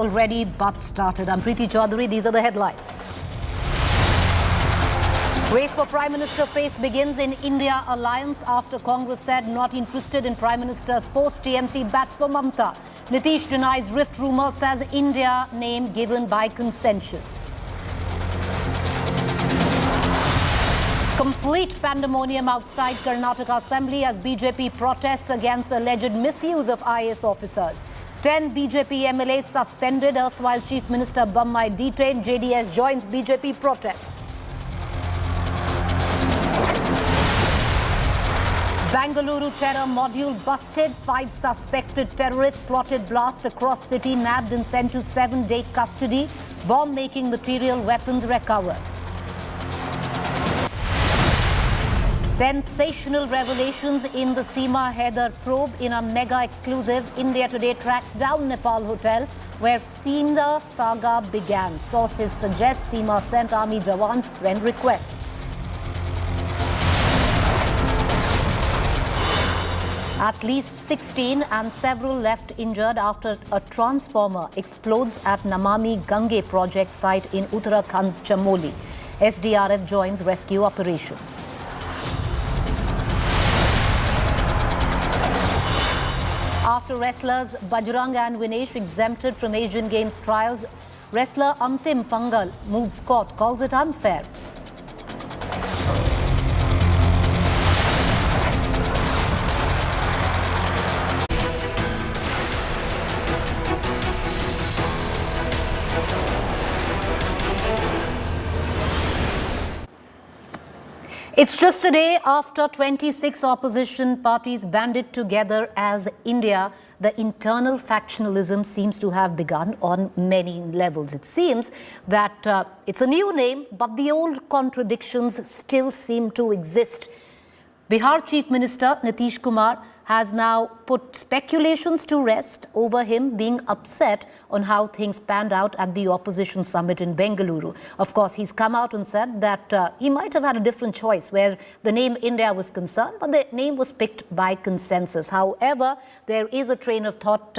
Already but started. I'm Preeti Chaudhary. These are the headlines. Race for Prime Minister face begins in India alliance after Congress said not interested in Prime Minister's post. TMC bats for Mamta. Nitish denies rift rumor, says India name given by consensus. Complete pandemonium outside Karnataka Assembly as BJP protests against alleged misuse of IAS officers. 10 BJP MLAs suspended, erstwhile Chief Minister Bommai detained. JDS joins BJP protest. Bengaluru terror module busted. 5 suspected terrorists plotted blast across city, nabbed and sent to 7-day custody. Bomb-making material, weapons recovered. Sensational revelations in the Seema Haider probe. In a mega exclusive, India Today tracks down Nepal hotel where Seema saga began. Sources suggest Seema sent army jawans friend requests. At least 16 and several left injured after a transformer explodes at Namami Gange project site in Uttarakhand's Chamoli. SDRF joins rescue operations. After wrestlers Bajrang and Vinesh exempted from Asian Games trials, wrestler Antim Pangal moves court, calls it unfair. It's just a day after 26 opposition parties banded together as India. The internal factionalism seems to have begun on many levels. It seems that it's a new name, but the old contradictions still seem to exist. Bihar Chief Minister Nitish Kumar has now put speculations to rest over him being upset on how things panned out at the opposition summit in Bengaluru. Of course, he's come out and said that he might have had a different choice where the name India was concerned, but the name was picked by consensus. However, there is a train of thought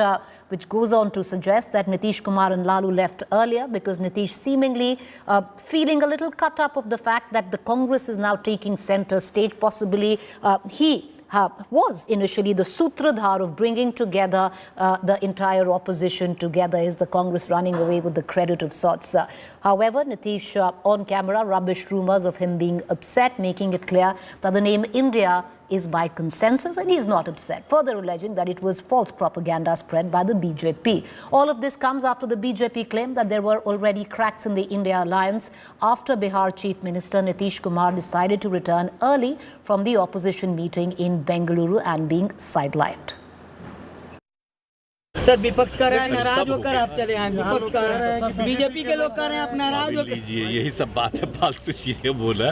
which goes on to suggest that Nitish Kumar and Lalu left earlier because Nitish seemingly feeling a little cut up of the fact that the Congress is now taking center stage. Possibly he was initially the sutradhar of bringing together the entire opposition together. Is the Congress running away with the credit of sorts? However, Nitish on camera rubbished rumors of him being upset, making it clear that the name India is by consensus and he's not upset, further alleging that it was false propaganda spread by the BJP. All of this comes after the BJP claimed that there were already cracks in the India alliance after Bihar Chief Minister Nitish Kumar decided to return early from the opposition meeting in Bengaluru and being sidelined. Sir विपक्ष कर रहा है नाराज होकर आप चले आए विपक्ष कर रहा है बीजेपी के लोग कर रहे हैं आप नाराज होकर यही सब बात है फालतू चीजें बोला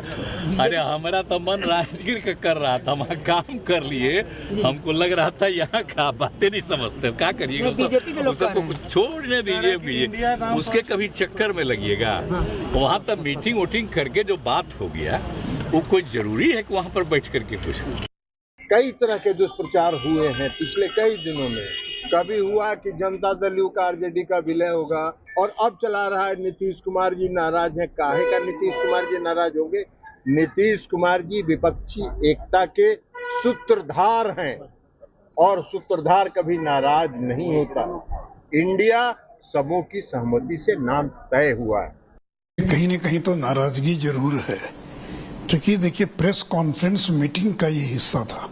अरे हमारा तो मन राजगीर कर रहा था हम काम कर लिए हमको लग रहा था यहाँ का बातें नहीं समझते क्या करिएगा बीजेपी के लोग सबको छोड़ने दीजिए उसके कभी चक्कर में लगिएगा वहाँ तक मीटिंग वोटिंग करके जो बात हो गया वो कोई जरूरी है कि वहाँ पर बैठ करके कुछ कई तरह के दुष्प्रचार हुए हैं पिछले कई दिनों में। कभी हुआ कि जनता दल यू का आरजेडी का विलय होगा और अब चला रहा है नीतीश कुमार जी नाराज हैं। काहे का नीतीश कुमार जी नाराज होंगे? नीतीश कुमार जी विपक्षी एकता के सूत्रधार हैं और सूत्रधार कभी नाराज नहीं होता। इंडिया सबों की सहमति से नाम तय हुआ है। कहीं न कहीं तो नाराजगी जरूर है क्योंकि देखिए प्रेस कॉन्फ्रेंस मीटिंग का ये हिस्सा था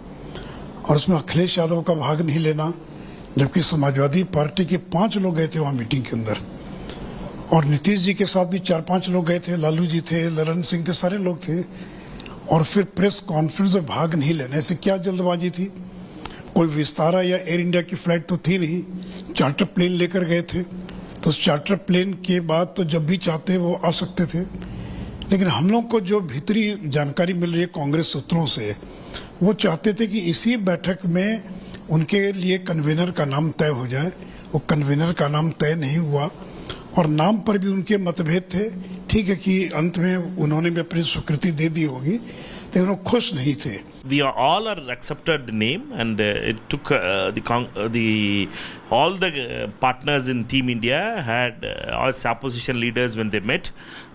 और उसमें अखिलेश यादव का भाग नहीं लेना, जबकि समाजवादी पार्टी के 5 लोग गए थे वहां मीटिंग के अंदर और नीतीश जी के साथ भी 4-5 लोग गए थे, लालू जी थे, ललन सिंह थे, सारे लोग थे। और फिर प्रेस कॉन्फ्रेंस में भाग नहीं लेने से क्या जल्दबाजी थी? कोई विस्तारा या एयर इंडिया की फ्लाइट तो थी नहीं, चार्टर प्लेन लेकर गए थे, तो उस चार्टर प्लेन के बाद तो जब भी चाहते वो आ सकते थे। लेकिन हम लोग को जो भीतरी जानकारी मिल रही है कांग्रेस सूत्रों से, वो चाहते थे कि इसी बैठक में उनके लिए कन्वीनर का नाम तय हो जाए। वो कन्वीनर का नाम तय नहीं हुआ और नाम पर भी उनके मतभेद थे। ठीक है कि अंत में उन्होंने भी अपनी स्वीकृति दे दी होगी, लेकिन वो खुश नहीं थे। We all are accepted the name, and it took all the partners in Team India had all opposition leaders when they met.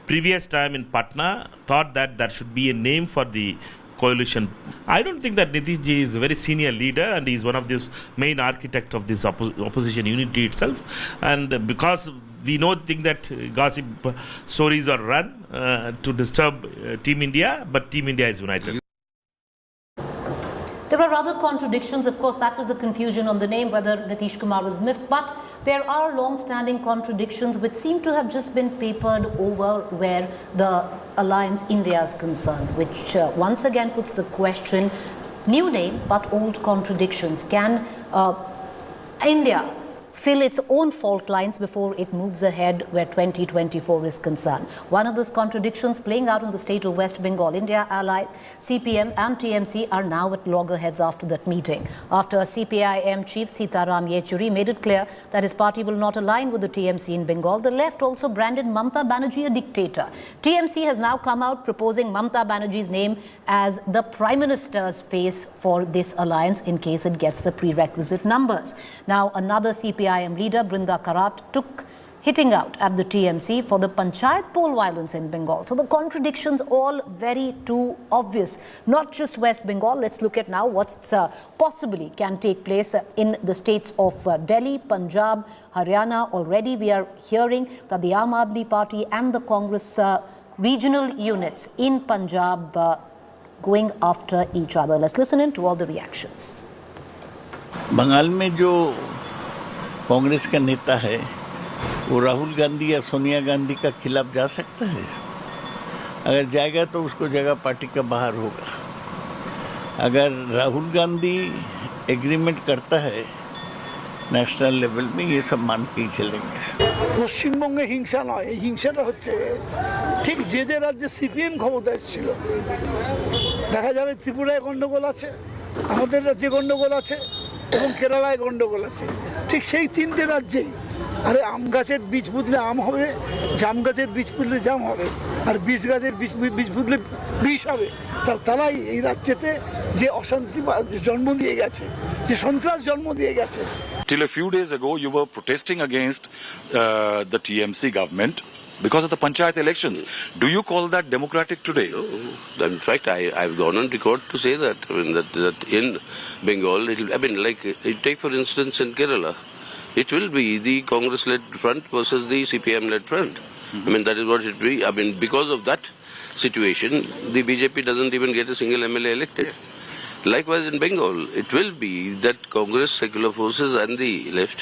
Previous time in Patna, thought that there should be a name for the coalition. I don't think that Nitish Ji is a very senior leader, and he is one of the main architects of this opposition unity itself. And because we think that gossip stories are run to disturb Team India, but Team India is united. There are other contradictions. Of course, that was the confusion on the name, whether Nitish Kumar was miffed. But there are long-standing contradictions which seem to have just been papered over where the Alliance India is concerned, which once again puts the question, new name but old contradictions. Can India fill its own fault lines before it moves ahead where 2024 is concerned? One of those contradictions playing out in the state of West Bengal. India allied CPM and TMC are now at loggerheads after that meeting. After CPIM chief Sitaram Yechury made it clear that his party will not align with the TMC in Bengal, the left also branded Mamata Banerjee a dictator. TMC has now come out proposing Mamata Banerjee's name as the Prime Minister's face for this alliance in case it gets the prerequisite numbers. Now, another CPIM leader, Brinda Karat, took hitting out at the TMC for the Panchayat poll violence in Bengal. So the contradictions all very too obvious. Not just West Bengal. Let's look at now what's possibly can take place in the states of Delhi, Punjab, Haryana. Already we are hearing that the Aam Aadmi Party and the Congress regional units in Punjab going after each other. Let's listen in to all the reactions. Bengal में जो कांग्रेस का नेता है वो राहुल गांधी या सोनिया गांधी का खिलाफ जा सकता है? अगर जाएगा तो उसको जगह पार्टी का बाहर होगा। अगर राहुल गांधी एग्रीमेंट करता है ন্যাশনাল লেভেল में, ये सब मान के ही चलेंगे। পশ্চিমবঙ্গে হিংসা নয়, এই হিংসাটা হচ্ছে ঠিক যে যে রাজ্যে সিপিএম ক্ষমতায় ছিল। দেখা যাবে ত্রিপুরায় গন্ডগোল আছে, আমাদের রাজ্যে গন্ডগোল আছে এবং কেরালায় গন্ডগোল আছে। ঠিক সেই তিনটে রাজ্যেই আরে আম গাছের বীজ পুঁতলে আম হবে, জাম গাছের বীজ পুঁতলে জাম হবে, আর বিষ গাছের বীজ পুঁতলে বিষ হবে। তারাই এই রাজ্যেতে যে অশান্তি জন্ম দিয়ে গেছে, যে সন্ত্রাস জন্ম দিয়ে গেছে। Till a few days ago, you were protesting against the TMC government because of the Panchayat elections. Do you call that democratic today? No. In fact, I've gone on record to say that. I mean, that in Bengal, take for instance in Kerala, it will be the Congress-led front versus the CPM-led front. I mean, that is what it will be. I mean, because of that situation, the BJP doesn't even get a single MLA elected. Yes. Likewise in Bengal, it will be that Congress, secular forces and the left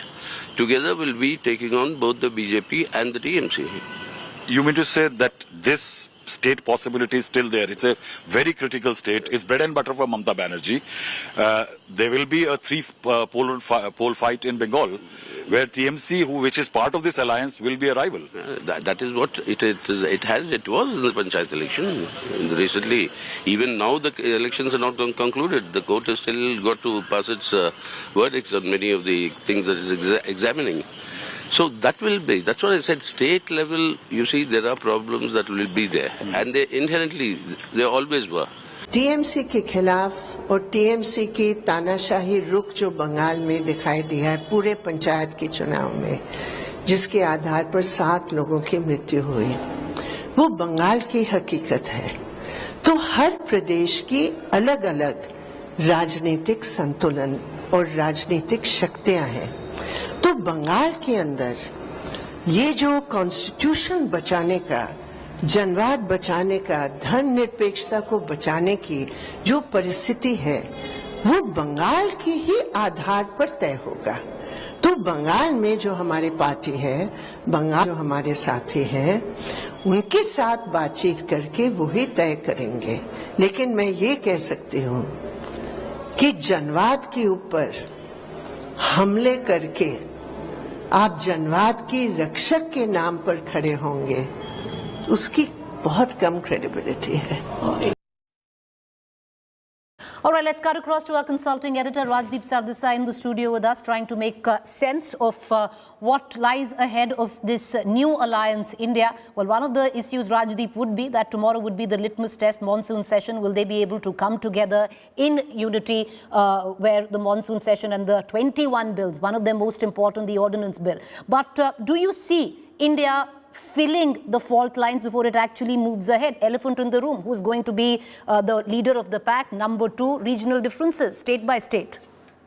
together will be taking on both the BJP and the TMC. You mean to say that this state possibility is still there? It's a very critical state. It's bread and butter for Mamata Banerjee. There will be a three-pole fight in Bengal where TMC, which is part of this alliance, will be a rival. That is what it was in the Panchayat election. Recently, even now the elections are not concluded. The court has still got to pass its verdicts on many of the things that it is examining. So that will be, that's what I said, state level, you see, there are problems that will be there. And they inherently, they always were. TMC के खिलाफ और TMC की तानाशाही रुख जो बंगाल में दिखाई दिया है पूरे पंचायत के चुनाव में, जिसके आधार पर 7 लोगों की मृत्यु हुई, वो बंगाल की हकीकत है। तो हर प्रदेश की अलग अलग राजनीतिक संतुलन और राजनीतिक शक्तियां हैं। तो बंगाल के अंदर ये जो कॉन्स्टिट्यूशन बचाने का, जनवाद बचाने का, धर्मनिरपेक्षता को बचाने की जो परिस्थिति है, वो बंगाल की ही आधार पर तय होगा। तो बंगाल में जो हमारी पार्टी है, बंगाल जो हमारे साथी हैं, उनके साथ बातचीत करके वो ही तय करेंगे। लेकिन मैं ये कह सकती हूँ कि जनवाद के ऊपर हमले करके आप जनवाद की रक्षक के नाम पर खड़े होंगे, उसकी बहुत कम क्रेडिबिलिटी है। All right, let's cut across to our consulting editor, Rajdeep Sardesai, in the studio with us, trying to make sense of what lies ahead of this new alliance, India. Well, one of the issues, Rajdeep, would be that tomorrow would be the litmus test, monsoon session. Will they be able to come together in unity, where the monsoon session and the 21 bills, one of them most important, the ordinance bill. But do you see India filling the fault lines before it actually moves ahead? Elephant in the room, who's going to be the leader of the pack? Number two, regional differences, state by state.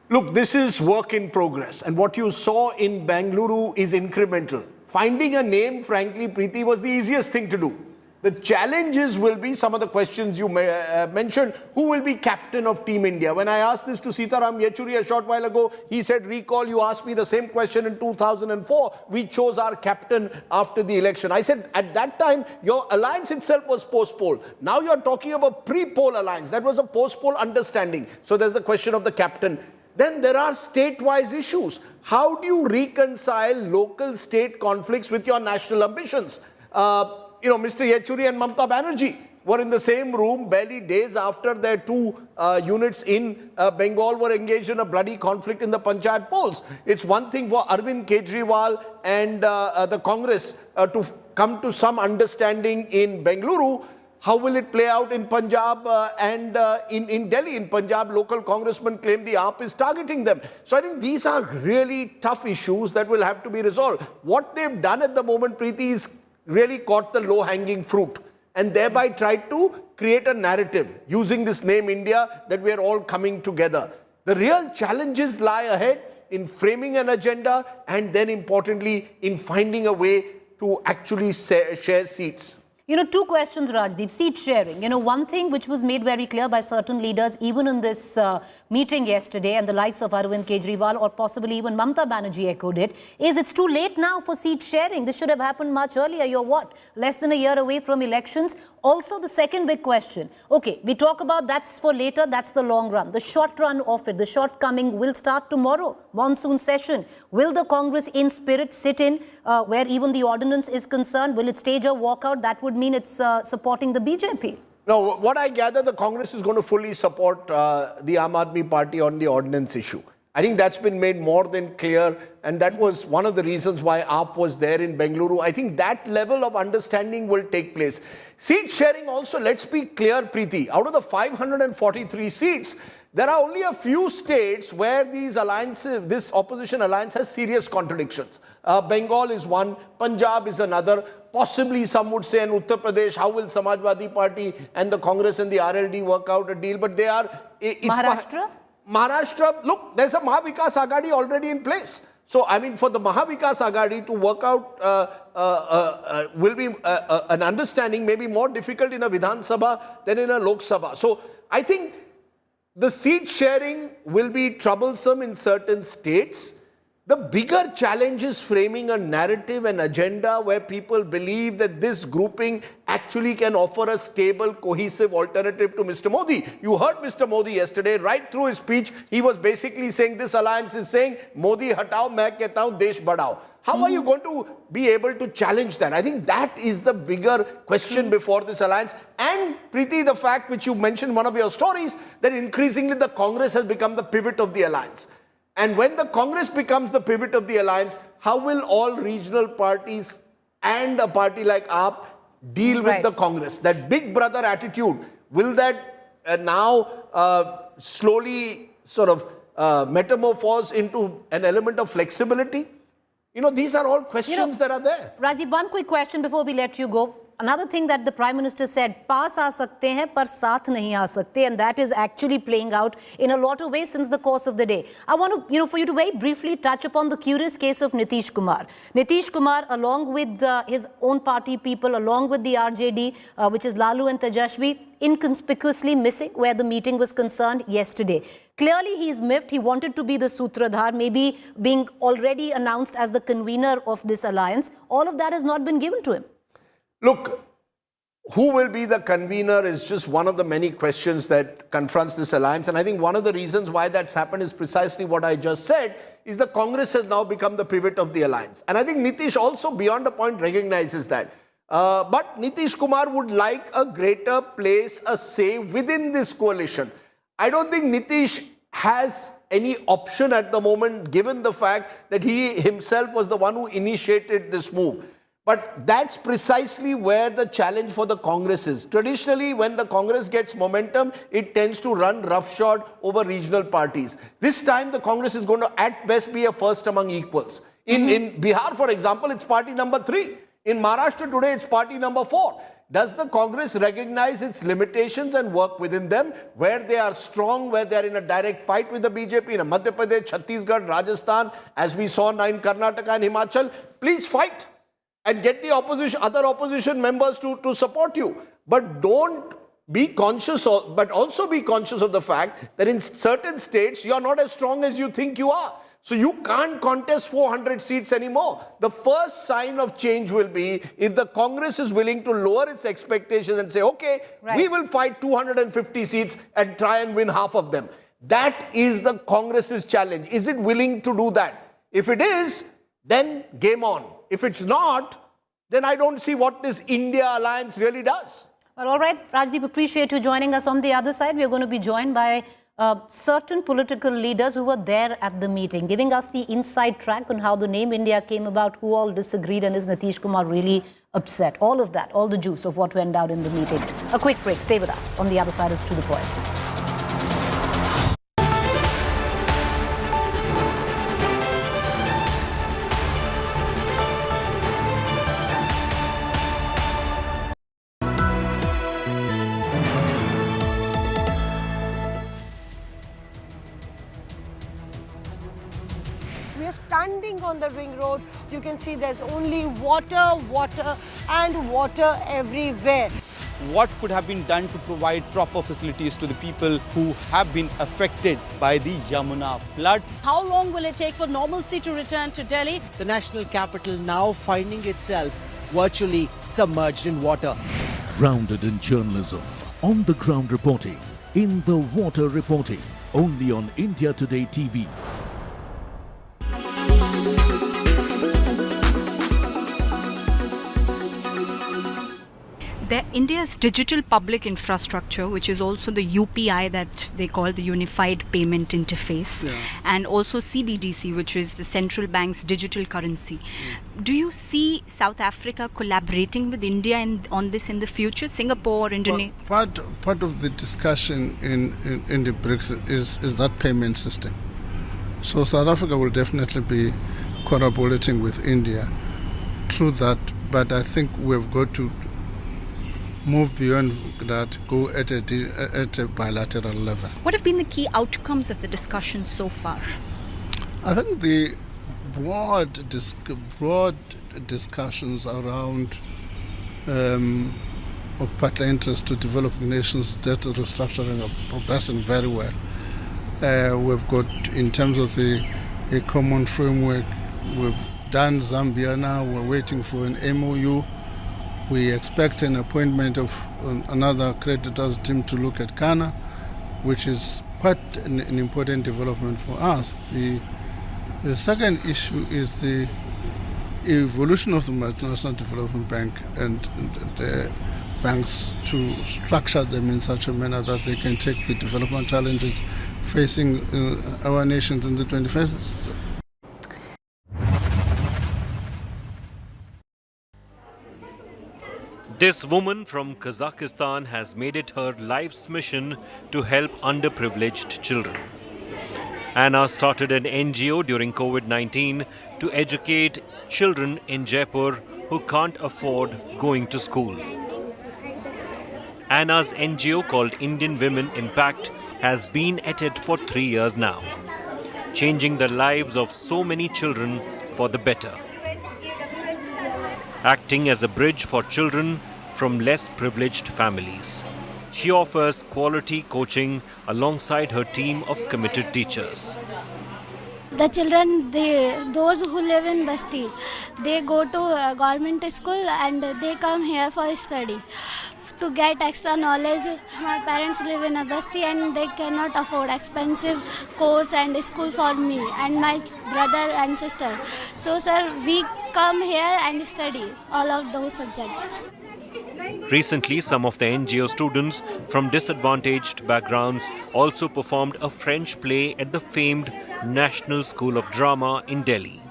Look, this is work in progress. And what you saw in Bengaluru is incremental. Finding a name, frankly, Preeti, was the easiest thing to do. The challenges will be some of the questions you mentioned. Who will be captain of Team India? When I asked this to Sitaram Yechury a short while ago, he said, recall, you asked me the same question in 2004. We chose our captain after the election. I said, at that time, your alliance itself was post-poll. Now you're talking about pre-poll alliance. That was a post-poll understanding. So there's the question of the captain. Then there are state-wise issues. How do you reconcile local state conflicts with your national ambitions? Mr. Yechury and Mamta Banerjee were in the same room barely days after their two units in Bengal were engaged in a bloody conflict in the Panchayat polls. It's one thing for Arvind Kejriwal and the Congress to come to some understanding in Bengaluru. How will it play out in Punjab and in Delhi? In Punjab, local congressmen claim the AAP is targeting them. So I think these are really tough issues that will have to be resolved. What they've done at the moment, Preeti, is really caught the low-hanging fruit and thereby tried to create a narrative using this name India that we are all coming together. The real challenges lie ahead in framing an agenda and then importantly in finding a way to actually share seats. Two questions, Rajdeep. Seat sharing. One thing which was made very clear by certain leaders, even in this meeting yesterday, and the likes of Arvind Kejriwal or possibly even Mamta Banerjee echoed it, is it's too late now for seat sharing. This should have happened much earlier. You're what? Less than a year away from elections. Also, the second big question. Okay, we talk about that's for later, that's the long run. The short run of it, the shortcoming will start tomorrow. Monsoon session. Will the Congress in spirit sit in where even the ordinance is concerned? Will it stage a walkout? That would mean it's supporting the BJP. No, what I gather, the Congress is going to fully support the Aam Aadmi Party on the ordinance issue. I think that's been made more than clear, and that was one of the reasons why AAP was there in Bengaluru. I think that level of understanding will take place. Seat sharing also, let's be clear, Preeti, out of the 543 seats, there are only a few states where these alliances, this opposition alliance has serious contradictions. Bengal is one, Punjab is another. Possibly some would say in Uttar Pradesh, how will Samajwadi Party and the Congress and the RLD work out a deal? But they are... Maharashtra? Maharashtra, look, there's a Mahavikas Aghadi already in place. So, I mean, for the Mahavikas Aghadi to work out will be an understanding maybe more difficult in a Vidhan Sabha than in a Lok Sabha. So, I think the seat sharing will be troublesome in certain states. The bigger challenge is framing a narrative and agenda where people believe that this grouping actually can offer a stable, cohesive alternative to Mr. Modi. You heard Mr. Modi yesterday, right through his speech, he was basically saying this alliance is saying, Modi hatao, main kehta hu, desh badhao. How are you going to be able to challenge that? I think that is the bigger question before this alliance. And Preeti, the fact which you mentioned in one of your stories, that increasingly the Congress has become the pivot of the alliance. And when the Congress becomes the pivot of the alliance, how will all regional parties and a party like AAP deal with the Congress? That big brother attitude, will that now slowly sort of metamorphose into an element of flexibility? These are all questions that are there. Rajdeep, one quick question before we let you go. Another thing that the Prime Minister said, paas aa sakte hain, par saath nahi aa sakte, and that is actually playing out in a lot of ways since the course of the day. I want to, for you to very briefly touch upon the curious case of Nitish Kumar. Nitish Kumar, along with his own party people, along with the RJD, which is Lalu and Tejashwi, inconspicuously missing where the meeting was concerned yesterday. Clearly, he's miffed. He wanted to be the Sutradhar, maybe being already announced as the convener of this alliance. All of that has not been given to him. Look, who will be the convener is just one of the many questions that confronts this alliance. And I think one of the reasons why that's happened is precisely what I just said, is the Congress has now become the pivot of the alliance. And I think Nitish also, beyond a point, recognizes that. But Nitish Kumar would like a greater place, a say within this coalition. I don't think Nitish has any option at the moment, given the fact that he himself was the one who initiated this move. But that's precisely where the challenge for the Congress is. Traditionally, when the Congress gets momentum, it tends to run roughshod over regional parties. This time, the Congress is going to, at best, be a first among equals. In Bihar, for example, it's party number 3. In Maharashtra today, it's party number 4. Does the Congress recognize its limitations and work within them, where they are strong, where they are in a direct fight with the BJP in Madhya Pradesh, Chhattisgarh, Rajasthan, as we saw now in Karnataka and Himachal? Please fight and get the other opposition members to support you. But don't be conscious of, but also be conscious of the fact that in certain states, you are not as strong as you think you are. So you can't contest 400 seats anymore. The first sign of change will be if the Congress is willing to lower its expectations and say, okay, we will fight 250 seats and try and win half of them. That is the Congress's challenge. Is it willing to do that? If it is, then game on. If it's not, then I don't see what this India alliance really does. Well, all right, Rajdeep, appreciate you joining us. On the other side, we are going to be joined by certain political leaders who were there at the meeting, giving us the inside track on how the name India came about, who all disagreed, and is Nitish Kumar really upset? All of that, all the juice of what went down in the meeting. A quick break. Stay with us. On the other side is To The Point. Standing on the ring road, you can see there's only water, water and water everywhere. What could have been done to provide proper facilities to the people who have been affected by the Yamuna flood? How long will it take for normalcy to return to Delhi? The national capital now finding itself virtually submerged in water. Grounded in journalism, on the ground reporting, in the water reporting, only on India Today TV. India's digital public infrastructure, which is also the UPI that they call the Unified Payment Interface, and also CBDC, which is the central bank's digital currency. Do you see South Africa collaborating with India on this in the future? Singapore, Indonesia? Part of the discussion in the BRICS is that payment system. So South Africa will definitely be collaborating with India through that, but I think we've got to move beyond that, go at a bilateral level. What have been the key outcomes of the discussion so far? I think the broad discussions around of partner interest to developing nations, debt restructuring are progressing very well. We've got, in terms of a common framework, we've done Zambia now, we're waiting for an MOU. We expect an appointment of another creditors team to look at Ghana, which is quite an important development for us. The second issue is the evolution of the Multinational Development Bank and the banks to structure them in such a manner that they can take the development challenges facing our nations in the 21st century. This woman from Kazakhstan has made it her life's mission to help underprivileged children. Anna started an NGO during COVID-19 to educate children in Jaipur who can't afford going to school. Anna's NGO, called Indian Women Impact, has been at it for 3 years now, changing the lives of so many children for the better. Acting as a bridge for children from less privileged families. She offers quality coaching alongside her team of committed teachers. The children, those who live in Basti, they go to a government school and they come here for study. To get extra knowledge, my parents live in a Basti and they cannot afford expensive course and school for me and my brother and sister. So sir, we come here and study all of those subjects. Recently, some of the NGO students from disadvantaged backgrounds also performed a French play at the famed National School of Drama in Delhi.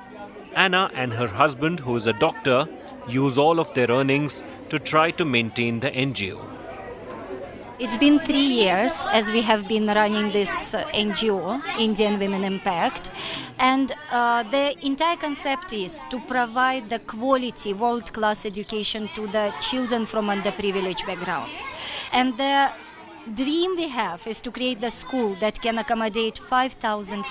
Anna and her husband, who is a doctor, use all of their earnings to try to maintain the NGO. It's been 3 years as we have been running this NGO, Indian Women Impact, and the entire concept is to provide the quality, world-class education to the children from underprivileged backgrounds. And the dream we have is to create the school that can accommodate 5,000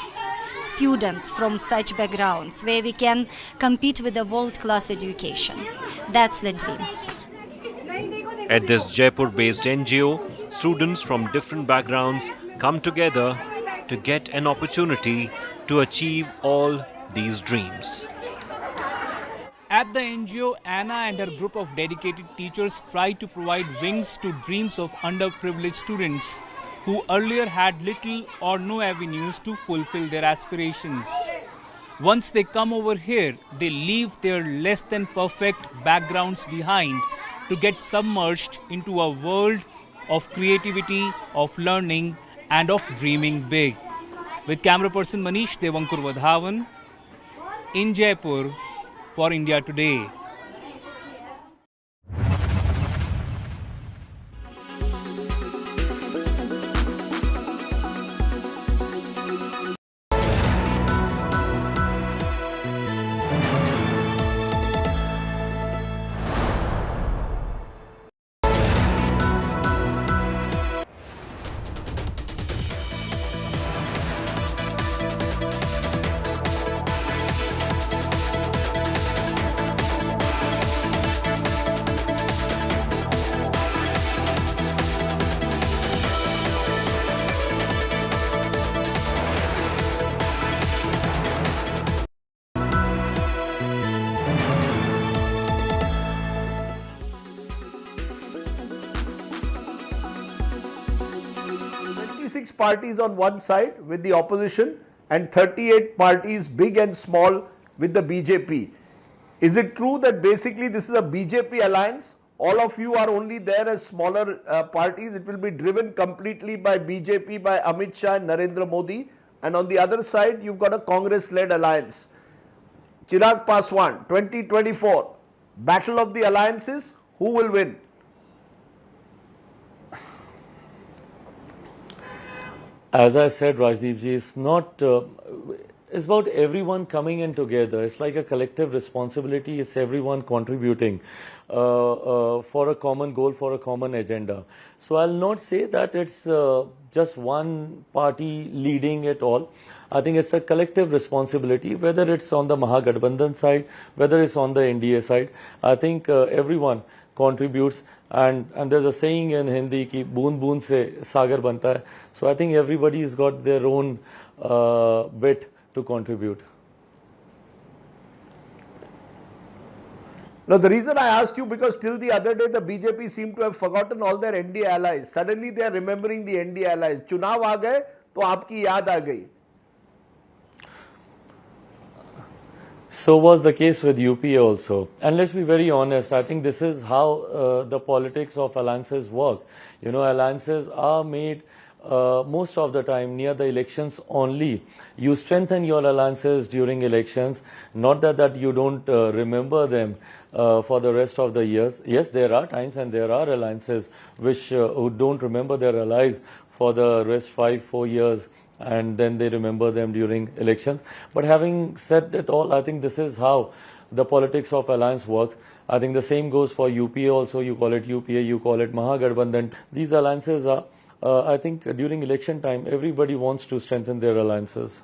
students from such backgrounds, where we can compete with a world-class education. That's the dream. At this Jaipur-based NGO, students from different backgrounds come together to get an opportunity to achieve all these dreams. At the NGO, Anna and her group of dedicated teachers try to provide wings to dreams of underprivileged students who earlier had little or no avenues to fulfill their aspirations. Once they come over here, they leave their less than perfect backgrounds behind to get submerged into a world of creativity, of learning and of dreaming big. With camera person Manish Devankur Vadhavan in Jaipur for India Today. Parties on one side with the opposition and 38 parties, big and small, with the BJP. Is it true that basically this is a BJP alliance? All of you are only there as smaller parties. It will be driven completely by BJP, by Amit Shah and Narendra Modi. And on the other side, you've got a Congress-led alliance. Chirag Paswan, 2024, battle of the alliances, who will win? As I said, Rajdeep ji, it's not, it's about everyone coming in together. It's like a collective responsibility. It's everyone contributing for a common goal, for a common agenda. So I'll not say that it's just one party leading it all. I think it's a collective responsibility, whether it's on the Mahagathbandhan side, whether it's on the NDA side. I think everyone contributes. And there's a saying in Hindi ki boond boond se sagar banta hai. So I think everybody's got their own bit to contribute. Now the reason I asked you, because till the other day the BJP seemed to have forgotten all their NDA allies. Suddenly they are remembering the NDA allies. Chunav aa gaye to aapki yaad aa gayi. So was the case with UP also. And let's be very honest, I think this is how the politics of alliances work. You know, alliances are made most of the time near the elections only. You strengthen your alliances during elections, not that you don't remember them for the rest of the years. Yes, there are times and there are alliances which who don't remember their allies for the rest 5-4 years. And then they remember them during elections. But having said it all, I think this is how the politics of alliance works. I think the same goes for UPA also. You call it UPA, you call it Mahagathbandhan. These alliances are, I think during election time, everybody wants to strengthen their alliances.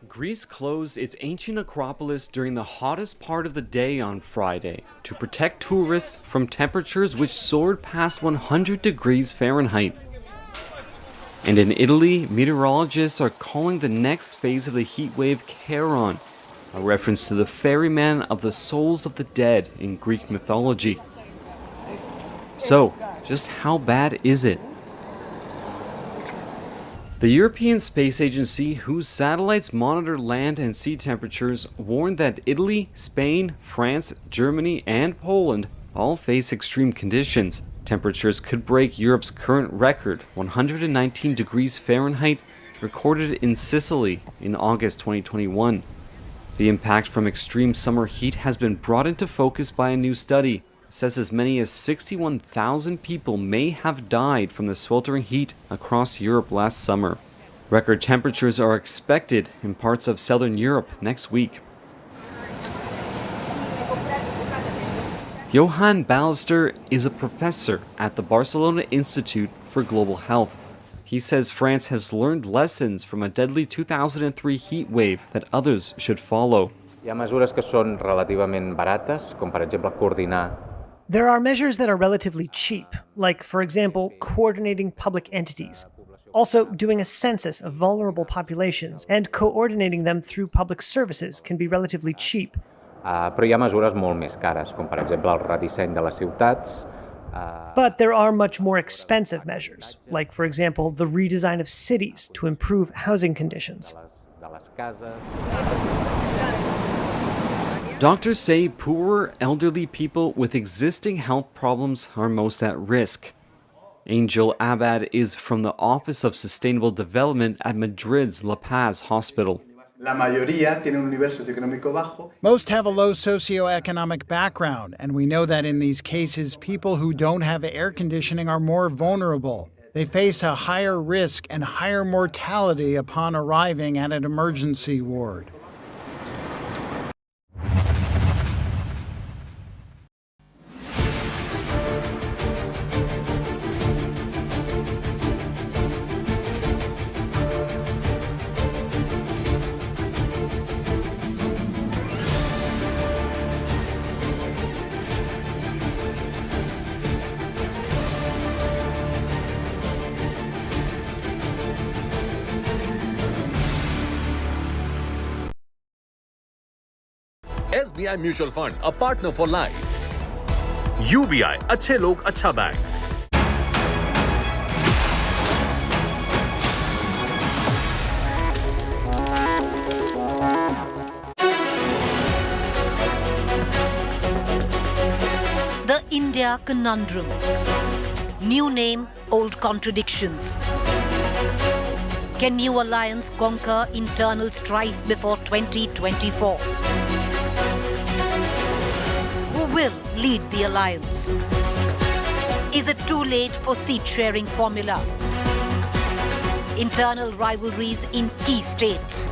Greece closed its ancient Acropolis during the hottest part of the day on Friday to protect tourists from temperatures which soared past 100 degrees Fahrenheit. And in Italy, meteorologists are calling the next phase of the heat wave Charon, a reference to the ferryman of the souls of the dead in Greek mythology. So, just how bad is it? The European Space Agency, whose satellites monitor land and sea temperatures, warned that Italy, Spain, France, Germany, and Poland all face extreme conditions. Temperatures could break Europe's current record, 119 degrees Fahrenheit, recorded in Sicily in August 2021. The impact from extreme summer heat has been brought into focus by a new study. It says as many as 61,000 people may have died from the sweltering heat across Europe last summer. Record temperatures are expected in parts of southern Europe next week. Johan Ballester is a professor at the Barcelona Institute for Global Health. He says France has learned lessons from a deadly 2003 heat wave that others should follow. Hi ha mesures que són relativament barates, com per exemple coordinar. There are measures that are relatively cheap, like, for example, coordinating public entities. Also, doing a census of vulnerable populations and coordinating them through public services can be relatively cheap. Però hi ha mesures molt més cares, com per exemple el redisseny de les ciutats. But there are much more expensive measures, like, for example, the redesign of cities to improve housing conditions. Doctors say poorer, elderly people with existing health problems are most at risk. Angel Abad is from the Office of Sustainable Development at Madrid's La Paz Hospital. Most have a low socioeconomic background, and we know that in these cases, people who don't have air conditioning are more vulnerable. They face a higher risk and higher mortality upon arriving at an emergency ward. SBI Mutual Fund, a partner for life. UBI, अच्छे लोग अच्छा bank. The India Conundrum. New name, old contradictions. Can New Alliance conquer internal strife before 2024? Who will lead the alliance? Is it too late for seat-sharing formula? Internal rivalries in key states.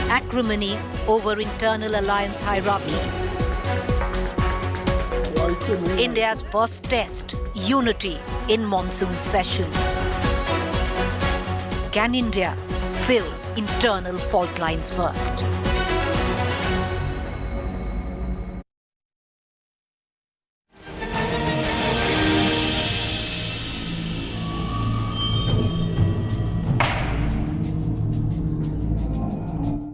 Acrimony over internal alliance hierarchy. India's first test, unity in monsoon session. Can India fill internal fault lines first?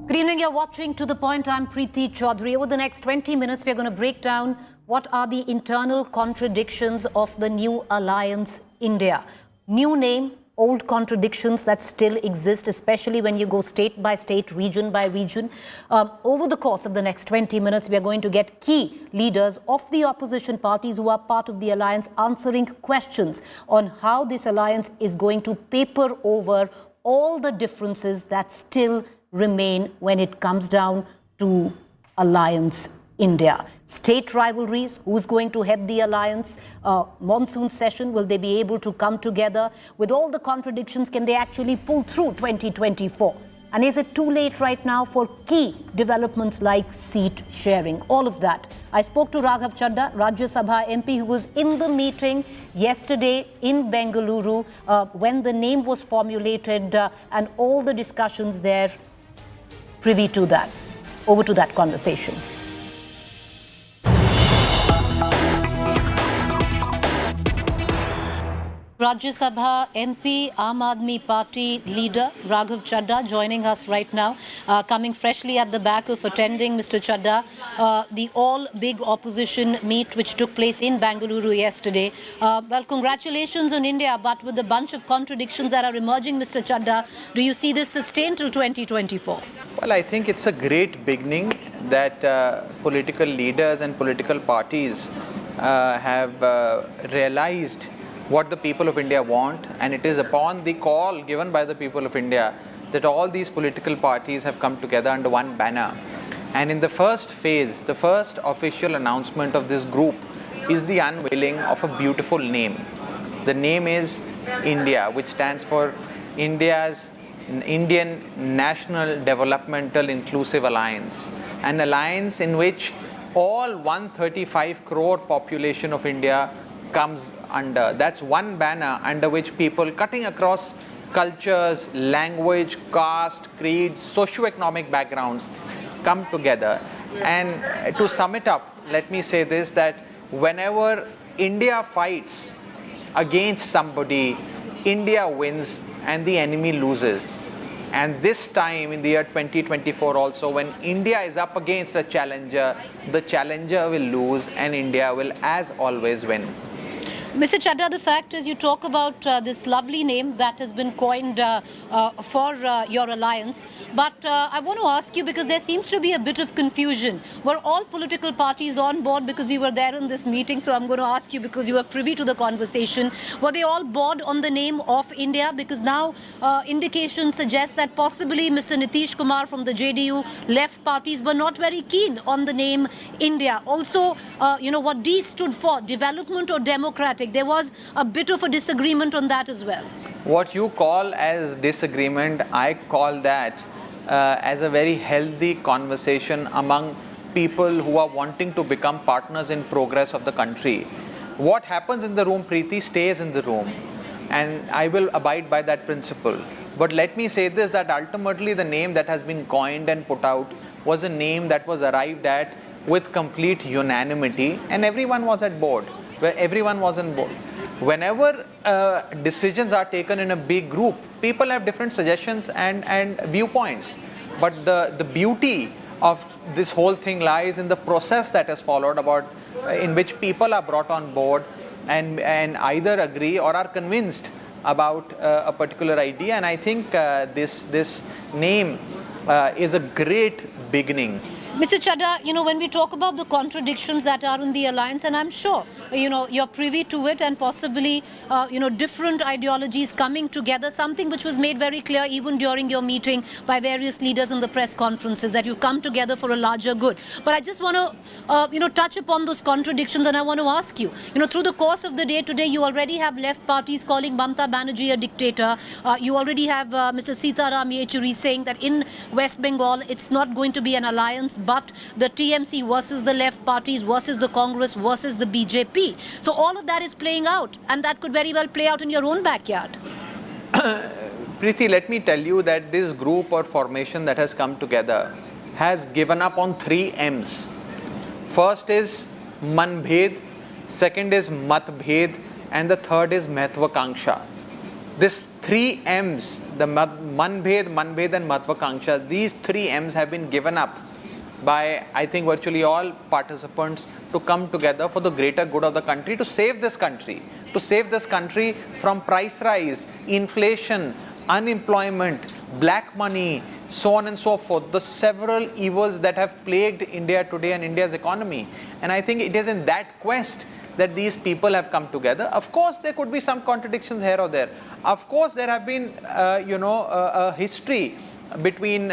Good evening, you're watching To The Point. I'm Preeti Chaudhary. Over the next 20 minutes, we're going to break down what are the internal contradictions of the new alliance India. New name, old contradictions that still exist, especially when you go state by state, region by region. Over the course of the next 20 minutes, we are going to get key leaders of the opposition parties who are part of the alliance answering questions on how this alliance is going to paper over all the differences that still remain when it comes down to Alliance India. State rivalries, who's going to head the alliance? Monsoon session, will they be able to come together? With all the contradictions, can they actually pull through 2024? And is it too late right now for key developments like seat sharing? All of that. I spoke to Raghav Chadha, Rajya Sabha MP, who was in the meeting yesterday in Bengaluru when the name was formulated and all the discussions there. Privy to that. Over to that conversation. Rajya Sabha MP, Aam Aadmi Party leader Raghav Chadha joining us right now, coming freshly at the back of attending, Mr. Chadha, the all big opposition meet which took place in Bengaluru yesterday. Well, congratulations on India, but with a bunch of contradictions that are emerging, Mr. Chadha, do you see this sustained till 2024? Well, I think it's a great beginning that political leaders and political parties have realized what the people of India want, and it is upon the call given by the people of India that all these political parties have come together under one banner. And in the first phase, the first official announcement of this group is the unveiling of a beautiful name. The name is India, which stands for Indian National Developmental Inclusive Alliance, an alliance in which all 135 crore population of India comes under. That's one banner under which people cutting across cultures, language, caste, creed, socio-economic backgrounds come together. And to sum it up, let me say this, that whenever India fights against somebody, India wins and the enemy loses. And this time in the year 2024 also, when India is up against a challenger, the challenger will lose and India will, as always, win. Mr. Chadha, the fact is you talk about this lovely name that has been coined for your alliance. But I want to ask you, because there seems to be a bit of confusion. Were all political parties on board, because you were there in this meeting? So I'm going to ask you, because you were privy to the conversation. Were they all bored on the name of India? Because now indications suggest that possibly Mr. Nitish Kumar from the JDU left parties were not very keen on the name India. Also, what D stood for, development or democratic? There was a bit of a disagreement on that as well. What you call as disagreement, I call that as a very healthy conversation among people who are wanting to become partners in progress of the country. What happens in the room, Preeti, stays in the room. And I will abide by that principle. But let me say this, that ultimately the name that has been coined and put out was a name that was arrived at with complete unanimity, and everyone was at board. Where everyone was on board. Whenever decisions are taken in a big group, people have different suggestions and viewpoints. But the beauty of this whole thing lies in the process that is followed, in which people are brought on board and either agree or are convinced about a particular idea. And I think this name is a great beginning. Mr. Chadha, when we talk about the contradictions that are in the alliance, and I'm sure, you're privy to it, and possibly, different ideologies coming together, something which was made very clear even during your meeting by various leaders in the press conferences, that you come together for a larger good. But I just want to, touch upon those contradictions, and I want to ask you, through the course of the day today, you already have left parties calling Mamata Banerjee a dictator. You already have Mr. Sitaram Yechury saying that in West Bengal, it's not going to be an alliance, but the TMC versus the left parties versus the Congress versus the BJP. So all of that is playing out, and that could very well play out in your own backyard. Preeti, let me tell you that this group or formation that has come together has given up on 3 M's. First is Manbhed, second is Matbhed, and the third is Mahtvakanksha. This 3 M's, the Manbhed, and Mahtvakanksha, these 3 M's have been given up by, I think, virtually all participants to come together for the greater good of the country, to save this country from price rise, inflation, unemployment, black money, so on and so forth, the several evils that have plagued India today and India's economy. And I think it is in that quest that these people have come together. Of course, there could be some contradictions here or there. Of course, there have been, a history between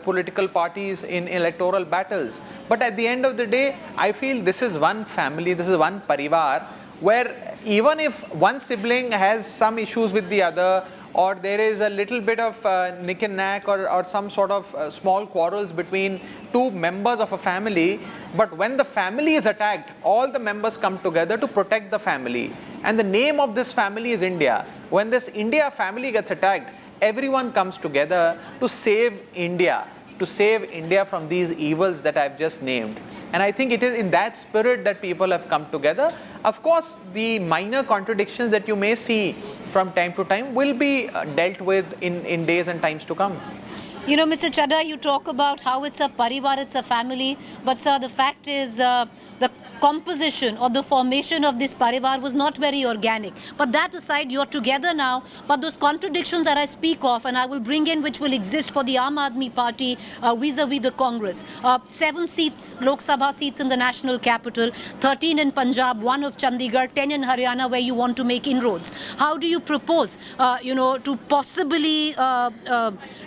political parties in electoral battles. But at the end of the day, I feel this is one family, this is one parivar, where even if one sibling has some issues with the other, or there is a little bit of nick and knack or some sort of small quarrels between 2 members of a family, but when the family is attacked, all the members come together to protect the family. And the name of this family is India. When this India family gets attacked, everyone comes together to save India. to save India from these evils that I've just named. And I think it is in that spirit that people have come together. Of course, the minor contradictions that you may see from time to time will be dealt with in days and times to come. You know, Mr. Chadha, you talk about how it's a parivar, it's a family, but sir, the fact is the composition or the formation of this parivar was not very organic. But that aside, you're together now, but those contradictions that I speak of, and I will bring in which will exist for the Aam Aadmi Party vis-a-vis the Congress. 7 seats, Lok Sabha seats in the national capital, 13 in Punjab, 1 of Chandigarh, 10 in Haryana where you want to make inroads. How do you propose, to possibly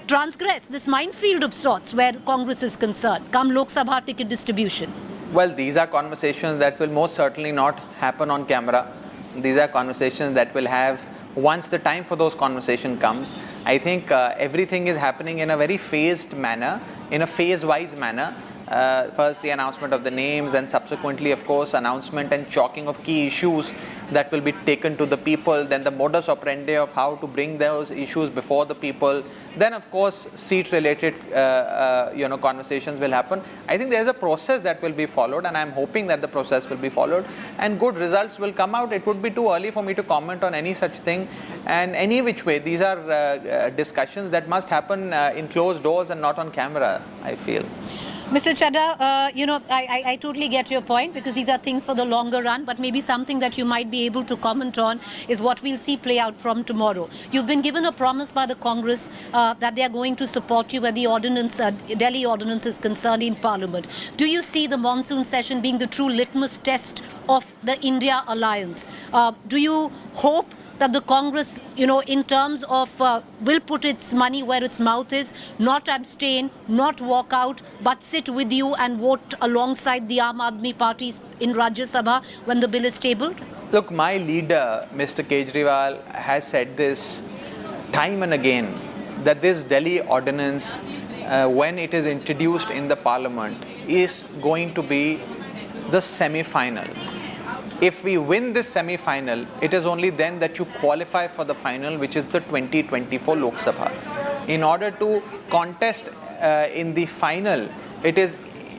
transgress this minefield of sorts where Congress is concerned, come Lok Sabha ticket distribution? Well, these are conversations that will most certainly not happen on camera. These are conversations that will have, once the time for those conversations comes. I think everything is happening in a very phased manner, in a phase-wise manner. First the announcement of the names, then subsequently, of course, announcement and chalking of key issues that will be taken to the people, then the modus operandi of how to bring those issues before the people, then of course seat-related conversations will happen. I think there is a process that will be followed, and I am hoping that the process will be followed and good results will come out. It would be too early for me to comment on any such thing, and any which way, these are discussions that must happen in closed doors and not on camera, I feel. Mr. Chadha, I totally get your point, because these are things for the longer run, but maybe something that you might be able to comment on is what we'll see play out from tomorrow. You've been given a promise by the Congress that they are going to support you where the Delhi ordinance is concerned in Parliament. Do you see the monsoon session being the true litmus test of the India alliance? Do you hope that the Congress, in terms of will put its money where its mouth is, not abstain, not walk out, but sit with you and vote alongside the Aam Aadmi parties in Rajya Sabha when the bill is tabled? Look, my leader, Mr. Kejriwal, has said this time and again, that this Delhi ordinance, when it is introduced in the parliament, is going to be the semi-final. If we win this semi-final, it is only then that you qualify for the final, which is the 2024 Lok Sabha. In order to contest in the final, it is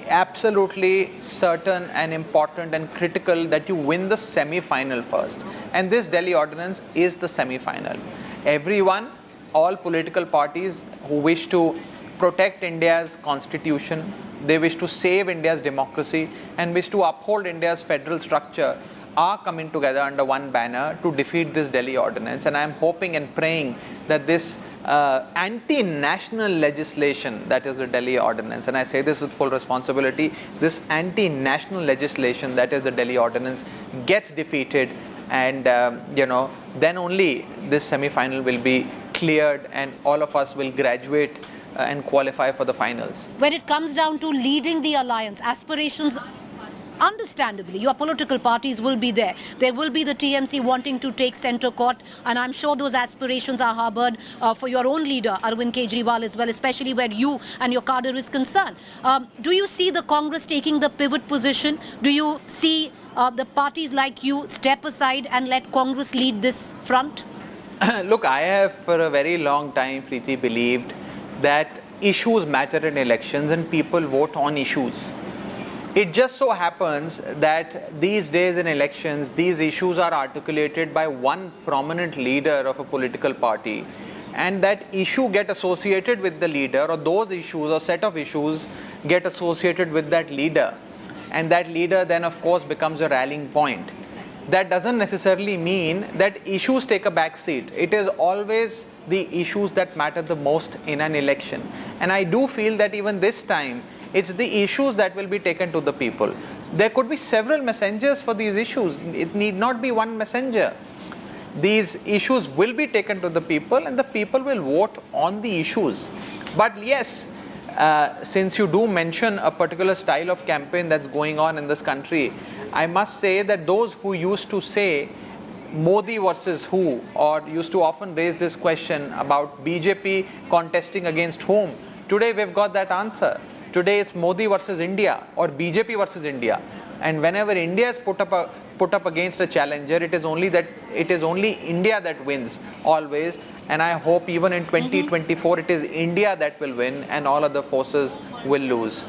absolutely certain and important and critical that you win the semi-final first. And this Delhi ordinance is the semi-final. Everyone, all political parties who wish to protect India's constitution, they wish to save India's democracy and wish to uphold India's federal structure, are coming together under one banner to defeat this Delhi ordinance. And I am hoping and praying that this anti-national legislation, that is the Delhi ordinance, and I say this with full responsibility, this anti-national legislation, that is the Delhi ordinance, gets defeated, and then only this semi-final will be cleared and all of us will graduate and qualify for the finals. When it comes down to leading the alliance, aspirations, understandably, your political parties will be there. There will be the TMC wanting to take centre court, and I'm sure those aspirations are harboured for your own leader, Arvind Kejriwal, as well, especially where you and your cadre is concerned. Do you see the Congress taking the pivot position? Do you see the parties like you step aside and let Congress lead this front? Look, I have for a very long time, Preeti, believed that issues matter in elections and people vote on issues. It just so happens that these days in elections, these issues are articulated by one prominent leader of a political party, and that issue get associated with the leader, or those issues or set of issues get associated with that leader, and that leader then of course becomes a rallying point. That doesn't necessarily mean that issues take a back seat. It is always the issues that matter the most in an election, and I do feel that even this time it's the issues that will be taken to the people. There could be several messengers for these issues. It need not be one messenger. These issues will be taken to the people and the people will vote on the issues. But yes, since you do mention a particular style of campaign that's going on in this country, I must say that those who used to say Modi versus who, or used to often raise this question about BJP contesting against whom, today we've got that answer. Today it's Modi versus India or BJP versus India, and whenever India is put up against a challenger, it is only India that wins always, And I hope even in 2024 it is India that will win and all other forces will lose.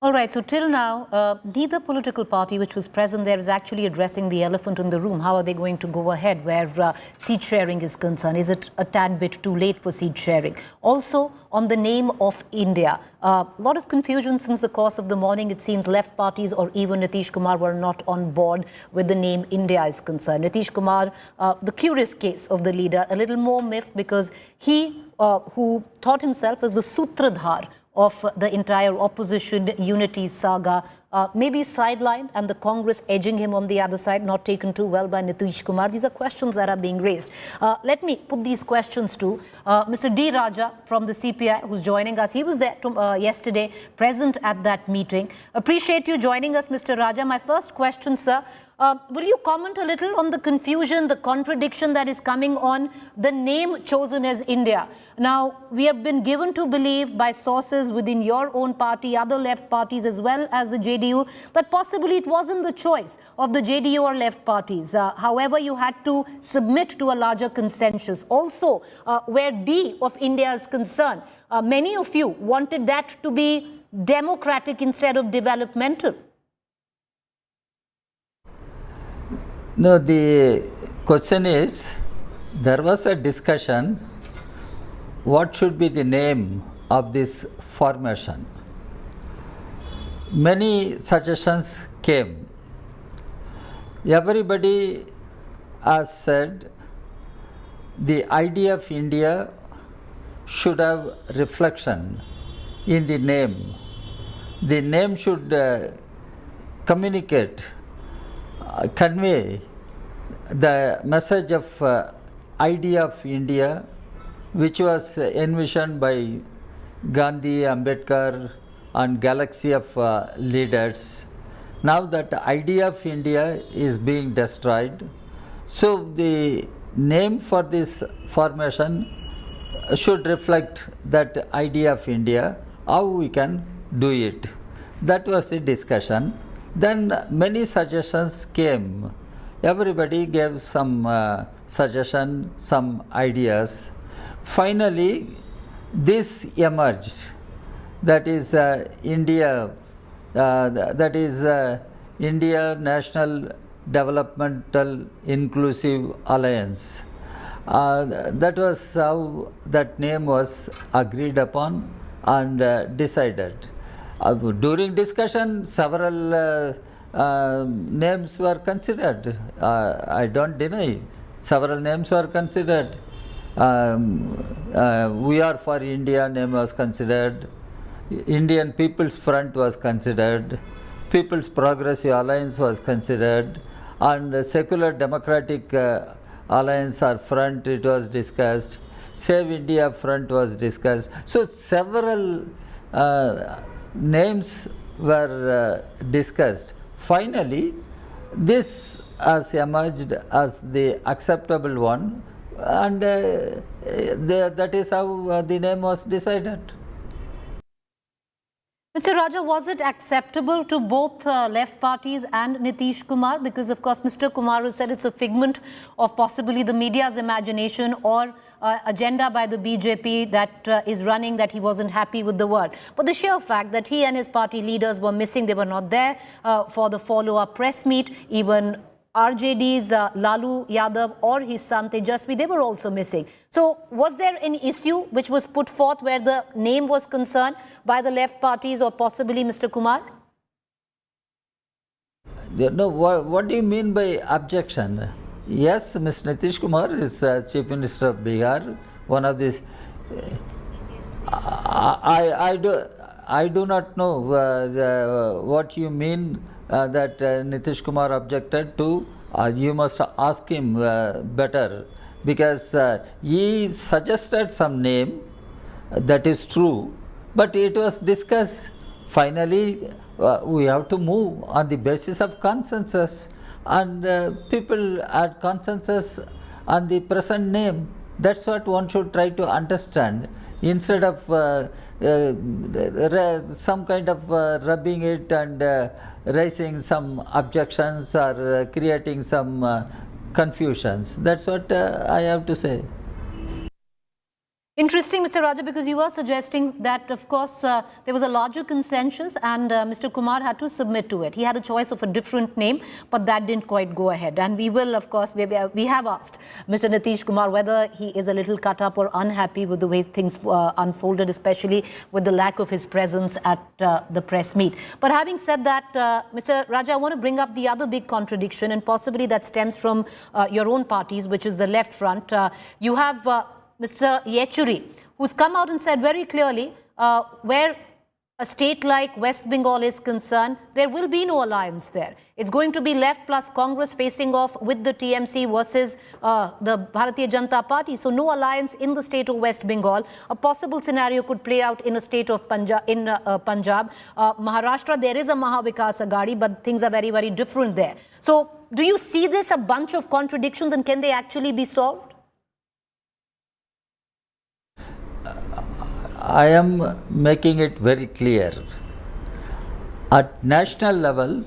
All right, so till now, neither political party which was present there is actually addressing the elephant in the room. How are they going to go ahead where seat sharing is concerned? Is it a tad bit too late for seat sharing? Also, on the name of India, a lot of confusion since the course of the morning. It seems left parties or even Nitish Kumar were not on board with the name India is concerned. Nitish Kumar, the curious case of the leader, a little more miffed because he, who thought himself as the Sutradhar of the entire opposition unity saga, maybe sidelined, and the Congress edging him on the other side, not taken too well by Nitish Kumar. These are questions that are being raised. Let me put these questions to Mr. D. Raja from the CPI, who's joining us. He was there yesterday, present at that meeting. Appreciate you joining us, Mr. Raja. My first question, sir, will you comment a little on the confusion, the contradiction that is coming on the name chosen as India? Now, we have been given to believe by sources within your own party, other left parties, as well as the JDU, that possibly it wasn't the choice of the JDU or left parties. However, you had to submit to a larger consensus. Also, where D of India is concerned, many of you wanted that to be democratic instead of developmental. No, the question is, there was a discussion, what should be the name of this formation? Many suggestions came. Everybody has said the idea of India should have reflection in the name. The name should communicate, convey the message of idea of India, which was envisioned by Gandhi, Ambedkar and galaxy of leaders. Now that idea of India is being destroyed, so the name for this formation should reflect that idea of India, how we can do it. That was the discussion. Then many suggestions came. Everybody gave some suggestion, some ideas. Finally, this emerged. That is India. That is India National Developmental Inclusive Alliance. That was how that name was agreed upon and decided. During discussion, several names were considered. I don't deny. Several names were considered. We Are for India name was considered. Indian People's Front was considered. People's Progressive Alliance was considered. And Secular Democratic Alliance or Front, it was discussed. Save India Front was discussed. So several names were discussed. Finally, this has emerged as the acceptable one, and that is how the name was decided. Mr. Raja, was it acceptable to both left parties and Nitish Kumar? Because, of course, Mr. Kumar has said it's a figment of possibly the media's imagination or agenda by the BJP that is running, that he wasn't happy with the word. But the sheer fact that he and his party leaders were missing, they were not there for the follow-up press meet, even RJD's Lalu Yadav or his son Tejasvi, they were also missing. So was there an issue which was put forth where the name was concerned by the left parties or possibly Mr. Kumar? No, what do you mean by objection? Yes, Mr. Nitish Kumar is Chief Minister of Bihar, one of these. I do not know what you mean that Nitish Kumar objected to. You must ask him better, because he suggested some name, that is true, but it was discussed. Finally, we have to move on the basis of consensus, and people had consensus on the present name. That's what one should try to understand, instead of some kind of rubbing it and raising some objections or creating some confusions. That's what I have to say. Interesting, Mr. Raja, because you are suggesting that, of course, there was a larger consensus and Mr. Kumar had to submit to it. He had a choice of a different name, but that didn't quite go ahead. And we will, of course, we have asked Mr. Nitish Kumar whether he is a little cut up or unhappy with the way things unfolded, especially with the lack of his presence at the press meet. But having said that, Mr. Raja, I want to bring up the other big contradiction, and possibly that stems from your own parties, which is the left front. You have Mr. Yechury, who's come out and said very clearly, where a state like West Bengal is concerned, there will be no alliance there. It's going to be left plus Congress facing off with the TMC versus the Bharatiya Janata Party. So no alliance in the state of West Bengal. A possible scenario could play out in a state of Punjab. Maharashtra, there is a Maha Vikas Aghadi, but things are very, very different there. So do you see this a bunch of contradictions, and can they actually be solved? I am making it very clear. At national level,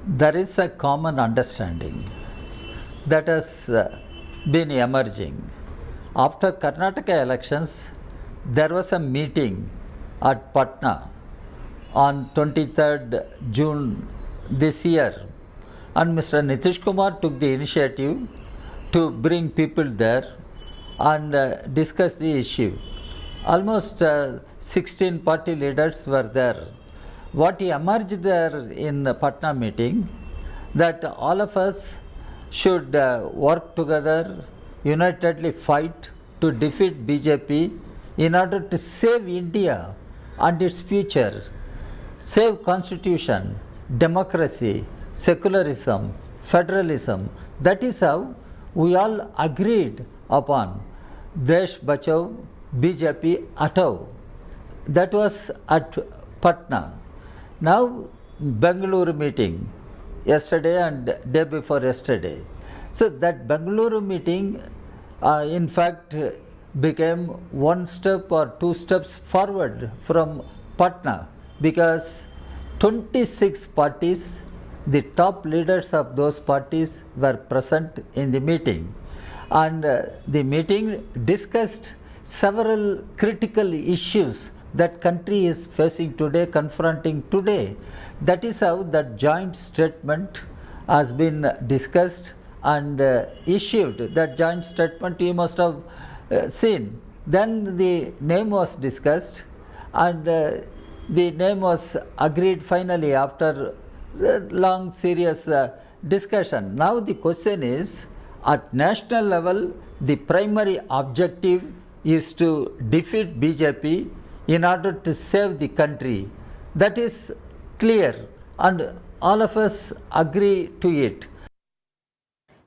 there is a common understanding that has been emerging. After Karnataka elections, there was a meeting at Patna on 23rd June this year, and Mr. Nitish Kumar took the initiative to bring people there and discuss the issue. Almost 16 party leaders were there. What emerged there in the Patna meeting, that all of us should work together, unitedly fight to defeat BJP in order to save India and its future, save constitution, democracy, secularism, federalism. That is how we all agreed upon. Desh Bachao, BJP Atao. That was at Patna. Now Bengaluru meeting, yesterday and day before yesterday. So that Bengaluru meeting in fact became one step or two steps forward from Patna, because 26 parties, the top leaders of those parties were present in the meeting, and the meeting discussed several critical issues that country is facing today, confronting today. That is how that joint statement has been discussed and issued. That joint statement you must have seen. Then the name was discussed, and the name was agreed finally after long serious discussion. Now the question is, at national level, the primary objective is to defeat BJP in order to save the country. That is clear, and all of us agree to it.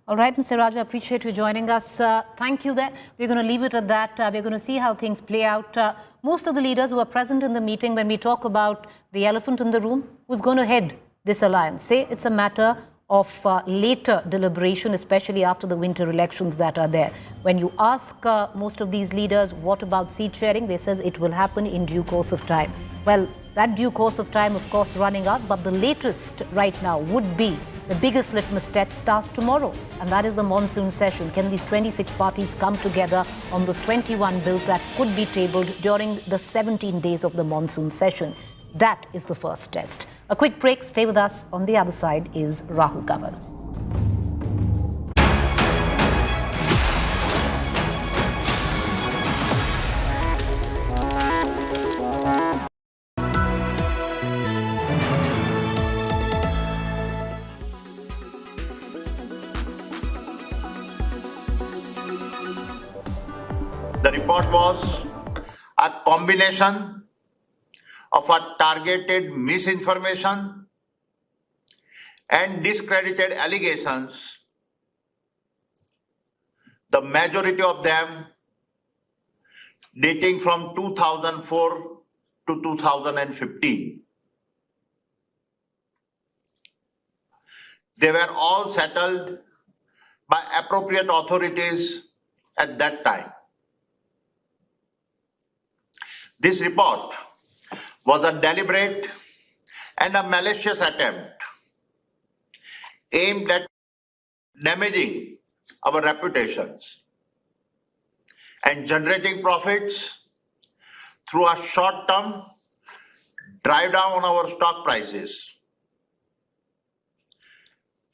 All right, Mr. Raja, appreciate you joining us. Thank you there. We're going to leave it at that. We're going to see how things play out. Most of the leaders who are present in the meeting, when we talk about the elephant in the room, who's going to head this alliance, say it's a matter of later deliberation, especially after the winter elections that are there. When you ask most of these leaders, what about seat sharing? They says it will happen in due course of time. Well, that due course of time, of course, running out, but the latest right now would be the biggest litmus test starts tomorrow, and that is the monsoon session. Can these 26 parties come together on those 21 bills that could be tabled during the 17 days of the monsoon session? That is the first test. A quick break. Stay with us. On the other side is Rahul Kanwal. The report was a combination of a targeted misinformation and discredited allegations, the majority of them dating from 2004 to 2015. They were all settled by appropriate authorities at that time. This report was a deliberate and a malicious attempt aimed at damaging our reputations and generating profits through a short-term drive down on our stock prices.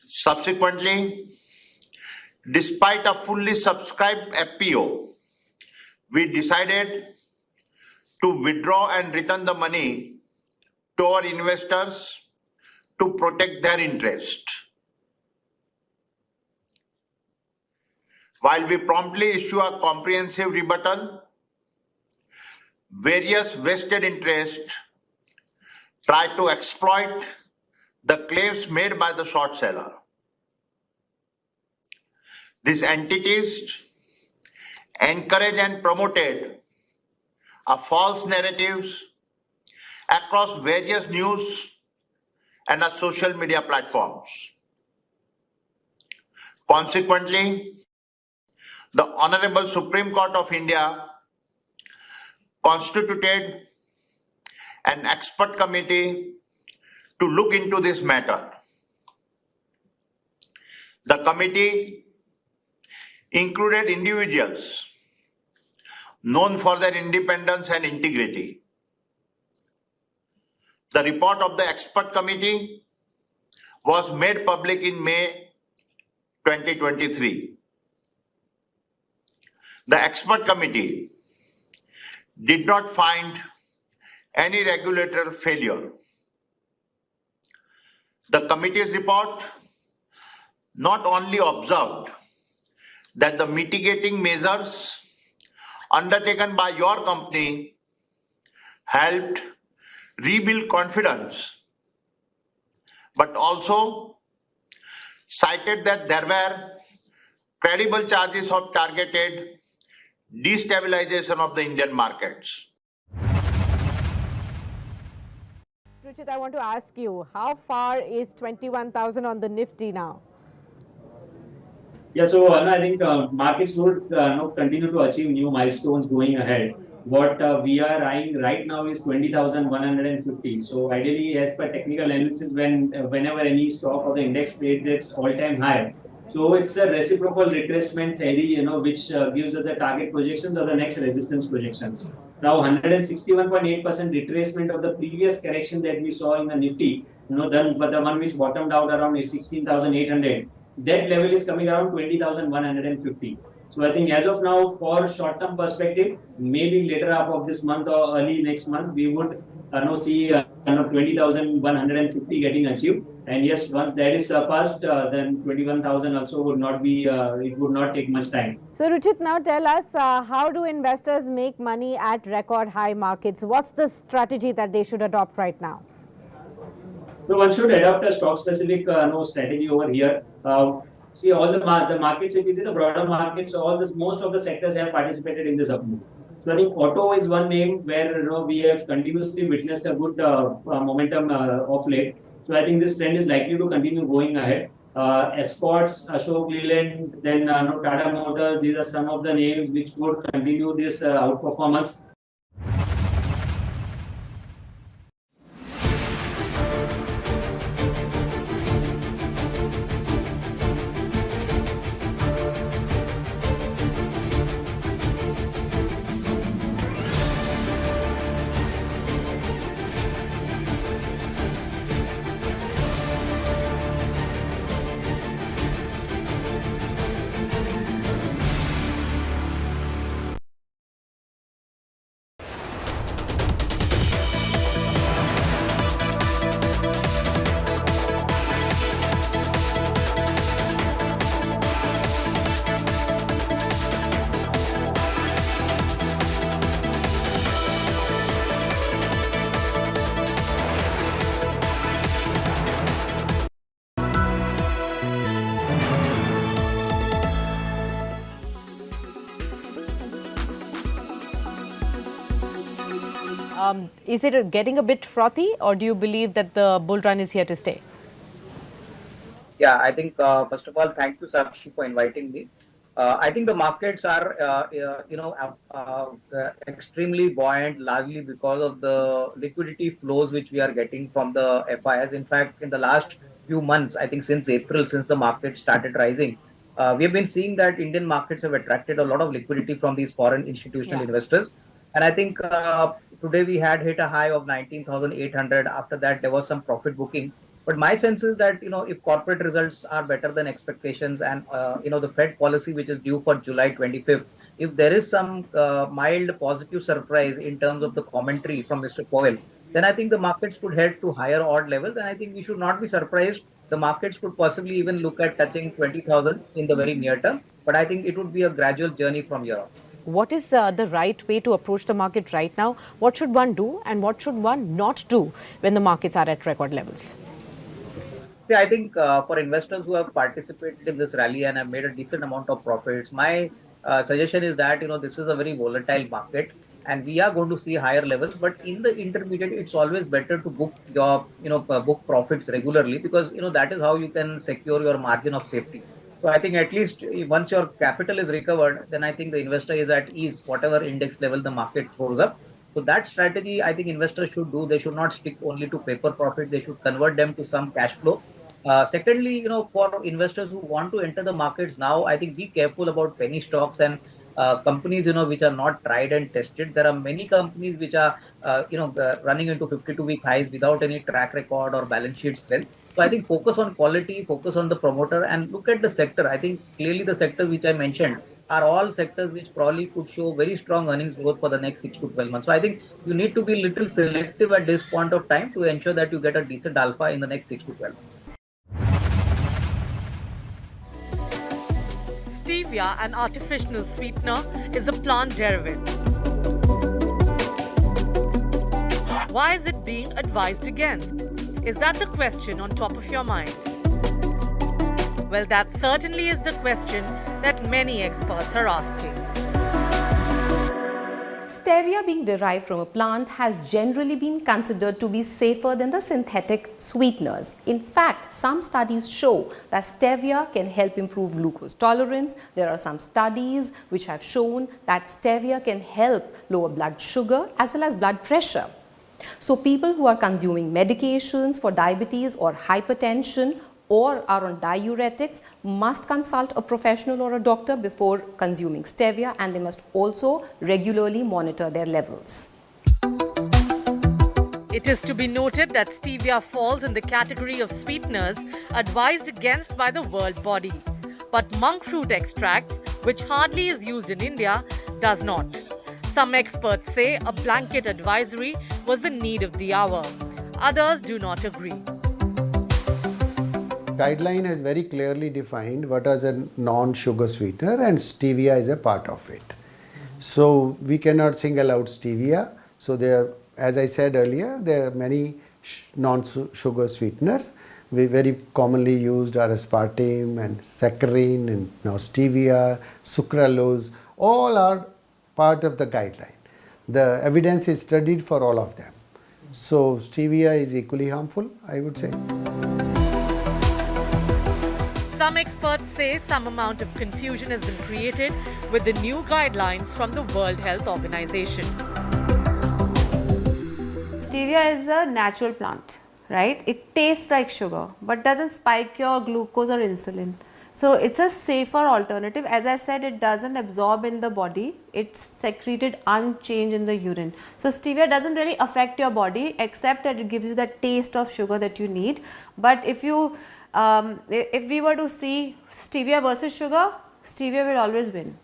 Subsequently, despite a fully subscribed FPO, we decided to withdraw and return the money to our investors to protect their interest. While we promptly issue a comprehensive rebuttal, various vested interests try to exploit the claims made by the short seller. These entities encouraged and promoted false narratives across various news and social media platforms. Consequently, the Honorable Supreme Court of India constituted an expert committee to look into this matter. The committee included individuals known for their independence and integrity. The report of the expert committee was made public in May 2023. The expert committee did not find any regulatory failure. The committee's report not only observed that the mitigating measures undertaken by your company helped rebuild confidence, but also cited that there were credible charges of targeted destabilization of the Indian markets. Richard, I want to ask you, how far is 21,000 on the Nifty now? Yeah, so I think markets would continue to achieve new milestones going ahead. What we are eyeing right now is 20,150. So ideally, as per technical analysis, whenever any stock or the index trades its all-time high, so it's a reciprocal retracement theory, which gives us the target projections or the next resistance projections. Now, 161.8% retracement of the previous correction that we saw in the Nifty, but the one which bottomed out around 16,800. That level is coming around 20,150. So I think as of now, for short-term perspective, maybe later half of this month or early next month, we would see 20,150 getting achieved. And yes, once that is surpassed, then 21,000 also would not be, it would not take much time. So Ruchit, now tell us, how do investors make money at record high markets? What's the strategy that they should adopt right now? So one should adopt a stock-specific strategy over here. See all the markets, if you see the broader markets, most of the sectors have participated in this upmove. So I think auto is one name where we have continuously witnessed a good momentum of late. So I think this trend is likely to continue going ahead. Escorts, Ashoka Leland, then Tata Motors, these are some of the names which would continue this outperformance. Is it getting a bit frothy, or do you believe that the bull run is here to stay? Yeah, I think first of all, thank you, Sakshi, for inviting me. I think the markets are, extremely buoyant, largely because of the liquidity flows which we are getting from the FIs. In fact, in the last few months, I think since April, since the market started rising, we have been seeing that Indian markets have attracted a lot of liquidity from these foreign institutional investors. And I think today we had hit a high of 19,800. After that, there was some profit booking. But my sense is that, if corporate results are better than expectations and, the Fed policy, which is due for July 25th, if there is some mild positive surprise in terms of the commentary from Mr. Powell, then I think the markets could head to higher odd levels. And I think we should not be surprised. The markets could possibly even look at touching 20,000 in the very near term. But I think it would be a gradual journey from here on. What is the right way to approach the market right now? What should one do and what should one not do when the markets are at record levels? See, I think for investors who have participated in this rally and have made a decent amount of profits, my suggestion is that, this is a very volatile market and we are going to see higher levels. But in the intermediate, it's always better to book your, book profits regularly because, that is how you can secure your margin of safety. So I think at least once your capital is recovered, then I think the investor is at ease, whatever index level the market throws up. So that strategy, I think investors should do. They should not stick only to paper profits. They should convert them to some cash flow. Secondly, for investors who want to enter the markets now, I think be careful about penny stocks and companies, which are not tried and tested. There are many companies which are, running into 52-week highs without any track record or balance sheet strength. So I think focus on quality, focus on the promoter and look at the sector. I think clearly the sectors which I mentioned are all sectors which probably could show very strong earnings growth for the next 6 to 12 months. So I think you need to be a little selective at this point of time to ensure that you get a decent alpha in the next 6 to 12 months. Stevia, an artificial sweetener, is a plant derivative. Why is it being advised against? Is that the question on top of your mind? Well, that certainly is the question that many experts are asking. Stevia, being derived from a plant, has generally been considered to be safer than the synthetic sweeteners. In fact, some studies show that stevia can help improve glucose tolerance. There are some studies which have shown that stevia can help lower blood sugar as well as blood pressure. So people who are consuming medications for diabetes or hypertension or are on diuretics must consult a professional or a doctor before consuming stevia, and they must also regularly monitor their levels. It is to be noted that stevia falls in the category of sweeteners advised against by the World Body. But monk fruit extracts, which hardly is used in India, does not. Some experts say a blanket advisory was the need of the hour. Others do not agree. Guideline has very clearly defined what is a non-sugar sweetener and stevia is a part of it. So we cannot single out stevia. So there, as I said earlier, there are many non-sugar sweeteners. We very commonly used are aspartame and saccharin and now stevia, sucralose, all are part of the guideline. The evidence is studied for all of them. So stevia is equally harmful, I would say. Some experts say some amount of confusion has been created with the new guidelines from the World Health Organization. Stevia is a natural plant, right? It tastes like sugar but doesn't spike your glucose or insulin. So it's a safer alternative. As I said, it doesn't absorb in the body. It's secreted unchanged in the urine. So stevia doesn't really affect your body except that it gives you that taste of sugar that you need. But if we were to see stevia versus sugar, stevia will always win.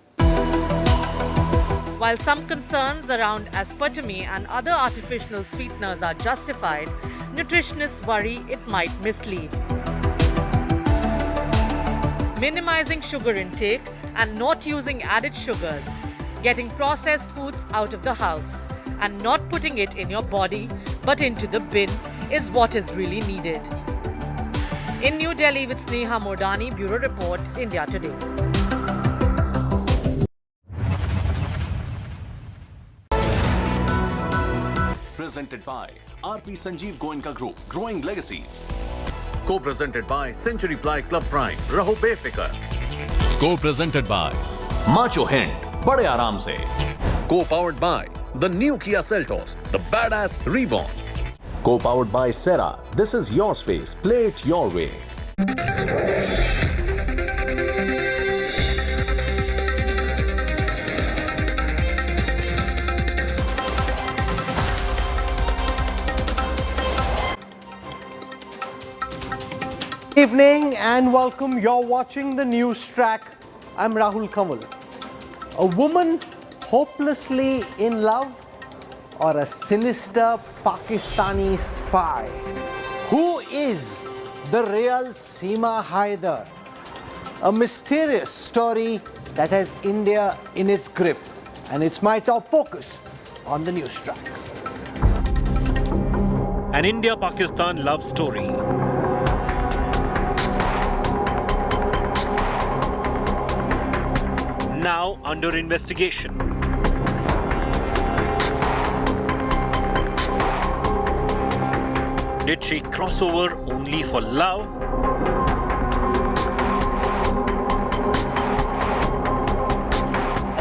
While some concerns around aspartame and other artificial sweeteners are justified, nutritionists worry it might mislead. Minimizing sugar intake and not using added sugars, getting processed foods out of the house and not putting it in your body but into the bin is what is really needed. In New Delhi with Sneha Modani, Bureau Report, India Today. Presented by RP Sanjeev Goenka Group, Growing Legacies. Co-presented by Century Ply Club Prime, Raho Befikar. Co-presented by Macho Hint, बड़े आराम से. Co-powered by the new Kia Seltos, the badass reborn. Co-powered by Sera. This is your space. Play it your way. Evening and welcome. You're watching the news track. I'm Rahul Kamal. A woman hopelessly in love or a sinister Pakistani spy? Who is the real Seema Haider? A mysterious story that has India in its grip, and it's my top focus on the news track. An India-Pakistan love story. Now under investigation. Did she cross over only for love?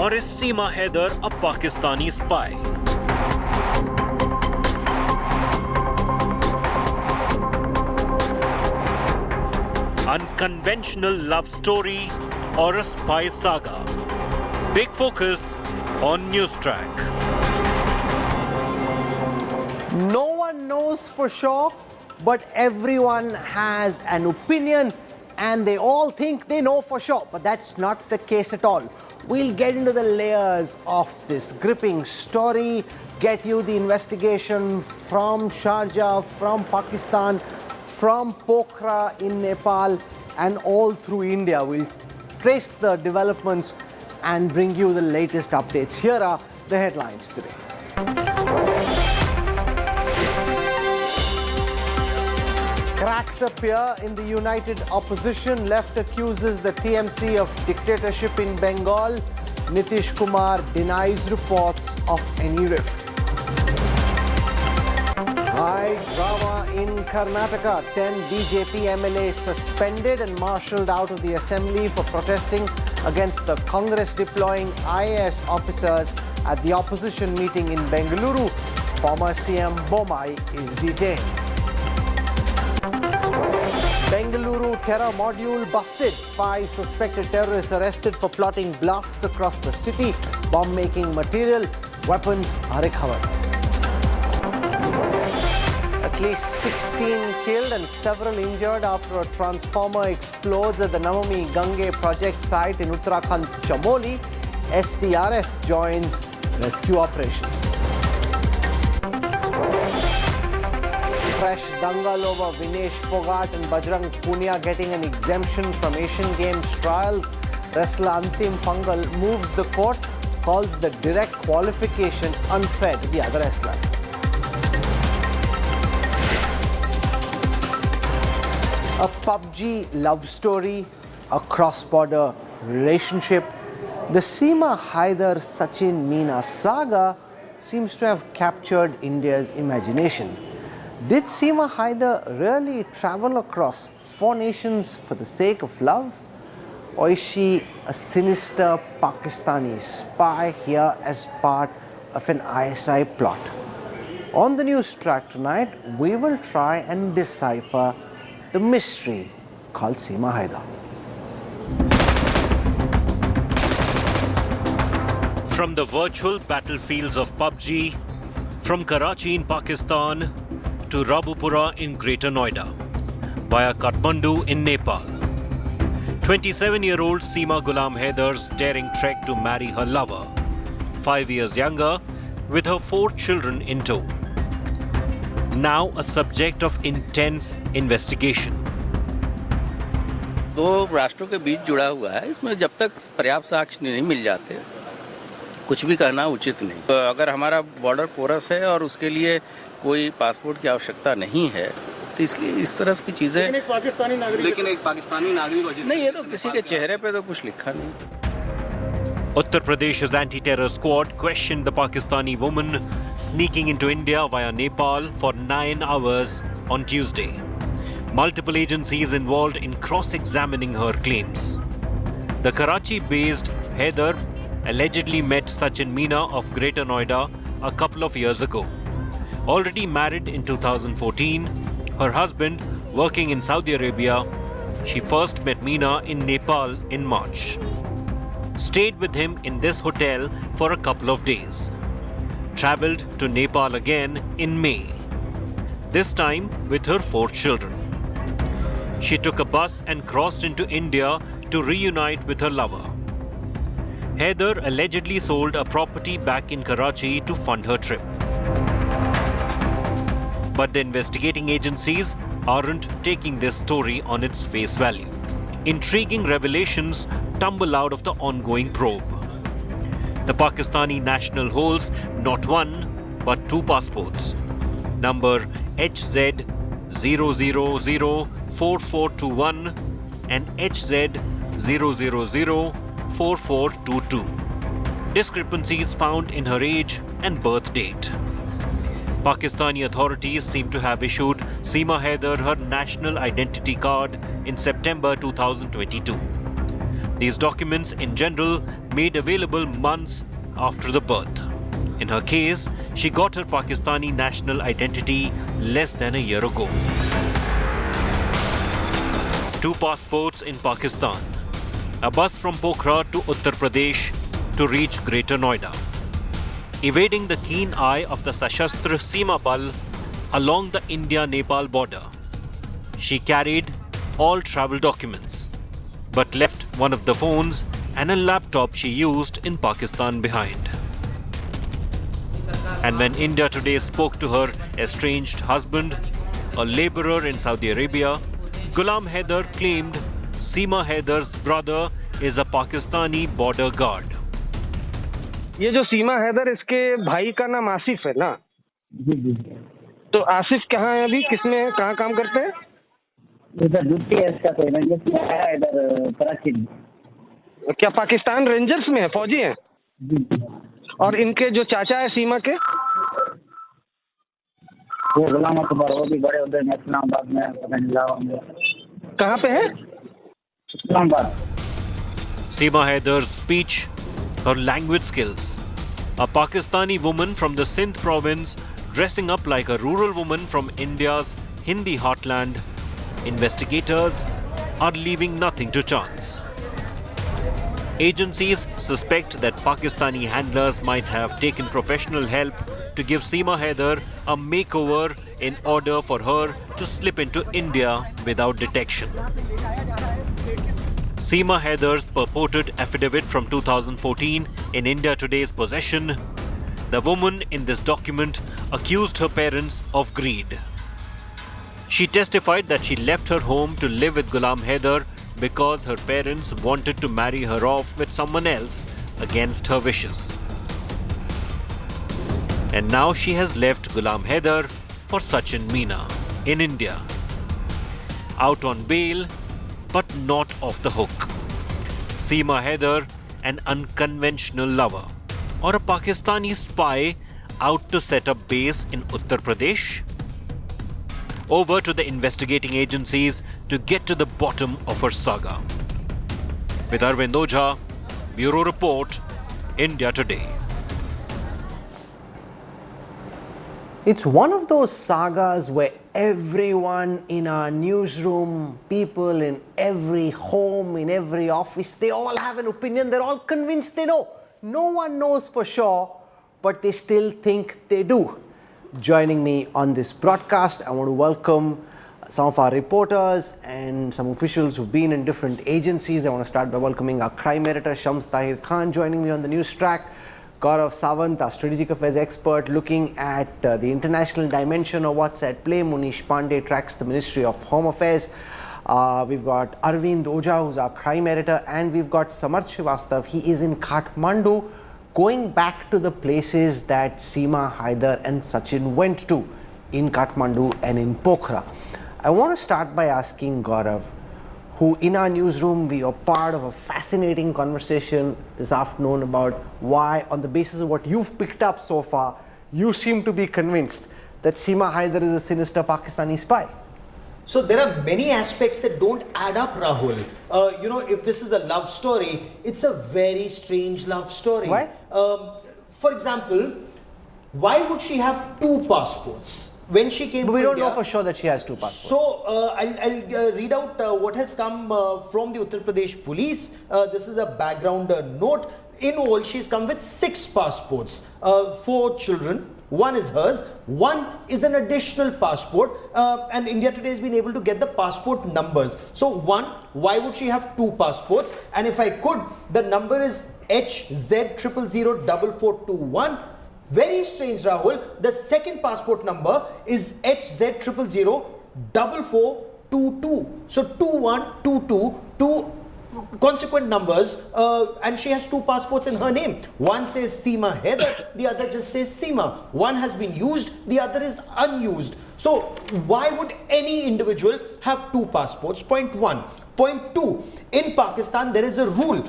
Or is Seema Haider a Pakistani spy? Unconventional love story or a spy saga? Big focus on News Track. No one knows for sure, but everyone has an opinion and they all think they know for sure, but that's not the case at all. We'll get into the layers of this gripping story, get you the investigation from Sharjah, from Pakistan, from Pokhara in Nepal, and all through India. We'll trace the developments and bring you the latest updates. Here are the headlines today. Cracks appear in the united opposition. Left accuses the TMC of dictatorship in Bengal. Nitish Kumar denies reports of any rift. High drama in Karnataka. 10 BJP MLAs suspended and marshalled out of the assembly for protesting against the Congress deploying IAS officers at the opposition meeting in Bengaluru. Former CM Bommai is detained. Bengaluru terror module busted. 5 suspected terrorists arrested for plotting blasts across the city. Bomb-making material, weapons are recovered. At least 16 killed and several injured after a transformer explodes at the Namami Gange project site in Uttarakhand's Chamoli. SDRF joins rescue operations. Fresh dangal over Vinesh Phogat and Bajrang Punia getting an exemption from Asian Games trials. Wrestler Antim Pangal moves the court, calls the direct qualification unfair to the other wrestlers. A PUBG love story, a cross-border relationship. The Seema Haider Sachin Meena saga seems to have captured India's imagination. Did Seema Haider really travel across 4 nations for the sake of love? Or is she a sinister Pakistani spy here as part of an ISI plot? On the news track tonight, we will try and decipher the mystery called Seema Haider. From the virtual battlefields of PUBG, from Karachi in Pakistan to Rabupura in Greater Noida, via Kathmandu in Nepal. 27-year-old Seema Ghulam Haider's daring trek to marry her lover, 5 years younger, with her 4 children in tow. Now a subject of intense investigation. 2 राष्ट्रों के बीच जुड़ा हुआ है. इसमें जब तक पर्याप्त साक्ष्य नहीं मिल जाते, कुछ भी कहना उचित नहीं. तो अगर हमारा बॉर्डर पोरस है और उसके लिए कोई पासपोर्ट की आवश्यकता नहीं है, तो इसलिए इस तरह की चीजें. लेकिन एक पाकिस्तानी नागरिक नहीं, ये तो किसी के चेहरे पे तो कुछ लिखा नहीं. Uttar Pradesh's anti-terror squad questioned the Pakistani woman sneaking into India via Nepal for 9 hours on Tuesday. Multiple agencies involved in cross-examining her claims. The Karachi-based Haider allegedly met Sachin Meena of Greater Noida a couple of years ago. Already married in 2014, her husband working in Saudi Arabia, she first met Meena in Nepal in March. Stayed with him in this hotel for a couple of days. Travelled to Nepal again in May. This time with her 4 children. She took a bus and crossed into India to reunite with her lover. Haider allegedly sold a property back in Karachi to fund her trip. But the investigating agencies aren't taking this story on its face value. Intriguing revelations tumble out of the ongoing probe. The Pakistani national holds not one but 2 passports. Number HZ0004421 and HZ0004422. Discrepancies found in her age and birth date. Pakistani authorities seem to have issued Seema Haider her national identity card in September 2022. These documents in general made available months after the birth. In her case, she got her Pakistani national identity less than a year ago. 2 passports in Pakistan. A bus from Bukhara to Uttar Pradesh to reach Greater Noida. Evading the keen eye of the Sashastra Seema Bal along the India-Nepal border. She carried all travel documents, but left one of the phones and a laptop she used in Pakistan behind. And when India Today spoke to her estranged husband, a laborer in Saudi Arabia, Ghulam Haider claimed Seema Haider's brother is a Pakistani border guard. ये जो सीमा हैदर इसके भाई का नाम आसिफ है ना? तो आसिफ कहाँ है अभी? किसमें है? कहाँ काम करते हैं? इधर ड्यूटी है इसका तो रेंजर्स में है इधर कराची में। क्या पाकिस्तान रेंजर्स में है? फौजी हैं? और इनके जो चाचा है सीमा के? वो गुलाम अकबर, वो भी बड़े उधर में इस्लामाबाद में पता नहीं लगा होंगे। कहाँ पे है? Islamabad. Seema Haider's speech, her language skills. A Pakistani woman from the Sindh province dressing up like a rural woman from India's Hindi heartland. Investigators are leaving nothing to chance. Agencies suspect that Pakistani handlers might have taken professional help to give Seema Haider a makeover in order for her to slip into India without detection. Seema Haider's purported affidavit from 2014 in India Today's possession, the woman in this document accused her parents of greed. She testified that she left her home to live with Ghulam Haider because her parents wanted to marry her off with someone else against her wishes. And now she has left Ghulam Haider for Sachin Meena in India. Out on bail, but not off the hook. Seema Haider, an unconventional lover, or a Pakistani spy out to set up base in Uttar Pradesh? Over to the investigating agencies to get to the bottom of her saga. With Arvind Ojha, Bureau Report, India Today. It's one of those sagas where everyone in our newsroom, people in every home, in every office, they all have an opinion. They're all convinced they know. No one knows for sure, but they still think they do. Joining me on this broadcast, I want to welcome some of our reporters and some officials who've been in different agencies. I want to start by welcoming our crime editor, Shams Tahir Khan, joining me on the news track. Gaurav Sawant, our strategic affairs expert, looking at the international dimension of what's at play. Munish Pandey tracks the Ministry of Home Affairs. We've got Arvind Ojha, who's our crime editor, and we've got Samarth Srivastav. He is in Kathmandu, going back to the places that Seema Haider and Sachin went to in Kathmandu and in Pokhara. I want to start by asking Gaurav, who in our newsroom we are part of a fascinating conversation this afternoon about why, on the basis of what you've picked up so far, you seem to be convinced that Seema Haider is a sinister Pakistani spy. So there are many aspects that don't add up, Rahul. You know, if this is a love story, it's a very strange love story. Why? For example, why would she have 2 passports? When she came to We don't India, know for sure that she has 2 passports. So I'll read out what has come from the Uttar Pradesh police. This is a background note. In all, she's come with 6 passports, 4 children. 1 is hers, 1 is an additional passport, and India Today has been able to get the passport numbers. So 1, why would she have 2 passports? And if I could, the number is HZ0004421. Very strange, Rahul. The second passport number is HZ0004422. So 2122, 2 consequent numbers, and she has 2 passports in her name. One says Seema Haider, the other just says Seema. One has been used, the other is unused. So why would any individual have 2 passports? Point 1. Point 2, in Pakistan there is a rule.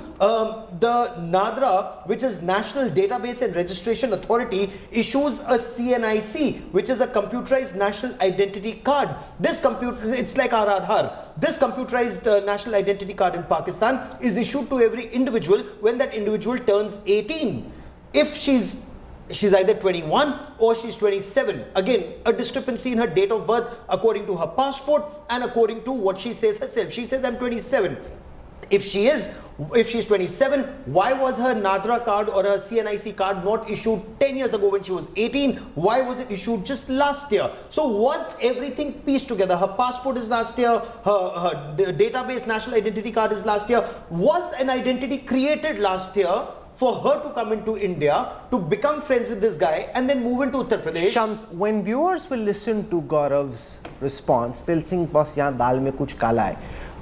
The NADRA, which is National Database and Registration Authority, issues a CNIC, which is a computerized national identity card. It's like our Aadhaar. This computerized national identity card in Pakistan is issued to every individual when that individual turns 18. If she's either 21 or she's 27. Again, a discrepancy in her date of birth according to her passport and according to what she says herself. She says I'm 27. If she's 27, why was her NADRA card or her CNIC card not issued 10 years ago when she was 18? Why was it issued just last year? So was everything pieced together? Her passport is last year, her database national identity card is last year. Was an identity created last year for her to come into India, to become friends with this guy and then move into Uttar Pradesh? Shams, when viewers will listen to Gaurav's response, they'll think, boss, yahan dal mein kuch kala hai.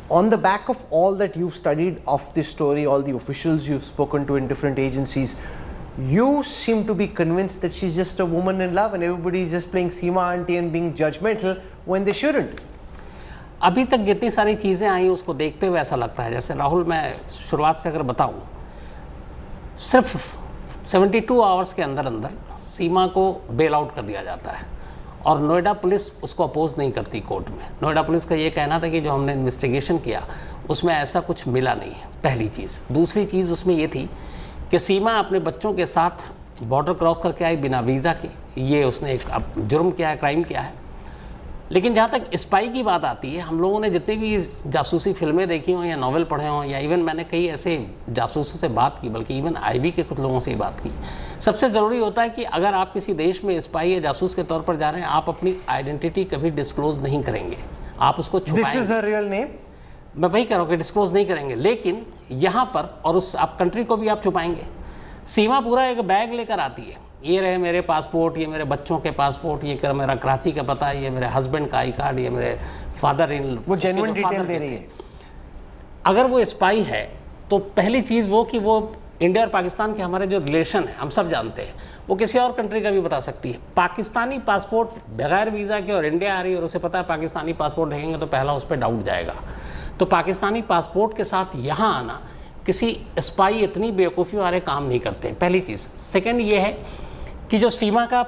On the back of all that you've studied of this story, all the officials you've spoken to in different agencies, you seem to be convinced that she's just a woman in love and everybody is just playing Seema auntie and being judgmental when they shouldn't. अभी तक जितनी सारी चीज़ें आई उसको देखते हुए ऐसा लगता है, जैसे राहुल मैं शुरुआत से अगर बताऊं, सिर्फ 72 आवर्स के अंदर अंदर सीमा को बेल आउट कर दिया जाता है और नोएडा पुलिस उसको अपोज नहीं करती कोर्ट में। नोएडा पुलिस का ये कहना था कि जो हमने इन्वेस्टिगेशन किया उसमें ऐसा कुछ मिला नहीं है, पहली चीज़। दूसरी चीज़ उसमें ये थी कि सीमा अपने बच्चों के साथ बॉर्डर क्रॉस करके आई बिना वीज़ा के, ये उसने एक जुर्म किया है, क्राइम किया है। लेकिन जहाँ तक स्पाई की बात आती है, हम लोगों ने जितनी भी जासूसी फिल्में देखी हों या नॉवल पढ़े हों या इवन मैंने कई ऐसे जासूसों से बात की, बल्कि इवन आईबी के कुछ लोगों से ही बात की, सबसे ज़रूरी होता है कि अगर आप किसी देश में स्पाई या जासूस के तौर पर जा रहे हैं, आप अपनी आइडेंटिटी कभी डिस्क्लोज नहीं करेंगे, आप उसको छुपाएंगे। This is her real name? मैं वही कह रहा हूँ कि डिस्क्लोज नहीं करेंगे, लेकिन यहाँ पर और उस आप कंट्री को भी आप छुपाएंगे। सीमा पूरा एक बैग लेकर आती है, ये रहे मेरे पासपोर्ट, ये मेरे बच्चों के पासपोर्ट, ये मेरा कराची का पता, ये मेरे हस्बैंड का आई कार्ड, ये मेरे फादर इन, वो जेन्युइन डिटेल दे रही है। अगर वो स्पाई है तो पहली चीज़ वो कि वो इंडिया और पाकिस्तान के हमारे जो रिलेशन है हम सब जानते हैं, वो किसी और कंट्री का भी बता सकती है। पाकिस्तानी पासपोर्ट बगैर वीज़ा के और इंडिया आ रही है और उसे पता है पाकिस्तानी पासपोर्ट देखेंगे तो पहला उस पर डाउट जाएगा। तो पाकिस्तानी पासपोर्ट के साथ यहाँ आना, किसी स्पाई इतनी बेवकूफ़ी वाले काम नहीं करते, पहली चीज़। सेकेंड ये है कि जो सीमा का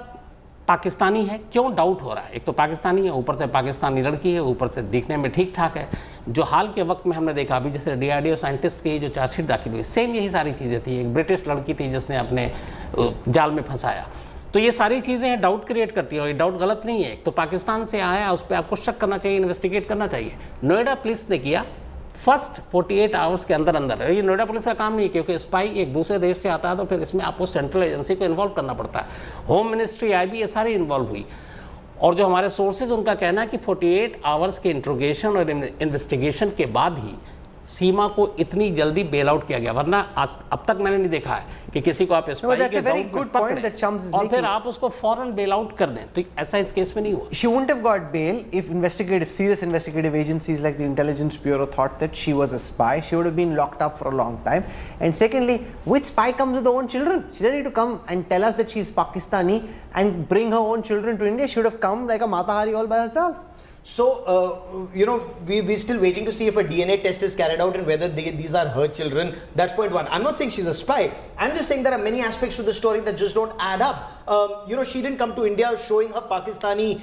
पाकिस्तानी है, क्यों डाउट हो रहा है? एक तो पाकिस्तानी है, ऊपर से पाकिस्तानी लड़की है, ऊपर से दिखने में ठीक ठाक है। जो हाल के वक्त में हमने देखा अभी जैसे DRDO साइंटिस्ट की जो चार्जशीट दाखिल हुई, सेम यही सारी चीज़ें थी। एक ब्रिटिश लड़की थी जिसने अपने जाल में फंसाया। तो ये सारी चीज़ें हैं, डाउट क्रिएट करती है और ये डाउट गलत नहीं है। एक तो पाकिस्तान से आया, उस पर आपको शक करना चाहिए, इन्वेस्टिगेट करना चाहिए। नोएडा पुलिस ने किया फर्स्ट 48 आवर्स के अंदर अंदर। ये नोएडा पुलिस का काम नहीं है, क्योंकि स्पाई एक दूसरे देश से आता है तो फिर इसमें आपको सेंट्रल एजेंसी को इन्वॉल्व करना पड़ता है। होम मिनिस्ट्री, IB, ये सारी इन्वॉल्व हुई। और जो हमारे सोर्सेज उनका कहना है कि 48 आवर्स के इंट्रोगेशन और इन्वेस्टिगेशन के बाद ही सीमा को इतनी जल्दी बेल आउट किया गया, वरना आज अब तक मैंने नहीं देखा है कि किसी को आप स्पाई के डाउट में पकड़ें और फिर आप उसको फौरन बेल आउट कर दें। तो ऐसा इस केस में नहीं हुआ। She wouldn't have got bail if serious investigative agencies like the Intelligence Bureau thought that she was a spy. She would have been locked up for a long time. And secondly, which spy comes with her own children? She doesn't need to come and tell us that she's Pakistani and bring her own children to India. She would have come like a Matahari all by herself. So, we're still waiting to see if a DNA test is carried out and whether these are her children. That's point one. I'm not saying she's a spy. I'm just saying there are many aspects to the story that just don't add up. She didn't come to India showing her Pakistani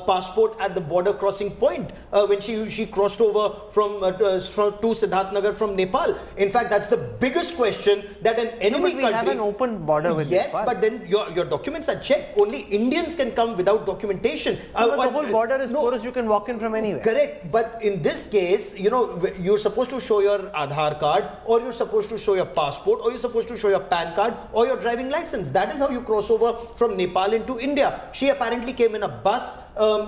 passport at the border crossing point when she crossed over to Siddharthnagar from Nepal. In fact, that's the biggest question that an enemy country... we have an open border with Yes, Nepal. but then your documents are checked. Only Indians can come without documentation. The whole border is porous. You can walk in from anywhere. Correct, but in this case, you're supposed to show your Aadhaar card, or you're supposed to show your passport, or you're supposed to show your PAN card, or your driving license. That is how you cross over from Nepal into India. She apparently came in a bus.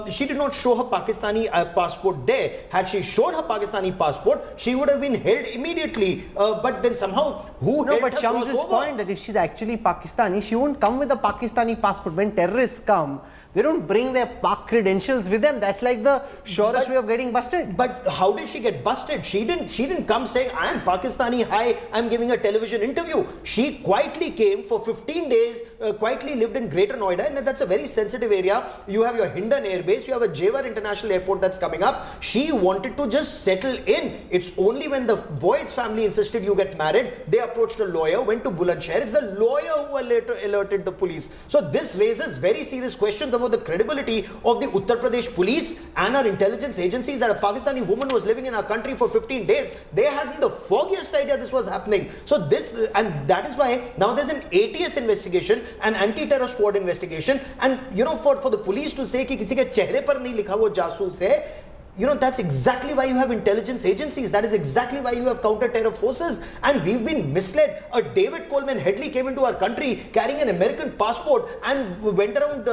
She did not show her Pakistani passport there. Had she showed her Pakistani passport, she would have been held immediately. But then somehow, But Shams's point that if she's actually Pakistani, she won't come with a Pakistani passport. When terrorists come, they don't bring their Pak credentials with them. That's like the surest way of getting busted. But how did she get busted? She didn't come saying, I am Pakistani, hi, I'm giving a television interview. She quietly came for 15 days, quietly lived in Greater Noida, and that's a very sensitive area. You have your Hindon Air Base, you have a Jewar International Airport that's coming up. She wanted to just settle in. It's only when the boy's family insisted you get married, they approached a lawyer, went to Bulandshahr. It's the lawyer who later alerted the police. So this raises very serious questions about the credibility of the Uttar Pradesh police and our intelligence agencies that a Pakistani woman was living in our country for 15 days. They hadn't the foggiest idea this was happening. So that is why now there's an ATS investigation, an anti-terror squad investigation, and for the police to say कि किसी के चेहरे पर नहीं लिखा वो जासूस है, that's exactly why you have intelligence agencies. That is exactly why you have counter-terror forces. And we've been misled. A David Coleman Headley came into our country carrying an American passport and went around,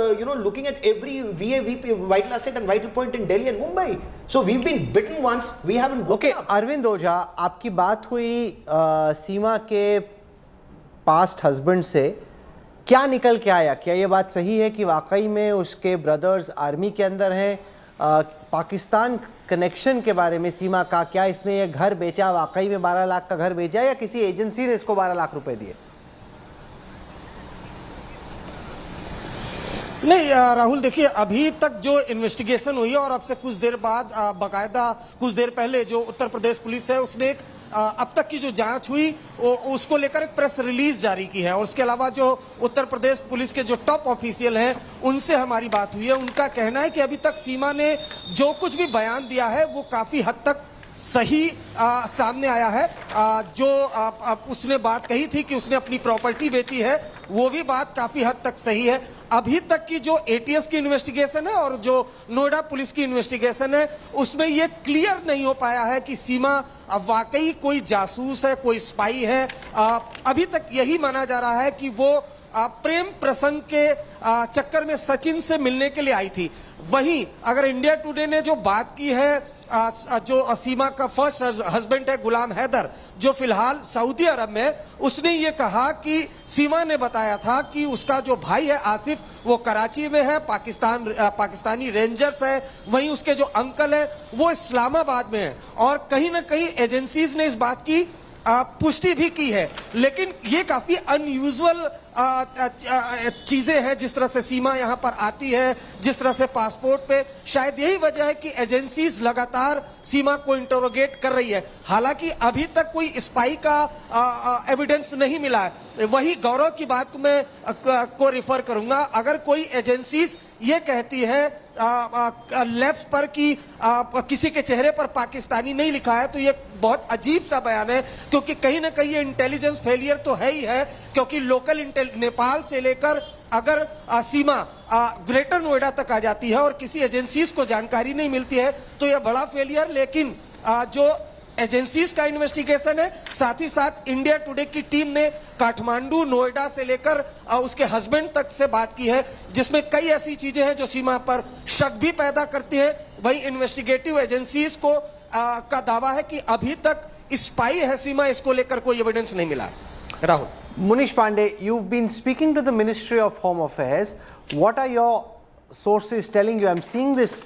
looking at every VA, VP, vital asset and vital point in Delhi and Mumbai. So we've been bitten once. We haven't woken up. Arvind Oja, आपकी बात हुई सीमा के past husband से, क्या निकल के आया? क्या ये बात सही है कि वाकई में उसके ब्रदर्स आर्मी के अंदर हैं? पाकिस्तान कनेक्शन के बारे में सीमा का, क्या इसने ये घर बेचा, वाकई में 12 लाख का घर बेचा, या किसी एजेंसी ने इसको 12 लाख रुपए दिए? नहीं राहुल, देखिए अभी तक जो इन्वेस्टिगेशन हुई है और अब से कुछ देर बाद बाकायदा कुछ देर पहले जो उत्तर प्रदेश पुलिस है उसने एक अब तक की जो जांच हुई उसको लेकर एक प्रेस रिलीज जारी की है। और उसके अलावा जो उत्तर प्रदेश पुलिस के जो टॉप ऑफिशियल हैं उनसे हमारी बात हुई है। उनका कहना है कि अभी तक सीमा ने जो कुछ भी बयान दिया है वो काफी हद तक सही सामने आया है। जो उसने बात कही थी कि उसने अपनी प्रॉपर्टी बेची है, वो भी बात काफी हद तक सही है। अभी तक की जो एटीएस की इन्वेस्टिगेशन है और जो नोएडा पुलिस की इन्वेस्टिगेशन है उसमें ये क्लियर नहीं हो पाया है कि सीमा वाकई कोई जासूस है, कोई स्पाई है। अभी तक यही माना जा रहा है कि वो प्रेम प्रसंग के चक्कर में सचिन से मिलने के लिए आई थी। वहीं अगर इंडिया टुडे ने जो बात की है, जो सीमा का फर्स्ट हस्बैंड है गुलाम हैदर, जो फिलहाल सऊदी अरब में, उसने ये कहा कि सीमा ने बताया था कि उसका जो भाई है आसिफ वो कराची में है, पाकिस्तानी रेंजर्स है, वहीं उसके जो अंकल है वो इस्लामाबाद में है। और कहीं ना कहीं एजेंसीज ने इस बात की पुष्टि भी की है। लेकिन ये काफी अनयूजुअल चीजें हैं, जिस तरह से सीमा यहाँ पर आती है, जिस तरह से पासपोर्ट पे, शायद यही वजह है कि एजेंसीज लगातार सीमा को इंटरोगेट कर रही है। हालांकि अभी तक कोई स्पाई का एविडेंस नहीं मिला है। वही गौरव की बात को रिफर करूंगा, अगर कोई एजेंसीज ये कहती है लैब्स पर कि किसी के चेहरे पर पाकिस्तानी नहीं लिखा है, तो ये बहुत अजीब सा बयान है, क्योंकि कहीं ना कहीं ये इंटेलिजेंस फेलियर तो है ही है। क्योंकि लोकल नेपाल से लेकर अगर सीमा ग्रेटर नोएडा तक आ जाती है और किसी एजेंसीज को जानकारी नहीं मिलती है तो यह बड़ा फेलियर। लेकिन जो एजेंसीज का इन्वेस्टिगेशन है, साथ ही साथ इंडिया टुडे की टीम ने काठमांडू, नोएडा से लेकर उसके हस्बैंड तक से बात की है, जिसमें कई ऐसी चीजें हैं जो सीमा पर शक भी पैदा करती है। वहीं इन्वेस्टिगेटिव एजेंसीज को का दावा है कि अभी तक स्पाई है सीमा, इसको लेकर कोई एविडेंस नहीं मिला। Rahul. Munish Pandey, you've been speaking to the Ministry of Home Affairs. What are your sources telling you? I'm seeing this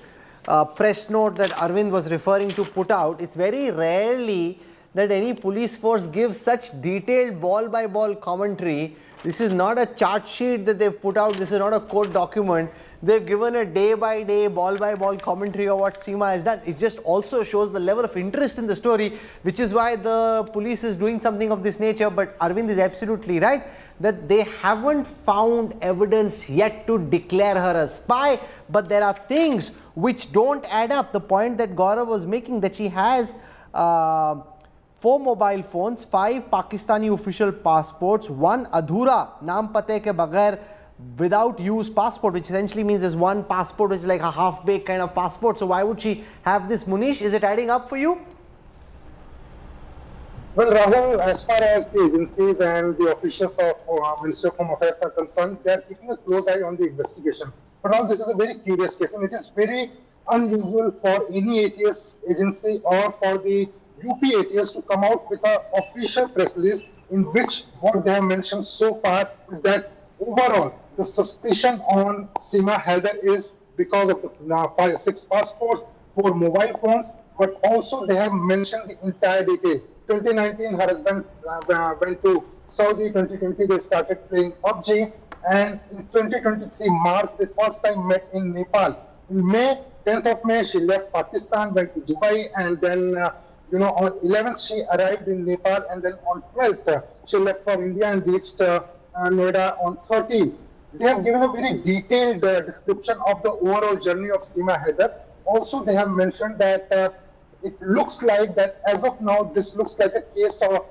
press note that Arvind was referring to put out. It's very rarely that any police force gives such detailed ball by ball commentary. This is not a chart sheet that they've put out. This is not a court document. They've given a day by day, ball by ball commentary of what Seema has done. It just also shows the level of interest in the story, which is why the police is doing something of this nature. But Arvind is absolutely right that they haven't found evidence yet to declare her a spy. But there are things which don't add up. The point that Gaurav was making, that she has 4 mobile phones, 5 Pakistani official passports, 1 adhura naam pate ke bagair without use passport, which essentially means there's 1 passport which is like a half-baked kind of passport. So why would she have this, Munish? Is it adding up for you? Well, Rahul, as far as the agencies and the officials of Ministry of Home Affairs are concerned, they are keeping a close eye on the investigation. But all this is a very curious case, and it is very unusual for any ATS agency or for the UP ATS to come out with an official press release in which what they have mentioned so far is that overall the suspicion on Seema Haider is because of the 6 passports, 4 mobile phones, but also they have mentioned the entire detail. 2019, her husband went to Saudi. 2020, they started playing PUBG, and in 2023 March, they first time met in Nepal. In May, 10th of May, she left Pakistan, went to Dubai, and then on 11th she arrived in Nepal, and then on 12th she left for India and reached Noida on 13th. They have given a very detailed description of the overall journey of Seema Haider. Also, they have mentioned that it looks like that as of now, this looks like a case of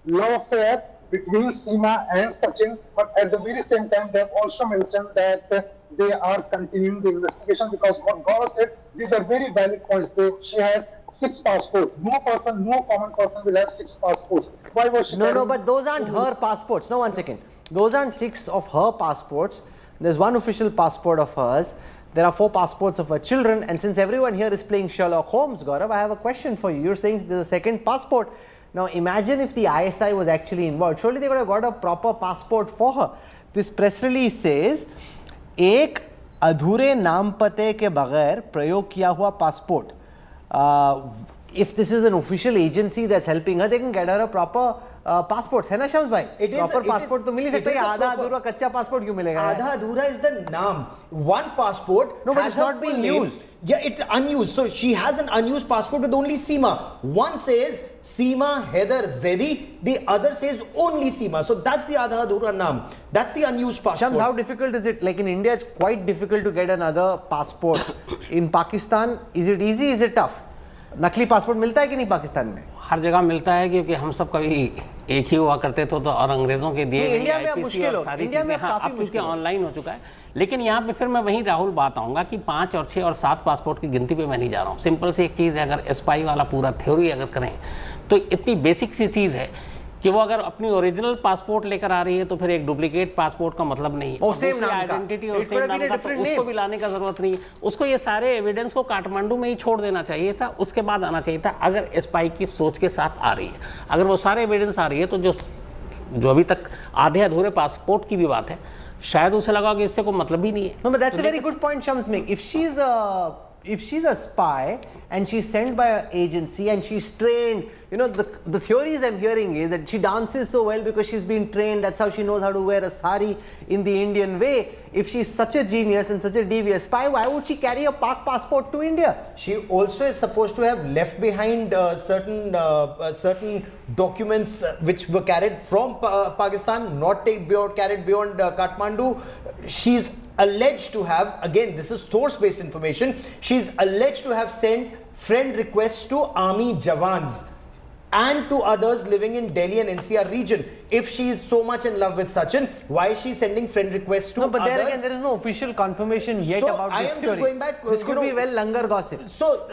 love affair between Seema and Sachin. But at the very same time, they have also mentioned that they are continuing the investigation, because what Gaurav said, these are very valid points. She has 6 passports. No common person will have 6 passports. Why was she? No, but those aren't her passports. No, 1 second. Those aren't 6 of her passports. There's 1 official passport of hers. There are 4 passports of her children. And since everyone here is playing Sherlock Holmes, Gaurav, I have a question for you. You're saying there's a 2nd passport. Now imagine if the ISI was actually involved. Surely they would have got a proper passport for her. This press release says, एक अधूरे नाम पते के बगैर प्रयोग किया हुआ passport. If this is an official agency that's helping her, they can get her a proper passports, है ना शम्स भाई? Proper passport तो मिल ही सकता है, आधा अधूरा कच्चा passport क्यों मिलेगा? आधा अधूरा is the naam. 1 passport. No, but it's not being used. Yeah, it's unused. So she has an unused passport with only Seema. One says Seema Haider Zedi, the other says only Seema. So that's the adha adhura naam. That's the unused passport. Shams, how difficult is it? Like in India, it's quite difficult to get another passport. In Pakistan, is it easy? Is it tough? नकली passport मिलता है कि नहीं पाकिस्तान में? हर जगह मिलता है, क्योंकि हम सब कभी एक ही हुआ करते थे, तो और अंग्रेजों के दिए गए आईपीसी और सारी चीजें अब चूंकि ऑनलाइन हो चुका है। लेकिन यहाँ पे फिर मैं वहीं राहुल बात आऊँगा कि 5 और 6 और 7 पासपोर्ट की गिनती पे मैं नहीं जा रहा हूँ। सिंपल सी एक चीज़ है, अगर स्पाई वाला पूरा थ्योरी अगर करें तो इतनी बेसिक सी चीज़ है कि वो अगर अपनी ओरिजिनल पासपोर्ट लेकर आ रही है तो फिर एक डुप्लीकेट पासपोर्ट का मतलब नहीं है। सेम आइडेंटिटी और सेम नाम का, तो उसको भी लाने का जरूरत नहीं। उसको ये सारे एविडेंस को काठमांडू में ही छोड़ देना चाहिए था, उसके बाद आना चाहिए था, अगर स्पाई की सोच के साथ आ रही है। अगर वो सारे एविडेंस आ रही है तो जो अभी तक आधे अधूरे पासपोर्ट की भी बात है, शायद उसे लगा कि इससे कोई मतलब ही नहीं है। No, but that's a very good point Shams make. If she's a spy and she's sent by an agency and she's trained, the theories I'm hearing is that she dances so well because she's been trained. That's how she knows how to wear a sari in the Indian way. If she's such a genius and such a devious spy, why would she carry a Pak passport to India? She also is supposed to have left behind certain documents which were carried from Pakistan, not carried beyond Kathmandu. She's alleged to have, again this is source based information, she's alleged to have sent friend requests to army jawans and to others living in Delhi and NCR region. If she is so much in love with Sachin, why is she sending friend requests to others? No, but there again, there is no official confirmation yet about this theory. Just going back, this could be langar gossip. So,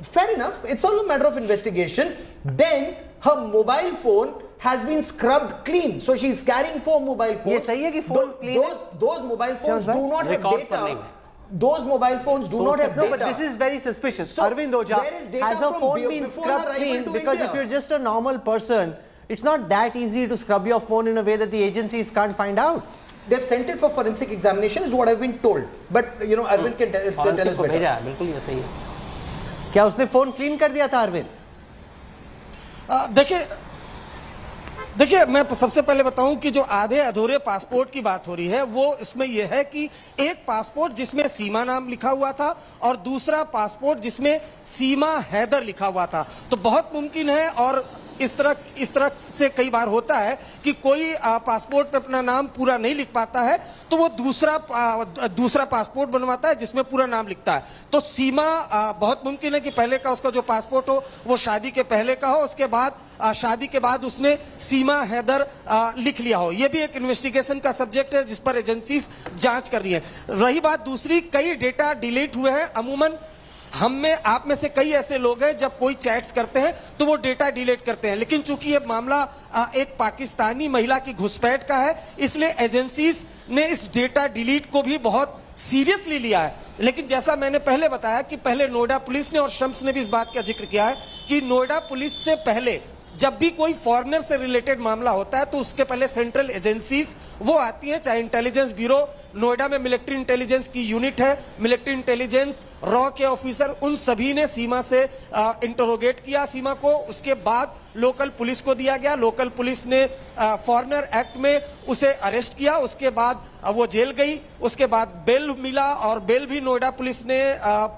fair enough, it's all a matter of investigation. Then her mobile phone has been scrubbed clean. So she's carrying 4 mobile phones. Those mobile phones do not have data. Those mobile phones do not have data. No, but this is very suspicious. So Arvind Oja, has her phone been scrubbed clean? Because if you're just a normal person, it's not that easy to scrub your phone in a way that the agencies can't find out. They've sent it for forensic examination is what I've been told. But Arvind can tell us better. क्या उसने phone clean कर दिया था अरविंद? देखिए मैं सबसे पहले बताऊं कि जो आधे अधूरे पासपोर्ट की बात हो रही है वो इसमें यह है कि एक पासपोर्ट जिसमें सीमा नाम लिखा हुआ था और दूसरा पासपोर्ट जिसमें सीमा हैदर लिखा हुआ था। तो बहुत मुमकिन है और इस तरह से कई बार होता है कि कोई पासपोर्ट पे अपना नाम पूरा नहीं लिख पाता है तो वो दूसरा पासपोर्ट बनवाता है जिसमें पूरा नाम लिखता है। तो सीमा बहुत मुमकिन है कि पहले का उसका जो पासपोर्ट हो वो शादी के पहले का हो, उसके बाद शादी के बाद उसने सीमा हैदर लिख लिया हो। ये भी एक इन्वेस्टिगेशन का सब्जेक्ट है जिस पर एजेंसीज जांच कर रही है। रही बात दूसरी, कई डेटा डिलीट हुए हैं। अमूमन हम में आप में से कई ऐसे लोग हैं जब कोई चैट्स करते हैं तो वो डेटा डिलीट करते हैं, लेकिन चूंकि ये मामला एक पाकिस्तानी महिला की घुसपैठ का है इसलिए एजेंसीज ने इस डेटा डिलीट को भी बहुत सीरियसली लिया है। लेकिन जैसा मैंने पहले बताया कि पहले नोएडा पुलिस ने और शम्स ने भी इस बात का जिक्र किया है कि नोएडा पुलिस से पहले जब भी कोई फॉरेनर से रिलेटेड मामला होता है तो उसके पहले सेंट्रल एजेंसीज वो आती हैं, चाहे इंटेलिजेंस ब्यूरो, नोएडा में मिलिट्री इंटेलिजेंस की यूनिट है, मिलिट्री इंटेलिजेंस रॉ के ऑफिसर, उन सभी ने सीमा से इंटरोगेट किया सीमा को। उसके बाद लोकल पुलिस को दिया गया, लोकल पुलिस ने फॉरेनर एक्ट में उसे अरेस्ट किया, उसके बाद वो जेल गई, उसके बाद बेल मिला और बेल भी नोएडा पुलिस ने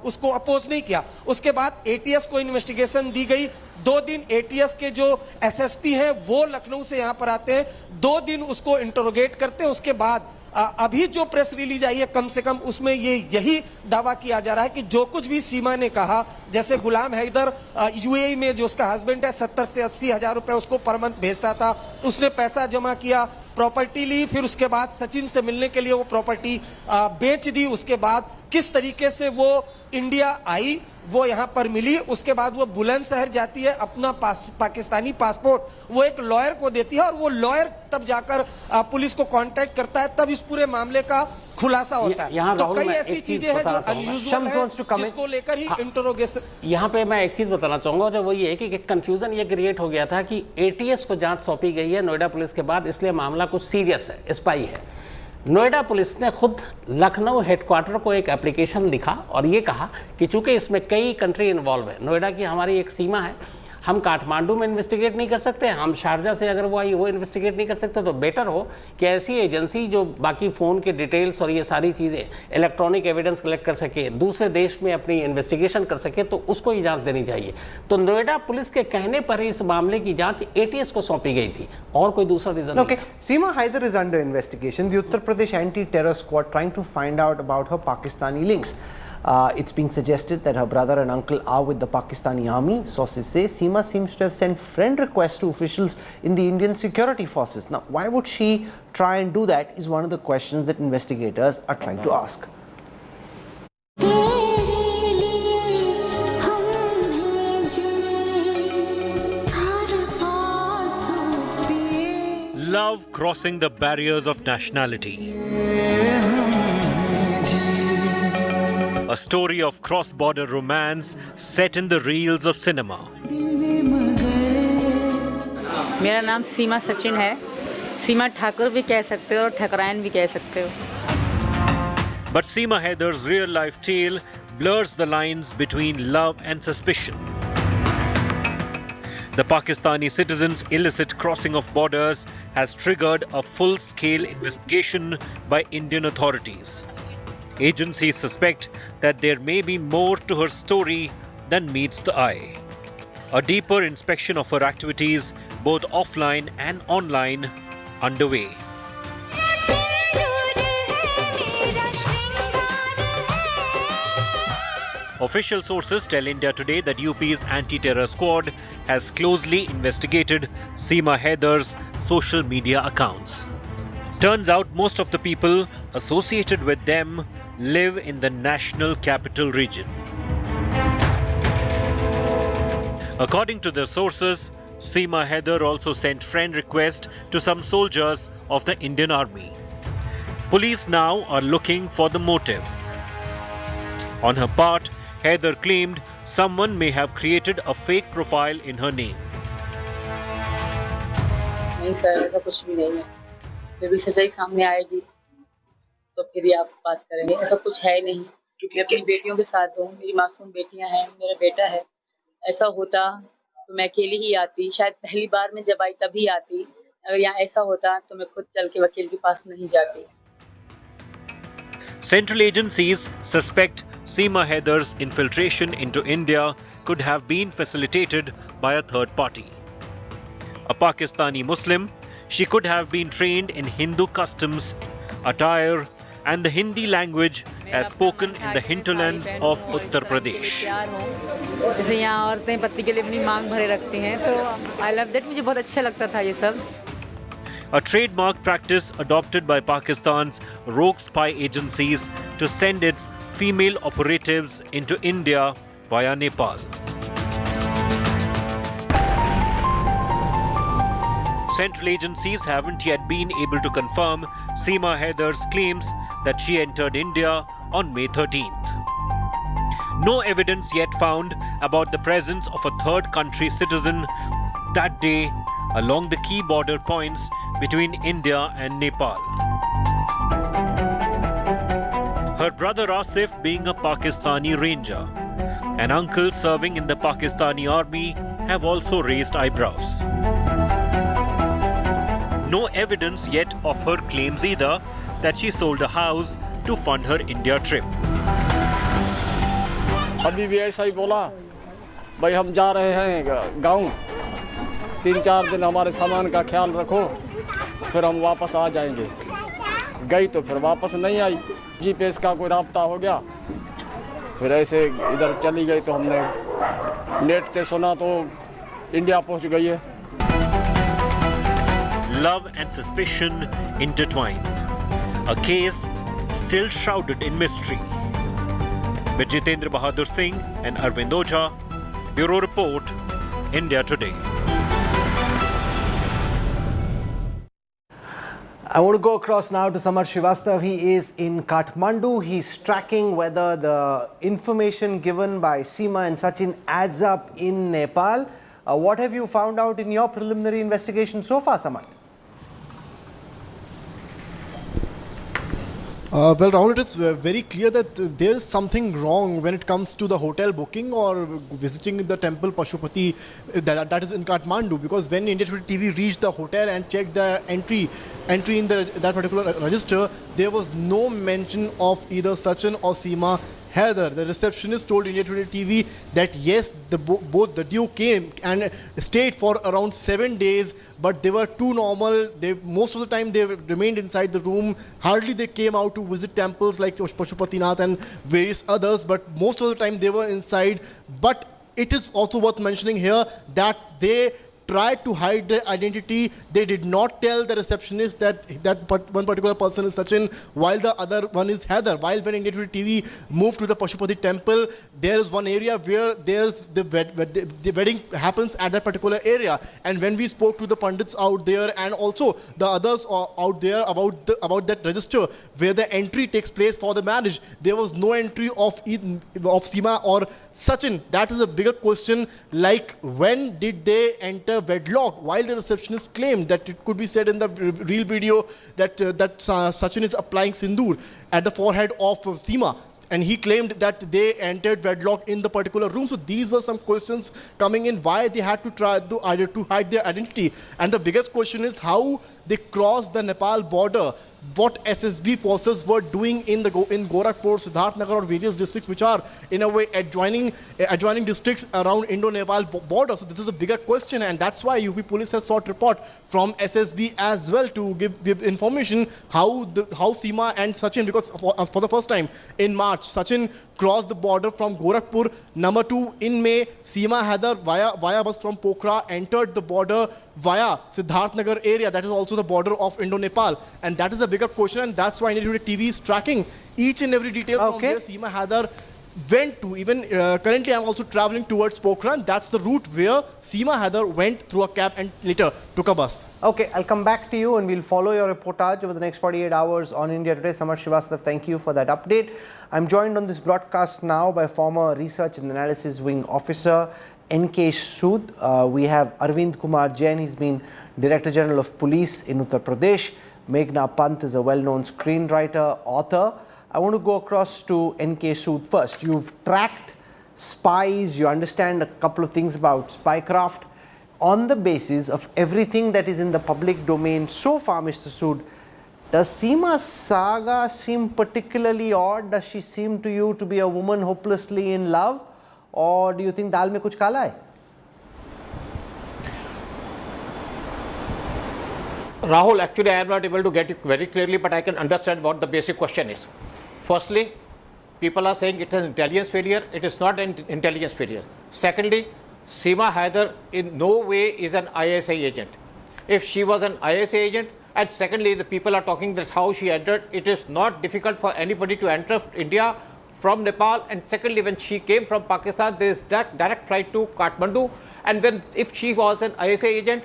उसको अपोज नहीं किया। उसके बाद एटीएस को इन्वेस्टिगेशन दी गई। 2 दिन एटीएस के जो एसएसपी हैं वो लखनऊ से यहाँ पर आते हैं, 2 दिन उसको इंटरोगेट करते हैं। उसके बाद अभी जो प्रेस रिलीज आई है कम से कम उसमें यही दावा किया जा रहा है कि जो कुछ भी सीमा ने कहा, जैसे गुलाम हैदर यूएई में जो उसका हस्बैंड है 70 से 80 हजार रुपए उसको पर मंथ भेजता था, उसने पैसा जमा किया, प्रॉपर्टी ली, फिर उसके बाद सचिन से मिलने के लिए वो प्रॉपर्टी बेच दी, उसके बाद किस तरीके से वो इंडिया आई, वो यहाँ पर मिली, उसके बाद वो बुलंदशहर जाती है, अपना पाकिस्तानी पासपोर्ट वो एक लॉयर को देती है और वो लॉयर तब जाकर पुलिस को कांटेक्ट करता है, तब इस पूरे मामले का खुलासा होता है। तो कई ऐसी चीजें हैं जो अनयूजुअल है जिसको लेकर ही इंटरोगेशन। यहाँ पे मैं एक चीज बताना चाहूंगा, जो वो ये है कि कंफ्यूजन ये क्रिएट हो गया था कि एटीएस को जांच सौंपी गई है नोएडा पुलिस के बाद, इसलिए मामला कुछ सीरियस है, स्पाई है। नोएडा पुलिस ने खुद लखनऊ हेडक्वार्टर को एक एप्लीकेशन लिखा और ये कहा कि चूंकि इसमें कई कंट्री इन्वॉल्व है, नोएडा की हमारी एक सीमा है, हम काठमांडू में इन्वेस्टिगेट नहीं कर सकते, हम शारजा से अगर वो आई वो इन्वेस्टिगेट नहीं कर सकते, तो बेटर हो कि ऐसी एजेंसी जो बाकी फ़ोन के डिटेल्स और ये सारी चीज़ें इलेक्ट्रॉनिक एविडेंस कलेक्ट कर सके, दूसरे देश में अपनी इन्वेस्टिगेशन कर सके, तो उसको ही जांच देनी चाहिए। तो नोएडा पुलिस के कहने पर ही इस मामले की जांच एटीएस को सौंपी गई थी और कोई दूसरा रीजन नहीं। Seema Haider is under investigation. The Uttar Pradesh anti-terror squad trying to find out about her Pakistani links. It's being suggested that her brother and uncle are with the Pakistani army. Sources say Seema seems to have sent friend requests to officials in the Indian security forces. Now, why would she try and do that is one of the questions that investigators are trying to ask. Love crossing the barriers of nationality. A story of cross-border romance set in the reels of cinema. मेरा नाम सीमा सचिन है। सीमा ठाकुर भी कह सकते हो और ठकरायन भी कह सकते हो। But Seema Haider's real-life tale blurs the lines between love and suspicion. The Pakistani citizen's illicit crossing of borders has triggered a full-scale investigation by Indian authorities. Agencies suspect that there may be more to her story than meets the eye. A deeper inspection of her activities, both offline and online, underway. Official sources tell India Today that UP's anti-terror squad has closely investigated Seema Haider's social media accounts. Turns out most of the people associated with them live in the national capital region. According to their sources, Seema Haider also sent friend requests to some soldiers of the Indian Army. Police now are looking for the motive. On her part, Haider claimed someone may have created a fake profile in her name. नहीं sir, ऐसा कुछ भी नहीं है। जब सच्चाई सामने आएगी तो फिर ही आप बात करेंगे। ऐसा कुछ है नहीं, क्योंकि अपनी बेटियों के साथ हूँ, मेरी मासूम बेटियां हैं, मेरा बेटा है। ऐसा होता तो मैं अकेली ही आती, शायद पहली बार मैं जब आई तभी आती। अगर यहाँ ऐसा होता तो मैं खुद चल के वकील के पास नहीं जाती। Central agencies suspect Seema Haider's infiltration into India could have been facilitated by a third party. A Pakistani Muslim, she could have been trained in Hindu customs, attire, and the Hindi language as spoken in the hinterlands of Uttar Pradesh. जैसे यहाँ औरतें पति के लिए अपनी मांग भरे रखती हैं, तो आई लव दैट, मुझे बहुत अच्छा लगता था ये सब। A trademark practice adopted by Pakistan's rogue spy agencies to send its female operatives into India via Nepal. Central agencies haven't yet been able to confirm Seema Haider's claims that she entered India on May 13th. No evidence yet found about the presence of a third country citizen that day along the key border points between India and Nepal. Her brother Asif being a Pakistani ranger, and uncle serving in the Pakistani army have also raised eyebrows. No evidence yet of her claims either that she sold a house to fund her India trip. अभी भी ऐसा ही बोला, भाई हम जा रहे हैं गाँव, 3-4 दिन हमारे सामान का ख्याल रखो, फिर हम वापस आ जाएंगे। गई तो फिर वापस नहीं आई, जीपीएस का कोई राब्ता हो गया, फिर ऐसे इधर चली गई तो हमने नेट से सुना तो इंडिया पहुंच गई है। Love and suspicion intertwined. A case still shrouded in mystery. With Jitendra Bahadur Singh and Arvind Ojha, Bureau Report, India Today. I want to go across now to Samar Srivastav. He is in Kathmandu. He's tracking whether the information given by Seema and Sachin adds up in Nepal. What have you found out in your preliminary investigation so far, Samar? Well, Rahul, it is very clear that there is something wrong when it comes to the hotel booking or visiting the temple Pashupati that is in Kathmandu, because when India TV reached the hotel and checked the entry in that particular register, there was no mention of either Sachin or Seema Haider. The receptionist told India Today TV that yes, both the duo came and stayed for around 7 days, but they were too normal. Most of the time they remained inside the room. Hardly they came out to visit temples like Pashupatinath and various others, but most of the time they were inside. But it is also worth mentioning here that they tried to hide their identity. They did not tell the receptionist that one particular person is Sachin while the other one is Haider. While when India TV moved to the Pashupati temple, there is one area where there's the wedding happens at that particular area. And when we spoke to the Pandits out there and also the others out there about that register where the entry takes place for the marriage, there was no entry of Seema or Sachin. That is a bigger question, like when did they enter wedlock, while the receptionist claimed that it could be said in the real video that Sachin is applying sindoor at the forehead of Seema, and he claimed that they entered wedlock in the particular room. So these were some questions coming in why they had to try to hide their identity. And the biggest question is how they crossed the Nepal border. What SSB forces were doing in Gorakhpur, Siddharthnagar or various districts which are in a way adjoining districts around Indo-Nepal border. So this is a bigger question, and that's why UP police has sought report from SSB as well to give information how Seema and Sachin, because for the first time in March, Sachin crossed the border from Gorakhpur. Number 2, in May, Seema Haider via bus from Pokhara entered the border via Siddharthnagar area. That is also the border of Indo-Nepal, and that is a bigger question, and that's why India TV is tracking each and every detail from where Seema Haider went to. Even currently I'm also traveling towards Pokhara, and that's the route where Seema Haider went through a cab and later took a bus. Okay, I'll come back to you and we'll follow your reportage over the next 48 hours on India Today. Samar Srivastav, thank you for that update. I'm joined on this broadcast now by former Research and Analysis Wing Officer NK Sood. We have Arvind Kumar Jain. He's been Director General of Police in Uttar Pradesh. Meghna Pant is a well-known screenwriter, author. I want to go across to NK Sood first. You've tracked spies, you understand a couple of things about spycraft. On the basis of everything that is in the public domain so far, Mr. Sood, does Seema's saga seem particularly odd? Does she seem to you to be a woman hopelessly in love? Or do you think dal mein kuch kala hai? Rahul, actually I am not able to get it very clearly, but I can understand what the basic question is. Firstly, people are saying it is an intelligence failure. It is not an intelligence failure. Secondly, Seema Haider in no way is an ISI agent. If she was an ISI agent, and secondly, the people are talking that how she entered, it is not difficult for anybody to enter India from Nepal. And secondly, when she came from Pakistan, there is that direct flight to Kathmandu. And if she was an ISI agent,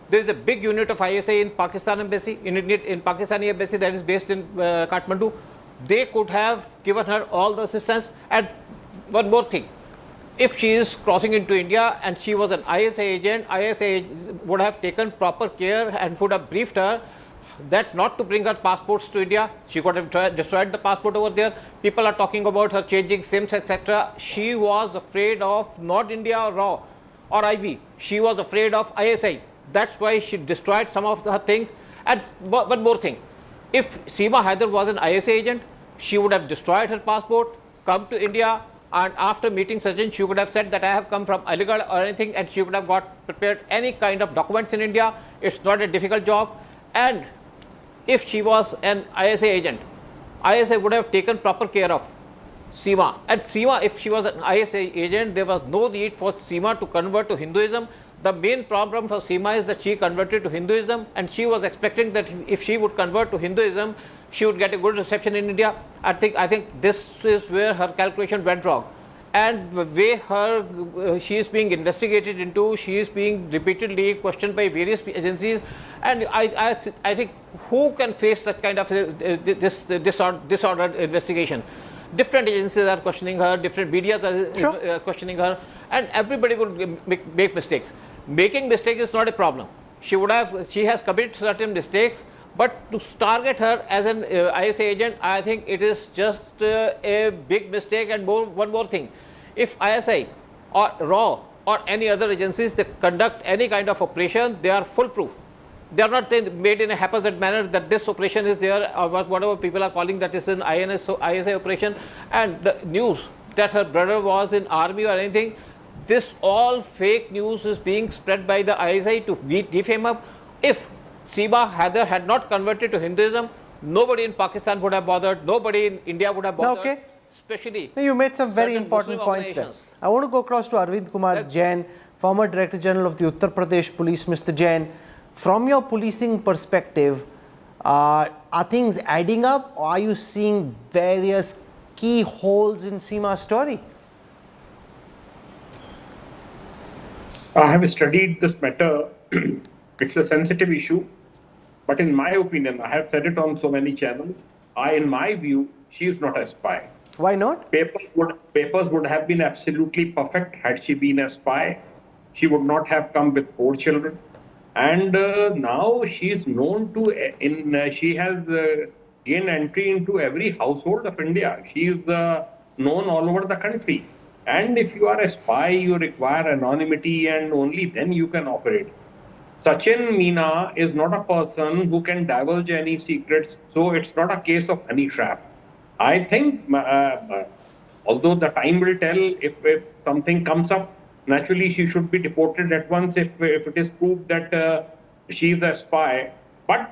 there is a big unit of ISI in Pakistan embassy, in Pakistani embassy that is based in Kathmandu. They could have given her all the assistance. And one more thing, if she is crossing into India and she was an ISI agent, ISI would have taken proper care and would have briefed her that not to bring her passports to India. She could have destroyed the passport over there. People are talking about her changing SIMs, etc. She was afraid of not India or RAW or IB. She was afraid of ISI. That's why she destroyed some of her things. And one more thing, if Seema Haider was an ISI agent, she would have destroyed her passport, come to India, and after meeting Sachin, she would have said that I have come from Aligarh or anything, and she would have prepared any kind of documents in India. It's not a difficult job. And if she was an ISI agent, ISI would have taken proper care of Seema. And Seema, if she was an ISI agent, there was no need for Seema to convert to Hinduism. The main problem for Seema is that she converted to Hinduism, and she was expecting that if she would convert to Hinduism, she would get a good reception in India. I think this is where her calculation went wrong. And the way she is being investigated into, she is being repeatedly questioned by various agencies. And I think who can face that kind of disordered investigation? Different agencies are questioning her, different media are questioning her, and everybody will make mistakes. Making mistakes is not a problem. She has committed certain mistakes, but to target her as an ISI agent, I think it is just a big mistake. And one more thing, if ISI or RAW or any other agencies that conduct any kind of operation, they are foolproof. They are not made in a haphazard manner that this operation is there, or whatever people are calling that is an ISI operation. And the news that her brother was in army or anything, this all fake news is being spread by the ISI to defame her. If Seema Haider had not converted to Hinduism, nobody in Pakistan would have bothered, nobody in India would have bothered. Okay. Especially, you made some very important points there. I want to go across to Arvind Kumar Jain, former Director General of the Uttar Pradesh Police. Mr. Jain, from your policing perspective, are things adding up, or are you seeing various key holes in Seema's story? I have studied this matter. It's a sensitive issue, but in my opinion, I have said it on so many channels, in my view, she is not a spy. Why not? Papers would have been absolutely perfect had she been a spy. She would not have come with 4 children. And now she is known to, she has gained entry into every household of India. She is known all over the country. And if you are a spy, you require anonymity, and only then you can operate. Sachin Meena is not a person who can divulge any secrets, so it's not a case of honey trap. I think, although the time will tell, if something comes up, naturally she should be deported at once if it is proved that she is a spy. But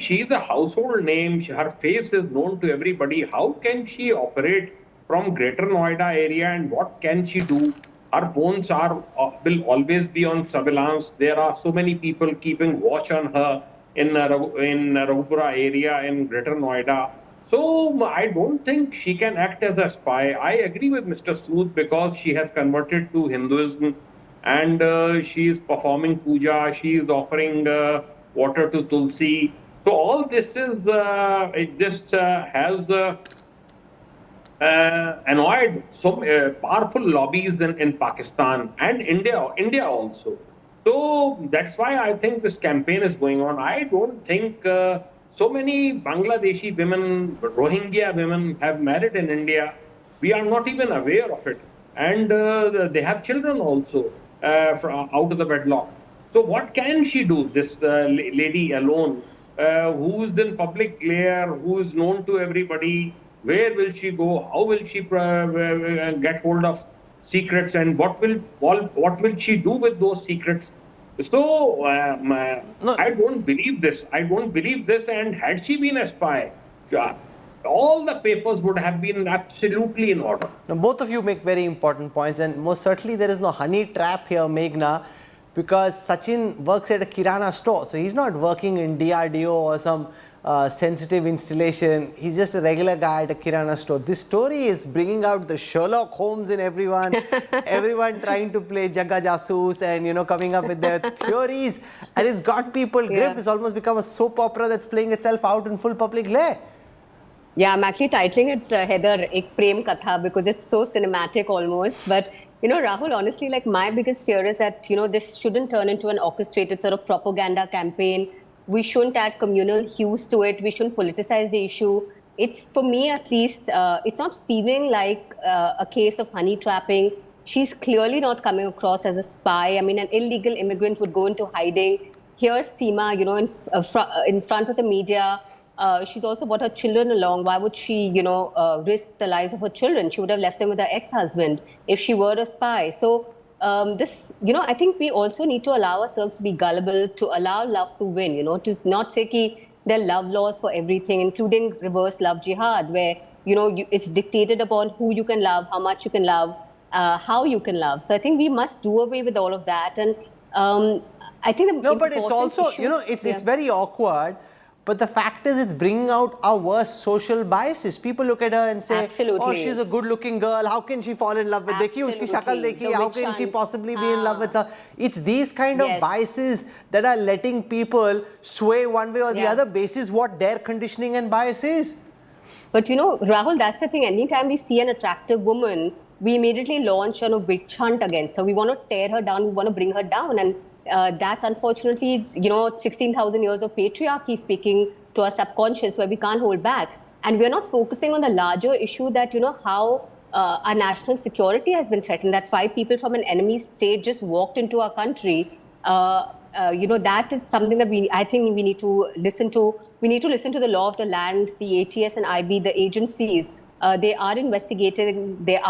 she is a household name, her face is known to everybody. How can she operate from Greater Noida area, and what can she do? Her phones will always be on surveillance. There are so many people keeping watch on her in Raghupura area in Greater Noida. So I don't think she can act as a spy. I agree with Mr. Sood because she has converted to Hinduism, and she is performing puja, she is offering water to Tulsi. So all this is, it just has annoyed some powerful lobbies in Pakistan and India also. So that's why I think this campaign is going on. I don't think so many Bangladeshi women, Rohingya women have married in India. We are not even aware of it. and they have children also out of the wedlock. So what can she do, this lady alone, who is in public glare, who is known to everybody? Where will she go? How will she get hold of secrets, and what will she do with those secrets? So I don't believe this. And had she been a spy, all the papers would have been absolutely in order. Now, both of you make very important points, and most certainly there is no honey trap here, Meghna, because Sachin works at a Kirana store. So he's not working in DRDO or some sensitive installation. He's just a regular guy at a Kirana store. This story is bringing out the Sherlock Holmes in everyone, everyone trying to play Jagga Jasoos and, you know, coming up with their theories. And it's got people gripped. It's almost become a soap opera that's playing itself out in full public glare. Yeah, I'm actually titling it Heather, Ek Prem Katha, because it's so cinematic almost. But, you know, Rahul, honestly, like my biggest fear is that, you know, this shouldn't turn into an orchestrated sort of propaganda campaign. We shouldn't add communal hues to it. We shouldn't politicize the issue. It's, for me at least, it's not feeling like a case of honey trapping. She's clearly not coming across as a spy. I mean, an illegal immigrant would go into hiding. Here's Seema, you know, in front of the media. She's also brought her children along. Why would she, you know, risk the lives of her children? She would have left them with her ex-husband if she were a spy. So this, you know, I think we also need to allow ourselves to be gullible, to allow love to win, you know, to not say ki there are love laws for everything, including reverse love jihad, where, you know, it's dictated upon who you can love, how much you can love, how you can love. So I think we must do away with all of that. And I think no, but it's also, you know, it's very awkward. But the fact is, it's bringing out our worst social biases. People look at her and say, oh, she's a good-looking girl. How can she fall in love with Dekhi, uski shakal dekhi. How can she possibly be in love with her? It's these kind of biases that are letting people sway one way or the other basis what their conditioning and bias is. But, you know, Rahul, that's the thing. Anytime we see an attractive woman, we immediately launch on a witch hunt against her. We want to tear her down. We want to bring her down. And that's unfortunately, you know, 16,000 years of patriarchy speaking to our subconscious, where we can't hold back. And we're not focusing on the larger issue that, you know, how our national security has been threatened, that 5 people from an enemy state just walked into our country. You know, that is something that I think we need to listen to. We need to listen to the law of the land, the ATS and IB, the agencies. They are investigating. They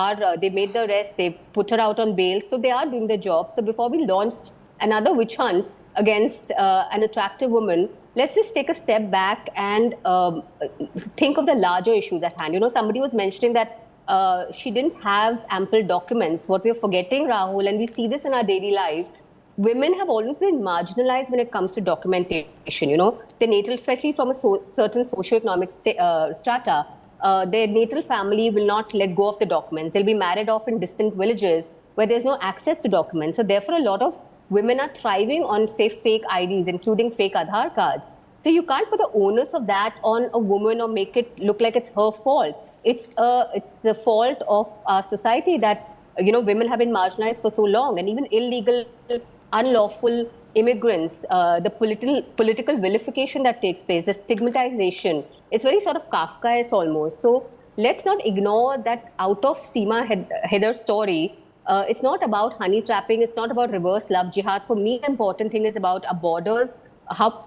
made the arrest. They put her out on bail. So they are doing their job. So before we launched another witch hunt against an attractive woman, let's just take a step back and think of the larger issues at hand. You know, somebody was mentioning that she didn't have ample documents. What we're forgetting, Rahul, and we see this in our daily lives, women have always been marginalized when it comes to documentation. You know, their natal, especially from a certain socioeconomic strata, their natal family will not let go of the documents. They'll be married off in distant villages where there's no access to documents. So therefore, a lot of women are thriving on, say, fake IDs, including fake Aadhaar cards. So you can't put the onus of that on a woman or make it look like it's her fault. It's the fault of our society that, you know, women have been marginalized for so long, and even illegal, unlawful immigrants, the political vilification that takes place, the stigmatization, it's very sort of Kafkaesque almost. So let's not ignore that out of Seema Haider's story. It's not about honey trapping. It's not about reverse love jihad. For me, the important thing is about our borders,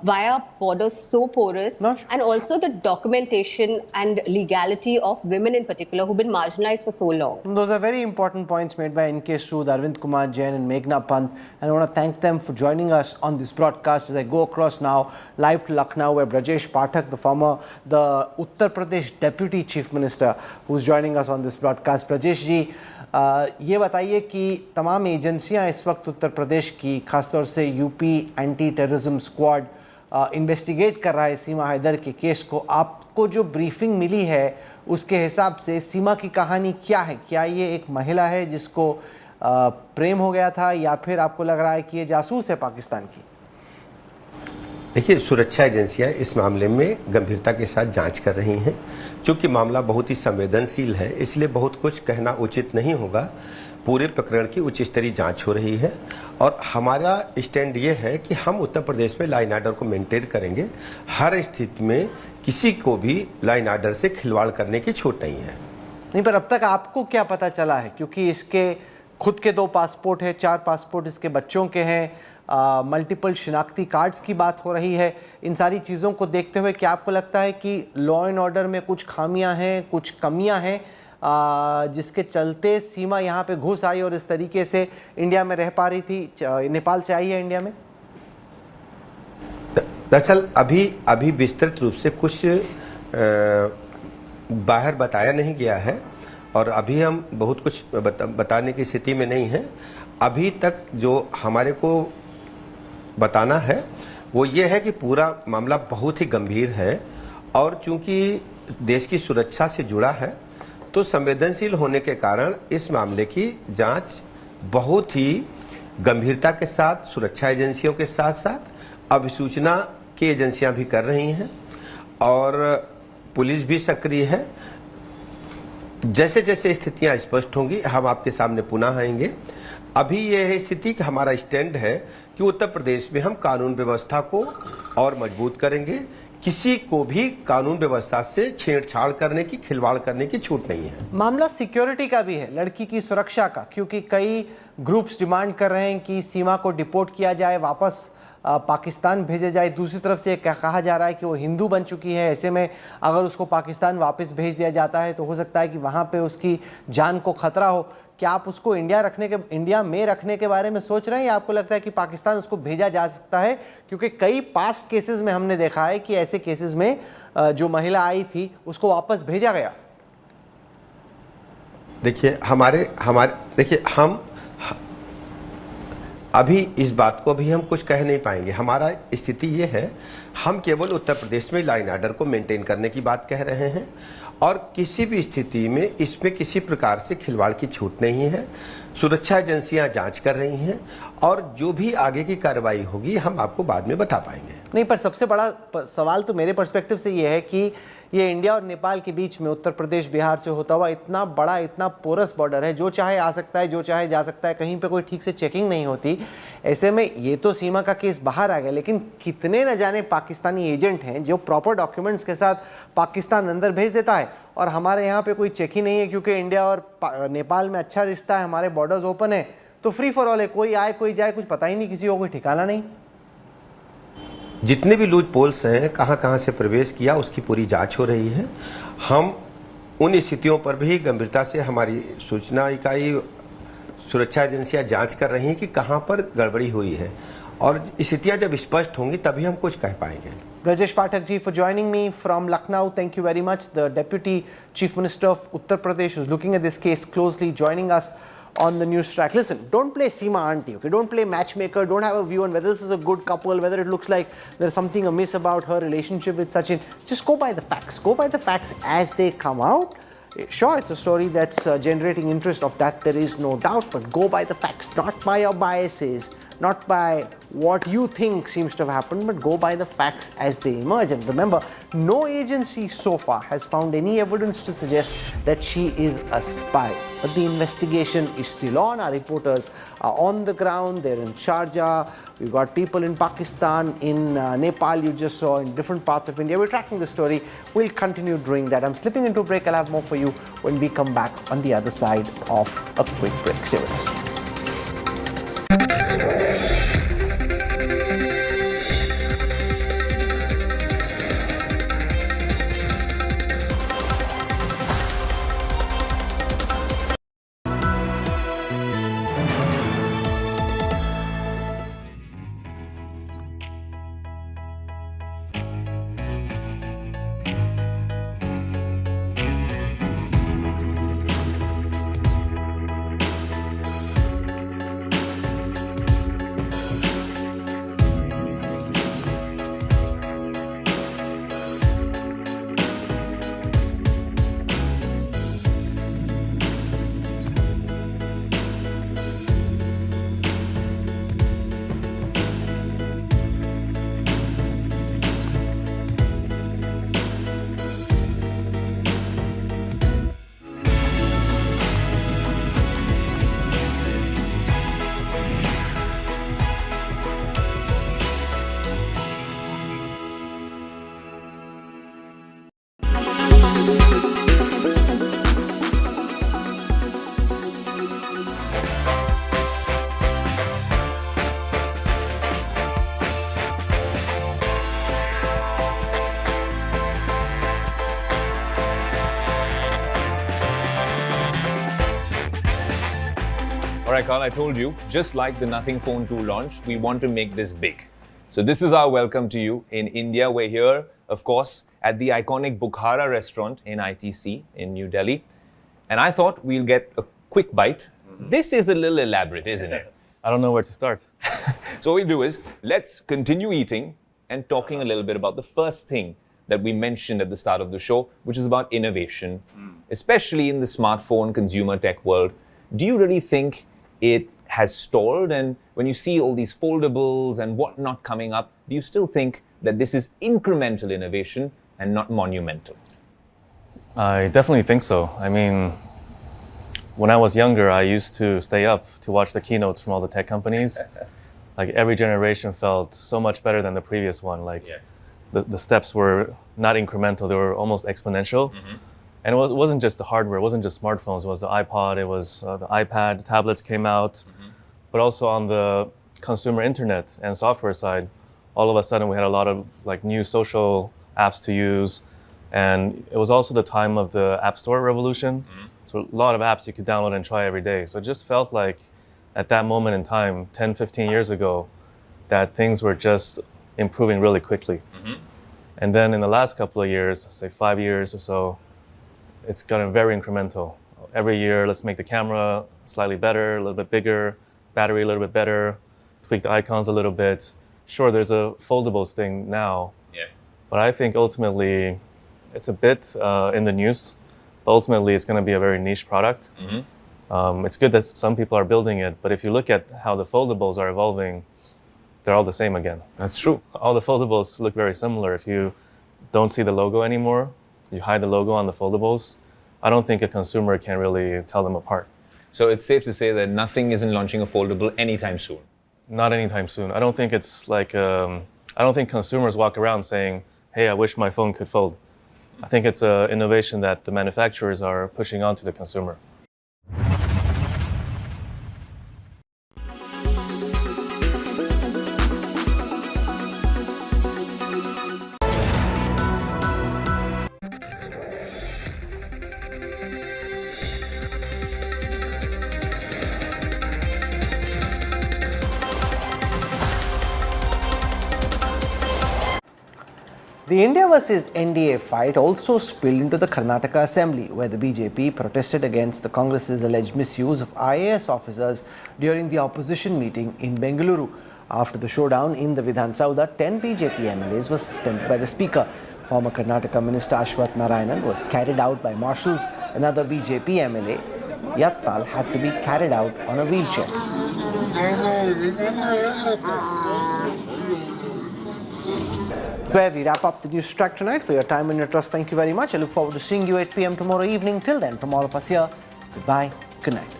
why are borders so porous, and also the documentation and legality of women in particular who've been marginalized for so long. Those are very important points made by NK Sood, Arvind Kumar Jain and Meghna Pant, and I want to thank them for joining us on this broadcast. As I go across now live to Lucknow, where Brajesh Pathak, the Uttar Pradesh Deputy Chief Minister, who's joining us on this broadcast. Brajesh ji, ये बताइए कि तमाम एजेंसियां इस वक्त उत्तर प्रदेश की, खासतौर से UP anti terrorism squad investigate कर रहा है सीमा हैदर के केस को। आपको जो ब्रीफिंग मिली है उसके हिसाब से सीमा की कहानी क्या है? क्या ये एक महिला है जिसको प्रेम हो गया था, या फिर आपको लग रहा है कि ये जासूस है पाकिस्तान की? देखिए, सुरक्षा एजेंसियां इस मामले में गंभीरता के साथ जांच कर रही हैं। चूँकि मामला बहुत ही संवेदनशील है, इसलिए बहुत कुछ कहना उचित नहीं होगा। पूरे प्रकरण की उच्च स्तरीय जांच हो रही है और हमारा स्टैंड ये है कि हम उत्तर प्रदेश में लॉ एंड ऑर्डर को मेंटेन करेंगे। हर स्थिति में किसी को भी लॉ एंड ऑर्डर से खिलवाड़ करने की छूट नहीं है। नहीं, पर अब तक आपको क्या पता चला है, क्योंकि इसके खुद के 2 पासपोर्ट है, 4 पासपोर्ट इसके बच्चों के हैं, मल्टीपल शिनाख्ती कार्ड्स की बात हो रही है। इन सारी चीज़ों को देखते हुए क्या आपको लगता है कि लॉ एंड ऑर्डर में कुछ खामियां हैं, कुछ कमियां हैं, जिसके चलते सीमा यहाँ पे घुस आई और इस तरीके से इंडिया में रह पा रही थी, नेपाल से आई है इंडिया में? दरअसल अभी विस्तृत रूप से कुछ बाहर बताया नहीं गया है और अभी हम बहुत कुछ बताने की स्थिति में नहीं है। अभी तक जो हमारे को बताना है वो ये है कि पूरा मामला बहुत ही गंभीर है और चूंकि देश की सुरक्षा से जुड़ा है तो संवेदनशील होने के कारण इस मामले की जांच बहुत ही गंभीरता के साथ सुरक्षा एजेंसियों के साथ साथ अभिसूचना की एजेंसियां भी कर रही हैं और पुलिस भी सक्रिय है। जैसे जैसे स्थितियां स्पष्ट होंगी हम आपके सामने पुनः आएंगे। अभी यह है स्थिति कि हमारा स्टैंड है कि उत्तर प्रदेश में हम कानून व्यवस्था को और मजबूत करेंगे। किसी को भी कानून व्यवस्था से छेड़छाड़ करने की, खिलवाड़ करने की छूट नहीं है। मामला सिक्योरिटी का भी है, लड़की की सुरक्षा का, क्योंकि कई ग्रुप्स डिमांड कर रहे हैं कि सीमा को डिपोर्ट किया जाए, वापस पाकिस्तान भेजा जाए। दूसरी तरफ से कहा जा रहा है कि वो हिंदू बन चुकी है, ऐसे में अगर उसको पाकिस्तान वापस भेज दिया जाता है तो हो सकता है कि वहाँ पे उसकी जान को खतरा हो। क्या आप उसको इंडिया में रखने के बारे में सोच रहे हैं या आपको लगता है कि पाकिस्तान उसको भेजा जा सकता है? क्योंकि कई पास्ट केसेस में हमने देखा है कि ऐसे केसेस में जो महिला आई थी उसको वापस भेजा गया। देखिए देखिए हम अभी इस बात को भी हम कुछ कह नहीं पाएंगे। हमारा स्थिति ये है, हम केवल उत्तर प्रदेश में लाइन ऑर्डर को मेंटेन करने की बात कह रहे हैं और किसी भी स्थिति में इसमें किसी प्रकार से खिलवाड़ की छूट नहीं है। सुरक्षा एजेंसियां जांच कर रही हैं और जो भी आगे की कार्रवाई होगी हम आपको बाद में बता पाएंगे। नहीं, पर सबसे बड़ा सवाल तो मेरे पर्सपेक्टिव से ये है कि ये इंडिया और नेपाल के बीच में उत्तर प्रदेश बिहार से होता हुआ इतना बड़ा, इतना पोरस बॉर्डर है, जो चाहे आ सकता है, जो चाहे जा सकता है, कहीं पे कोई ठीक से चेकिंग नहीं होती। ऐसे में ये तो सीमा का केस बाहर आ गया, लेकिन कितने न जाने पाकिस्तानी एजेंट हैं जो प्रॉपर डॉक्यूमेंट्स के साथ पाकिस्तान अंदर भेज देता है और हमारे यहाँ पे कोई चेक ही नहीं है, क्योंकि इंडिया और नेपाल में अच्छा रिश्ता है, हमारे बॉर्डर्स ओपन है, तो फ्री फॉर ऑल है, कोई आए कोई जाए, कुछ पता ही नहीं, किसी को कोई ठिकाना नहीं। जितने भी लूज पोल्स हैं, कहां कहां से प्रवेश किया, उसकी पूरी जांच हो रही है। हम उन स्थितियों पर भी गंभीरता से हमारी सूचना इकाई, सुरक्षा एजेंसियां जांच कर रही हैं कि कहां पर गड़बड़ी हुई है और स्थितियां जब स्पष्ट होंगी तभी हम कुछ कह पाएंगे। Brajesh Pathak ji, for joining me from Lucknow. Thank you very much. The Deputy Chief Minister of Uttar Pradesh who's looking at this case closely, joining us on the news track. Listen, don't play Seema auntie, okay? Don't play matchmaker. Don't have a view on whether this is a good couple, whether it looks like there's something amiss about her relationship with Sachin. Just go by the facts. Go by the facts as they come out. Sure, it's a story that's generating interest, of that there is no doubt, but go by the facts, not by your biases, not by what you think seems to have happened, but go by the facts as they emerge. And remember, no agency so far has found any evidence to suggest that she is a spy. But the investigation is still on. Our reporters are on the ground, they're in Sharjah. We've got people in Pakistan, in Nepal, you just saw, in different parts of India. We're tracking the story. We'll continue doing that. I'm slipping into a break. I'll have more for you when we come back on the other side of a quick break. Stay with us. right, Carl, I told you, just like the Nothing Phone 2 launch, we want to make this big. So this is our welcome to you in India. We're here, of course, at the iconic Bukhara restaurant in ITC in New Delhi. And I thought we'll get a quick bite. This is a little elaborate, isn't it? I don't know where to start. So what we'll do is, let's continue eating and talking a little bit about the first thing that we mentioned at the start of the show, which is about innovation, especially in the smartphone consumer tech world. Do you really think it has stalled? And when you see all these foldables and whatnot coming up, do you still think that this is incremental innovation and not monumental? I definitely think so. I mean, when I was younger, I used to stay up to watch the keynotes from all the tech companies. Like every generation felt so much better than the previous one. Like the steps were not incremental, they were almost exponential. And it wasn't just the hardware, it wasn't just smartphones, it was the iPod, it was the iPad, tablets came out. But also on the consumer internet and software side, all of a sudden we had a lot of like new social apps to use. And it was also the time of the App Store revolution. So a lot of apps you could download and try every day. So it just felt like at that moment in time, 10, 15 years ago, that things were just improving really quickly. And then in the last couple of years, say 5 years or so, it's gotten very incremental. Every year, let's make the camera slightly better, a little bit bigger, battery a little bit better, tweak the icons a little bit. Sure, there's a foldables thing now, but I think ultimately it's a bit in the news, but ultimately it's going to be a very niche product. It's good that some people are building it, but if you look at how the foldables are evolving, they're all the same again. That's true. All the foldables look very similar. If you don't see the logo anymore, you hide the logo on the foldables, I don't think a consumer can really tell them apart. So it's safe to say that nothing isn't launching a foldable anytime soon? Not anytime soon. I don't think it's like, I don't think consumers walk around saying, hey, I wish my phone could fold. I think it's an innovation that the manufacturers are pushing onto the consumer. The India versus NDA fight also spilled into the Karnataka Assembly, where the BJP protested against the Congress's alleged misuse of IAS officers during the opposition meeting in Bengaluru. After the showdown in the Vidhan Saudha, 10 BJP MLAs were suspended by the Speaker. Former Karnataka Minister Ashwath Narayanan was carried out by marshals. Another BJP MLA, Yatpal, had to be carried out on a wheelchair. Where we wrap up the news track tonight. For your time and your trust, thank you very much. I look forward to seeing you at 8 p.m. tomorrow evening. Till then, from all of us here, goodbye, good night.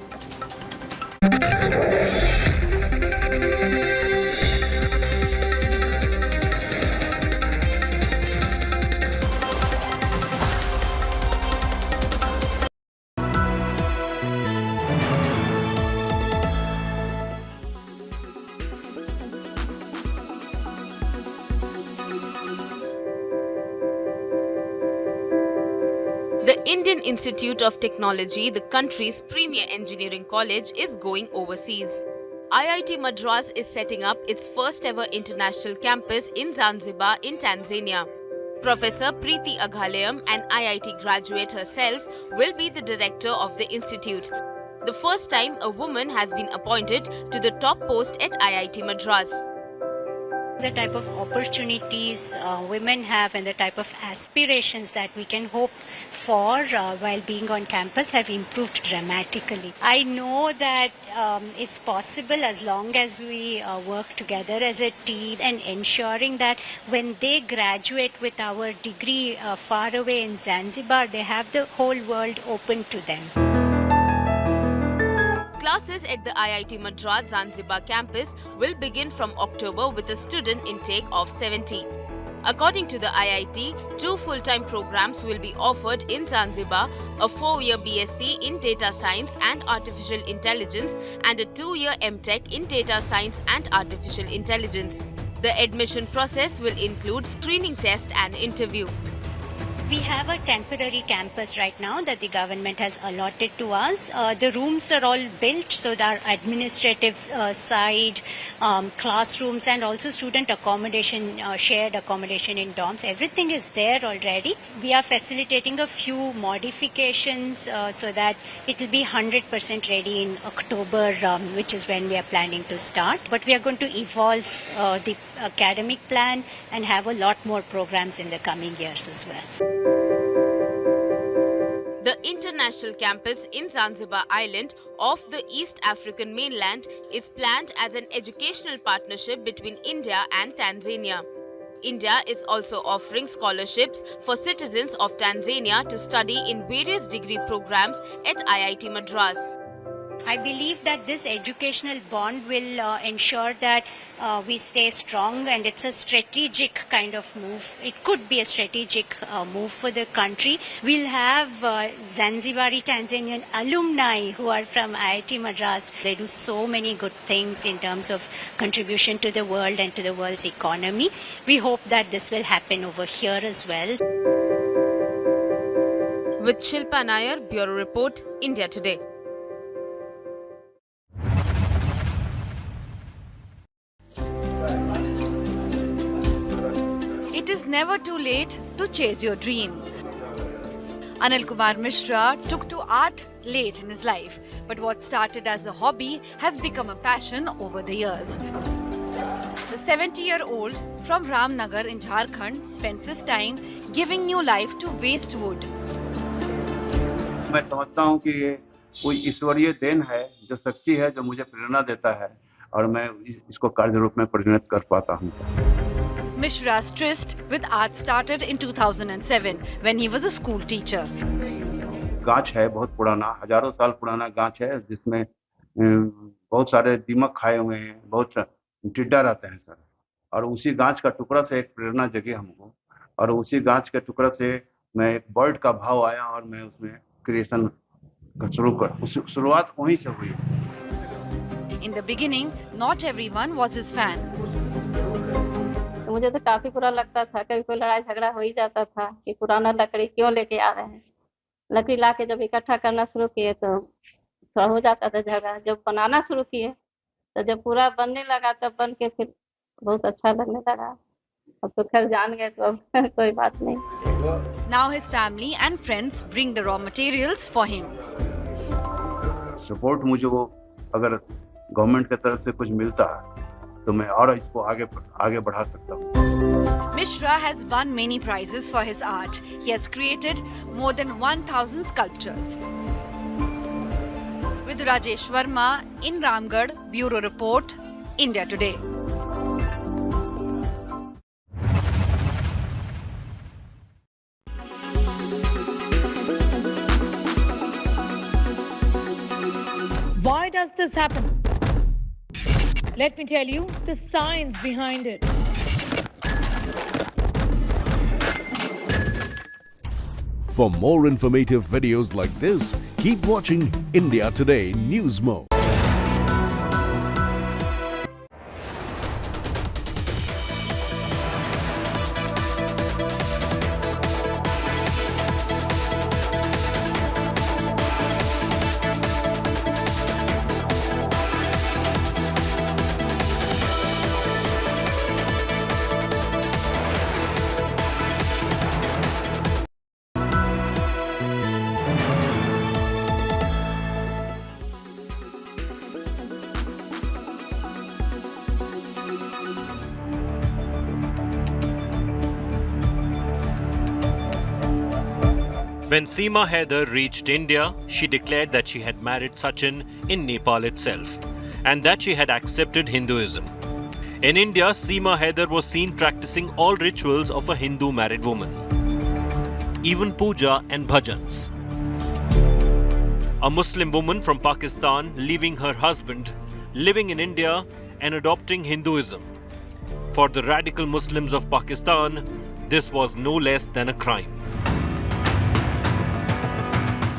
The Indian Institute of Technology, the country's premier engineering college, is going overseas. IIT Madras is setting up its first ever international campus in Zanzibar in Tanzania. Professor Preeti, an IIT graduate herself, will be the director of the institute. The first time a woman has been appointed to the top post at IIT Madras. The type of opportunities women have and the type of aspirations that we can hope for while being on campus have improved dramatically. I know that it's possible as long as we work together as a team and ensuring that when they graduate with our degree far away in Zanzibar, they have the whole world open to them. Classes at the IIT Madras Zanzibar campus will begin from October with a student intake of 70. According to the IIT, 2 full-time programs will be offered in Zanzibar, a 4-year BSc in Data Science and Artificial Intelligence and a 2-year MTech in Data Science and Artificial Intelligence. The admission process will include screening test and interview. We have a temporary campus right now that the government has allotted to us. The rooms are all built, so our administrative side, classrooms and also student accommodation, shared accommodation in dorms, everything is there already. We are facilitating a few modifications so that it will be 100% ready in October, which is when we are planning to start. But we are going to evolve the academic plan and have a lot more programs in the coming years as well. The international campus in Zanzibar Island off the East African mainland is planned as an educational partnership between India and Tanzania. India is also offering scholarships for citizens of Tanzania to study in various degree programs at IIT Madras. I believe that this educational bond will ensure that we stay strong, and it's a strategic kind of move. It could be a strategic move for the country. We'll have Zanzibari Tanzanian alumni who are from IIT Madras. They do so many good things in terms of contribution to the world and to the world's economy. We hope that this will happen over here as well. With Shilpa Nair, Bureau Report, India Today. It is never too late to chase your dream. Anil Kumar Mishra took to art late in his life, but what started as a hobby has become a passion over the years. The 70-year-old from Ramnagar in Jharkhand spends his time giving new life to waste wood. मैं समझता हूँ कि ये कोई ईश्वरीय then है, जो शक्ति है, जो मुझे प्रेरणा देता है और मैं इसको कार्य रूप में परिणत कर पाता हूँ. Mishra's tryst with art started in 2007 when he was a school teacher. गाछ है बहुत पुराना, हजारों साल पुराना गाछ है जिसमें बहुत सारे दीमक खाए हुए हैं, बहुत टिड्डा रहते हैं सर. और उसी गाछ का टुकड़ा से एक प्रेरणा जगी हमको और उसी गाछ के टुकड़ा से मैं एक बर्ड का भाव आया और मैं उसमें क्रिएशन का शुरुआत वहीं से हुई. In the beginning, not everyone was his fan. मुझे तो काफी बुरा लगता था, कभी कोई लड़ाई झगड़ा हो ही जाता था कि पुराना लकड़ी क्यों लेके आ रहे हैं. लकड़ी लाके जब इकट्ठा करना शुरू किए तो थोड़ा हो जाता था झगड़ा. जब बनाना शुरू किए तो जब पूरा बनने लगा तब बन के फिर बहुत अच्छा लगने लगा. अब तो खैर जान गए तो अब कोई बात नहीं. Now his family and friends bring the raw materials for him. Support मुझे वो अगर गवर्नमेंट की तरफ से कुछ मिलता तो मैं और इसको आगे बढ़ा सकता हूँ. Mishra has won many prizes for his art. He has created more than 1,000 sculptures. With Rajesh Verma in Ramgarh, Bureau Report, India Today. Why does this happen? Let me tell you the science behind it. For more informative videos like this, keep watching India Today News Mode. When Seema Haider reached India, she declared that she had married Sachin in Nepal itself and that she had accepted Hinduism. In India, Seema Haider was seen practicing all rituals of a Hindu married woman, even puja and bhajans. A Muslim woman from Pakistan leaving her husband, living in India and adopting Hinduism. For the radical Muslims of Pakistan, this was no less than a crime.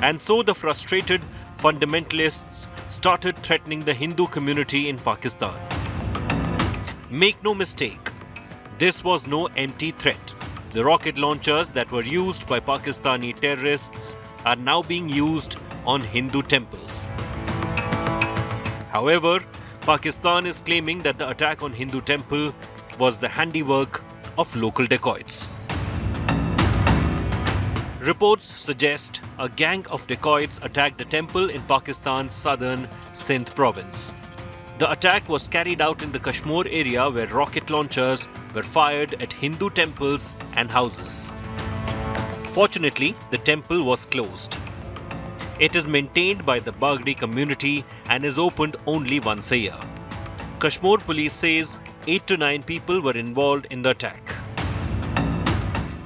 And so the frustrated fundamentalists started threatening the Hindu community in Pakistan. Make no mistake, this was no empty threat. The rocket launchers that were used by Pakistani terrorists are now being used on Hindu temples. However, Pakistan is claiming that the attack on Hindu temple was the handiwork of local dacoits. Reports suggest a gang of dacoits attacked a temple in Pakistan's southern Sindh province. The attack was carried out in the Kashmir area where rocket launchers were fired at Hindu temples and houses. Fortunately, the temple was closed. It is maintained by the Bagdi community and is opened only once a year. Kashmir police says 8 to 9 people were involved in the attack.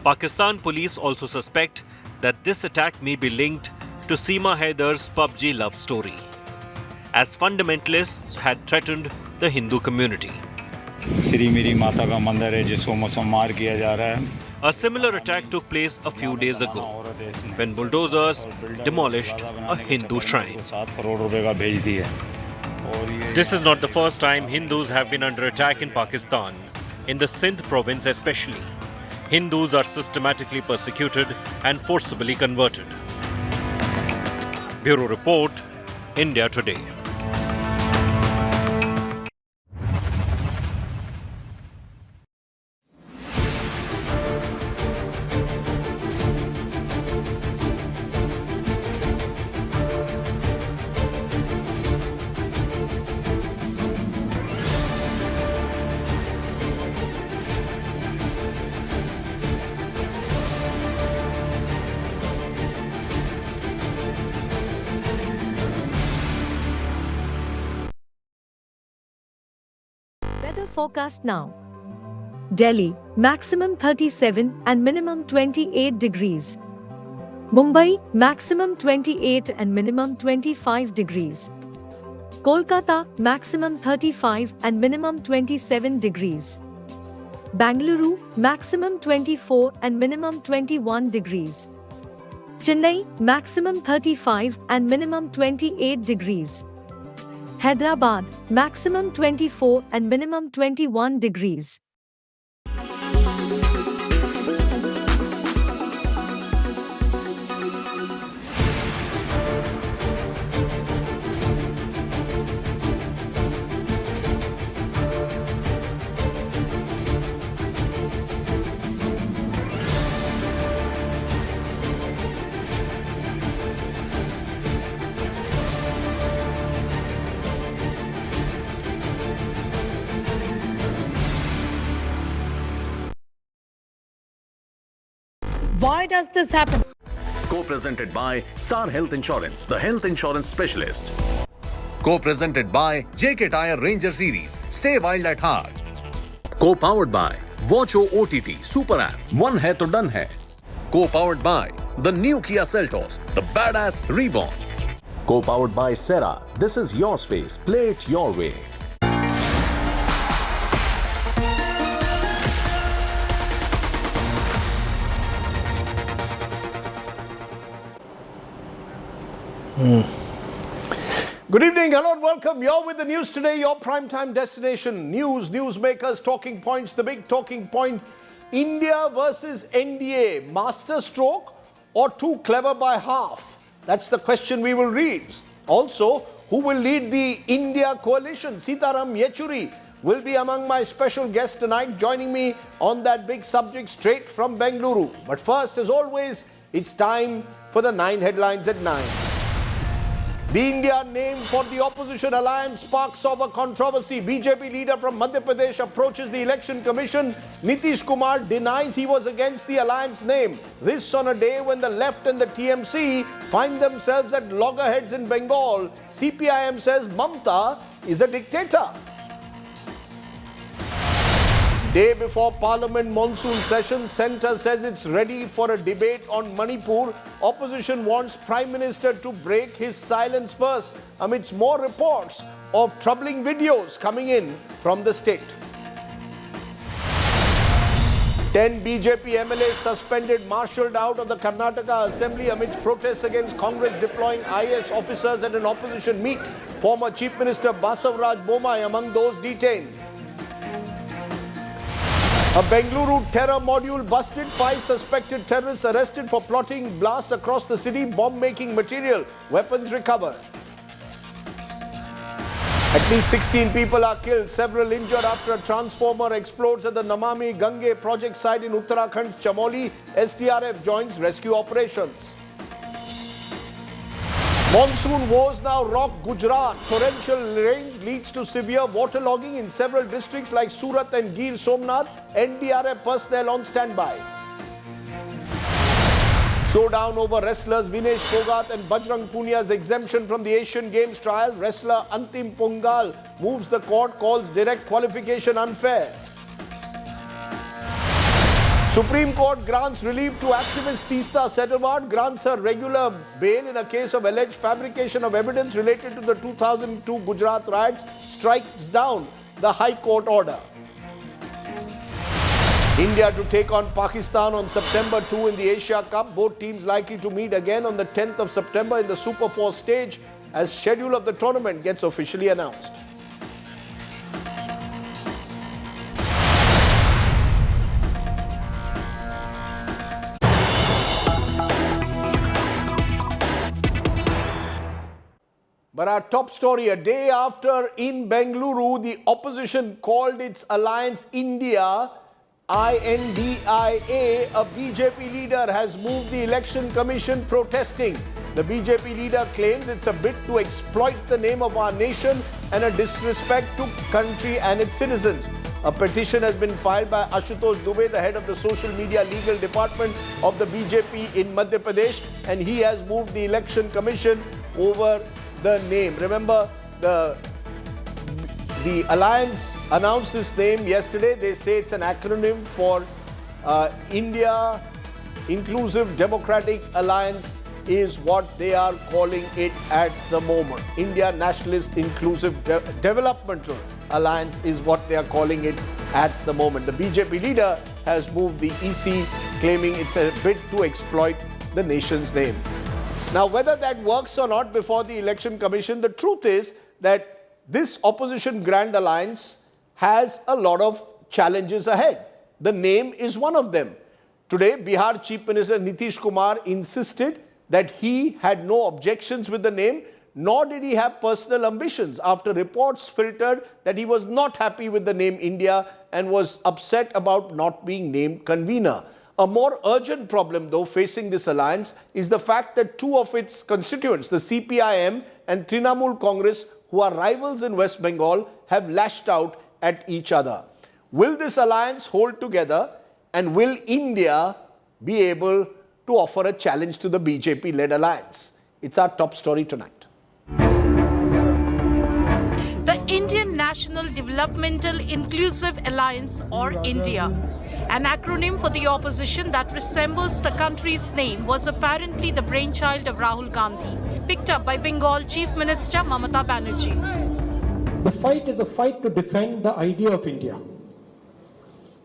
Pakistan police also suspect that this attack may be linked to Seema Haider's PUBG love story, as fundamentalists had threatened the Hindu community. A similar attack took place a few days ago when bulldozers demolished a Hindu shrine. This is not the first time Hindus have been under attack in Pakistan, in the Sindh province especially. Hindus are systematically persecuted and forcibly converted. Bureau Report, India Today. Weather forecast now. Delhi, maximum 37 and minimum 28 degrees. Mumbai, maximum 28 and minimum 25 degrees. Kolkata, maximum 35 and minimum 27 degrees. Bengaluru, maximum 24 and minimum 21 degrees. Chennai, maximum 35 and minimum 28 degrees. Hyderabad, maximum 24 and minimum 21 degrees. Why does this happen? Co-presented by Star Health Insurance, the health insurance specialist. Co-presented by JK Tyre Ranger Series, stay wild at heart. Co-powered by Watcho OTT Super App. One hai to done hai. Co-powered by the new Kia Seltos, the badass reborn. Co-powered by Sera. This is your space. Play it your way. Good evening, hello and welcome. You're with the news today, your primetime destination. News, newsmakers, talking points, the big talking point. India versus NDA, master stroke or too clever by half? That's the question we will read. Also, who will lead the India coalition? Sitaram Yechury will be among my special guests tonight, joining me on that big subject straight from Bengaluru. But first, as always, it's time for the 9 headlines at 9. The India name for the opposition alliance sparks off a controversy. BJP leader from Madhya Pradesh approaches the election commission. Nitish Kumar denies he was against the alliance name. This on a day when the left and the TMC find themselves at loggerheads in Bengal. CPIM says Mamta is a dictator. Day before Parliament monsoon session, Centre says it's ready for a debate on Manipur. Opposition wants Prime Minister to break his silence first amidst more reports of troubling videos coming in from the state. 10 BJP MLAs suspended, marshalled out of the Karnataka Assembly amidst protests against Congress deploying IS officers at an opposition meet. Former Chief Minister Basavaraj Bommai among those detained. A Bengaluru terror module busted, 5 suspected terrorists arrested for plotting blasts across the city, bomb-making material, weapons recovered. At least 16 people are killed, several injured after a transformer explodes at the Namami Gange project site in Uttarakhand, Chamoli. SDRF joins rescue operations. Monsoon woes now rock Gujarat. Torrential rain leads to severe waterlogging in several districts like Surat and Gir Somnath. NDRF personnel on standby. Showdown over wrestlers Vinesh Phogat and Bajrang Punia's exemption from the Asian Games trial. Wrestler Antim Pongal moves the court, calls direct qualification unfair. Supreme Court grants relief to activist Teesta Setalvad, grants her regular bail in a case of alleged fabrication of evidence related to the 2002 Gujarat riots, strikes down the High Court order. India to take on Pakistan on September 2 in the Asia Cup. Both teams likely to meet again on the 10th of September in the Super 4 stage as schedule of the tournament gets officially announced. But our top story, a day after in Bengaluru, the opposition called its alliance India, INDIA, a BJP leader has moved the election commission protesting. The BJP leader claims it's a bid to exploit the name of our nation and a disrespect to country and its citizens. A petition has been filed by Ashutosh Dubey, the head of the social media legal department of the BJP in Madhya Pradesh, and he has moved the election commission over the name. Remember, the alliance announced this name yesterday. They say it's an acronym for India Inclusive Democratic Alliance is what they are calling it at the moment. India Nationalist Inclusive Developmental Alliance is what they are calling it at the moment. The BJP leader has moved the EC, claiming it's a bid to exploit the nation's name. Now, whether that works or not before the Election Commission, the truth is that this opposition Grand Alliance has a lot of challenges ahead. The name is one of them. Today, Bihar Chief Minister Nitish Kumar insisted that he had no objections with the name, nor did he have personal ambitions after reports filtered that he was not happy with the name India and was upset about not being named convener. A more urgent problem, though, facing this alliance is the fact that two of its constituents, the CPIM and Trinamool Congress, who are rivals in West Bengal, have lashed out at each other. Will this alliance hold together, and will India be able to offer a challenge to the BJP-led alliance? It's our top story tonight. The Indian National Developmental Inclusive Alliance, or India, an acronym for the opposition that resembles the country's name, was apparently the brainchild of Rahul Gandhi, picked up by Bengal Chief Minister Mamata Banerjee. The fight is a fight to defend the idea of India.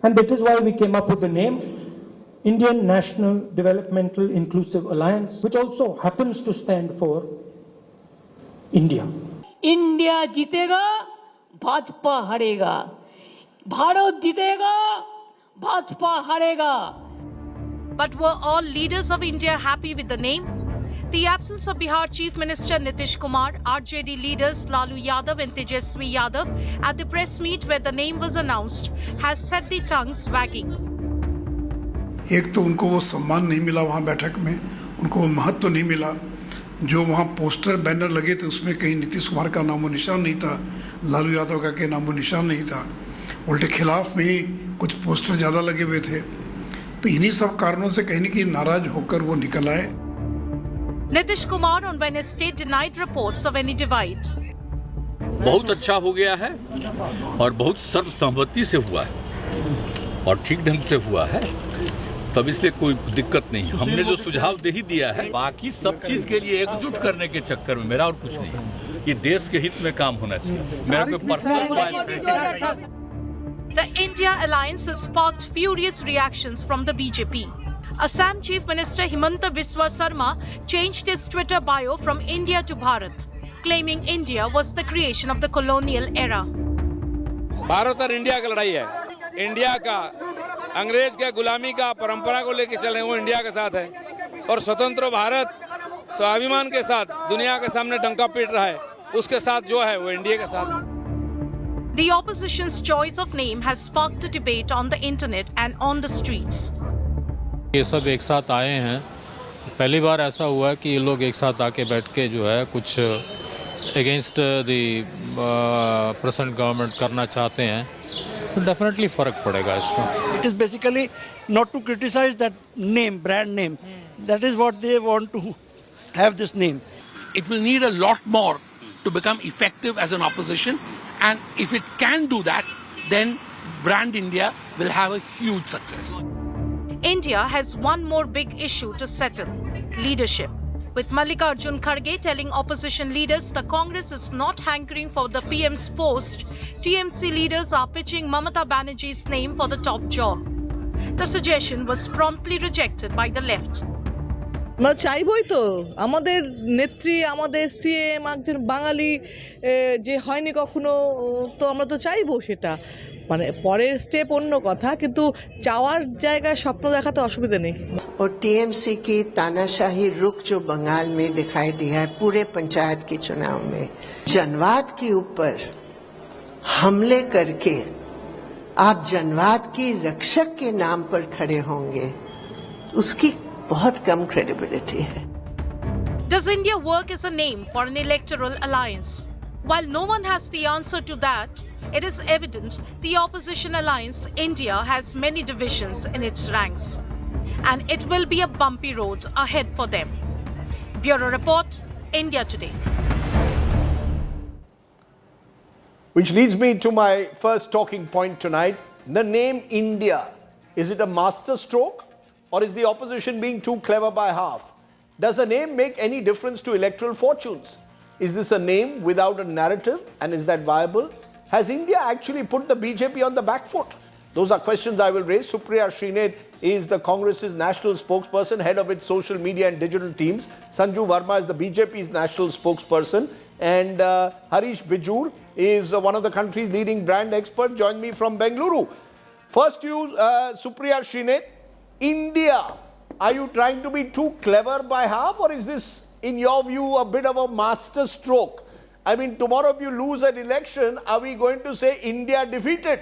And that is why we came up with the name Indian National Developmental Inclusive Alliance, which also happens to stand for India. India जीतेगा, भाजपा हारेगा. भारत जीतेगा, भाजपा हारेगा. But were all leaders of India happy with the name? The absence of Bihar Chief Minister Nitish Kumar, RJD leaders Lalu Yadav and Tejaswi Yadav at the press meet where the name was announced has set the tongues wagging. एक तो उनको वो सम्मान नहीं मिला वहाँ बैठक में, उनको वो महत्व नहीं मिला. जो वहाँ पोस्टर बैनर लगे थे उसमें कहीं नीतीश कुमार का नामो निशान नहीं था, लालू यादव का कहीं नामो निशान नहीं था. उल्टे खिलाफ में ही कुछ पोस्टर ज़्यादा लगे हुए थे. तो इन्हीं सब कारणों से कहीं न कहीं नाराज होकर वो निकल आए. Nitish Kumar on Wednesday denied reports of any divide. बहुत अच्छा हो गया है और बहुत सर्वसम्मति से हुआ है और ठीक ढंग से हुआ है, तब इसलिए कोई दिक्कत नहीं. हमने जो सुझाव दे ही दिया है, बाकी सब चीज के लिए एकजुट करने के चक्कर में मेरा और कुछ नहीं. ये देश के हित में काम होना चाहिए. मेरा कोई पर्सनल चॉइस नहीं. The India alliance has sparked furious reactions from the BJP. Assam Chief Minister Himanta Biswa Sarma changed his Twitter bio from India to Bharat, claiming India was the creation of the colonial era. Bharat और India की लड़ाई है. India का अंग्रेज के गुलामी का परंपरा को लेकर चल रहे हैं वो इंडिया के साथ है, और स्वतंत्र भारत स्वाभिमान के साथ दुनिया के सामने डंका पीट रहा है, उसके साथ जो है वो इंडिया के साथ है। The opposition's choice of name has sparked a debate on the internet and on the streets. ये सब एक साथ आए हैं, पहली बार ऐसा हुआ है कि ये लोग एक साथ आके बैठ के जो है कुछ अगेंस्ट द प्रेजेंट गवर्नमेंट करना चाहते हैं, तो डेफिनेटली फर्क पड़ेगा इसमें. It is basically not to criticize that name, brand name. That is what they want to have this name. It will need a lot more to become effective as an opposition, and if it can do that, then Brand India will have a huge success. India has one more big issue to settle: leadership. With Mallikarjun Kharge telling opposition leaders the Congress is not hankering for the PM's post, TMC leaders are pitching Mamata Banerjee's name for the top job. The suggestion was promptly rejected by the left. আমরা চাইবই তো আমাদের নেত্রী, আমাদের CM একজন বাঙালি যে হয়নি কখনো, তো আমরা তো চাইবো সেটা, মানে পরের স্টেপ অন্য কথা, কিন্তু চাওয়ার জায়গায় স্বপ্ন দেখাতে অসুবিধা নেই। और टीएमसी की तानाशाही रुख जो बंगाल में दिखाई दिया है पूरे पंचायत के चुनाव में, जनवाद के ऊपर हमले करके आप जनवाद की रक्षक के नाम पर खड़े होंगे, उसकी बहुत कम क्रेडिबिलिटी है. Does India work as a name for an electoral alliance? While no one has the answer to that, it is evident the opposition alliance India has many divisions in its ranks, and it will be a bumpy road ahead for them. Bureau Report, India Today. Which leads me to my first talking point tonight. The name India, is it a master stroke, or is the opposition being too clever by half? Does a name make any difference to electoral fortunes? Is this a name without a narrative, and is that viable? Has India actually put the BJP on the back foot? Those are questions I will raise. Supriya Srinath is the Congress's national spokesperson, head of its social media and digital teams. Sanju Verma is the BJP's national spokesperson. And Harish Bijur is one of the country's leading brand experts. Join me from Bengaluru. First you, Supriya Srinath, India, are you trying to be too clever by half, or is this, in your view, a bit of a master stroke? I mean, tomorrow if you lose an election, are we going to say India defeated?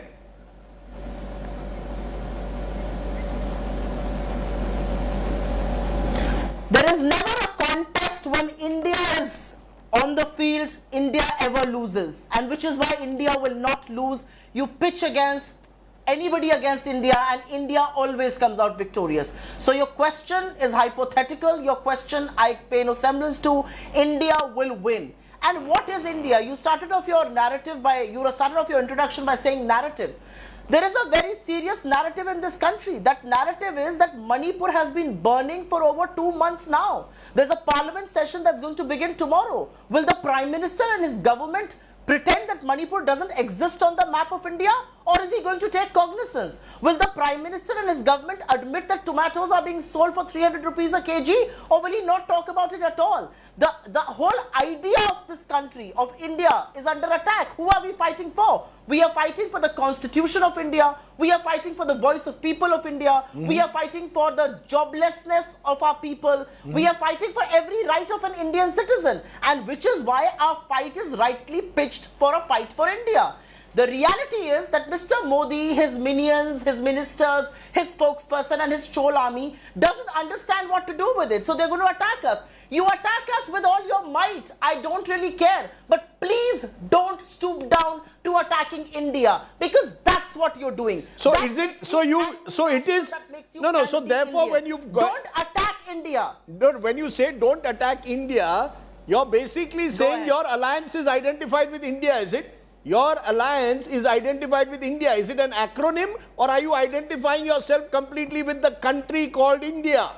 There is never a contest when India is on the field, India ever loses, and which is why India will not lose. You pitch against anybody against India and India always comes out victorious. So your question is hypothetical, your question I pay no semblance to. India will win. And what is India? You started off your introduction by saying narrative. There is a very serious narrative in this country. That narrative is that Manipur has been burning for over 2 months now. There's a parliament session that's going to begin tomorrow. Will the Prime Minister and his government pretend that Manipur doesn't exist on the map of India, or is he going to take cognizance? Will the Prime Minister and his government admit that tomatoes are being sold for 300 rupees a kg, or will he not talk about it at all? The whole idea of this country, of India, is under attack. Who are we fighting for? We are fighting for the Constitution of India. We are fighting for the voice of people of India. We are fighting for the joblessness of our people. We are fighting for every right of an Indian citizen, and which is why our fight is rightly pitched for a fight for India. The reality is that Mr. Modi, his minions, his ministers, his spokesperson and his troll army doesn't understand what to do with it. So they're going to attack us. You attack us with all your might. I don't really care. But please don't stoop down to attacking India, because that's what you're doing. So is it, so it is, no, so therefore when you've got... Don't attack India. No, when you say don't attack India, you're basically saying your alliance is identified with India, is it? Your alliance is identified with India. Is it an acronym, or are you identifying yourself completely with the country called India?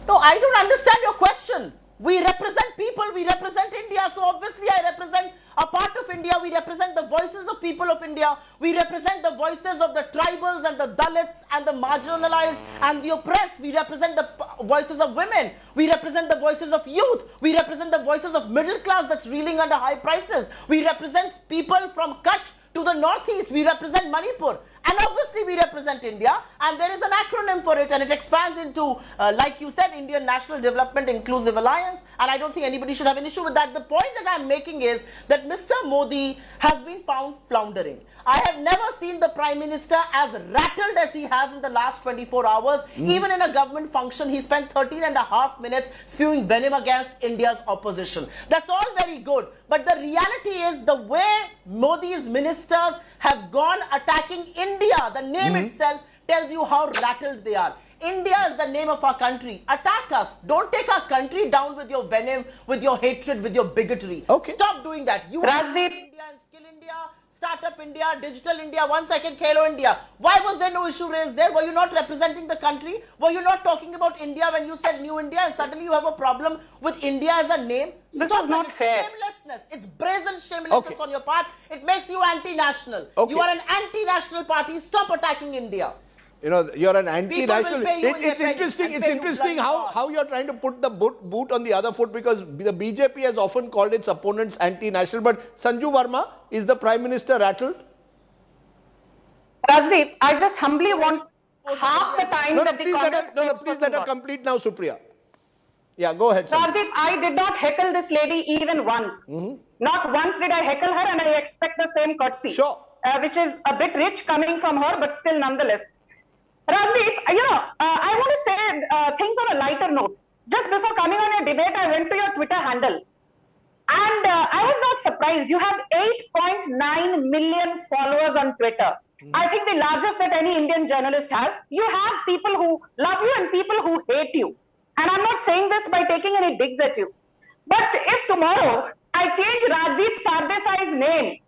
No, I don't understand your question. We represent people, we represent India, so obviously I represent a part of India. We represent the voices of people of India. We represent the voices of the tribals and the Dalits and the marginalized and the oppressed. We represent the voices of women. We represent the voices of youth. We represent the voices of middle class that's reeling under high prices. We represent people from Kutch To the northeast, we represent Manipur. And obviously, we represent India. And there is an acronym for it. And it expands into, like you said, Indian National Development Inclusive Alliance. And I don't think anybody should have an issue with that. The point that I'm making is that Mr. Modi has been found floundering. I have never seen the Prime Minister as rattled as he has in the last 24 hours. Even in a government function, he spent 13.5 minutes spewing venom against India's opposition. That's all very good. But the reality is the way Modi's ministers have gone attacking India, the name itself tells you how rattled they are. India is the name of our country. Attack us. Don't take our country down with your venom, with your hatred, with your bigotry. Stop doing that. You have India and Skill India, Startup India, Digital India, 1 second Khelo India. Why was there no issue raised there? Were you not representing the country? Were you not talking about India when you said New India and suddenly you have a problem with India as a name? This Stop is not it. fair. Shamelessness. It's brazen shamelessness on your part. It makes you anti-national. You are an anti-national party. Stop attacking India. You know, you're an anti-national. It's interesting how you're trying to put the boot on the other foot, because the BJP has often called its opponents anti-national. But Sanju Verma, is the Prime Minister rattled? Rajdeep, I just humbly want half the time that the Congress... Please let her complete now, Supriya. Yeah, go ahead. Rajdeep, I did not heckle this lady even once. Not once did I heckle her, and I expect the same courtesy. Sure. Which is a bit rich coming from her, but still nonetheless. Rajdeep, I want to say things on a lighter note. Just before coming on your debate, I went to your Twitter handle. And I was not surprised. You have 8.9 million followers on Twitter. I think the largest that any Indian journalist has. You have people who love you and people who hate you. And I'm not saying this by taking any digs at you. But if tomorrow I change Rajdeep Sardesai's name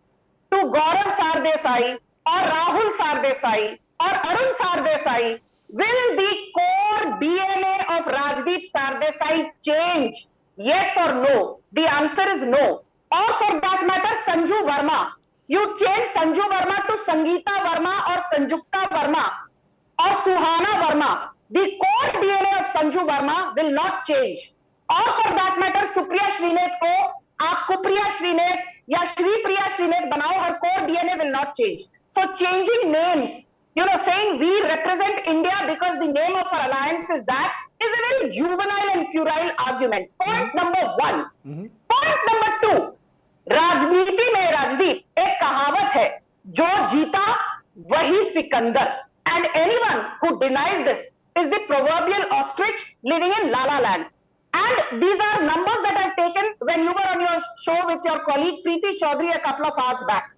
to Gaurav Sardesai or Rahul Sardesai or Arun Sardesai, will the core DNA of Rajdeep Sardesai change? Yes or no? The answer is no. Or for that matter, Sanju Verma. You change Sanju Verma to Sangeeta Verma or Sanjukta Verma or Suhana Verma. The core DNA of Sanju Verma will not change. Or for that matter, Supriya Srinath ko aap Kupriya Srinath ya Shri Priya Srinath banao, her core DNA will not change. So changing names, saying we represent India because the name of our alliance is that, is a very juvenile and puerile argument. Point number one. Point number two. राजनीति में राजदीप एक कहावत है, जो जीता वही Sikandar. And anyone who denies this is the proverbial ostrich living in La La Land. And these are numbers that I've taken when you were on your show with your colleague Preeti Chaudhary a couple of hours back.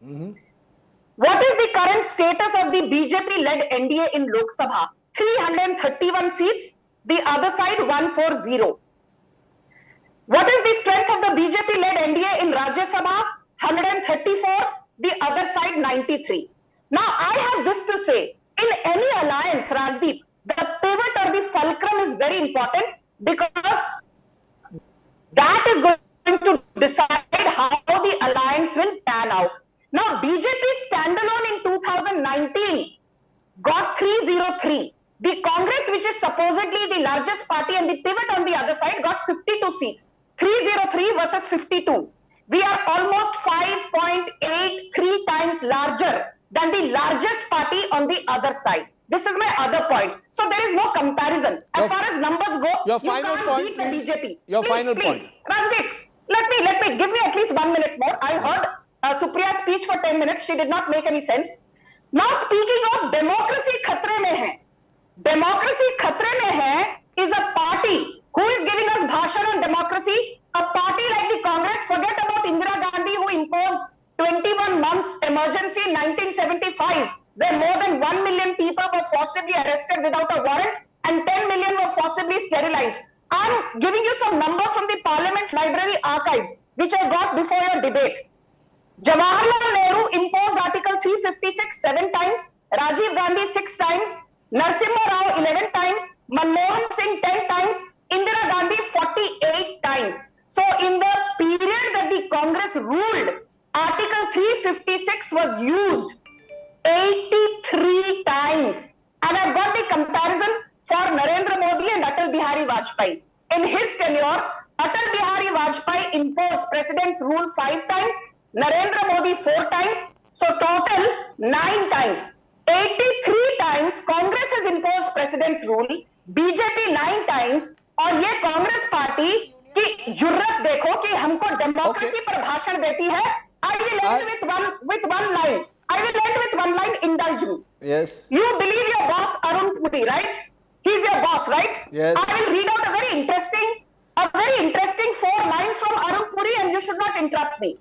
What is the current status of the BJP-led NDA in Lok Sabha? 331 seats, the other side 140. What is the strength of the BJP-led NDA in Rajya Sabha? 134, the other side 93. Now, I have this to say. In any alliance, Rajdeep, the pivot or the fulcrum is very important, because that is going to decide how the alliance will pan out. Now, BJP standalone in 2019 got 303. The Congress, which is supposedly the largest party and the pivot on the other side, got 52 seats. 303 versus 52. We are almost 5.83 times larger than the largest party on the other side. This is my other point. So there is no comparison. As far as numbers go, you can't beat the BJP. Your final point. Rajdeep, let me give me at least 1 minute more. I heard Supriya's speech for 10 minutes. She did not make any sense. Now, speaking of democracy khatre mein hai. Democracy khatre mein hai is a party who is giving us bhashan on democracy. A party like the Congress, forget about Indira Gandhi, who imposed 21 months emergency in 1975, where more than 1 million people were forcibly arrested without a warrant and 10 million were forcibly sterilized. I'm giving you some numbers from the Parliament Library archives, which I got before your debate. Jawaharlal Nehru imposed Article 356 7 times, Rajiv Gandhi 6 times, Narasimha Rao 11 times, Manmohan Singh 10 times, Indira Gandhi 48 times. So in the period that the Congress ruled, Article 356 was used 83 times. And I've got the comparison for Narendra Modi and Atal Bihari Vajpayee. In his tenure, Atal Bihari Vajpayee imposed President's Rule 5 times, Narendra Modi 4 times, So total 9 times. 83 times Congress has imposed president's rule, BJP 9 times, और ये Congress party की जुर्रत देखो कि हमको democracy पर भाषण देती है. I will end with one line. I will end with one line. Indulge me. Yes. You believe your boss Arun Puri, right? He's your boss, right? Yes. I will read out a very interesting 4 lines from Arun Puri, and you should not interrupt me.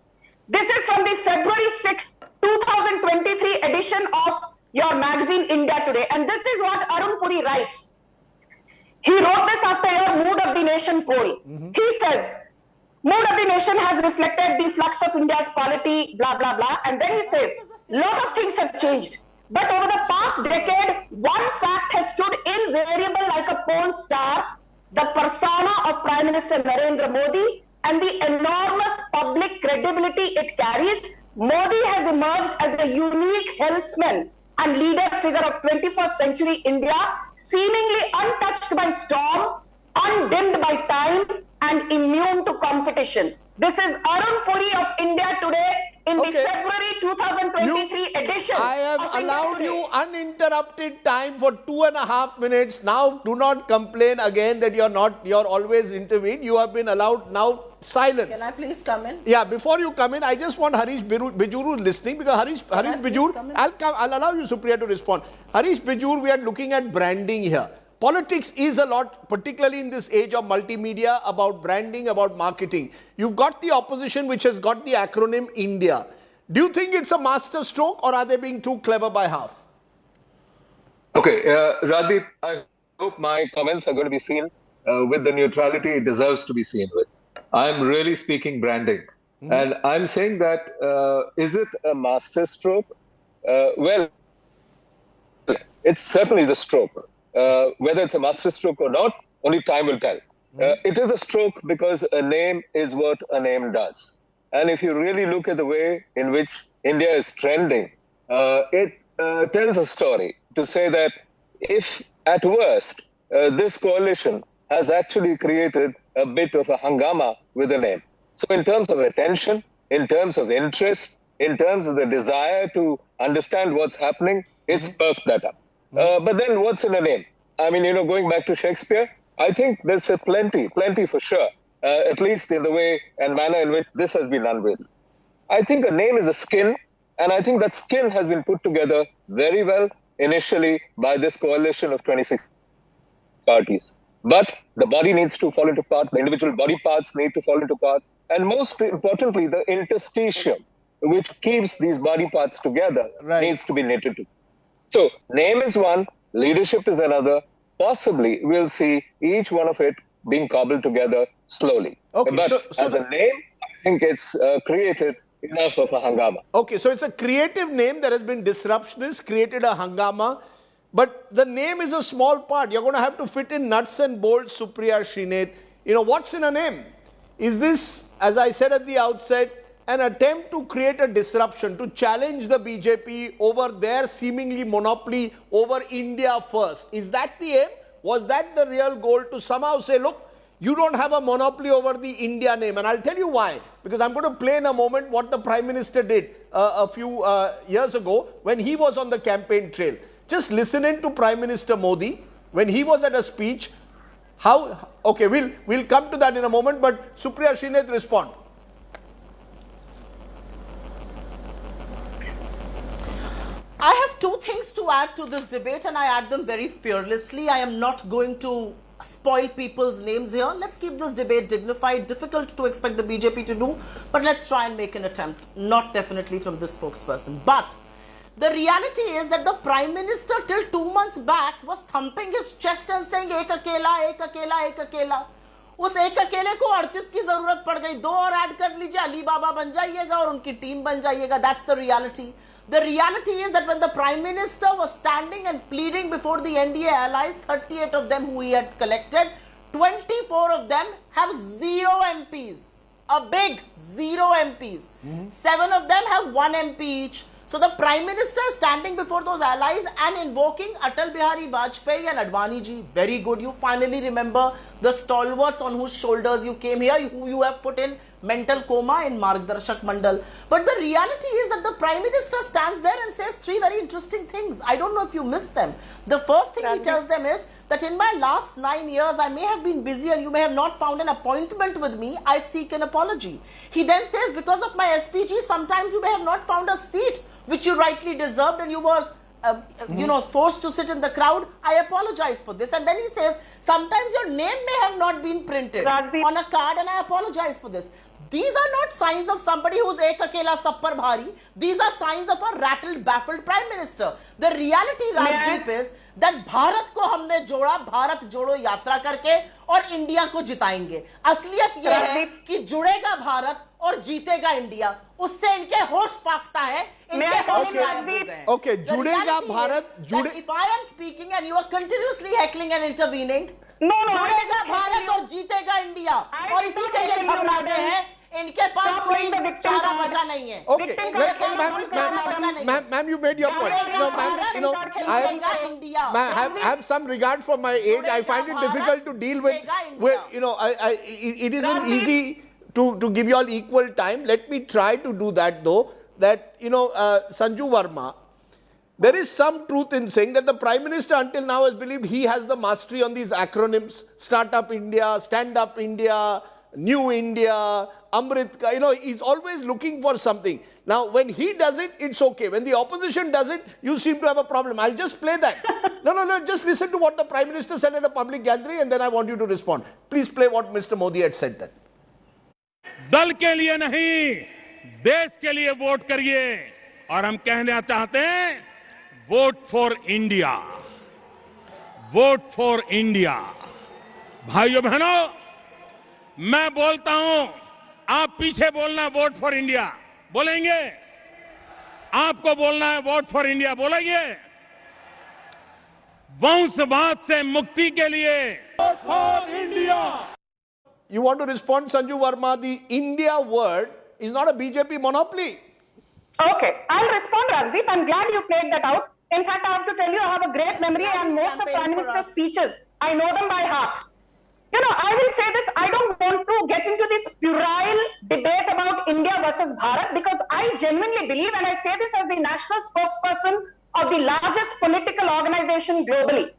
This is from the February 6th, 2023 edition of your magazine India Today, and this is what Arun Puri writes. He wrote this after your Mood of the Nation poll. He says, Mood of the Nation has reflected the flux of India's polity, blah, blah, blah. And then he says, lot of things have changed. But over the past decade, one fact has stood invariable like a porn star, the persona of Prime Minister Narendra Modi and the enormous public credibility it carries. Modi has emerged as a unique helmsman and leader figure of 21st century India, seemingly untouched by storm, undimmed by time, and immune to competition. This is Arun Puri of India Today in the February 2023 edition. I have allowed you uninterrupted time for 2.5 minutes. Now, do not complain again that you're always intervened. You have been allowed now silence. Can I please come in? Yeah, before you come in, I just want Harish Bijuru listening, because Harish Bijur, I'll allow you, Supriya, to respond. Harish Bijur, we are looking at branding here. Politics is a lot, particularly in this age of multimedia, about branding, about marketing. You've got the opposition which has got the acronym India. Do you think it's a master stroke, or are they being too clever by half? Okay, Radhip, I hope my comments are going to be seen with the neutrality it deserves to be seen with. I'm really speaking branding. And I'm saying that, is it a master stroke? Well, it certainly is a stroke. Whether it's a master stroke or not, only time will tell. It is a stroke because a name is what a name does. And if you really look at the way in which India is trending, it tells a story to say that if at worst, this coalition has actually created a bit of a hangama with a name. So in terms of attention, in terms of interest, in terms of the desire to understand what's happening, it's perked that up. But then what's in a name? I mean, going back to Shakespeare, I think there's a plenty for sure, at least in the way and manner in which this has been done with. I think a name is a skin, and I think that skin has been put together very well initially by this coalition of 26 parties. But the body needs to fall into part, the individual body parts need to fall into part, and most importantly, the interstitium, which keeps these body parts together, needs to be knitted together. So, name is one, leadership is another. Possibly, we'll see each one of it being cobbled together slowly. Okay, but as a name, I think it's created enough of a hangama. Okay, so it's a creative name. There has been disruption, it's created a hangama. But the name is a small part. You're going to have to fit in nuts and bolts, Supriya, Srinath. What's in a name? Is this, as I said at the outset, an attempt to create a disruption, to challenge the BJP over their seemingly monopoly over India first? Is that the aim? Was that the real goal, to somehow say, look, you don't have a monopoly over the India name? And I'll tell you why. Because I'm going to play in a moment what the Prime Minister did a few years ago when he was on the campaign trail. Just listening to Prime Minister Modi when he was at a speech. Okay, we'll come to that in a moment, but Supriya, Srinath, respond. I have two things to add to this debate, and I add them very fearlessly. I am not going to spoil people's names here. Let's keep this debate dignified. Difficult to expect the BJP to do, but let's try and make an attempt. Not definitely from this spokesperson. But the reality is that the Prime Minister till 2 months back was thumping his chest and saying, ek akela, ek akela, ek akela. उस एक अकेले को 38 की जरूरत पड़ गई. 2 और add कर लीजिए, अली बाबा बन जाइएगा और उनकी टीम बन जाइएगा. That's the reality. The reality is that when the Prime Minister was standing and pleading before the NDA allies, 38 of them who he had collected, 24 of them have 0 MPs. A big 0 MPs. 7 of them have 1 MP each. So the Prime Minister is standing before those allies and invoking Atal Bihari Vajpayee and Adani ji. Very good. You finally remember the stalwarts on whose shoulders you came here, who you have put in mental coma in Margdarshak Mandal. But the reality is that the Prime Minister stands there and says three very interesting things. I don't know if you missed them. The first thing he tells them is that in my last 9 years, I may have been busy and you may have not found an appointment with me. I seek an apology. He then says, because of my SPG, sometimes you may have not found a seat which you rightly deserved and you were forced to sit in the crowd. I apologize for this. And then he says, sometimes your name may have not been printed on a card and I apologize for this. These are not signs of somebody who's ek akela sab par bhari. These are signs of a rattled, baffled Prime Minister. The reality, Rajdeep, is that Bharat को हमने जोड़ा, भारत जोड़ो यात्रा करके और India को जिताएंगे. असलियत यह है कि जुड़ेगा भारत और जीतेगा इंडिया. उससे इनके होश फाख्ता है. Okay, जुड़ेगा Bharat. If I am speaking and you are continuously heckling and intervening, जुड़ेगा भारत और जीतेगा इंडिया. और इसी से ये घबराते हैं. इनके पास कोई चारा बचा नहीं है. Okay, ma'am, you made your point. I have some regard for my age. I find it difficult to deal with it isn't easy to give you all equal time. Let me try to do that though. That, Sanju Verma, there is some truth in saying that the Prime Minister until now has believed he has the mastery on these acronyms. Startup India, Stand Up India, New India, Amrit, he's always looking for something. Now, when he does it, it's okay. When the opposition does it, you seem to have a problem. I'll just play that. No, just listen to what the Prime Minister said at a public gathering and then I want you to respond. Please play what Mr. Modi had said then. दल के लिए नहीं, देश के लिए vote करिए और हम कहना चाहते हैं vote for India, vote for India. भाइयों बहनों, मैं बोलता हूं, आप पीछे बोलना वोट फॉर इंडिया. बोलेंगे? आपको बोलना है वोट फॉर इंडिया. बोलेंगे? वंशवाद से मुक्ति के लिए vote for India. You want to respond, Sanju Verma? The India word is not a BJP monopoly. Okay, I'll respond, Rajdeep. I'm glad you played that out. In fact, I have to tell you, I have a great memory and most of Prime Minister's speeches, I know them by heart. I will say this, I don't want to get into this puerile debate about India versus Bharat because I genuinely believe, and I say this as the national spokesperson of the largest political organization globally.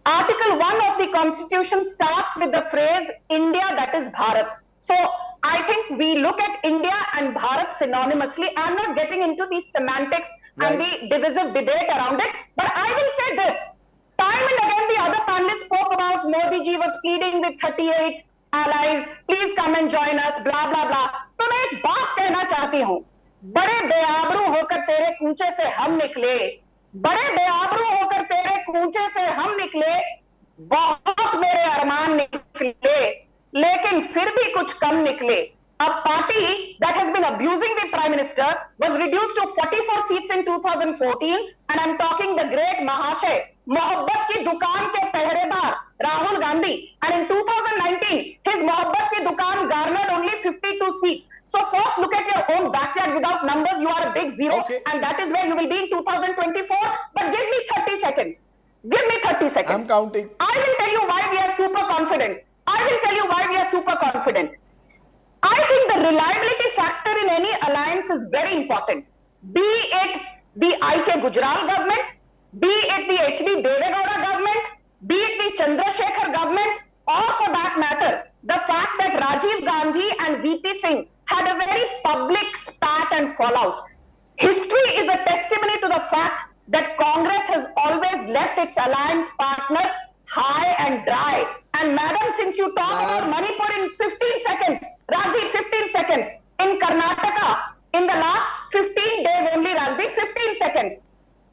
Article 1 of the Constitution starts with the phrase, India, that is Bharat. So, I think we look at India and Bharat synonymously. I'm not getting into the semantics and the divisive debate around it, but I will say this. Time and again, the other panelists spoke about Modi ji was pleading with 38 allies, please come and join us, blah, blah, blah. तो मैं एक बात कहना चाहती हूँ, बड़े बेआबरू होकर तेरे कूचे से हम निकले, बड़े बेआबरू होकर तेरे कूचे से हम निकले, बहुत मेरे अरमान निकले, लेकिन फिर भी कुछ कम निकले. A party that has been abusing the Prime Minister was reduced to 44 seats in 2014, and I'm talking the great Mahashay, मोहब्बत की दुकान के पहरेदार Rahul Gandhi, and in 2019 his मोहब्बत की दुकान garnered only 52 seats. So first look at your own backyard. Without numbers you are a big zero, and that is where you will be in 2024. But give me 30 seconds. Give me 30 seconds. I'm counting. I will tell you why we are super confident. I will tell you why we are super confident. I think the reliability factor in any alliance is very important. Be it the I.K. Gujral government, be it the H.D. Devegowda government, be it the Chandrasekhar government, or for that matter, the fact that Rajiv Gandhi and V.P. Singh had a very public spat and fallout. History is a testimony to the fact that Congress has always left its alliance partners high and dry. And madam, since you talk about Manipur in 15 seconds, Rajdeep, 15 seconds. In Karnataka, in the last 15 days only, Rajdeep, 15 seconds.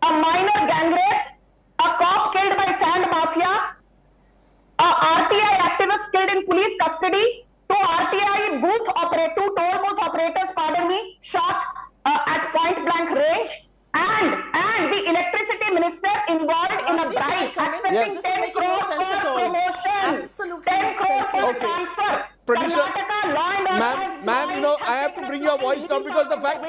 A minor gang rape, a cop killed by sand mafia, a RTI activist killed in police custody, two toll booth operators, shot at point blank range, and the electricity minister involved in a bribe, accepting 10 crores for promotion, 10 crores for transfer. Producer, ma'am, I have to bring your voice down because the fact,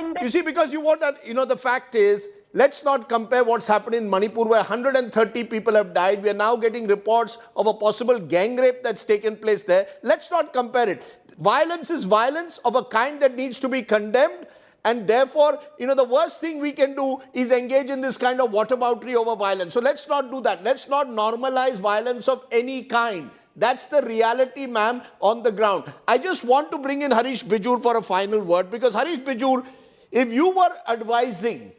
because you want that, the fact is let's not compare what's happened in Manipur where 130 people have died. We are now getting reports of a possible gang rape that's taken place there. Let's not compare it. Violence is violence of a kind that needs to be condemned. And therefore, the worst thing we can do is engage in this kind of whataboutery over violence. So let's not do that. Let's not normalize violence of any kind. That's the reality, ma'am, on the ground. I just want to bring in Harish Bijur for a final word, because Harish Bijur, if you were advising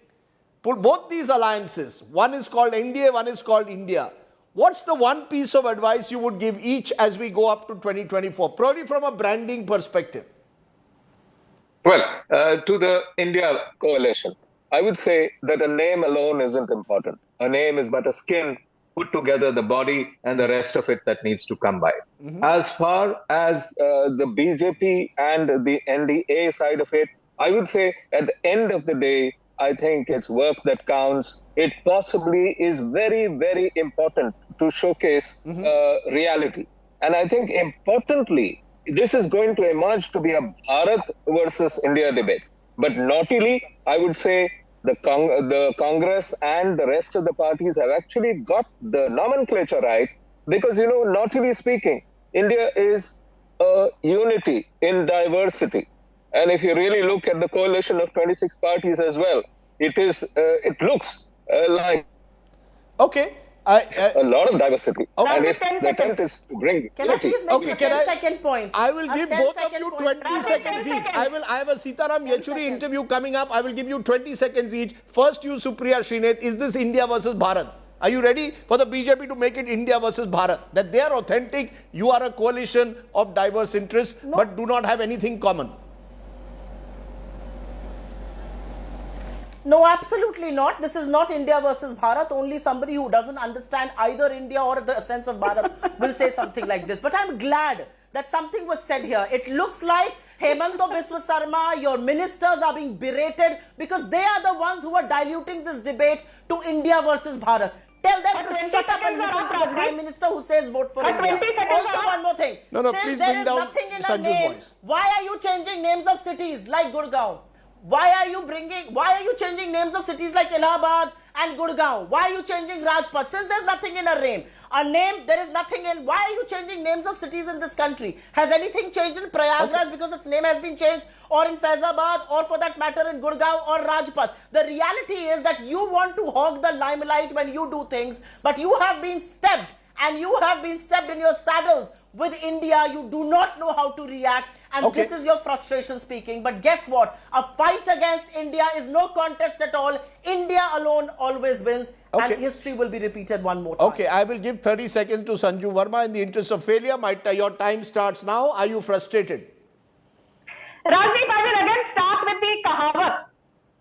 both these alliances, one is called NDA, one is called India, what's the one piece of advice you would give each as we go up to 2024, probably from a branding perspective? Well, to the India coalition, I would say that a name alone isn't important. A name is but a skin, put together the body and the rest of it that needs to come by. As far as the BJP and the NDA side of it, I would say at the end of the day, I think it's work that counts. It possibly is very, very important to showcase reality. And I think importantly, this is going to emerge to be a Bharat versus India debate. But naughtily, I would say the Congress and the rest of the parties have actually got the nomenclature right, because, naughtily speaking, India is a unity in diversity. And if you really look at the coalition of 26 parties as well, it looks like a lot of diversity. Okay. And if the attempt is to bring Can I please make a 10-second point? I will give both of you 20 seconds each. I have a Sitaram Yechury interview coming up. I will give you 20 seconds each. First, you, Supriya Srinath, is this India versus Bharat? Are you ready for the BJP to make it India versus Bharat? That they are authentic, you are a coalition of diverse interests, but do not have anything common. No, absolutely not. This is not India versus Bharat. Only somebody who doesn't understand either India or the essence of Bharat will say something like this. But I'm glad that something was said here. It looks like Hemanta Biswa Sarma, your ministers are being berated because they are the ones who are diluting this debate to India versus Bharat. Tell them to shut up and listen to the Prime Minister who says vote for India. 20 seconds. Also, one more thing. No, Since please there bring is down nothing in a Sanju's name, voice. why are you changing names of cities like Gurgaon? Why are you changing names of cities like Allahabad and Gurgaon? Why are you changing Rajpath? Since there's nothing in a name, there is nothing in. Why are you changing names of cities in this country? Has anything changed in Prayagraj because its name has been changed, or in Faizabad, or for that matter in Gurgaon or Rajpath? The reality is that you want to hog the limelight when you do things, but you have been stepped, and you have been stepped in your saddles with India. You do not know how to react. And this is your frustration speaking. But guess what? A fight against India is no contest at all. India alone always wins. And history will be repeated one more time. Okay, I will give 30 seconds to Sanju Verma in the interest of failure. Your time starts now. Are you frustrated? Rajdeep, I will again start with the kahavat.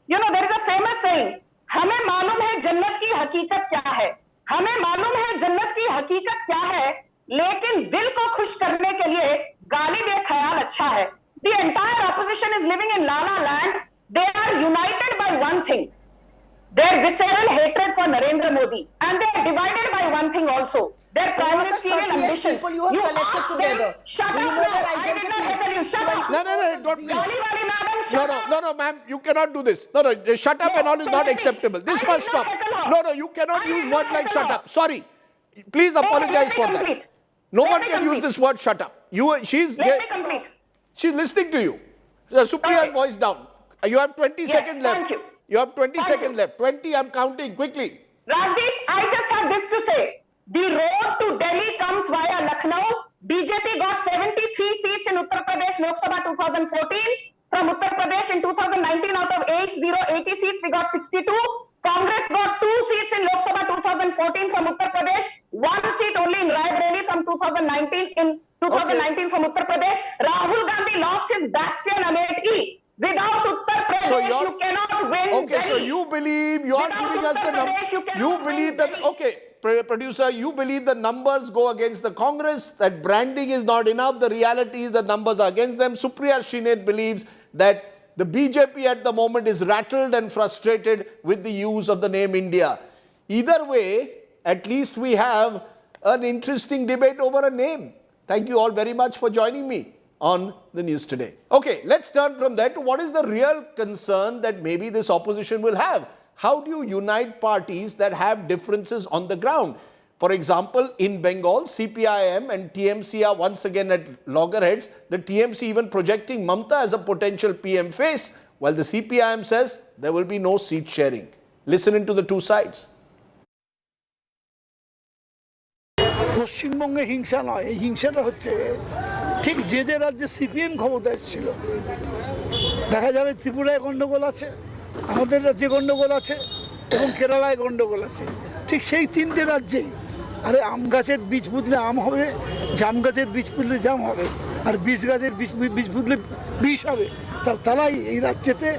There is a famous saying, हमें मालूम है जन्नत की हकीकत क्या है. हमें मालूम है जन्नत की हकीकत क्या है, लेकिन दिल को खुश करने के लिए गालिब एक ख्याल अच्छा है. The entire opposition is living in La La Land. They are united by one thing, their visceral hatred for Narendra Modi, and they are divided by one thing also, their prime ministerial ambitions. You have collected together. Shut up now. I did not tell you. Shut up. No, don't please. No, ma'am, you cannot do this. No, shut up and all is not acceptable. This must stop. No, you cannot use words like shut up. Sorry. Please apologize for that. No one can use this word shut up. She's listening to you. Supriya's voice down. You have 20 seconds left. Thank you. You have 20 seconds left. 20, I'm counting quickly. Rajdeep, I just have this to say. The road to Delhi comes via Lucknow. BJP got 73 seats in Uttar Pradesh Lok Sabha 2014. From Uttar Pradesh in 2019, out of 80 seats, we got 62. Congress got 2 seats in Lok Sabha 2014 from Uttar Pradesh, 1 seat only in Raebareli from 2019 from Uttar Pradesh. Rahul Gandhi lost his bastion Amethi. Without Uttar Pradesh, you cannot win. Okay, so you believe, you are giving us the numbers. You believe that, producer, you believe the numbers go against the Congress, that branding is not enough. The reality is the numbers are against them. Supriya Srinath believes that the BJP at the moment is rattled and frustrated with the use of the name India. Either way, at least we have an interesting debate over a name. Thank you all very much for joining me on the news today. Okay, let's turn from there to what is the real concern that maybe this opposition will have. how do you unite parties that have differences on the ground? For example, in Bengal, CPIM and TMC are once again at loggerheads. The TMC even projecting Mamta as a potential PM face, while the CPIM says there will be no seat sharing. Listen into the two sides. পশ্চিমবঙ্গে হিংসা নয়, এই হিংসাটা হচ্ছে ঠিক যে যে রাজ্যে CPM ক্ষমতায় ছিল। দেখা যাবে ত্রিপুরায় গন্ডগোল আছে, আমাদের রাজ্যে গন্ডগোল আছে এবং কেরালায় গন্ডগোল আছে। ঠিক সেই তিনটে রাজ্যেই আরে আম গাছের বীজ পুঁতলে আম হবে, জাম গাছের বীজ পুঁতলে জাম হবে, আর বিষ গাছের বীজ পুঁতলে বিষ হবে। তারাই এই রাজ্যেতে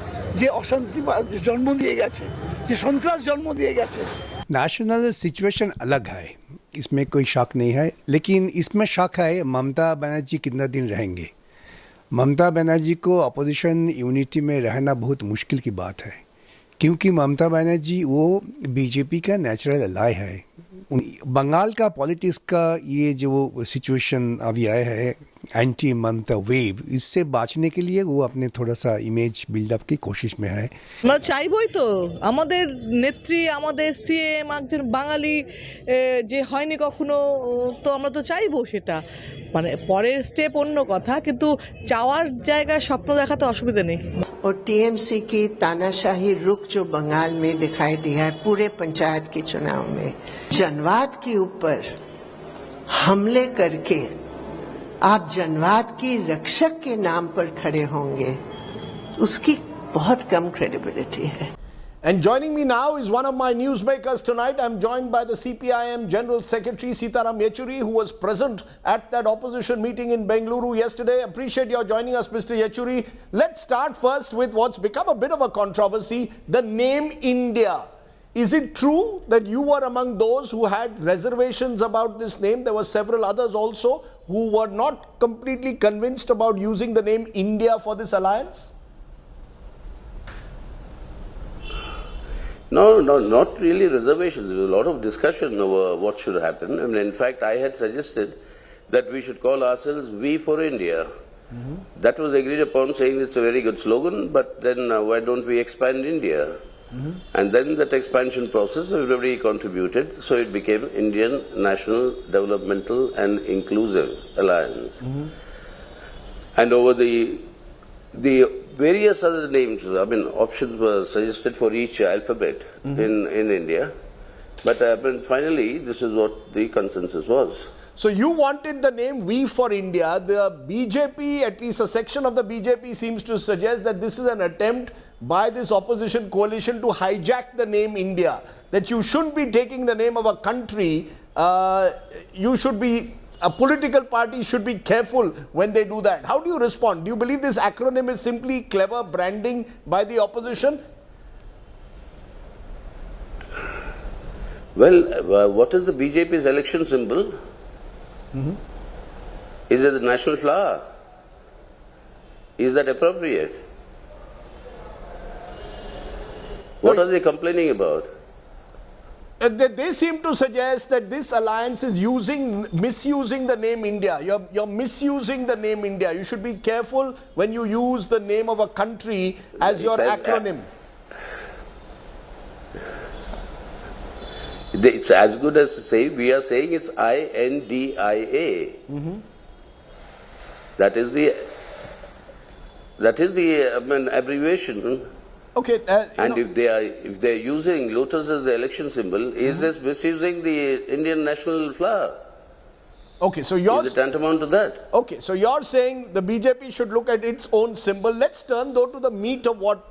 যে অশান্তি জন্ম দিয়ে গেছে, যে সন্ত্রাস জন্ম দিয়ে গেছে। नेशनल सिचुएशन अलग है, इसमें कोई शक नहीं है, लेकिन इसमें शक है ममता बनर्जी कितना दिन रहेंगे। ममता बनर्जी को अपोजिशन यूनिटी में रहना बहुत मुश्किल की बात है, क्योंकि ममता बनर्जी वो बीजेपी का नेचुरल अलाय है। बंगाल का पॉलिटिक्स का ये जो सिचुएशन अभी आया है एंटी ममता वेव, इससे बचने के लिए वो अपने थोड़ा सा इमेज बिल्डअप की कोशिश में है। আমরা চাইবই তো আমাদের নেত্রী, আমাদের সিএম একজন বাঙালি যে হয়নি কখনো, তো আমরা তো চাইবো সেটা। মানে পরের স্টেপ অন্য কথা, কিন্তু চাওয়ার জায়গায় স্বপ্ন দেখাতে অসুবিধা নেই। और टीएमसी की तानाशाही रुख जो बंगाल में दिखाई दिया है पूरे पंचायत के चुनाव में, जनवाद के ऊपर हमले करके आप जनवाद की रक्षक के नाम पर खड़े होंगे, उसकी बहुत कम क्रेडिबिलिटी है। And joining me now is one of my newsmakers tonight. I'm joined by the CPIM General Secretary Sitaram Yechury, who was present at that opposition meeting in Bengaluru yesterday. Appreciate your joining us, Mr. Yechury. Let's start first with what's become a bit of a controversy, the name India. Is it true that you were among those who had reservations about this name? There were several others also who were not completely convinced about using the name India for this alliance? No, not really reservations. There was a lot of discussion over what should happen. I mean, in fact, I had suggested that we should call ourselves We for India. That was agreed upon, saying it's a very good slogan, but then why don't we expand India? And then that expansion process, everybody contributed, so it became Indian National Developmental and Inclusive Alliance. And over the various other names, I mean, options were suggested for each alphabet in India. But finally, this is what the consensus was. So you wanted the name We for India. The BJP, at least a section of the BJP, seems to suggest that this is an attempt by this opposition coalition to hijack the name India. That you shouldn't be taking the name of a country. You should be, a political party should be careful when they do that. How do you respond? Do you believe this acronym is simply clever branding by the opposition? Well, what is the BJP's election symbol? Is it the national flower? Is that appropriate? What are they complaining about? They seem to suggest that this alliance is misusing the name India. You're misusing the name India. You should be careful when you use the name of a country as your acronym. It's as good as to say, we are saying it's INDIA. That is the abbreviation. Okay. And if they're using lotus as the election symbol, is this misusing the Indian national flower? Okay, so you're... Is it tantamount to that? Okay, so you're saying the BJP should look at its own symbol. Let's turn though to the meat of what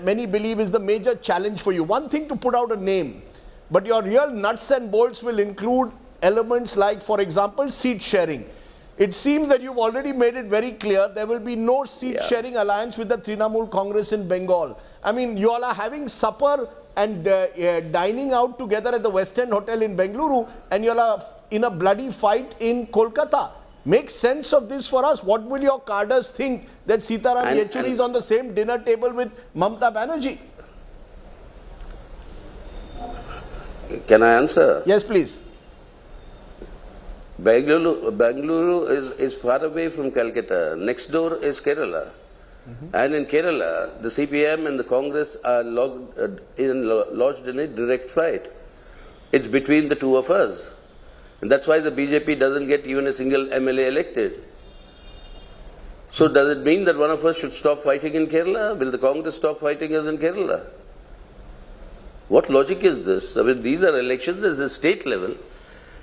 many believe is the major challenge for you. One thing to put out a name, but your real nuts and bolts will include elements like, for example, seat sharing. It seems that you've already made it very clear there will be no seat-sharing alliance with the Trinamool Congress in Bengal. I mean, you all are having supper and dining out together at the West End Hotel in Bengaluru, and you all are in a bloody fight in Kolkata. Make sense of this for us. What will your cadres think that Sitaram Yechury is on the same dinner table with Mamta Banerjee? Can I answer? Yes, please. Bengaluru is far away from Calcutta. Next door is Kerala. And in Kerala, the CPM and the Congress are lodged in a direct fight. It's between the two of us. And that's why the BJP doesn't get even a single MLA elected. So does it mean that one of us should stop fighting in Kerala? Will the Congress stop fighting us in Kerala? What logic is this? I mean, these are elections at the state level.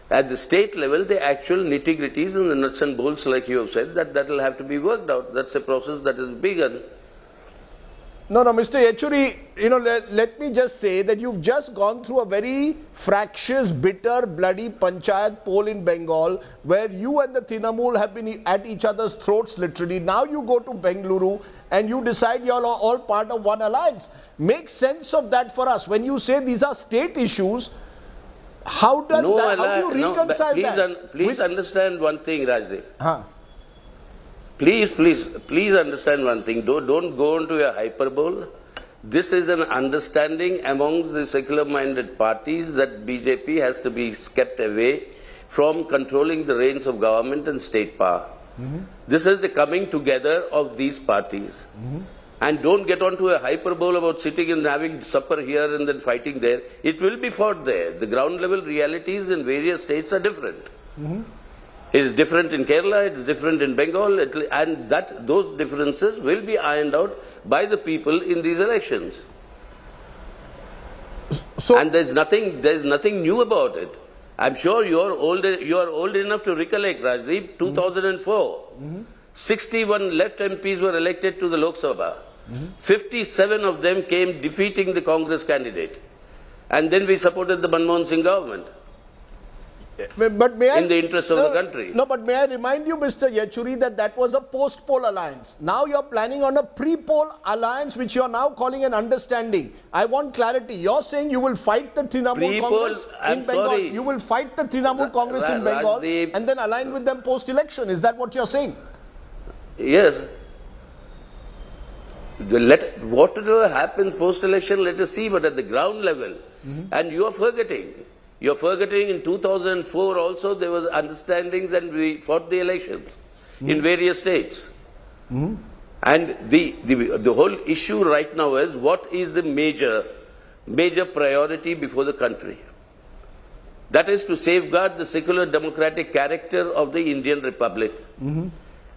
At the state level, the actual nitty-gritties and the nuts and bolts, like you have said, that will have to be worked out. That's a process that is begun. No, Mr. Yechury, let me just say that you've just gone through a very fractious, bitter, bloody panchayat poll in Bengal, where you and the Trinamool have been at each other's throats, literally. Now you go to Bengaluru and you decide you're all part of one alliance. Make sense of that for us. When you say these are state issues, how do you reconcile that? Please understand one thing, Rajdeep. Please understand one thing. Don't go into a hyperbole. This is an understanding amongst the secular-minded parties that BJP has to be kept away from controlling the reins of government and state power. This is the coming together of these parties. And don't get onto a hyperbole about sitting and having supper here and then fighting there. It will be fought there. The ground level realities in various states are different. It is different in Kerala, it is different in Bengal, and those differences will be ironed out by the people in these elections. And there's nothing new about it. I'm sure you are old enough to recollect, Rajdeep, 2004. 61 left MPs were elected to the Lok Sabha. 57 of them came defeating the Congress candidate. And then we supported the Monsoon Singh government. But may in the interest of the country. No, but may I remind you, Mr. Yechury, that was a post-poll alliance. Now you're planning on a pre-poll alliance, which you're now calling an understanding. I want clarity. You're saying you will fight the Trinamool Congress in Bengal. You will fight the Trinamool Congress in Bengal and then align with them post-election. Is that what you're saying? Yes. Whatever happens post-election, let us see, but at the ground level. And you are forgetting. You're forgetting in 2004 also there was understandings and we fought the elections in various states. And the whole issue right now is what is the major priority before the country? That is to safeguard the secular democratic character of the Indian Republic.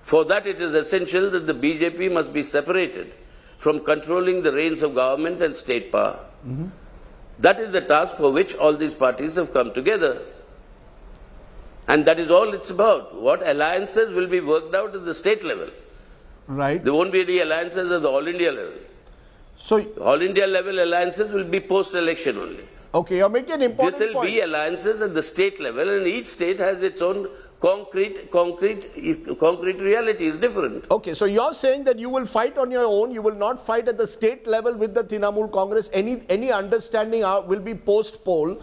For that it is essential that the BJP must be separated from controlling the reins of government and state power. That is the task for which all these parties have come together. And that is all it's about. What alliances will be worked out at the state level. Right. There won't be any alliances at the All India level. So, All India level alliances will be post-election only. Okay, you're making an important point. This will be alliances at the state level and each state has its own concrete reality is different. Okay, so you're saying that you will fight on your own, you will not fight at the state level with the Trinamool Congress, any understanding will be post-poll.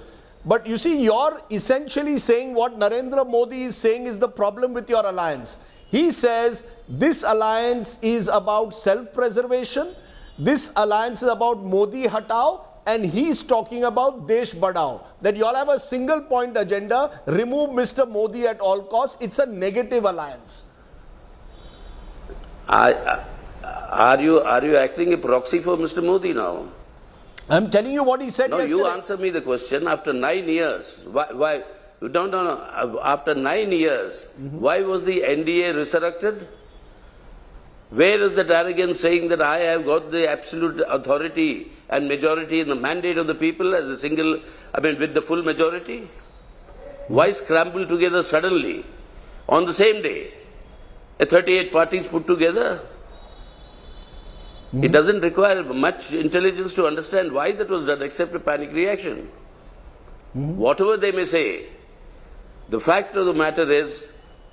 But you see, you're essentially saying what Narendra Modi is saying is the problem with your alliance. He says this alliance is about self-preservation, this alliance is about Modi Hatao, and he's talking about Desh Badao. That you all have a single point agenda, remove Mr. Modi at all costs. It's a negative alliance. Are you acting a proxy for Mr. Modi now? I'm telling you what he said yesterday. No, you answer me the question. After 9 years, why? No. After 9 years, why was the NDA resurrected? Where is that arrogance saying that I have got the absolute authority and majority in the mandate of the people as a single, with the full majority? Why scramble together suddenly on the same day? 38 parties put together. It doesn't require much intelligence to understand why that was done except a panic reaction. Whatever they may say, the fact of the matter is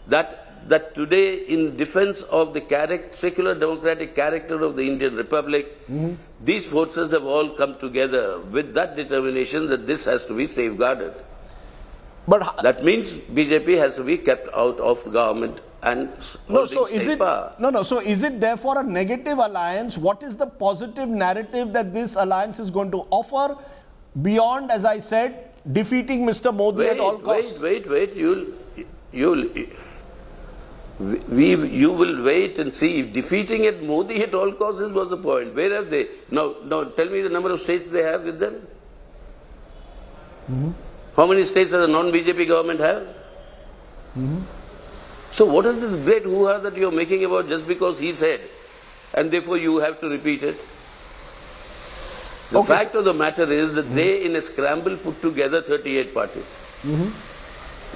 that today, in defense of the secular democratic character of the Indian Republic, these forces have all come together with that determination that this has to be safeguarded. But that means BJP has to be kept out of the government and so is it therefore a negative alliance? What is the positive narrative that this alliance is going to offer beyond, as I said, defeating Mr. Modi at all costs? Wait. You will wait and see. Defeating it, Modi at all costs was the point. Where have they? Now tell me the number of states they have with them. How many states does a non-BJP government have? So what is this great hoo-ha that you are making about just because he said, and therefore you have to repeat it? The fact of the matter is that they, in a scramble, put together 38 parties.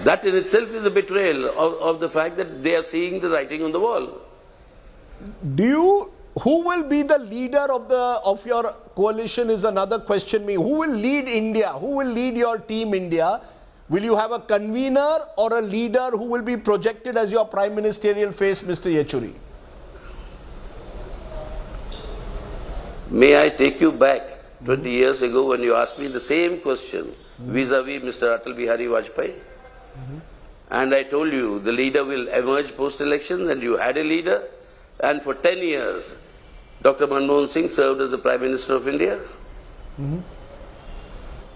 That in itself is a betrayal of the fact that they are seeing the writing on the wall. Who will be the leader of your coalition is another question. Who will lead India? Who will lead your team India? Will you have a convener or a leader who will be projected as your prime ministerial face, Mr. Yechury? May I take you back 20 years ago when you asked me the same question vis-a-vis Mr. Atal Bihari Vajpayee? And I told you the leader will emerge post-election, and you had a leader. And for 10 years, Dr. Manmohan Singh served as the Prime Minister of India.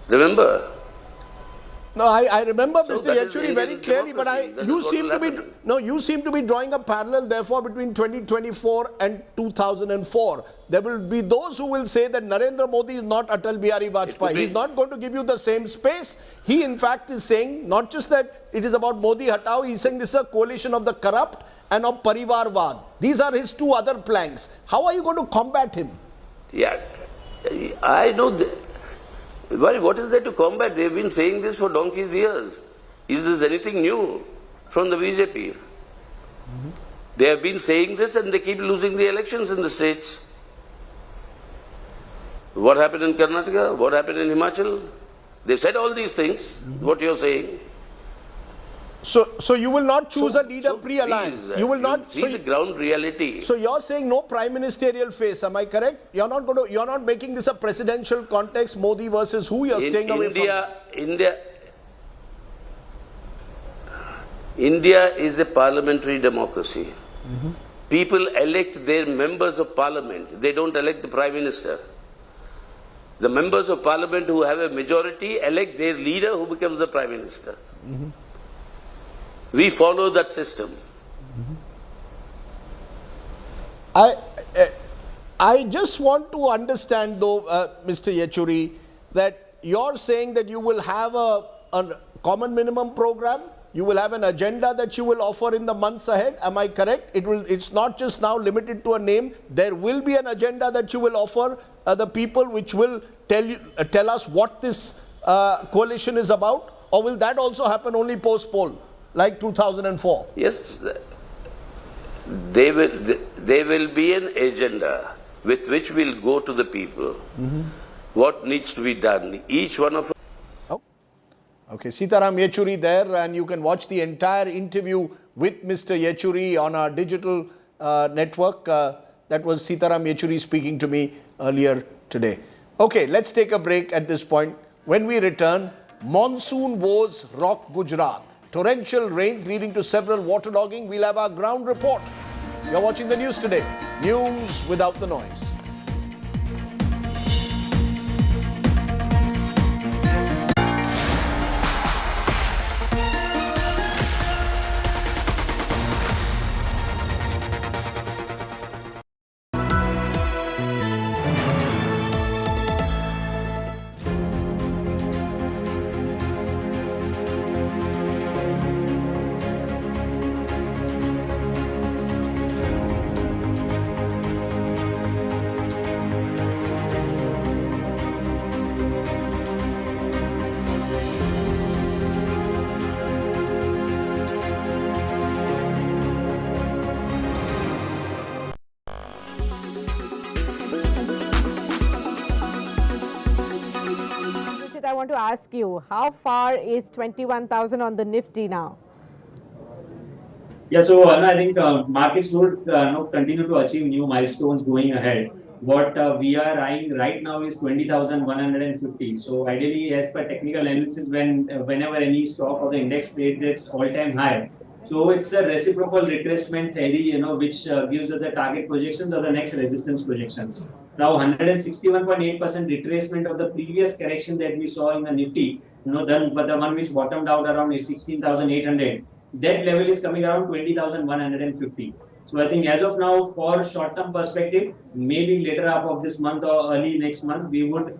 Remember? No, I remember, Mr. Yechury, very clearly, but you seem to be drawing a parallel, therefore, between 2024 and 2004. There will be those who will say that Narendra Modi is not Atal Bihari Vajpayee. He's not going to give you the same space. He, in fact, is saying not just that it is about Modi Hatao, he's saying this is a coalition of the corrupt and of Parivarvad. These are his two other planks. How are you going to combat him? Yeah, I know. What is there to combat? They've been saying this for donkey's years. Is this anything new from the BJP? They have been saying this and they keep losing the elections in the states. What happened in Karnataka? What happened in Himachal? They said all these things, what you're saying. So you will not choose a leader pre-alliance. You will not see the ground reality. So you're saying no prime ministerial face. Am I correct? You're not making this a presidential context. Modi versus who? You're staying away from. India is a parliamentary democracy. People elect their members of parliament. They don't elect the prime minister. The members of parliament who have a majority elect their leader, who becomes the prime minister. We follow that system. I just want to understand, though, Mr. Yechury, that you're saying that you will have a common minimum program. You will have an agenda that you will offer in the months ahead. Am I correct? It's not just now limited to a name. There will be an agenda that you will offer the people, which will tell us what this coalition is about. Or will that also happen only post-poll, like 2004? Yes, there will be an agenda with which we'll go to the people. What needs to be done? Each one of us. Okay, Sitaram Yechury there, and you can watch the entire interview with Mr. Yechury on our digital network. That was Sitaram Yechury speaking to me earlier today. Okay, let's take a break at this point. When we return, monsoon woes rock Gujarat. Torrential rains leading to several waterlogging. We'll have our ground report. You're watching the news today. News without the noise. I want to ask you, how far is 21,000 on the Nifty now? Yeah, so I think markets would continue to achieve new milestones going ahead. What we are eyeing right now is 20,150. So ideally, as per technical analysis, whenever any stock or the index trades all-time high, so it's a reciprocal retracement theory, which gives us the target projections or the next resistance projections. Now, 161.8% retracement of the previous correction that we saw in the Nifty, the one which bottomed out around 16,800. that level is coming around 20,150. So I think as of now, for short-term perspective, maybe later half of this month or early next month, we would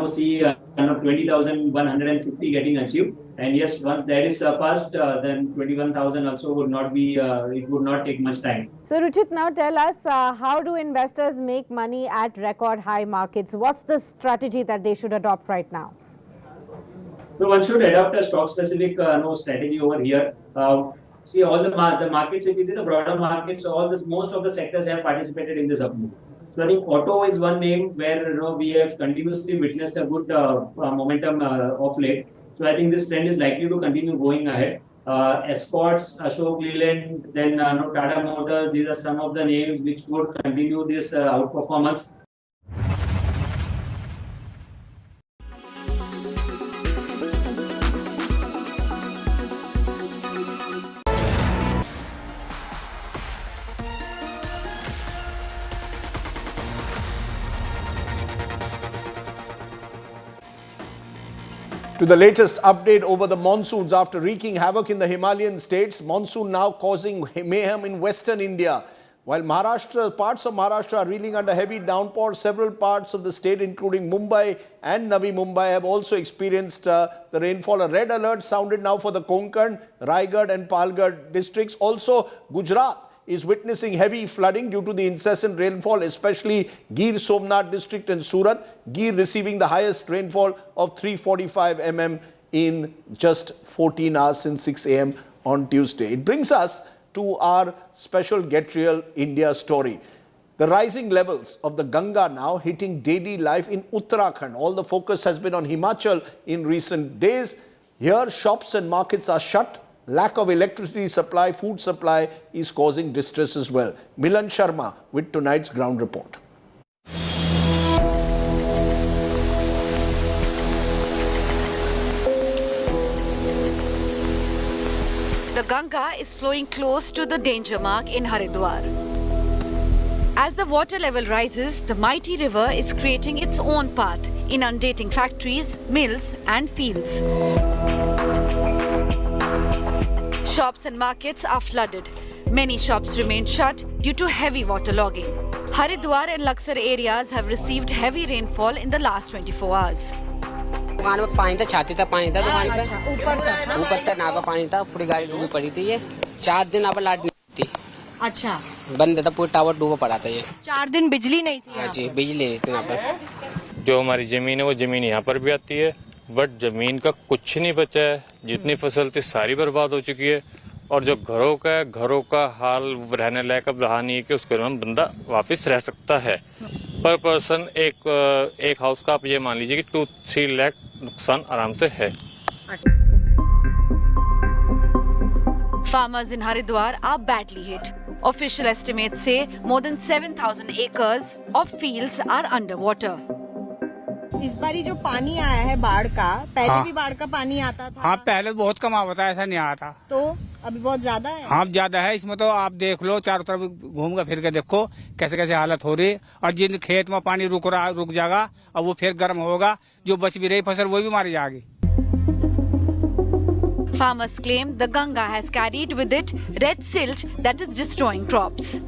see 20,150 getting achieved. And yes, once that is surpassed, then 21,000 also would not be, it would not take much time. So Ruchit, now tell us, how do investors make money at record high markets? What's the strategy that they should adopt right now? So one should adopt a stock-specific strategy over here. See all the markets, if you see the broader markets, most of the sectors have participated in this up move. So I think auto is one name where we have continuously witnessed a good momentum of late. So I think this trend is likely to continue going ahead. Escorts, Ashoka Leland, then Tata Motors, these are some of the names which would continue this outperformance. To the latest update over the monsoons. After wreaking havoc in the Himalayan states, monsoon now causing mayhem in western India. While parts of Maharashtra are reeling under heavy downpour, several parts of the state, including Mumbai and Navi Mumbai, have also experienced the rainfall. A red alert sounded now for the Konkan, Raigad and Palghar districts. Also, Gujarat is witnessing heavy flooding due to the incessant rainfall, especially Gir Somnath district and Surat. Gir receiving the highest rainfall of 345 mm in just 14 hours since 6 a.m. on Tuesday. It brings us to our special Get Real India story. The rising levels of the Ganga now hitting daily life in Uttarakhand. All the focus has been on Himachal in recent days. Here, shops and markets are shut. Lack of electricity supply, food supply is causing distress as well. Milan Sharma with tonight's ground report. The Ganga is flowing close to the danger mark in Haridwar. As the water level rises, the mighty river is creating its own path, inundating factories, mills and fields. Shops and markets are flooded. Many shops remain shut due to heavy waterlogging. Haridwar and Laksar areas have received heavy rainfall in the last 24 hours. दुकान में पानी था, छाती तक पानी था दुकान पे, ऊपर तक नाव का पानी था, पूरी गाड़ी डूबी पड़ी थी। ये 4 दिन अब लाइट नहीं थी। अच्छा, बंद था, पूरा टावर डूबा पड़ा था। ये 4 दिन बिजली नहीं थी। हाँ जी, बिजली नहीं थी यहाँ पर। जो हमारी जमीन है वो जमीन यहाँ पर भी आती है, बट जमीन का कुछ नहीं बचा है। जितनी फसल थी सारी बर्बाद हो चुकी है। और जो घरों का हाल रहने लायक अब रहा नहीं है कि उसके में बंदा वापस रह सकता है। पर पर्सन एक हाउस का आप ये मान लीजिए कि 2-3 लाख नुकसान आराम से है। Farmers in Haridwar are badly hit. Official estimates say more than 7,000 acres of fields are underwater. इस बारी जो पानी आया है बाढ़ का, पहले भी बाढ़ का पानी आता था। हाँ, पहले बहुत कम आता था, ऐसा नहीं आया था। तो अभी बहुत ज्यादा है। हाँ, ज्यादा है। इसमें तो आप देख लो, चारों तरफ घूम कर फिर के देखो कैसे कैसे हालत हो रही। और जिन खेत में पानी रुक जाएगा और वो फिर गर्म होगा, जो बच भी रही फसल वो भी मारी जाएगी। Farmers claim the Ganga has carried with it red silt that is destroying crops.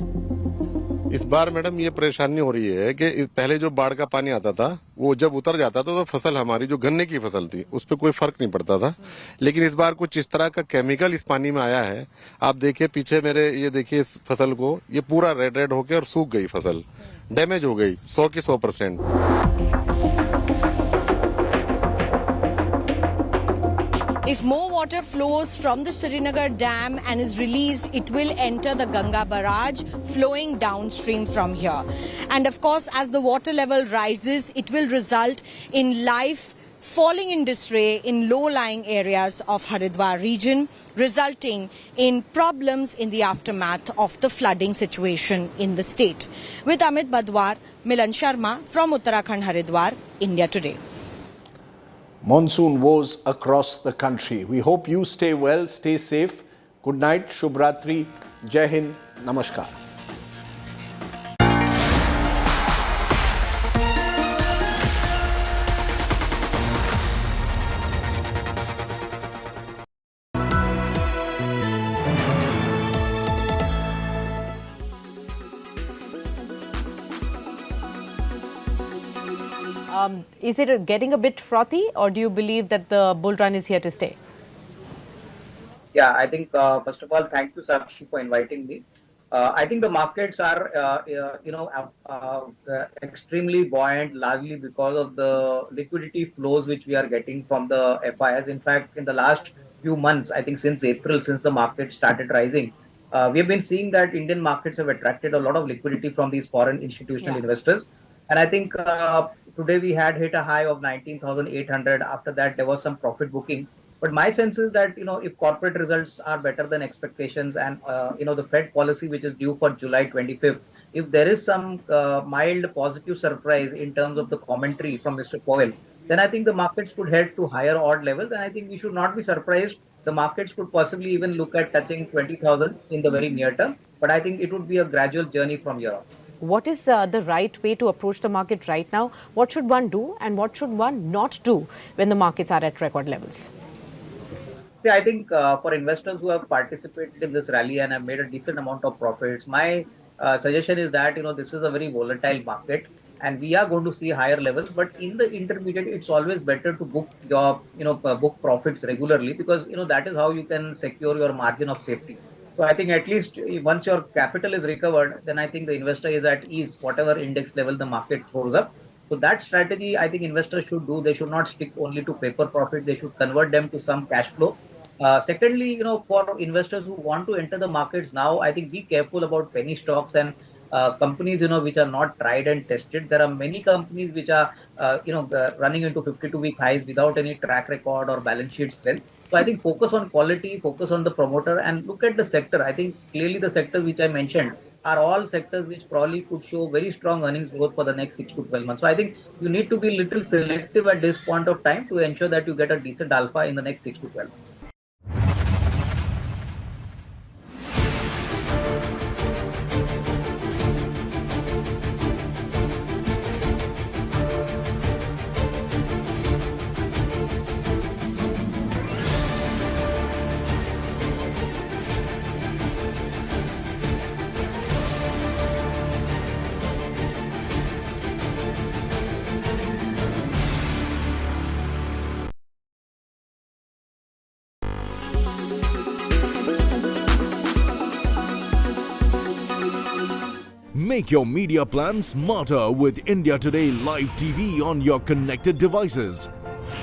इस बार मैडम ये परेशानी हो रही है कि पहले जो बाढ़ का पानी आता था वो जब उतर जाता था तो फसल हमारी जो गन्ने की फसल थी उस पर कोई फर्क नहीं पड़ता था। लेकिन इस बार कुछ इस तरह का केमिकल इस पानी में आया है। आप देखिए पीछे मेरे, ये देखिए इस फसल को, ये पूरा रेड होकर और सूख गई, फसल डैमेज हो गई 100 की 100%। If more water flows from the Srinagar Dam and is released, it will enter the Ganga barrage, flowing downstream from here. And of course, as the water level rises, it will result in life falling in disarray in low-lying areas of Haridwar region, resulting in problems in the aftermath of the flooding situation in the state. With Amit Badwar, Milan Sharma from Uttarakhand, Haridwar, India Today. Monsoon woes across the country. We hope you stay well, stay safe. Good night, Shubhratri, Jai Hind, Namaskar. Is it getting a bit frothy, or do you believe that the bull run is here to stay? Yeah, I think first of all, thank you, Sakshi, for inviting me. I think the markets are, extremely buoyant, largely because of the liquidity flows which we are getting from the FIs. In fact, in the last few months, I think since April, since the market started rising, we have been seeing that Indian markets have attracted a lot of liquidity from these foreign institutional investors. And I think today we had hit a high of 19,800. After that, there was some profit booking. But my sense is that, if corporate results are better than expectations and, the Fed policy, which is due for July 25th, if there is some mild positive surprise in terms of the commentary from Mr. Powell, then I think the markets could head to higher odd levels. And I think we should not be surprised. The markets could possibly even look at touching 20,000 in the very near term. But I think it would be a gradual journey from here on. What is the right way to approach the market right now? What should one do and what should one not do when the markets are at record levels? See, I think for investors who have participated in this rally and have made a decent amount of profits, my suggestion is that, this is a very volatile market and we are going to see higher levels. But in the intermediate, it's always better to book your, book profits regularly, because, that is how you can secure your margin of safety. So I think at least once your capital is recovered, then I think the investor is at ease, whatever index level the market throws up. So that strategy, I think investors should do. They should not stick only to paper profits. They should convert them to some cash flow. Secondly, for investors who want to enter the markets now, I think be careful about penny stocks and companies, which are not tried and tested. There are many companies which are, running into 52-week highs without any track record or balance sheet strength. So I think focus on quality, focus on the promoter, and look at the sector. I think clearly the sectors which I mentioned are all sectors which probably could show very strong earnings growth for the next 6 to 12 months. So I think you need to be a little selective at this point of time to ensure that you get a decent alpha in the next 6 to 12 months. Make your media plan smarter with India Today Live TV on your connected devices.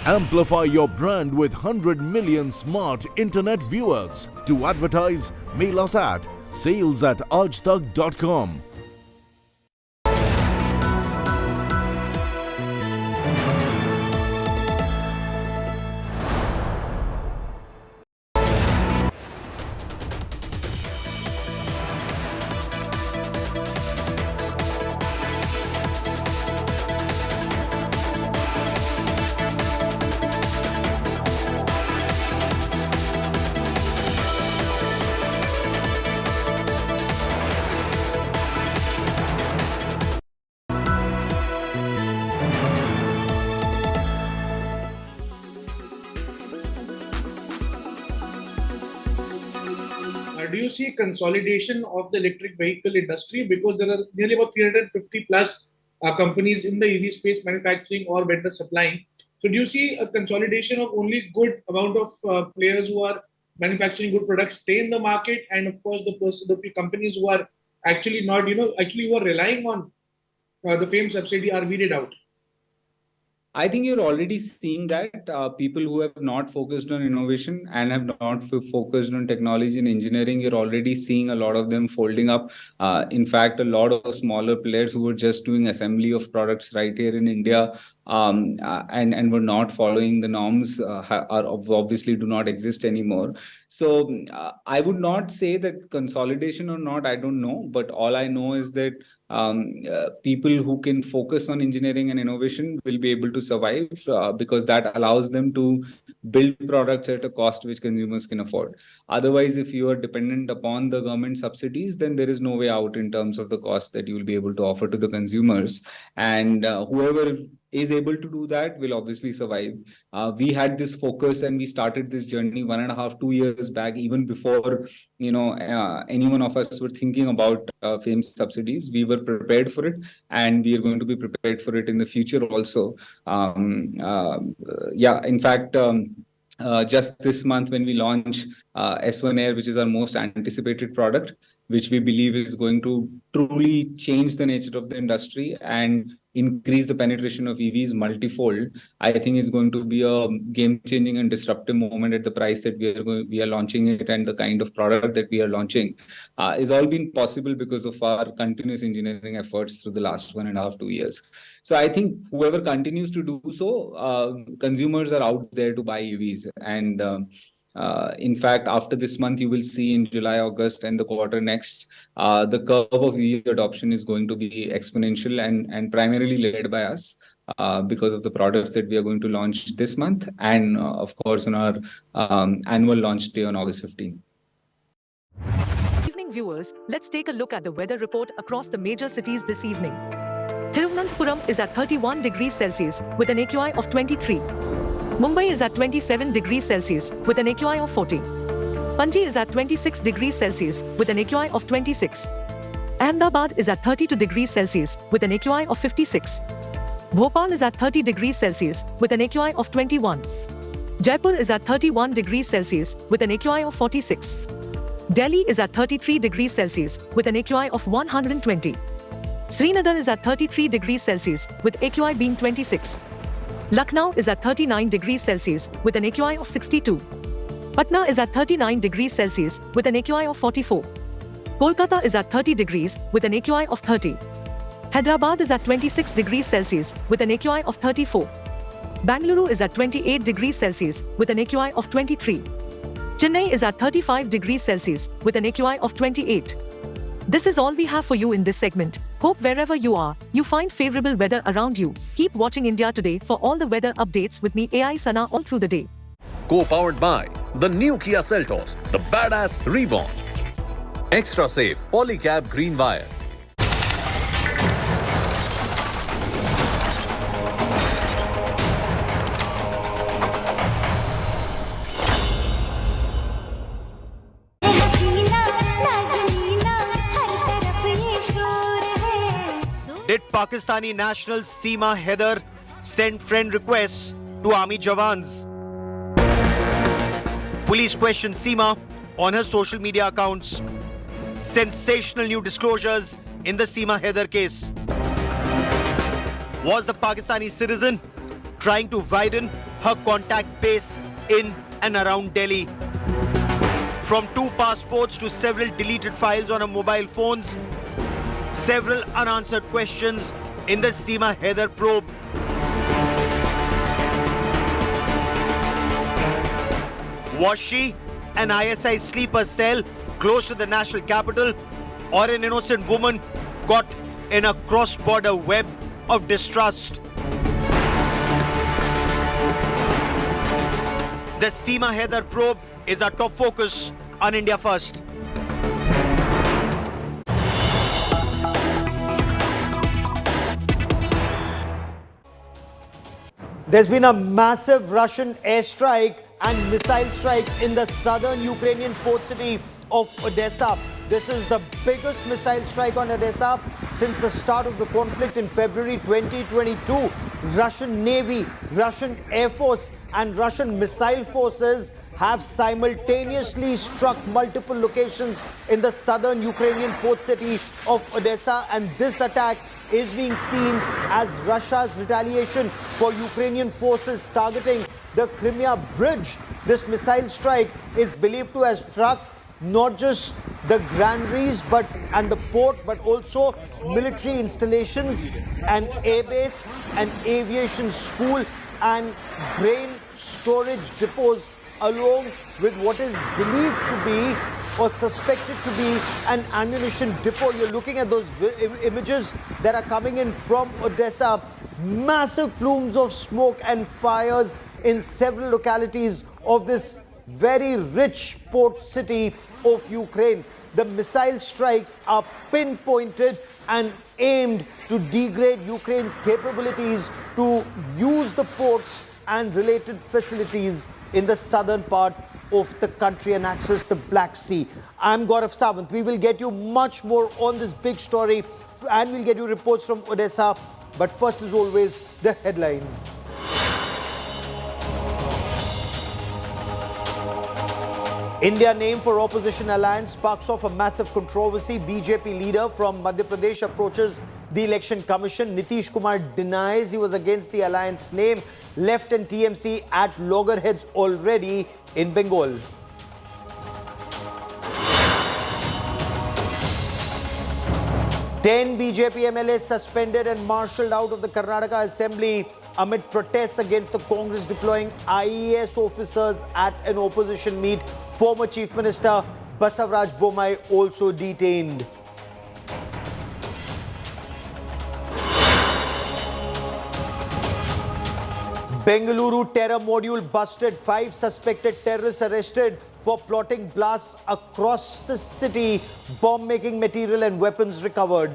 Amplify your brand with 100 million smart internet viewers. To advertise, mail us at sales@aajtak.com. Do you see consolidation of the electric vehicle industry? Because there are nearly about 350 plus companies in the EV space manufacturing or vendor supplying. So do you see a consolidation of only good amount of players who are manufacturing good products stay in the market, and of course the companies who are actually not, who are relying on the FAME subsidy are weeded out? I think you're already seeing that people who have not focused on innovation and have not focused on technology and engineering, you're already seeing a lot of them folding up. In fact, a lot of smaller players who were just doing assembly of products right here in India and were not following the norms obviously do not exist anymore. So I would not say that consolidation or not, I don't know. But all I know is that people who can focus on engineering and innovation will be able to survive because that allows them to build products at a cost which consumers can afford. Otherwise, if you are dependent upon the government subsidies, then there is no way out in terms of the cost that you will be able to offer to the consumers. And whoever is able to do that will obviously survive. We had this focus and we started this journey 1.5-2 years back, even before any one of us were thinking about FAME subsidies. We were prepared for it, and we are going to be prepared for it in the future also. In fact, just this month when we launch S1 Air, which is our most anticipated product, which we believe is going to truly change the nature of the industry and increase the penetration of EVs multifold, I think is going to be a game-changing and disruptive moment at the price that we are launching it, and the kind of product that we are launching is all been possible because of our continuous engineering efforts through the last 1.5-2 years. So I think whoever continues to do so, consumers are out there to buy EVs. And in fact, after this month, you will see in July, August, and the quarter next, the curve of EV adoption is going to be exponential and primarily led by us because of the products that we are going to launch this month and, of course, on our annual launch day on August 15th. Evening viewers, let's take a look at the weather report across the major cities this evening. Thiruvananthapuram is at 31 degrees Celsius with an AQI of 23. Mumbai is at 27 degrees Celsius with an AQI of 40. Panji is at 26 degrees Celsius with an AQI of 26. Ahmedabad is at 32 degrees Celsius with an AQI of 56. Bhopal is at 30 degrees Celsius with an AQI of 21. Jaipur is at 31 degrees Celsius with an AQI of 46. Delhi is at 33 degrees Celsius with an AQI of 120. Srinagar is at 33 degrees Celsius with AQI being 26. Lucknow is at 39 degrees Celsius with an AQI of 62. Patna is at 39 degrees Celsius with an AQI of 44. Kolkata is at 30 degrees with an AQI of 30. Hyderabad is at 26 degrees Celsius with an AQI of 34. Bengaluru is at 28 degrees Celsius with an AQI of 23. Chennai is at 35 degrees Celsius with an AQI of 28. This is all we have for you in this segment. Hope wherever you are, you find favorable weather around you. Keep watching India Today for all the weather updates with me, AI Sana, all through the day. Co-powered by the new Kia Seltos, the badass reborn. Extra safe polycab green wire. Did Pakistani national Seema Haider send friend requests to army jawans? Police questioned Seema on her social media accounts. Sensational new disclosures in the Seema Haider case. Was the Pakistani citizen trying to widen her contact base in and around Delhi? From 2 passports to several deleted files on her mobile phones, several unanswered questions in the Seema Haider probe. Was she an ISI sleeper cell close to the national capital, or an innocent woman caught in a cross-border web of distrust? The Seema Haider probe is our top focus on India First. There's been a massive Russian airstrike and missile strikes in the southern Ukrainian port city of Odessa. This is the biggest missile strike on Odessa since the start of the conflict in February 2022. Russian Navy, Russian Air Force and Russian missile forces have simultaneously struck multiple locations in the southern Ukrainian port city of Odessa, and this attack is being seen as Russia's retaliation for Ukrainian forces targeting the Crimea bridge. This missile strike is believed to have struck not just the granaries and the port, but also military installations, an airbase, an aviation school and grain storage depots, along with what is believed to be or suspected to be an ammunition depot. You're looking at those images that are coming in from Odessa. Massive plumes of smoke and fires in several localities of this very rich port city of Ukraine. the missile strikes are pinpointed and aimed to degrade Ukraine's capabilities to use the ports and related facilities in the southern part of the country and access the Black Sea. I'm Gaurav Sawant. We will get you much more on this big story and we'll get you reports from Odessa. But first, as always, the headlines. India name for opposition alliance sparks off a massive controversy. BJP leader from Madhya Pradesh approaches the election commission. Nitish Kumar denies he was against the alliance name. Left and TMC at loggerheads already in Bengal. Ten BJP MLAs suspended and marshalled out of the Karnataka Assembly amid protests against the Congress deploying IAS officers at an opposition meet. Former Chief Minister Basavaraj Bommai also detained. Bengaluru terror module busted. 5 suspected terrorists arrested for plotting blasts across the city. Bomb-making material and weapons recovered.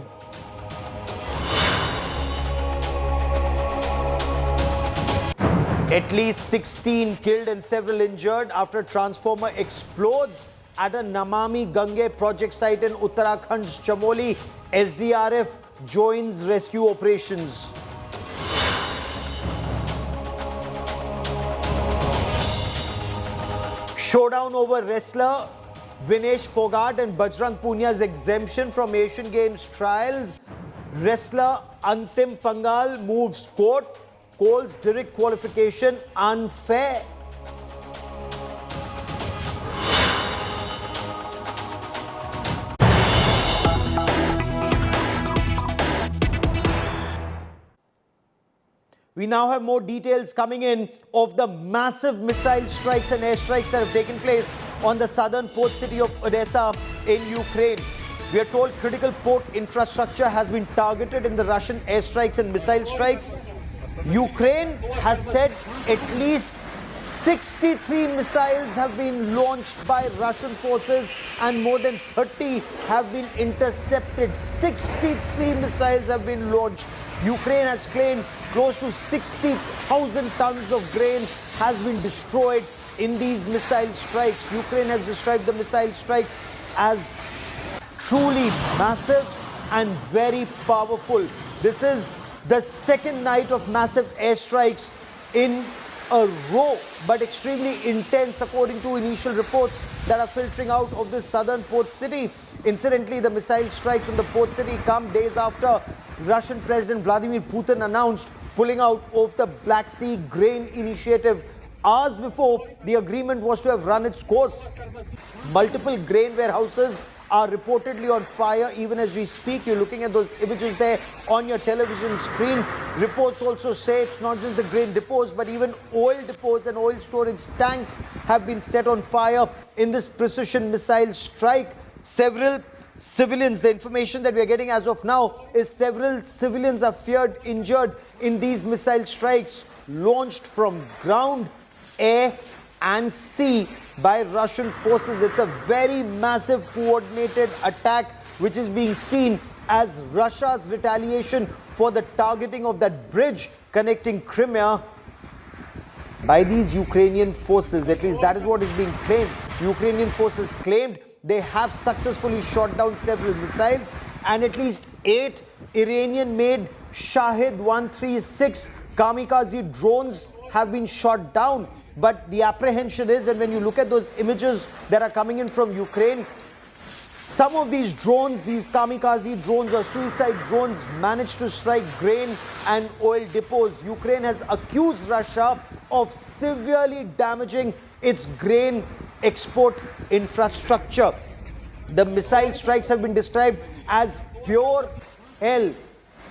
At least 16 killed and several injured after a transformer explodes at a Namami Gange project site in Uttarakhand's Chamoli. SDRF joins rescue operations. Showdown over wrestler Vinesh Fogart and Bajrang Punia's exemption from Asian Games trials. Wrestler Antim Pangal moves court. Calls direct qualification unfair. We now have more details coming in of the massive missile strikes and airstrikes that have taken place on the southern port city of Odessa in Ukraine. We are told critical port infrastructure has been targeted in the Russian airstrikes and missile strikes. Ukraine has said at least 63 missiles have been launched by Russian forces and more than 30 have been intercepted. 63 missiles have been launched. Ukraine has claimed close to 60,000 tons of grain has been destroyed in these missile strikes. Ukraine has described the missile strikes as truly massive and very powerful. This is the second night of massive airstrikes in a row, but extremely intense according to initial reports that are filtering out of this southern port city. Incidentally, the missile strikes on the port city come days after Russian President Vladimir Putin announced pulling out of the Black Sea grain initiative. Hours before, the agreement was to have run its course. Multiple grain warehouses are reportedly on fire even as we speak. You're looking at those images there on your television screen. Reports also say it's not just the grain depots, but even oil depots and oil storage tanks have been set on fire in this precision missile strike. Several civilians, the information that we are getting as of now is several civilians are feared injured in these missile strikes launched from ground, air and sea by Russian forces. It's a very massive coordinated attack which is being seen as Russia's retaliation for the targeting of that bridge connecting Crimea by these Ukrainian forces. At least that is what is being claimed. Ukrainian forces claimed they have successfully shot down several missiles and at least 8 Iranian-made Shahid 136 kamikaze drones have been shot down. But the apprehension is, and when you look at those images that are coming in from Ukraine, some of these drones, these kamikaze drones or suicide drones, managed to strike grain and oil depots. Ukraine has accused Russia of severely damaging its grain export infrastructure. The missile strikes have been described as pure hell,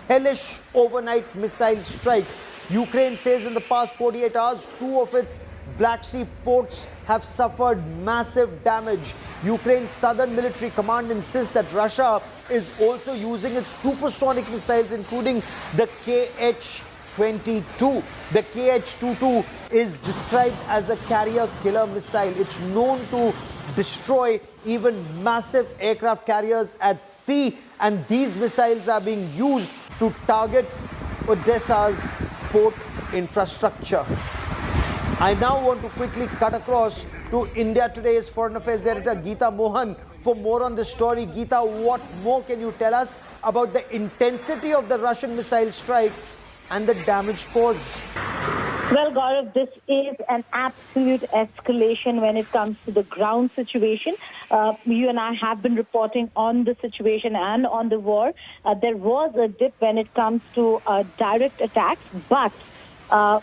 hellish overnight missile strikes. Ukraine says in the past 48 hours, 2 of its Black Sea ports have suffered massive damage. Ukraine's southern military command insists that Russia is also using its supersonic missiles, including the KH-22. The KH-22 is described as a carrier killer missile. It's known to destroy even massive aircraft carriers at sea, and these missiles are being used to target Odessa's port infrastructure. I now want to quickly cut across to India Today's Foreign Affairs editor Geeta Mohan for more on this story. Geeta, what more can you tell us about the intensity of the Russian missile strike and the damage caused? Well, Gaurav, this is an absolute escalation when it comes to the ground situation. You and I have been reporting on the situation and on the war. There was a dip when it comes to direct attacks, but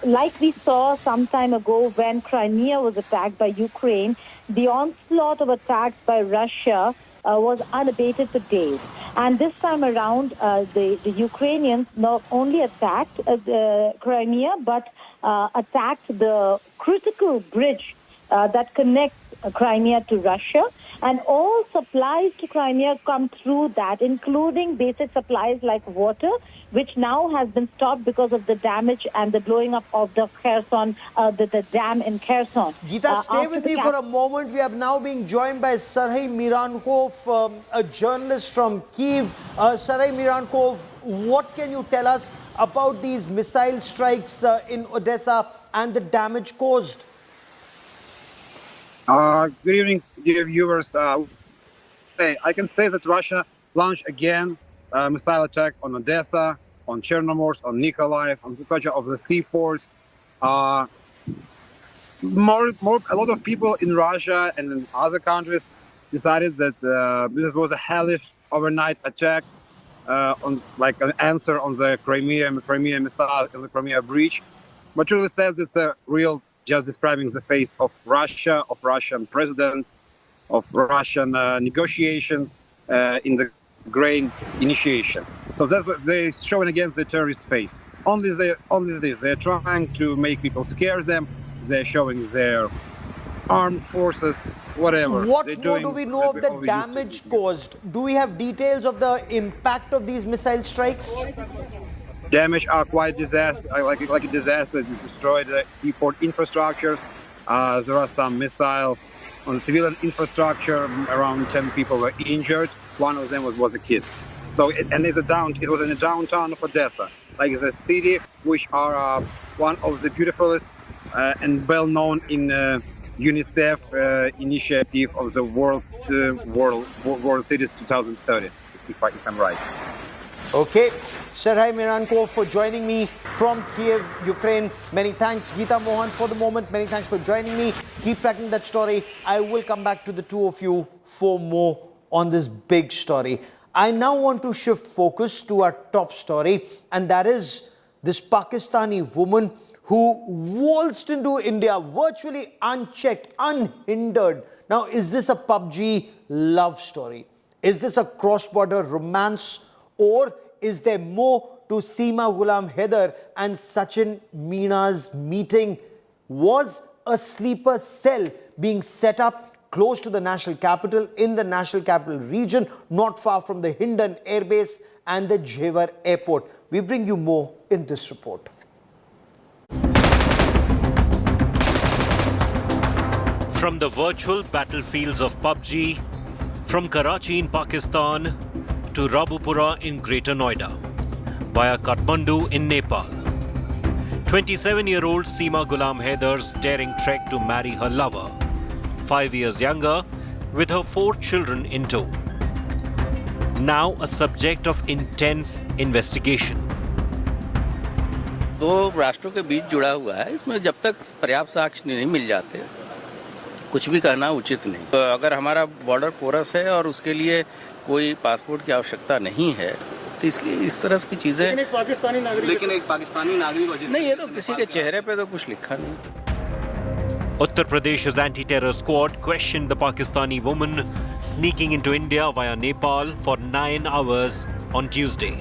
like we saw some time ago when Crimea was attacked by Ukraine, the onslaught of attacks by Russia was unabated for days. And this time around, the Ukrainians not only attacked Crimea, but attacked the critical bridge that connects Crimea to Russia. And all supplies to Crimea come through that, including basic supplies like water, which now has been stopped because of the damage and the blowing up of the Kherson, the dam in Kherson. Geeta, stay with me for a moment. We are now being joined by Serhiy Mirankov, a journalist from Kyiv. Serhiy Mirankov, what can you tell us about these missile strikes in Odessa and the damage caused? Good evening, dear viewers. I can say that Russia launched again a missile attack on Odessa, on Chernomorsk, on Nikolaev, on the of the seaports. A lot of people in Russia and in other countries decided that this was a hellish overnight attack on like an answer on the Crimea missile and the Crimea breach. But truly says it's a real just describing the face of Russia, of Russian president, of Russian negotiations in the grain initiation. So that's what they're showing against the terrorist face. Only this. They're trying to make people scare them. They're showing their armed forces, whatever. What they're more doing, do we know of the damage caused? Do we have details of the impact of these missile strikes? Damage are quite disaster, like a disaster. It destroyed the seaport infrastructures. There are some missiles on the civilian infrastructure. Around 10 people were injured. One of them was a kid. So it was in the downtown of Odessa, like the city, which are one of the beautifulest and well known in UNICEF initiative of the World Cities 2030, if I'm right. Okay. Serhiy Mirankov for joining me from Kiev, Ukraine. Many thanks. Geeta Mohan for the moment. Many thanks for joining me. Keep tracking that story. I will come back to the two of you for more on this big story. I now want to shift focus to our top story, and that is this Pakistani woman who waltzed into India virtually unchecked, unhindered. Now, is this a PUBG love story? Is this a cross-border romance? Or is there more to Seema Haider and Sachin Meena's meeting? Was a sleeper cell being set up close to the national capital, in the national capital region, not far from the Hindon Air Base and the Jewar Airport? We bring you more in this report. From the virtual battlefields of PUBG, from Karachi in Pakistan to Rabupura in Greater Noida, via Kathmandu in Nepal. 27-year-old Seema Haider's daring trek to marry her lover, 5 years younger, with her 4 children in tow. Now a subject of intense investigation. दो राष्ट्रों के बीच जुड़ा हुआ है, इसमें जब तक पर्याप्त साक्ष्य नहीं मिल जाते कुछ भी कहना उचित नहीं। तो अगर हमारा बॉर्डर पोरस है और उसके लिए कोई पासपोर्ट की आवश्यकता नहीं है तो इसलिए इस तरह की चीजें लेकिन एक पाकिस्तानी नागरिक नहीं, ये तो किसी के चेहरे पे तो कुछ लिखा नहीं। Uttar Pradesh's anti-terror squad questioned the Pakistani woman sneaking into India via Nepal for 9 hours on Tuesday.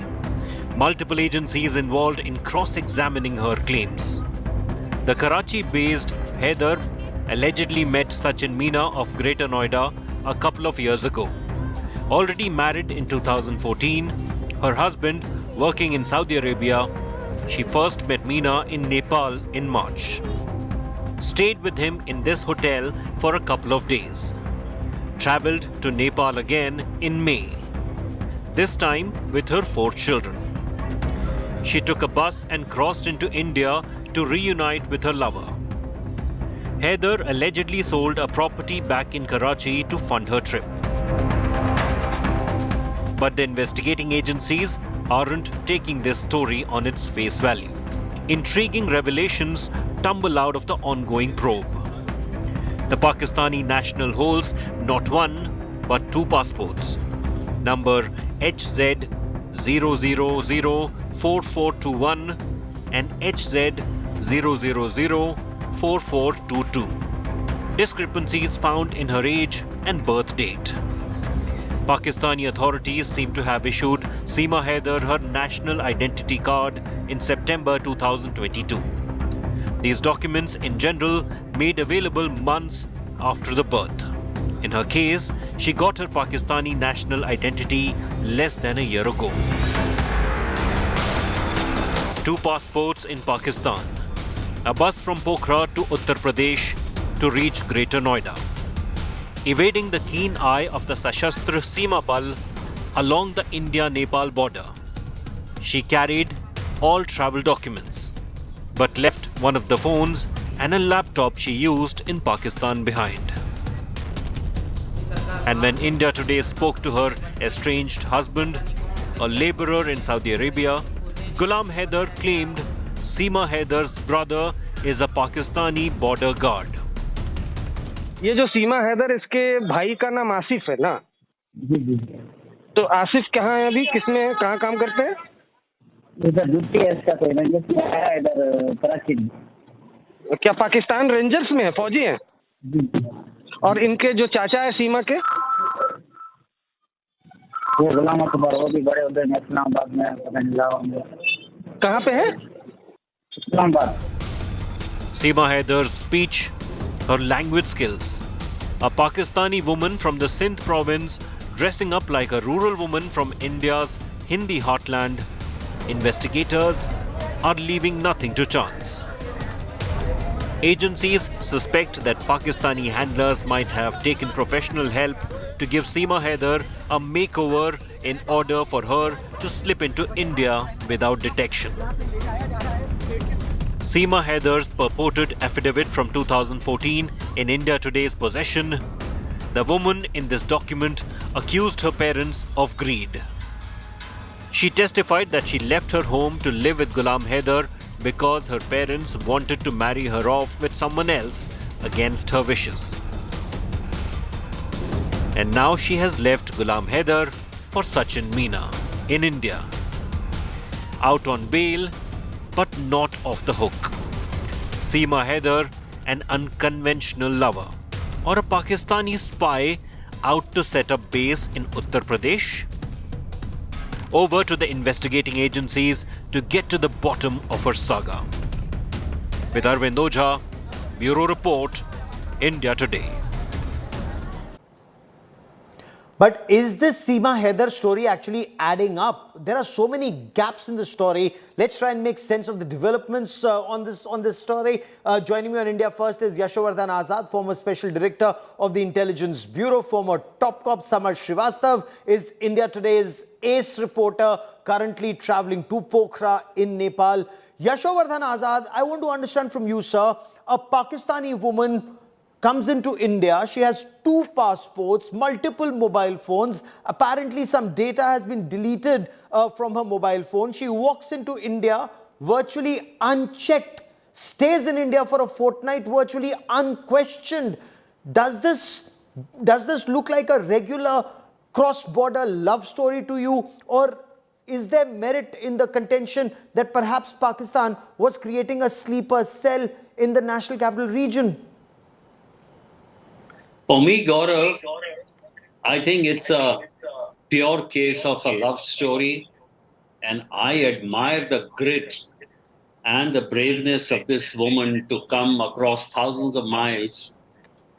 Multiple agencies involved in cross-examining her claims. The Karachi-based Haider allegedly met Sachin Meena of Greater Noida a couple of years ago. Already married in 2014, her husband working in Saudi Arabia, she first met Meena in Nepal in March. Stayed with him in this hotel for a couple of days. travelled to Nepal again in May, this time with her 4 children. She took a bus and crossed into India to reunite with her lover. Haider allegedly sold a property back in Karachi to fund her trip. But the investigating agencies aren't taking this story on its face value. Intriguing revelations tumble out of the ongoing probe. The Pakistani national holds not one but 2 passports. Number HZ0004421 and HZ0004422. Discrepancies found in her age and birth date. Pakistani authorities seem to have issued Seema Haider her national identity card in September 2022. These documents in general made available months after the birth. In her case, she got her Pakistani national identity less than a year ago. 2 passports in Pakistan. A bus from Bukhara to Uttar Pradesh to reach Greater Noida. Evading the keen eye of the Sashastra Seema Bal along the India-Nepal border. She carried all travel documents, but left one of the phones and a laptop she used in Pakistan behind. And when India Today spoke to her estranged husband, a laborer in Saudi Arabia, Ghulam Haider claimed Seema Haider's brother is a Pakistani border guard. ये जो सीमा हैदर इसके भाई का नाम आसिफ है ना? तो आसिफ कहाँ है अभी? किसमें है? कहाँ काम करते हैं? इधर ड्यूटी है इसका, तो रेंजर्स में है इधर कराची में। क्या पाकिस्तान रेंजर्स में है? फौजी हैं? और इनके जो चाचा है सीमा के? वो गुलाम अकबर, वो भी बड़े उधर में इस्लामाबाद में, पता नहीं होंगे। कहाँ पे है? Islamabad. Seema Haider's speech, her language skills. A Pakistani woman from the Sindh province dressing up like a rural woman from India's Hindi heartland. Investigators are leaving nothing to chance. Agencies suspect that Pakistani handlers might have taken professional help to give Seema Haider a makeover in order for her to slip into India without detection. Seema Haider's purported affidavit from 2014 in India Today's possession. The woman in this document accused her parents of greed. She testified that she left her home to live with Ghulam Haider because her parents wanted to marry her off with someone else against her wishes. And now she has left Ghulam Haider for Sachin Meena in India. Out on bail, but not off the hook. Seema Haider, an unconventional lover, or a Pakistani spy out to set up base in Uttar Pradesh? Over to the investigating agencies to get to the bottom of her saga. With Arvind Ojha, Bureau Report, India Today. But is this Seema Haider story actually adding up? There are so many gaps in the story. Let's try and make sense of the developments on this story. Joining me on India First is Yashovardhan Azad, former Special Director of the Intelligence Bureau. Former top cop Samar Srivastav is India Today's ace reporter, currently travelling to Pokhara in Nepal. Yashovardhan Azad, I want to understand from you, sir. A Pakistani woman comes into India. She has 2 passports, multiple mobile phones. Apparently, some data has been deleted from her mobile phone. She walks into India virtually unchecked, stays in India for a fortnight virtually unquestioned. Does this look like a regular cross-border love story to you, or is there merit in the contention that perhaps Pakistan was creating a sleeper cell in the national capital region? For me, Gaurav, I think it's a pure case of a love story, and I admire the grit and the braveness of this woman to come across thousands of miles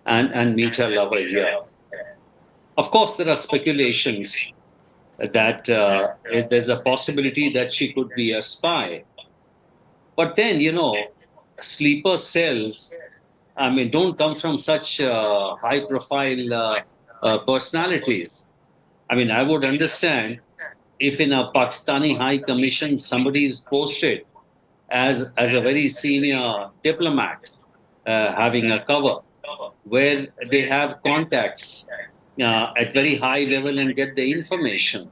and meet her lover here. Of course, there are speculations that there's a possibility that she could be a spy. But then, sleeper cells, don't come from such high-profile personalities. I mean, I would understand if in a Pakistani High Commission somebody is posted as a very senior diplomat, having a cover where they have contacts at very high level and get the information.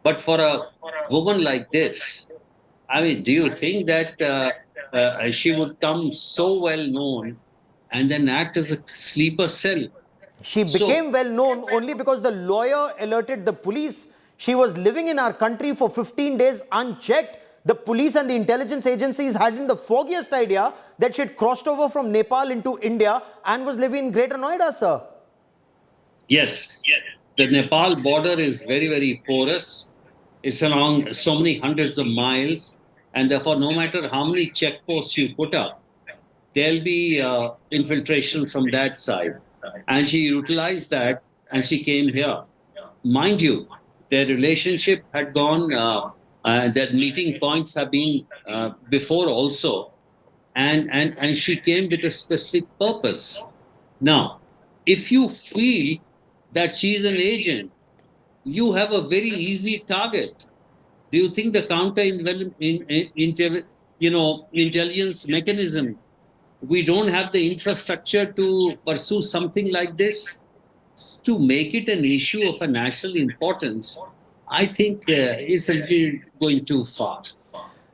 But for a woman like this, I mean, do you think that she would come so well known and then act as a sleeper cell? She became well known only because the lawyer alerted the police. She was living in our country for 15 days unchecked. The police and the intelligence agencies hadn't the foggiest idea that she had crossed over from Nepal into India and was living in Greater Noida, sir. Yes. The Nepal border is very, very porous. It's along so many hundreds of miles. And therefore, no matter how many checkposts you put up, there'll be infiltration from that side. And she utilized that and she came here. Mind you, their relationship had gone, their meeting points have been before also. And she came with a specific purpose. Now, if you feel that she's an agent, you have a very easy target. Do you think the intelligence mechanism, we don't have the infrastructure to pursue something like this? To make it an issue of a national importance, I think is a little going too far.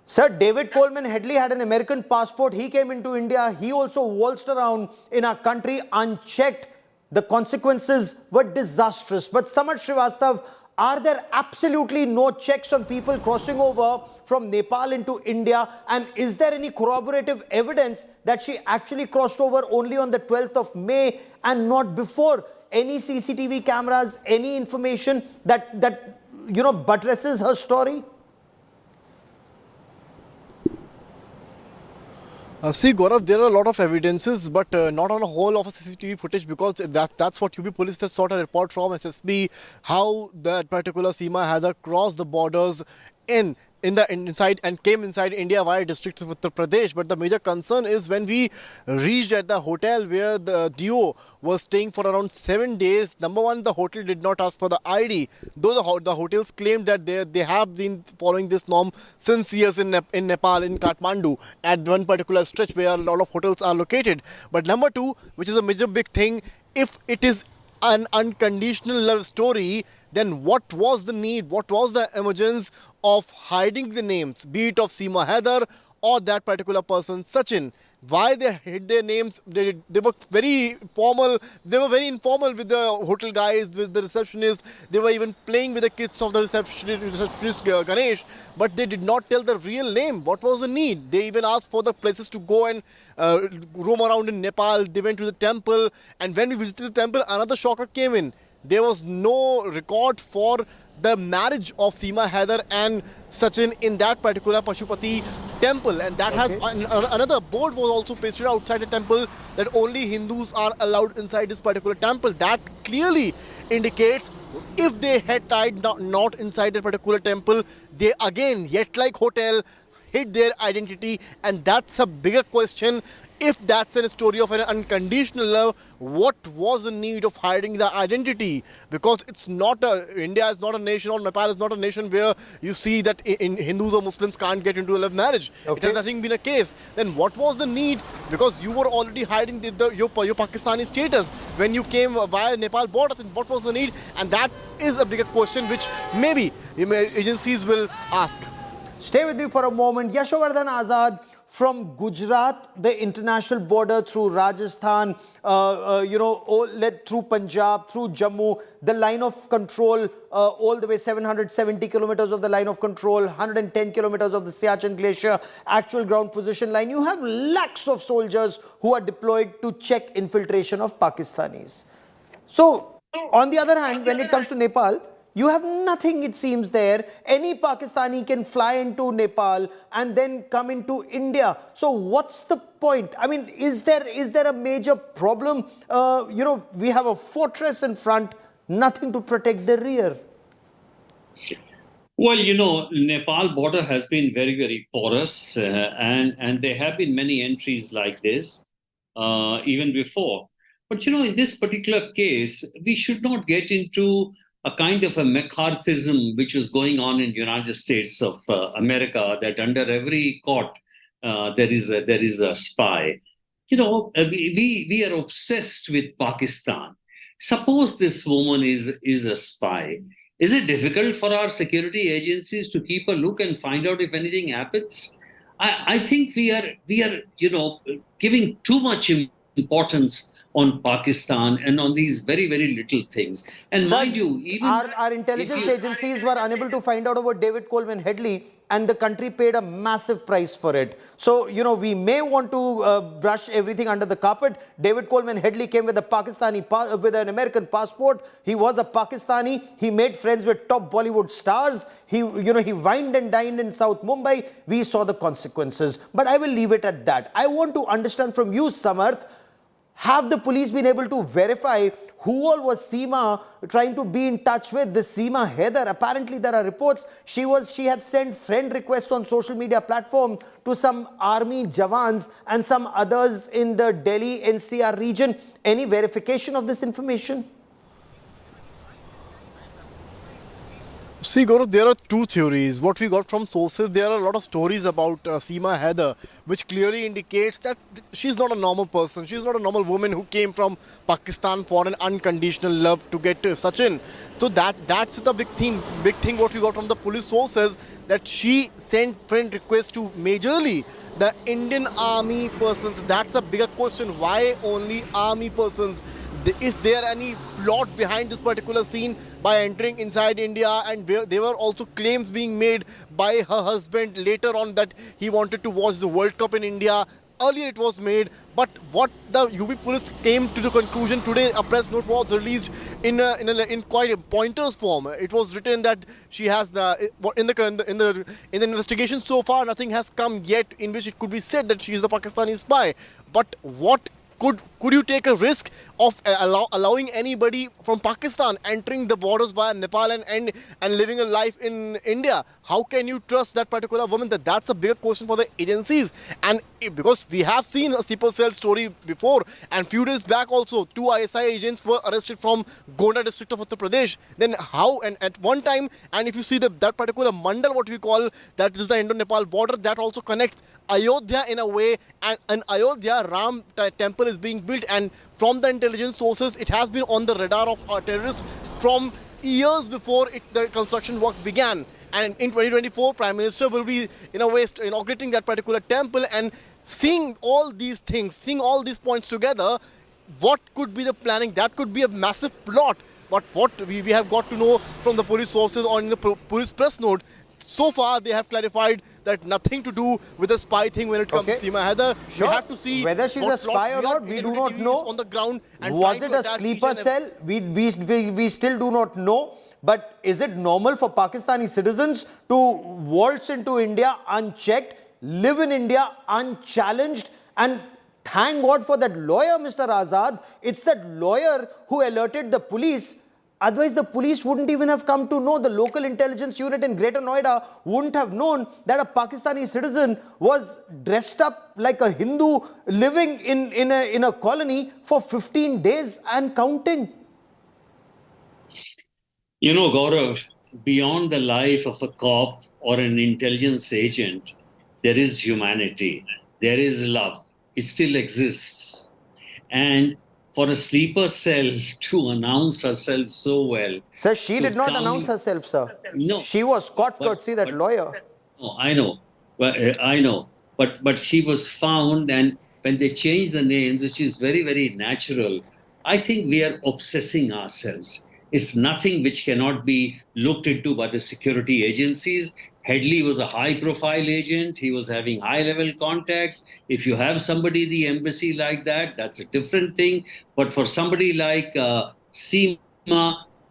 Sir, David Coleman Headley had an American passport. He came into India. He also waltzed around in our country unchecked. The consequences were disastrous. But Samad Srivastav, are there absolutely no checks on people crossing over from Nepal into India? And is there any corroborative evidence that she actually crossed over only on the 12th of May and not before? Any CCTV cameras, any information that buttresses her story? See, Gaurav, there are a lot of evidences, but not on a whole of a CCTV footage, because that's what UP police has sought a report from SSB, how that particular Seema Haider crossed the borders inside and came inside India via districts of Uttar Pradesh. But the major concern is when we reached at the hotel where the duo was staying for around 7 days. Number one, the hotel did not ask for the ID, though the hotels claimed that they have been following this norm since years in Nepal, in Kathmandu, at one particular stretch where a lot of hotels are located. But number two, which is a major big thing, if it is an unconditional love story, then what was the need, what was the emergence of hiding the names, be it of Seema Haider or that particular person, Sachin? Why they hid their names? They were very formal. They were very informal with the hotel guys, with the receptionist. They were even playing with the kids of the receptionist Ganesh, but they did not tell the real name. What was the need? They even asked for the places to go and roam around in Nepal. They went to the temple, and when we visited the temple, another shocker came in. There was no record for the marriage of Seema Haider and Sachin in that particular Pashupati temple, and that has another board was also pasted outside the temple that only Hindus are allowed inside this particular temple. That clearly indicates if they had tied not inside that particular temple, they again, yet like hotel, hid their identity, and that's a bigger question. If that's a story of an unconditional love, what was the need of hiding the identity? Because it's not India is not a nation, or Nepal is not a nation where you see that in Hindus or Muslims can't get into a love marriage. Okay. It has nothing been a case. Then what was the need? Because you were already hiding your Pakistani status when you came via Nepal borders. And what was the need? And that is a bigger question which maybe agencies will ask. Stay with me for a moment. Yashovardhan Azad, from Gujarat, the international border, through Rajasthan, led through Punjab, through Jammu, the line of control, all the way 770 kilometers of the line of control, 110 kilometers of the Siachen Glacier, actual ground position line. You have lakhs of soldiers who are deployed to check infiltration of Pakistanis. So, on the other hand, when it comes to Nepal, you have nothing, it seems, there. Any Pakistani can fly into Nepal and then come into India. So what's the point? I mean, is there a major problem? We have a fortress in front, nothing to protect the rear. Well, Nepal border has been very, very porous, and there have been many entries like this even before. But in this particular case, we should not get into a kind of a McCarthyism which was going on in the United States of America, that under every court there is a spy. We are obsessed with Pakistan. Suppose this woman is a spy. Is it difficult for our security agencies to keep a look and find out if anything happens? I think we are giving too much importance on Pakistan and on these very, very little things. And Sir, mind you, even our intelligence agencies were unable to find out about David Coleman Headley, and the country paid a massive price for it. So, we may want to brush everything under the carpet. David Coleman Headley came with with an American passport. He was a Pakistani. He made friends with top Bollywood stars. He wined and dined in South Mumbai. We saw the consequences. But I will leave it at that. I want to understand from you, Samarth, have the police been able to verify who all was Seema trying to be in touch with? This Seema Haider, apparently there are reports she had sent friend requests on social media platform to some army jawans and some others in the Delhi NCR region. Any verification of this information? See, Gaurav, there are two theories. What we got from sources, there are a lot of stories about Seema Haider, which clearly indicates that she's not a normal person. She's not a normal woman who came from Pakistan for an unconditional love to get Sachin. So that's the big thing what we got from the police sources, that she sent friend requests to majorly the Indian army persons. That's a bigger question. Why only army persons? Is there any plot behind this particular scene by entering inside India? And there were also claims being made by her husband later on that he wanted to watch the World Cup in India. Earlier it was made, but what the UP police came to the conclusion today, a press note was released in quite a pointers form. It was written that she has in the investigation so far, nothing has come yet in which it could be said that she is a Pakistani spy. But what could you take a risk of allowing anybody from Pakistan entering the borders via Nepal and living a life in India? How can you trust that particular woman? That's a bigger question for the agencies. And because we have seen a sleeper cell story before, and few days back also, 2 ISI agents were arrested from Gonda district of Uttar Pradesh. Then how, and at one time, and if you see that particular mandal, what we call, that is the Indo-Nepal border, that also connects Ayodhya in a way, and in Ayodhya, Ram temple is being built, and from the intelligence sources, it has been on the radar of terrorists from years before the construction work began. And in 2024, Prime Minister will be, in a way, inaugurating that particular temple, and seeing all these things, seeing all these points together, what could be the planning? That could be a massive plot. But what we have got to know from the police sources or in the police press note, so far they have clarified that nothing to do with the spy thing when it comes to Seema Haider. Sure. We have to see whether she's a spy or not, we do not know. On the ground, and was it a sleeper cell? We still do not know. But is it normal for Pakistani citizens to waltz into India unchecked, live in India unchallenged? And thank God for that lawyer, Mr. Azad. It's that lawyer who alerted the police. Otherwise, the police wouldn't even have come to know. The local intelligence unit in Greater Noida wouldn't have known that a Pakistani citizen was dressed up like a Hindu living in a colony for 15 days and counting. Gaurav, beyond the life of a cop or an intelligence agent, there is humanity, there is love. It still exists. And for a sleeper cell to announce herself so well. Sir, she did not announce herself, sir. No. She was caught courtesy, that lawyer. Oh, I know. I know. But she was found, and when they changed the names, which is very, very natural, I think we are obsessing ourselves. It's nothing which cannot be looked into by the security agencies. Headley was a high-profile agent. He was having high-level contacts. If you have somebody in the embassy like that, that's a different thing. But for somebody like Seema,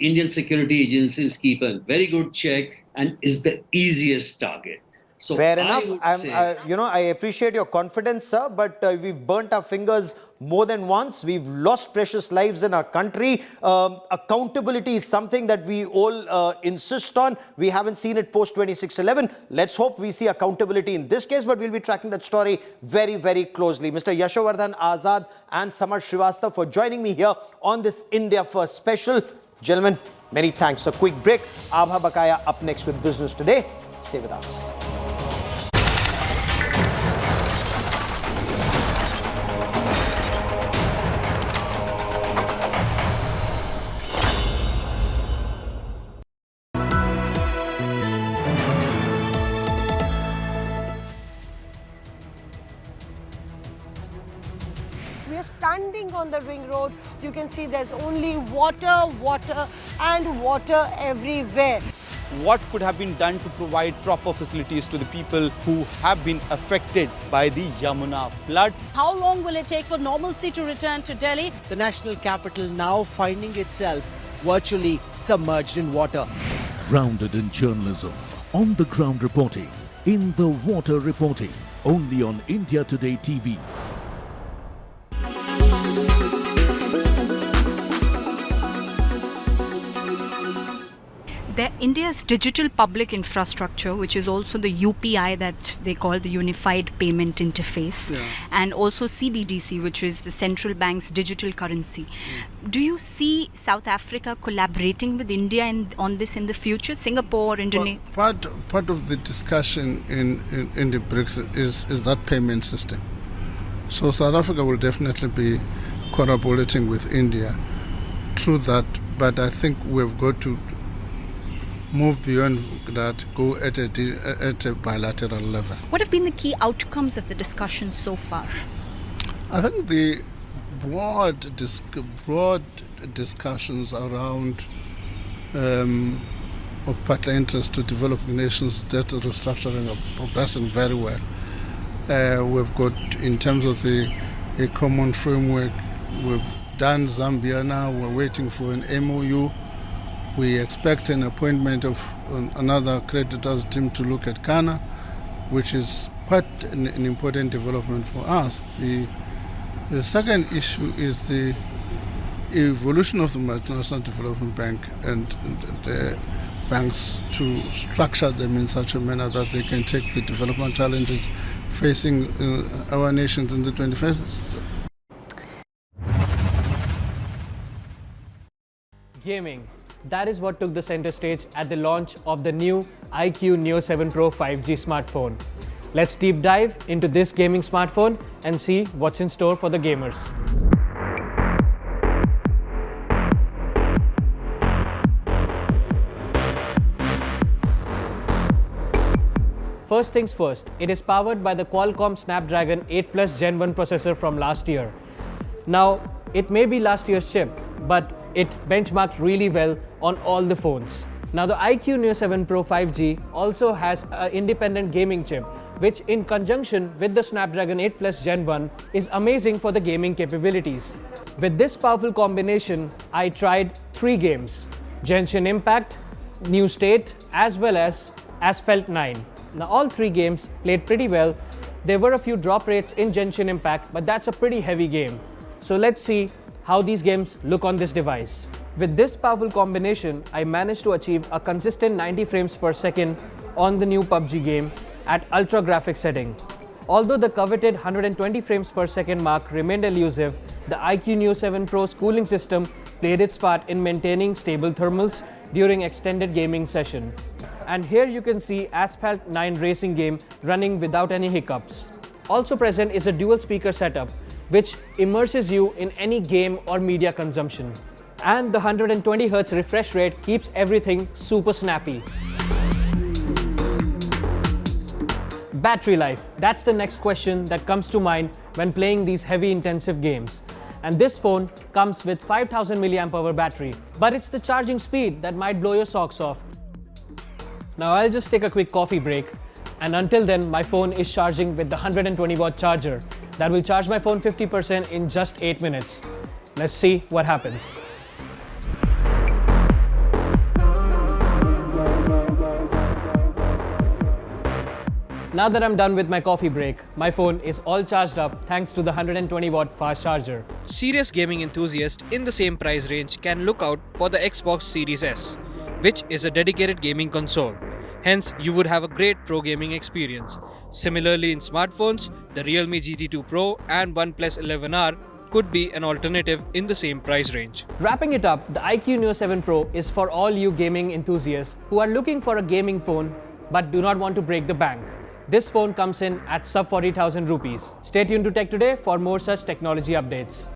Indian security agencies keep a very good check and is the easiest target. So fair I enough. would say, I appreciate your confidence, sir, but we've burnt our fingers more than once. We've lost precious lives in our country. Accountability is something that we all insist on. We haven't seen it post 26/11. Let's hope we see accountability in this case, but we'll be tracking that story very, very closely. Mr. Yashovardhan Azad and Samar Srivastava for joining me here on this India First special. Gentlemen, many thanks. A quick break. Abha Bakaya up next with Business Today. Stay with us. We are standing on the ring road. You can see there's only water, water and water everywhere. What could have been done to provide proper facilities to the people who have been affected by the Yamuna flood? How long will it take for normalcy to return to Delhi? The national capital now finding itself virtually submerged in water. Grounded in journalism, on the ground reporting, in the water reporting, only on India Today TV. India's digital public infrastructure, which is also the UPI that they call the Unified Payment Interface, and also CBDC, which is the central bank's digital currency. Do you see South Africa collaborating with India on this in the future? Singapore, Indonesia? Part of the discussion in the BRICS is that payment system. So South Africa will definitely be collaborating with India through that, but I think we've got to move beyond that, go at a bilateral level. What have been the key outcomes of the discussions so far? I think the broad discussions around of partner interest to developing nations' debt restructuring are progressing very well. We've got, in terms of a common framework, we've done Zambia now, we're waiting for an MOU. We expect an appointment of another creditors team to look at Ghana, which is quite an important development for us. The second issue is the evolution of the Multinational Development Bank and the banks to structure them in such a manner that they can take the development challenges facing our nations in the 21st. Gaming. That is what took the center stage at the launch of the new iQOO Neo 7 Pro 5G smartphone. Let's deep dive into this gaming smartphone and see what's in store for the gamers. First things first, it is powered by the Qualcomm Snapdragon 8 Plus Gen 1 processor from last year. Now, it may be last year's chip, but it benchmarked really well on all the phones. Now the iQOO Neo 7 Pro 5G also has an independent gaming chip, which in conjunction with the Snapdragon 8 Plus Gen 1 is amazing for the gaming capabilities. With this powerful combination, I tried 3 games: Genshin Impact, New State, as well as Asphalt 9. Now all 3 games played pretty well. There were a few drop rates in Genshin Impact, but that's a pretty heavy game. So let's see how these games look on this device. With this powerful combination, I managed to achieve a consistent 90 frames per second on the new PUBG game at ultra graphics setting. Although the coveted 120 frames per second mark remained elusive, the iQOO Neo 7 Pro's cooling system played its part in maintaining stable thermals during extended gaming session. And here you can see Asphalt 9 racing game running without any hiccups. Also present is a dual speaker setup, which immerses you in any game or media consumption. And the 120Hz refresh rate keeps everything super snappy. Battery life. That's the next question that comes to mind when playing these heavy intensive games. And this phone comes with 5000 mAh battery. But it's the charging speed that might blow your socks off. Now I'll just take a quick coffee break. And until then, my phone is charging with the 120-watt charger. That will charge my phone 50% in just 8 minutes. Let's see what happens. Now that I'm done with my coffee break, my phone is all charged up thanks to the 120-watt fast charger. Serious gaming enthusiasts in the same price range can look out for the Xbox Series S, which is a dedicated gaming console. Hence, you would have a great pro gaming experience. Similarly, in smartphones, the Realme GT2 Pro and OnePlus 11R could be an alternative in the same price range. Wrapping it up, the iQOO Neo 7 Pro is for all you gaming enthusiasts who are looking for a gaming phone but do not want to break the bank. This phone comes in at sub 40,000 rupees. Stay tuned to Tech Today for more such technology updates.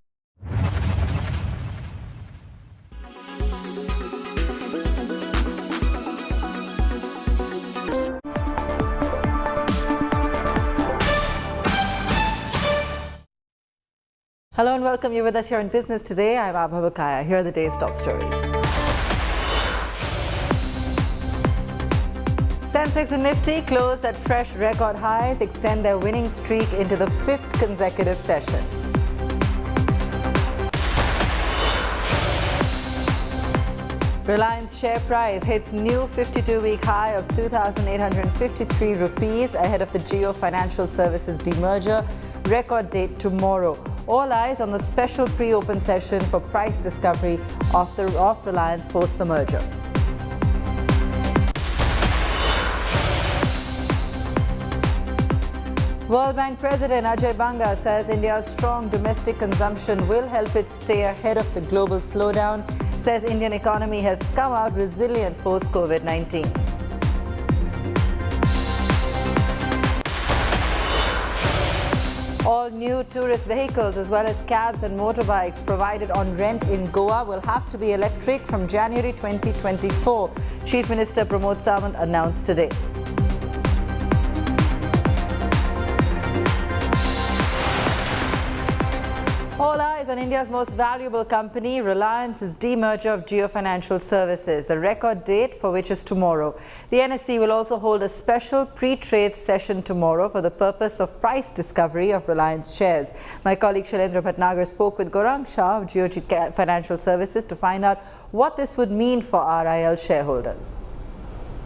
Hello and welcome. You're with us here in Business Today. I'm Abha Bakaya. Here are the day's top stories. Sensex and Nifty closed at fresh record highs, extend their winning streak into the 5th consecutive session. Reliance share price hits new 52-week high of 2,853 rupees ahead of the Jio Financial Services demerger. Record date tomorrow. All eyes on the special pre-open session for price discovery of Reliance post the merger. World Bank President Ajay Banga says India's strong domestic consumption will help it stay ahead of the global slowdown. Says Indian economy has come out resilient post-COVID-19. All new tourist vehicles as well as cabs and motorbikes provided on rent in Goa will have to be electric from January 2024, Chief Minister Pramod Sawant announced today. All eyes on India's most valuable company, Reliance's demerger of Jio Financial Services, the record date for which is tomorrow. The NSE will also hold a special pre-trade session tomorrow for the purpose of price discovery of Reliance shares. My colleague Shailendra Bhatnagar spoke with Gaurang Shah of Jio Financial Services to find out what this would mean for RIL shareholders.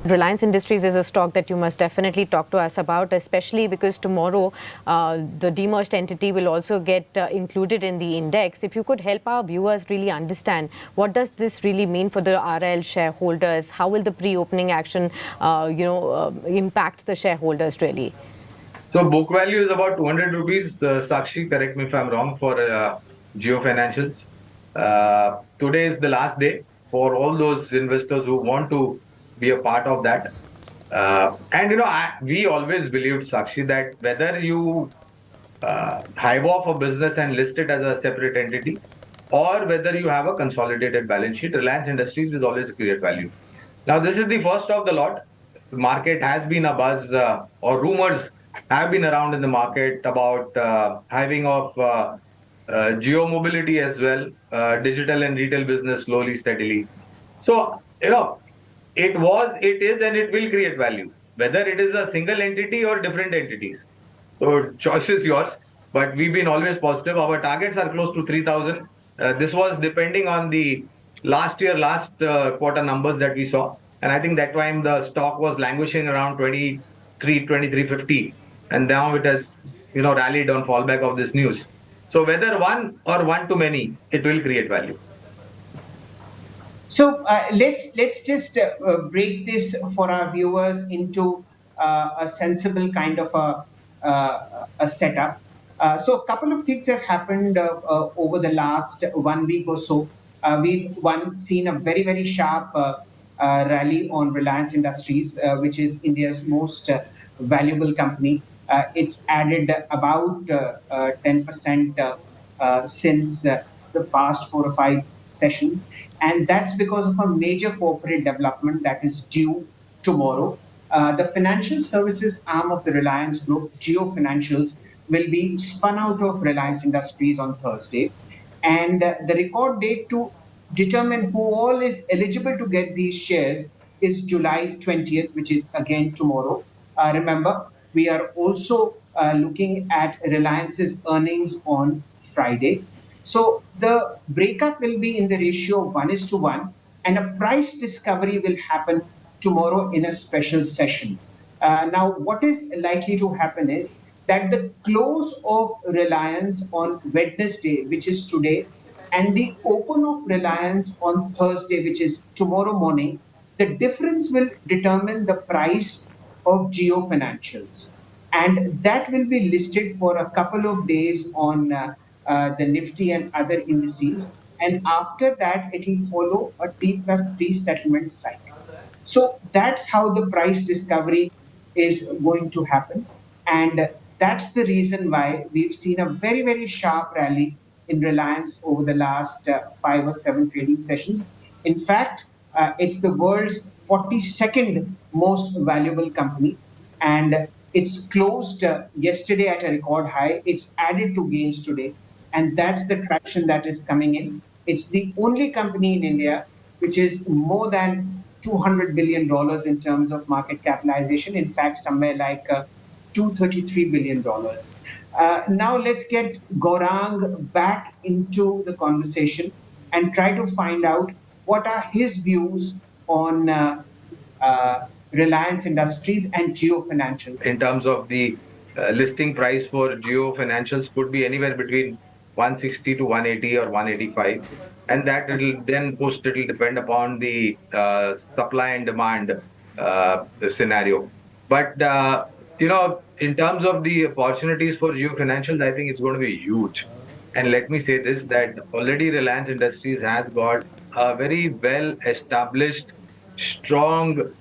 Reliance Industries is a stock that you must definitely talk to us about, especially because tomorrow the demerged entity will also get included in the index. If you could help our viewers really understand what does this really mean for the RIL shareholders, how will the pre-opening action impact the shareholders really? So book value is about 200 rupees. Sakshi, correct me if I'm wrong, for Jio Financials. Today is the last day for all those investors who want to be a part of that. We always believed, Sakshi, that whether you hive off a business and list it as a separate entity, or whether you have a consolidated balance sheet, Reliance Industries will always create value. Now, this is the first of the lot. The market has been a buzz, or rumors have been around in the market about hiving off Jio Mobility as well, digital and retail business slowly, steadily. So, it was, it is, and it will create value, whether it is a single entity or different entities. So choice is yours, but we've been always positive. Our targets are close to 3,000. This was depending on the last quarter numbers that we saw. And I think that time the stock was languishing around 2350. And now it has, rallied on fallback of this news. So whether one or one too many, it will create value. So let's just break this for our viewers into a sensible kind of a setup. So a couple of things have happened over the last 1 week or so. We've seen a very, very sharp rally on Reliance Industries, which is India's most valuable company. It's added about 10% since the past 4 or 5 sessions. And that's because of a major corporate development that is due tomorrow. The financial services arm of the Reliance Group, Jio Financials, will be spun out of Reliance Industries on Thursday. And the record date to determine who all is eligible to get these shares is July 20th, which is again tomorrow. Remember, we are also looking at Reliance's earnings on Friday. So the breakup will be in the ratio of 1:1, and a price discovery will happen tomorrow in a special session. Now, what is likely to happen is that the close of Reliance on Wednesday, which is today, and the open of Reliance on Thursday, which is tomorrow morning, the difference will determine the price of Jio Financials. And that will be listed for a couple of days on the Nifty and other indices. And after that, it will follow a T+3 settlement cycle. So that's how the price discovery is going to happen. And that's the reason why we've seen a very, very sharp rally in Reliance over the last 5 or 7 trading sessions. In fact, it's the world's 42nd most valuable company. And it's closed yesterday at a record high. It's added to gains today. And that's the traction that is coming in. It's the only company in India which is more than $200 billion in terms of market capitalization. In fact, somewhere like $233 billion. Now let's get Gaurang back into the conversation and try to find out what are his views on Reliance Industries and Jio Financial. In terms of the listing price for Jio Financials could be anywhere between 160 to 180 or 185. And that will then post, it will depend upon the supply and demand scenario. But, in terms of the opportunities for Jio Financials, I think it's going to be huge. And let me say this, that already Reliance Industries has got a very well established, strong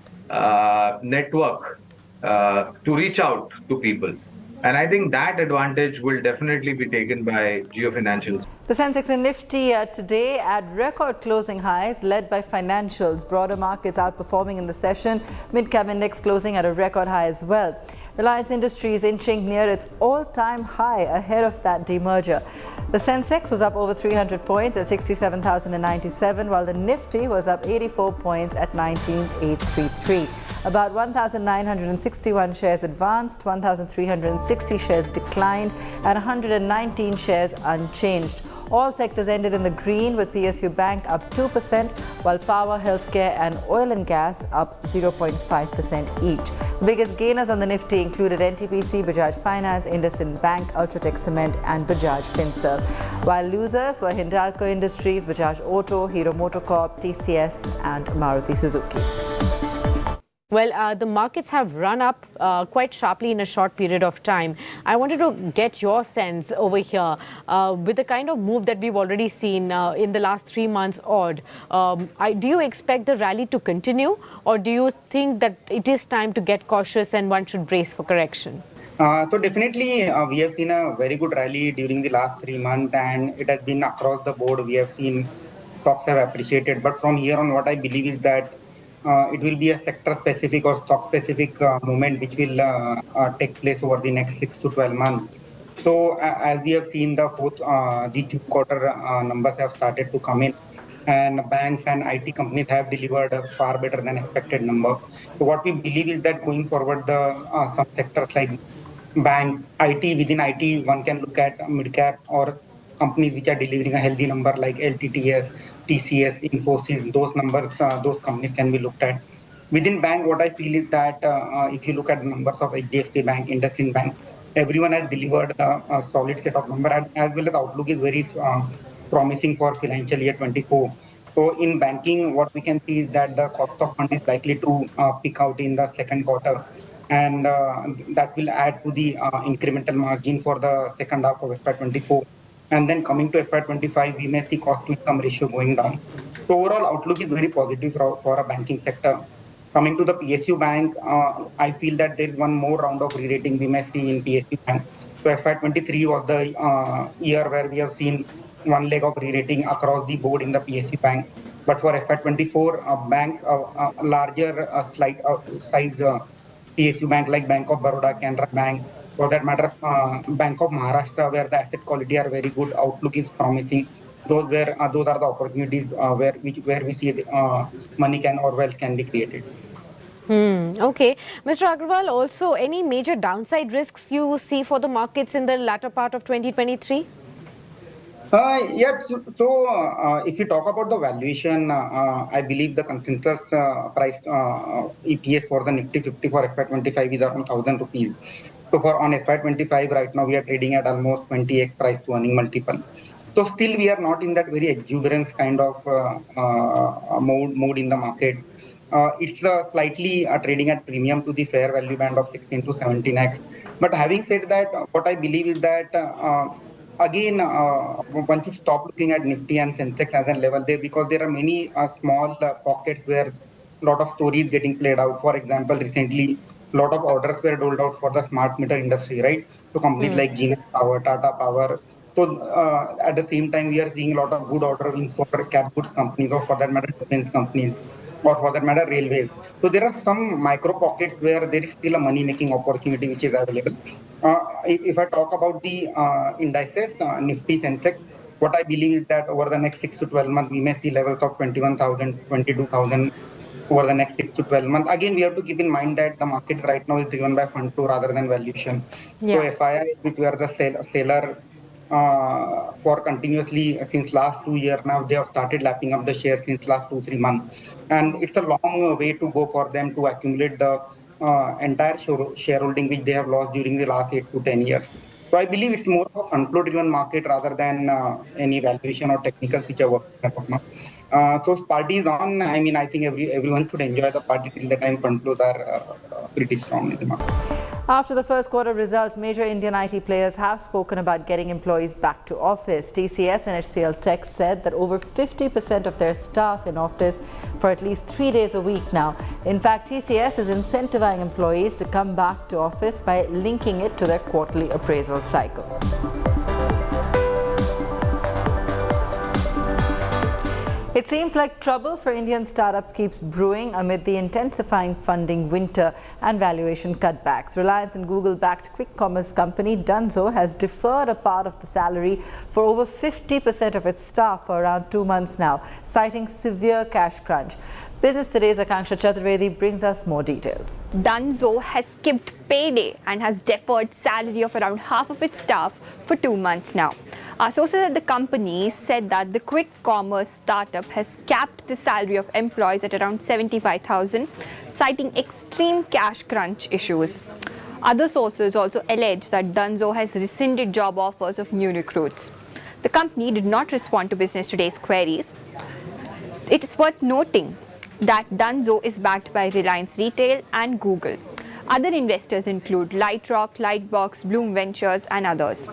network to reach out to people. And I think that advantage will definitely be taken by Jio Financials. The Sensex and Nifty today at record closing highs, led by financials. Broader markets outperforming in the session. Mid-cap index closing at a record high as well. Reliance Industries inching near its all-time high ahead of that demerger. The Sensex was up over 300 points at 67,097, while the Nifty was up 84 points at 19,833. About 1,961 shares advanced, 1,360 shares declined, and 119 shares unchanged. All sectors ended in the green, with PSU Bank up 2%, while power, healthcare and oil and gas up 0.5% each. The biggest gainers on the Nifty included NTPC, Bajaj Finance, IndusInd Bank, Ultratech Cement and Bajaj Finserv. While losers were Hindalco Industries, Bajaj Auto, Hero Motocorp, TCS and Maruti Suzuki. Well, the markets have run up quite sharply in a short period of time. I wanted to get your sense over here with the kind of move that we've already seen in the last 3 months odd. Do you expect the rally to continue, or do you think that it is time to get cautious and one should brace for correction? So definitely we have seen a very good rally during the last 3 months, and it has been across the board. We have seen stocks have appreciated. But from here on, what I believe is that it will be a sector-specific or stock-specific movement which will take place over the next 6 to 12 months. So as we have seen, the June quarter numbers have started to come in, and banks and IT companies have delivered a far better than expected number. So what we believe is that going forward, some sectors like bank, IT, within IT, one can look at mid-cap or companies which are delivering a healthy number like LTTS, TCS, Infosys. Those numbers, those companies can be looked at. Within bank, what I feel is that if you look at the numbers of HDFC Bank, IndusInd Bank, everyone has delivered a solid set of numbers, as well as outlook is very promising for financial year 24. So in banking, what we can see is that the cost of fund is likely to peak out in the second quarter, and that will add to the incremental margin for the second half of FY24. And then coming to FY25, we may see cost to income ratio going down. So overall outlook is very positive for a banking sector. Coming to the PSU Bank, I feel that there is one more round of re-rating we may see in PSU Bank. So FY23 was the year where we have seen one leg of re-rating across the board in the PSU Bank. But for FY24, banks, larger size PSU Bank like Bank of Baroda, Canara Bank, for that matter, Bank of Maharashtra, where the asset quality are very good, outlook is promising. Those are the opportunities where we see money can or wealth can be created. Okay. Mr. Agrawal, also any major downside risks you see for the markets in the latter part of 2023? If you talk about the valuation, I believe the consensus price EPS for the Nifty 50 for FY25 is around 1,000 rupees. So for on FY25 right now, we are trading at almost 20x price to earning multiple. So still we are not in that very exuberance kind of mode in the market. It's slightly trading at premium to the fair value band of 16 to 17x. But having said that, what I believe is that again, one should stop looking at Nifty and Sensex as a level there, because there are many small pockets where a lot of stories getting played out. For example, recently, a lot of orders were doled out for the smart meter industry, right? So companies like Genius Power, Tata Power. So at the same time, we are seeing a lot of good order wins for cap goods companies, or for that matter, defense companies, or for that matter, railways. So there are some micro pockets where there is still a money-making opportunity which is available. If I talk about the indices, Nifty, Sensex, what I believe is that over the next 6 to 12 months, we may see levels of 21,000, 22,000 over the next 6 to 12 months. Again, we have to keep in mind that the market right now is driven by fund flow rather than valuation. So FII, which were the seller for continuously since last 2 years now, they have started lapping up the shares since last 2-3 months. And it's a long way to go for them to accumulate the entire shareholding which they have lost during the last 8 to 10 years. So I believe it's more of a fund flow driven market rather than any valuation or technicals which are working as of now. So party is on. I mean, I think everyone should enjoy the party till the time fund flows are pretty strong in the market. After the first quarter results, major Indian IT players have spoken about getting employees back to office. TCS and HCL Tech said that over 50% of their staff in office for at least 3 days a week now. In fact, TCS is incentivizing employees to come back to office by linking it to their quarterly appraisal cycle. It seems like trouble for Indian startups keeps brewing amid the intensifying funding winter and valuation cutbacks. Reliance and Google-backed quick commerce company Dunzo has deferred a part of the salary for over 50% of its staff for around 2 months now, citing severe cash crunch. Business Today's Akanksha Chaturvedi brings us more details. Dunzo has skipped payday and has deferred salary of around half of its staff for 2 months now. Our sources at the company said that the quick commerce startup has capped the salary of employees at around 75,000, citing extreme cash crunch issues. Other sources also allege that Dunzo has rescinded job offers of new recruits. The company did not respond to Business Today's queries. It is worth noting that Dunzo is backed by Reliance Retail and Google. Other investors include Lightrock, Lightbox, Bloom Ventures and others.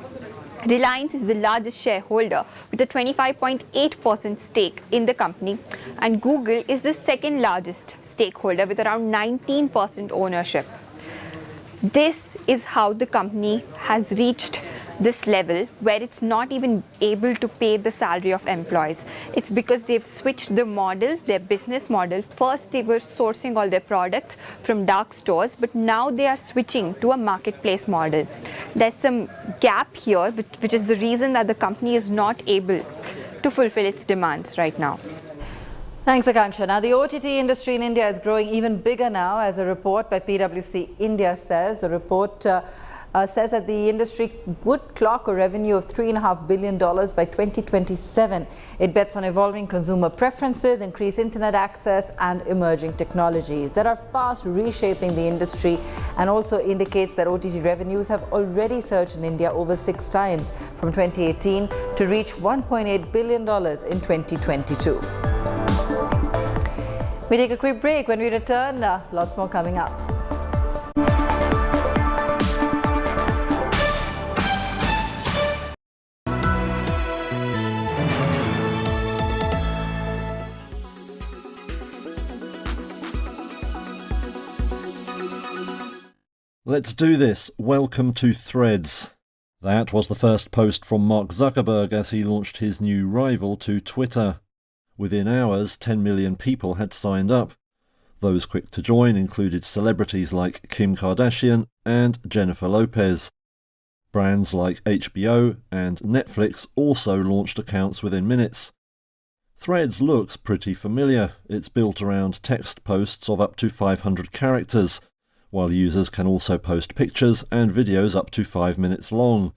Reliance is the largest shareholder with a 25.8% stake in the company, and Google is the second largest stakeholder with around 19% ownership. This is how the company has reached this level where it's not even able to pay the salary of employees. It's because they've switched the model, their business model. First, they were sourcing all their products from dark stores, but now they are switching to a marketplace model. There's some gap here, which is the reason that the company is not able to fulfill its demands right now. Thanks, Akanksha. Now, the OTT industry in India is growing even bigger now, as a report by PwC India says. The report says that the industry would clock a revenue of $3.5 billion by 2027. It bets on evolving consumer preferences, increased internet access and emerging technologies that are fast reshaping the industry, and also indicates that OTT revenues have already surged in India over 6 times from 2018 to reach $1.8 billion in 2022. We take a quick break. When we return, lots more coming up. Let's do this. Welcome to Threads. That was the first post from Mark Zuckerberg as he launched his new rival to Twitter. Within hours, 10 million people had signed up. Those quick to join included celebrities like Kim Kardashian and Jennifer Lopez. Brands like HBO and Netflix also launched accounts within minutes. Threads looks pretty familiar. It's built around text posts of up to 500 characters, while users can also post pictures and videos up to 5 minutes long.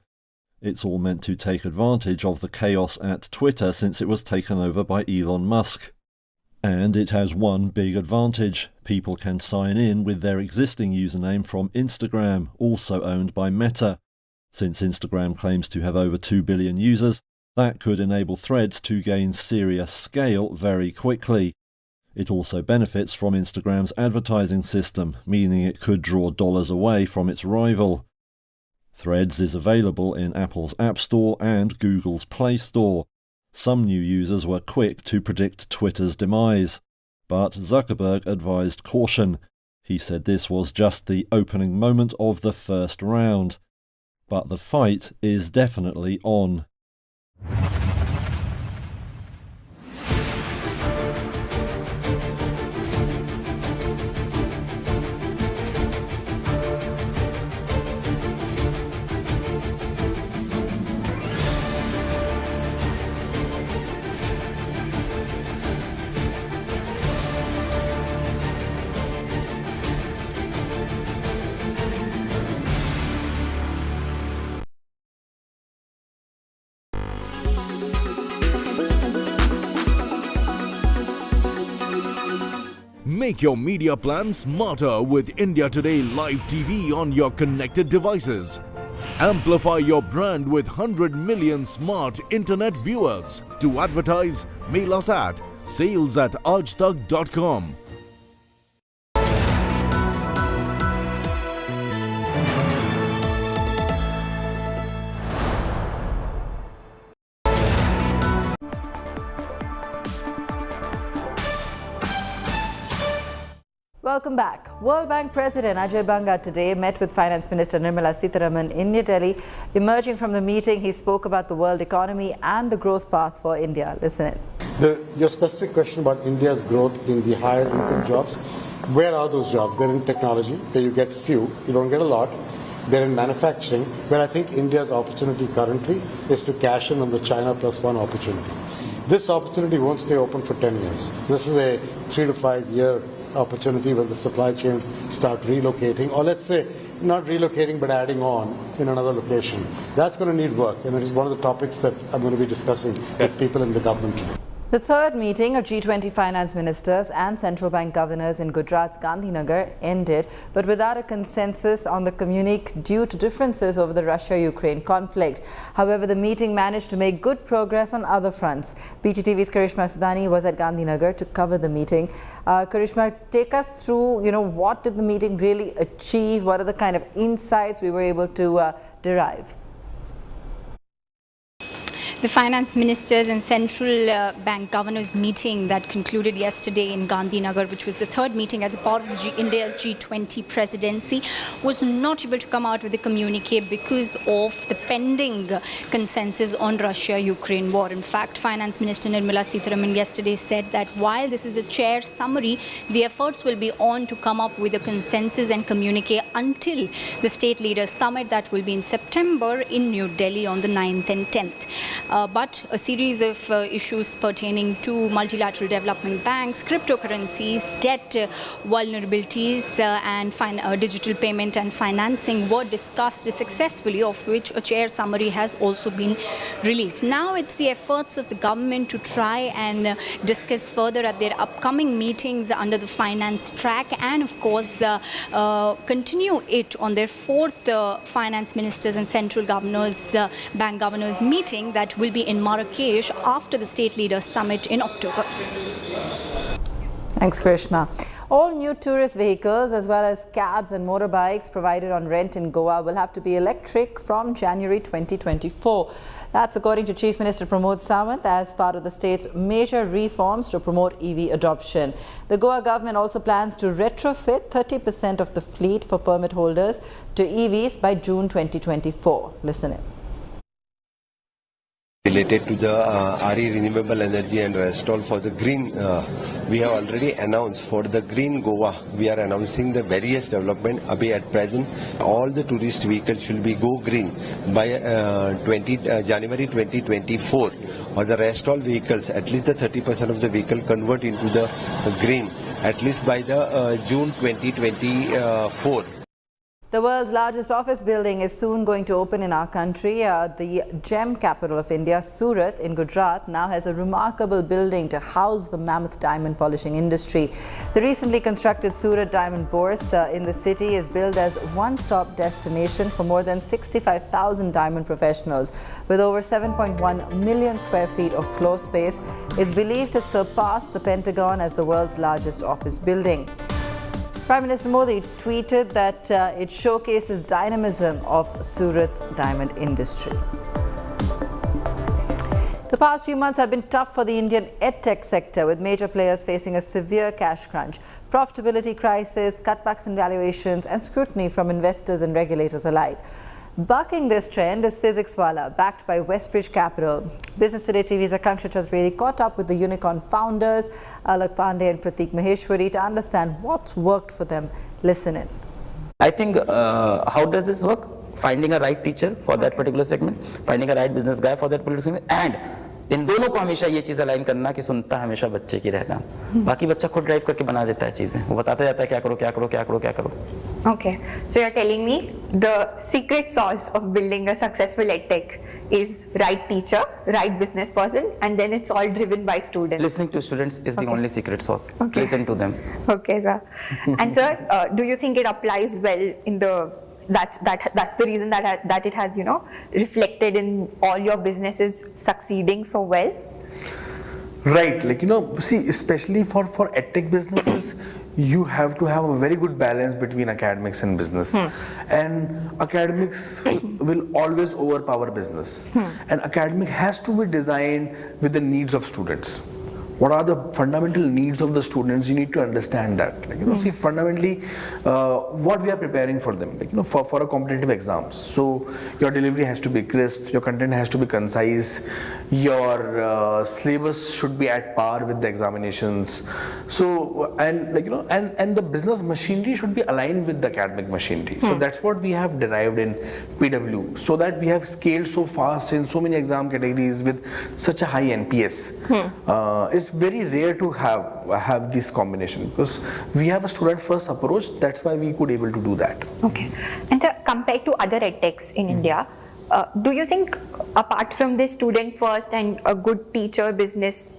It's all meant to take advantage of the chaos at Twitter since it was taken over by Elon Musk. And it has one big advantage. People can sign in with their existing username from Instagram, also owned by Meta. Since Instagram claims to have over 2 billion users, that could enable Threads to gain serious scale very quickly. It also benefits from Instagram's advertising system, meaning it could draw dollars away from its rival. Threads is available in Apple's App Store and Google's Play Store. Some new users were quick to predict Twitter's demise, but Zuckerberg advised caution. He said this was just the opening moment of the first round. But the fight is definitely on. Make your media plan smarter with India Today Live TV on your connected devices. Amplify your brand with 100 million smart internet viewers. To advertise, mail us at sales@aajtak.com. Welcome back. World Bank President Ajay Banga today met with Finance Minister Nirmala Sitaraman in New Delhi. Emerging from the meeting, he spoke about the world economy and the growth path for India. Listen in. Your specific question about India's growth in the higher income jobs, where are those jobs? They're in technology, where you get few, you don't get a lot. They're in manufacturing, where I think India's opportunity currently is to cash in on the China Plus One opportunity. This opportunity won't stay open for 10 years. This is a 3 to 5 year opportunity where the supply chains start relocating, or let's say not relocating but adding on in another location. That's going to need work, and it is one of the topics that I'm going to be discussing with people in the government today. The third meeting of G20 finance ministers and central bank governors in Gujarat's Gandhinagar ended, but without a consensus on the communique due to differences over the Russia-Ukraine conflict. However, the meeting managed to make good progress on other fronts. BTTV's Karishma Sudani was at Gandhinagar to cover the meeting. Karishma, take us through, what did the meeting really achieve? What are the kind of insights we were able to derive? The finance ministers and central bank governors meeting that concluded yesterday in Gandhinagar, which was the third meeting as a part of India's G20 presidency, was not able to come out with a communique because of the pending consensus on Russia-Ukraine war. In fact, Finance Minister Nirmala Sitaraman yesterday said that while this is a chair summary, the efforts will be on to come up with a consensus and communique until the state leaders summit that will be in September in New Delhi on the 9th and 10th. But a series of issues pertaining to multilateral development banks, cryptocurrencies, debt vulnerabilities and digital payment and financing were discussed successfully, of which a chair summary has also been released. Now it's the efforts of the government to try and discuss further at their upcoming meetings under the finance track, and of course continue it on their fourth finance ministers and central governors, bank governors meeting that will be in Marrakesh after the state leaders summit in October. Thanks, Krishna. All new tourist vehicles as well as cabs and motorbikes provided on rent in Goa will have to be electric from January 2024. That's according to Chief Minister Pramod Sawant as part of the state's major reforms to promote EV adoption. The Goa government also plans to retrofit 30% of the fleet for permit holders to EVs by June 2024. Listen in. Related to the RE renewable energy and Restore for the green, we have already announced for the green Goa, we are announcing the various development. At present, all the tourist vehicles should be go green by January 2024. Or the Restore vehicles, at least the 30% of the vehicle convert into the green, at least by the June 2024. The world's largest office building is soon going to open in our country. The gem capital of India, Surat in Gujarat, now has a remarkable building to house the mammoth diamond polishing industry. The recently constructed Surat Diamond Bourse in the city is billed as one-stop destination for more than 65,000 diamond professionals. With over 7.1 million square feet of floor space, it's believed to surpass the Pentagon as the world's largest office building. Prime Minister Modi tweeted that it showcases dynamism of Surat's diamond industry. The past few months have been tough for the Indian edtech sector, with major players facing a severe cash crunch, profitability crisis, cutbacks in valuations and scrutiny from investors and regulators alike. Bucking this trend is PhysicsWallah, backed by Westbridge Capital. Business Today TV's Akanksha Chaudhary caught up with the unicorn founders, Lok Sabha and Preeti Maheshwari, to understand what's worked for them. Listen in. I think, how does this work? Finding a right teacher for that particular segment, finding a right business guy for that particular segment, and इन दोनों को हमेशा ये चीज़ align करना कि सुनता हमेशा बच्चे की रहना, बाकी बच्चा खुद ड्राइव करके बना देता है चीज़ें, वो बताता जाता है क्या करो क्या करो क्या करो क्या करो. Okay, so you're telling me the secret sauce of building a successful edtech is right teacher, right business person, and then it's all driven by students. Listening to students is the only secret sauce. Okay. Listen to them. Okay, sir. And sir, do you think it applies well in the that's the reason that it has, you know, reflected in all your businesses succeeding so well? Right, like, you know, see, especially for edtech businesses, you have to have a very good balance between academics and business. And academics will always overpower business. And academic has to be designed with the needs of students. What are the fundamental needs of the students? You need to understand that. Like, you know, see, fundamentally, what we are preparing for them, like, you know, for a competitive exams. So your delivery has to be crisp, your content has to be concise, your syllabus should be at par with the examinations. So, and like, you know, and the business machinery should be aligned with the academic machinery. So that's what we have derived in PW, so that we have scaled so fast in so many exam categories with such a high NPS. It's very rare to have this combination, because we have a student first approach. That's why we could able to do that. Okay. And sir, compared to other edtechs in India, do you think, apart from this student first and a good teacher business,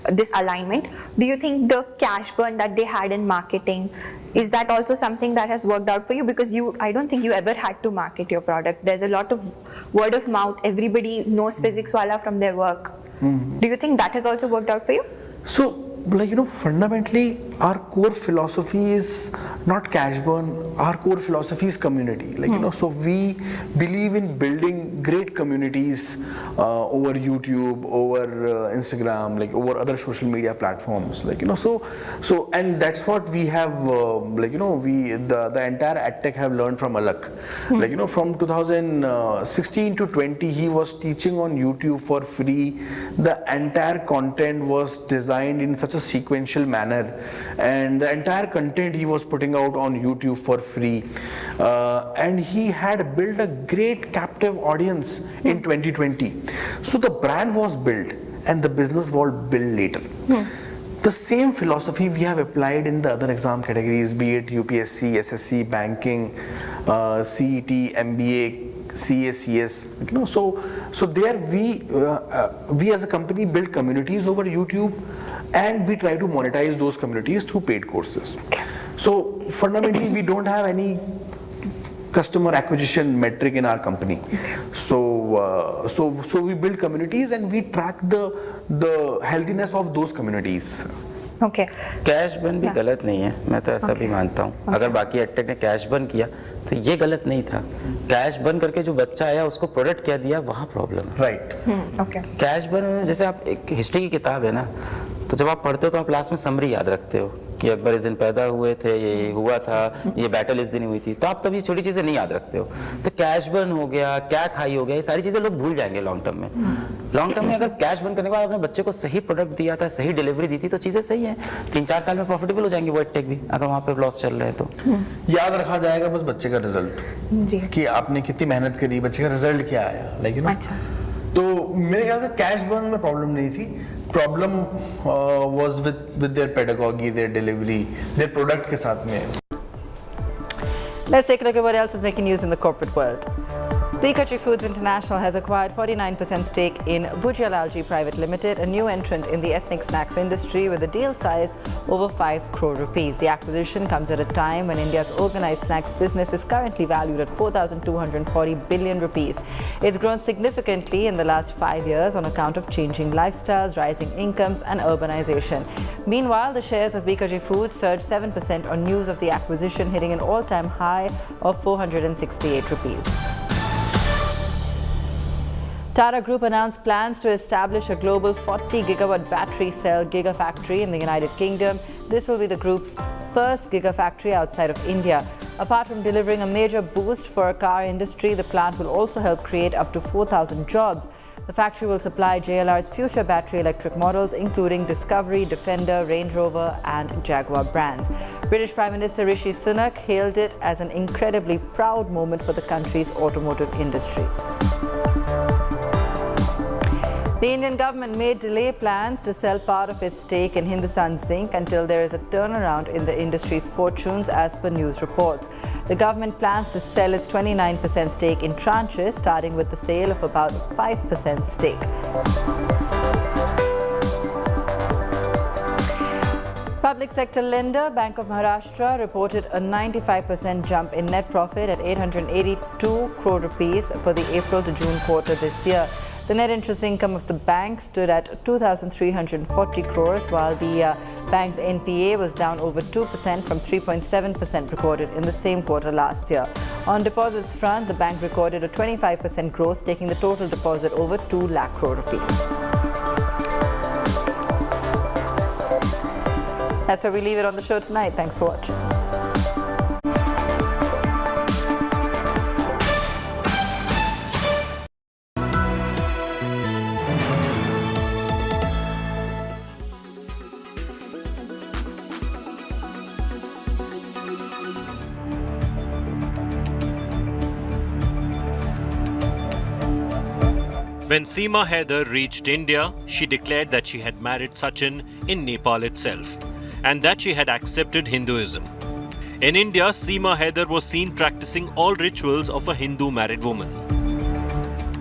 this alignment, do you think the cash burn that they had in marketing, is that also something that has worked out for you? Because I don't think you ever had to market your product. There's a lot of word of mouth. Everybody knows PhysicsWallah from their work. Do you think that has also worked out for you? So, like, you know, fundamentally, our core philosophy is not cash burn. Our core philosophy is community. Like, you know, so we believe in building great communities over YouTube, over Instagram, like over other social media platforms. Like, you know, so and that's what we have. Like, you know, the entire edtech have learned from Alak. Like, you know, from 2016 to 20, he was teaching on YouTube for free. The entire content was designed in such a sequential manner, and the entire content he was putting out on YouTube for free, and he had built a great captive audience in 2020. So the brand was built and the business was built later. The same philosophy we have applied in the other exam categories, be it UPSC, SSC, banking, CET, MBA, CS, you know, so there we as a company build communities over YouTube, and we try to monetize those communities through paid courses. So fundamentally, we don't have any customer acquisition metric in our company. So we build communities and we track the healthiness of those communities. Okay. Cash burn भी गलत नहीं है, मैं तो ऐसा भी मानता हूँ. अगर बाकी एडटेक ने कैश बर्न किया तो ये गलत नहीं था. कैश बर्न करके जो बच्चा आया उसको प्रोडक्ट क्या दिया, वहाँ प्रॉब्लम है. राइट. ओके. कैश बर्न जैसे आप एक हिस्ट्री की किताब है ना, तो जब आप पढ़ते हो तो आप लास्ट में समरी याद रखते हो कि अकबर इस दिन पैदा हुए थे, ये हुआ था, ये बैटल इस दिन हुई थी, तो आप तब ये छोटी चीज़ें नहीं याद रखते हो. तो कैश बर्न हो गया, क्या खाई हो गया, ये सारी चीज़ें लोग भूल जाएंगे लॉन्ग टर्म में. लॉन्ग टर्म में अगर कैश बर्न करने के बाद अपने बच्चे को सही प्रोडक्ट दिया था, सही डिलीवरी दी थी, तो चीज़ें सही हैं. 3-4 साल में प्रॉफिटेबल हो जाएंगे वो एडटेक भी, अगर वहाँ पे लॉस चल रहे हैं तो. याद रखा जाएगा बस बच्चे का रिजल्ट, कि आपने कितनी मेहनत करी, बच्चे का रिजल्ट क्या आया. लाइक, यू नो, तो मेरे ख्याल से कैश बर्न में प्रॉब्लम नहीं थी. Problem was with their pedagogy, there delivery, their product के साथ में. Let's take a look at what else is making news in the corporate world. Peekachi Foods International has acquired 49% stake in Bhujia Lalji Private Limited, a new entrant in the ethnic snacks industry with a deal size over 5 crore rupees. The acquisition comes at a time when India's organized snacks business is currently valued at 4,240 billion rupees. It's grown significantly in the last 5 years on account of changing lifestyles, rising incomes and urbanization. Meanwhile, the shares of Peekachi Foods surged 7% on news of the acquisition, hitting an all-time high of 468 rupees. Tata Group announced plans to establish a global 40-gigawatt battery cell gigafactory in the United Kingdom. This will be the group's first gigafactory outside of India. Apart from delivering a major boost for our car industry, the plant will also help create up to 4,000 jobs. The factory will supply JLR's future battery electric models, including Discovery, Defender, Range Rover and Jaguar brands. British Prime Minister Rishi Sunak hailed it as an incredibly proud moment for the country's automotive industry. The Indian government may delay plans to sell part of its stake in Hindustan Zinc until there is a turnaround in the industry's fortunes, as per news reports. The government plans to sell its 29% stake in tranches, starting with the sale of about 5% stake. Public sector lender Bank of Maharashtra reported a 95% jump in net profit at 882 crore rupees for the April to June quarter this year. The net interest income of the bank stood at 2,340 crores, while the bank's NPA was down over 2% from 3.7% recorded in the same quarter last year. On deposits front, the bank recorded a 25% growth, taking the total deposit over 2 lakh crore rupees. That's where we leave it on the show tonight. Thanks for watching. When Seema Haider reached India, she declared that she had married Sachin in Nepal itself and that she had accepted Hinduism. In India, Seema Haider was seen practicing all rituals of a Hindu married woman,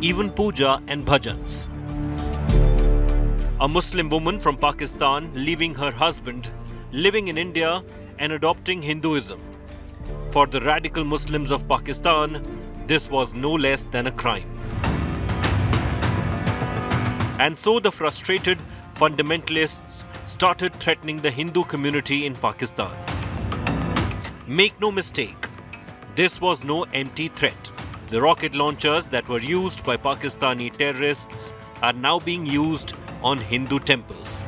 even puja and bhajans. A Muslim woman from Pakistan leaving her husband, living in India and adopting Hinduism. For the radical Muslims of Pakistan, this was no less than a crime. And so the frustrated fundamentalists started threatening the Hindu community in Pakistan. Make no mistake, this was no empty threat. The rocket launchers that were used by Pakistani terrorists are now being used on Hindu temples.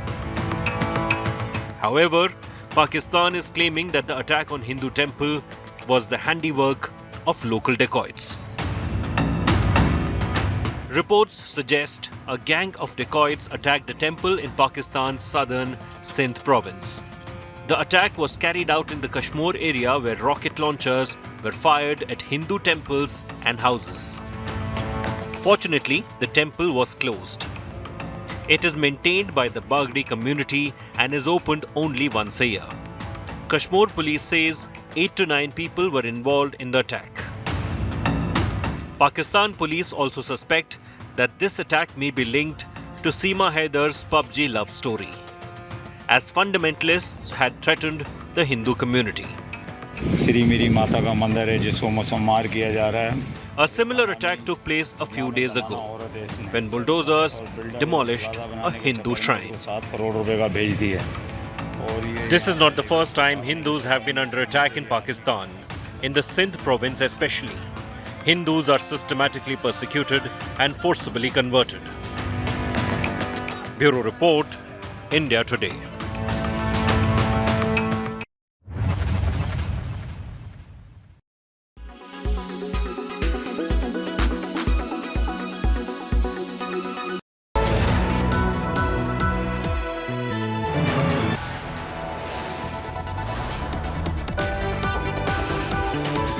However, Pakistan is claiming that the attack on Hindu temple was the handiwork of local dacoits. Reports suggest a gang of dacoits attacked the temple in Pakistan's southern Sindh province. The attack was carried out in the Kashmir area, where rocket launchers were fired at Hindu temples and houses. Fortunately, the temple was closed. It is maintained by the Bagdi community and is opened only once a year. Kashmir police says 8 to 9 people were involved in the attack. Pakistan police also suspect that this attack may be linked to Seema Haider's PUBG love story, as fundamentalists had threatened the Hindu community. A similar attack took place a few days ago when bulldozers demolished a Hindu shrine. This is not the first time Hindus have been under attack in Pakistan, in the Sindh province especially. Hindus are systematically persecuted and forcibly converted. Bureau Report, India Today.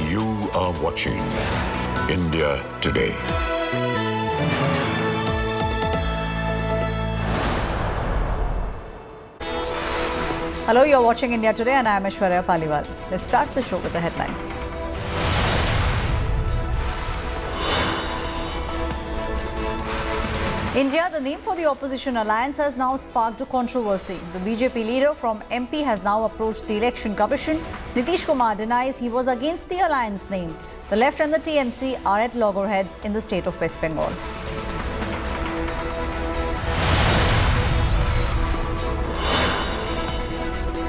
You are watching India Today. Hello, you're watching India Today and I am Aishwarya Paliwal. Let's start the show with the headlines. India, the name for the opposition alliance, has now sparked a controversy. The BJP leader from MP has now approached the Election Commission. Nitish Kumar denies he was against the alliance name. The left and the TMC are at loggerheads in the state of West Bengal.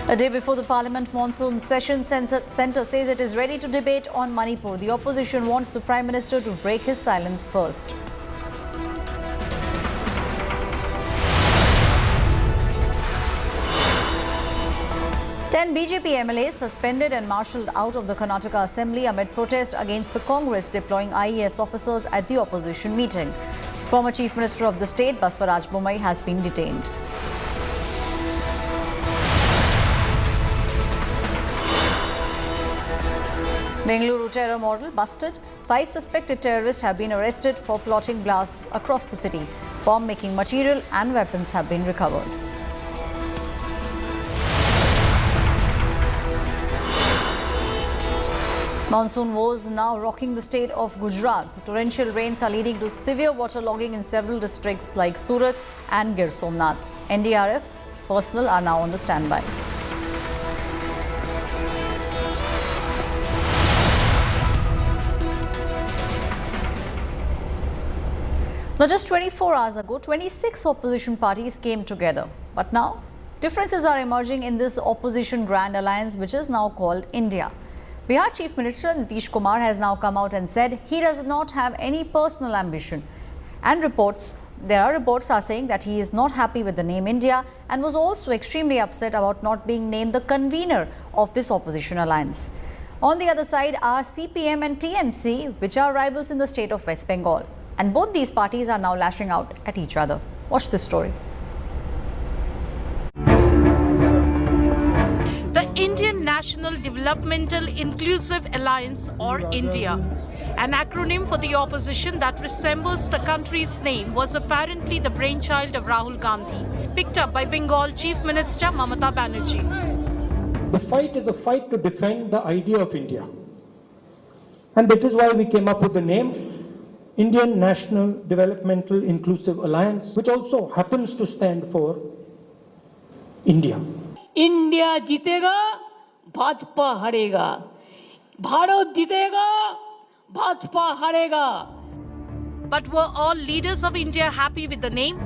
A day before the Parliament monsoon session, Centre says it is ready to debate on Manipur. The opposition wants the Prime Minister to break his silence first. Ten BJP MLAs suspended and marshalled out of the Karnataka Assembly amid protest against the Congress deploying IAS officers at the opposition meeting. Former Chief Minister of the state, Baswaraj Bommai, has been detained. Bengaluru terror model busted. 5 suspected terrorists have been arrested for plotting blasts across the city. Bomb-making material and weapons have been recovered. Monsoon woes now rocking the state of Gujarat. Torrential rains are leading to severe waterlogging in several districts like Surat and Gir Somnath. NDRF personnel are now on the standby. Now, just 24 hours ago, 26 opposition parties came together. But now, differences are emerging in this opposition grand alliance, which is now called India. Bihar Chief Minister Nitish Kumar has now come out and said he does not have any personal ambition. And there are reports saying that he is not happy with the name India and was also extremely upset about not being named the convener of this opposition alliance. On the other side are CPM and TMC, which are rivals in the state of West Bengal. And both these parties are now lashing out at each other. Watch this story. The Indian National Developmental Inclusive Alliance, or India, an acronym for the opposition that resembles the country's name, was apparently the brainchild of Rahul Gandhi, picked up by Bengal Chief Minister Mamata Banerjee. The fight is a fight to defend the idea of India. And that is why we came up with the name Indian National Developmental Inclusive Alliance, which also happens to stand for India. India जीतेगा, भाजपा हारेगा. भारत जीतेगा, भाजपा हारेगा. But were all leaders of India happy with the name?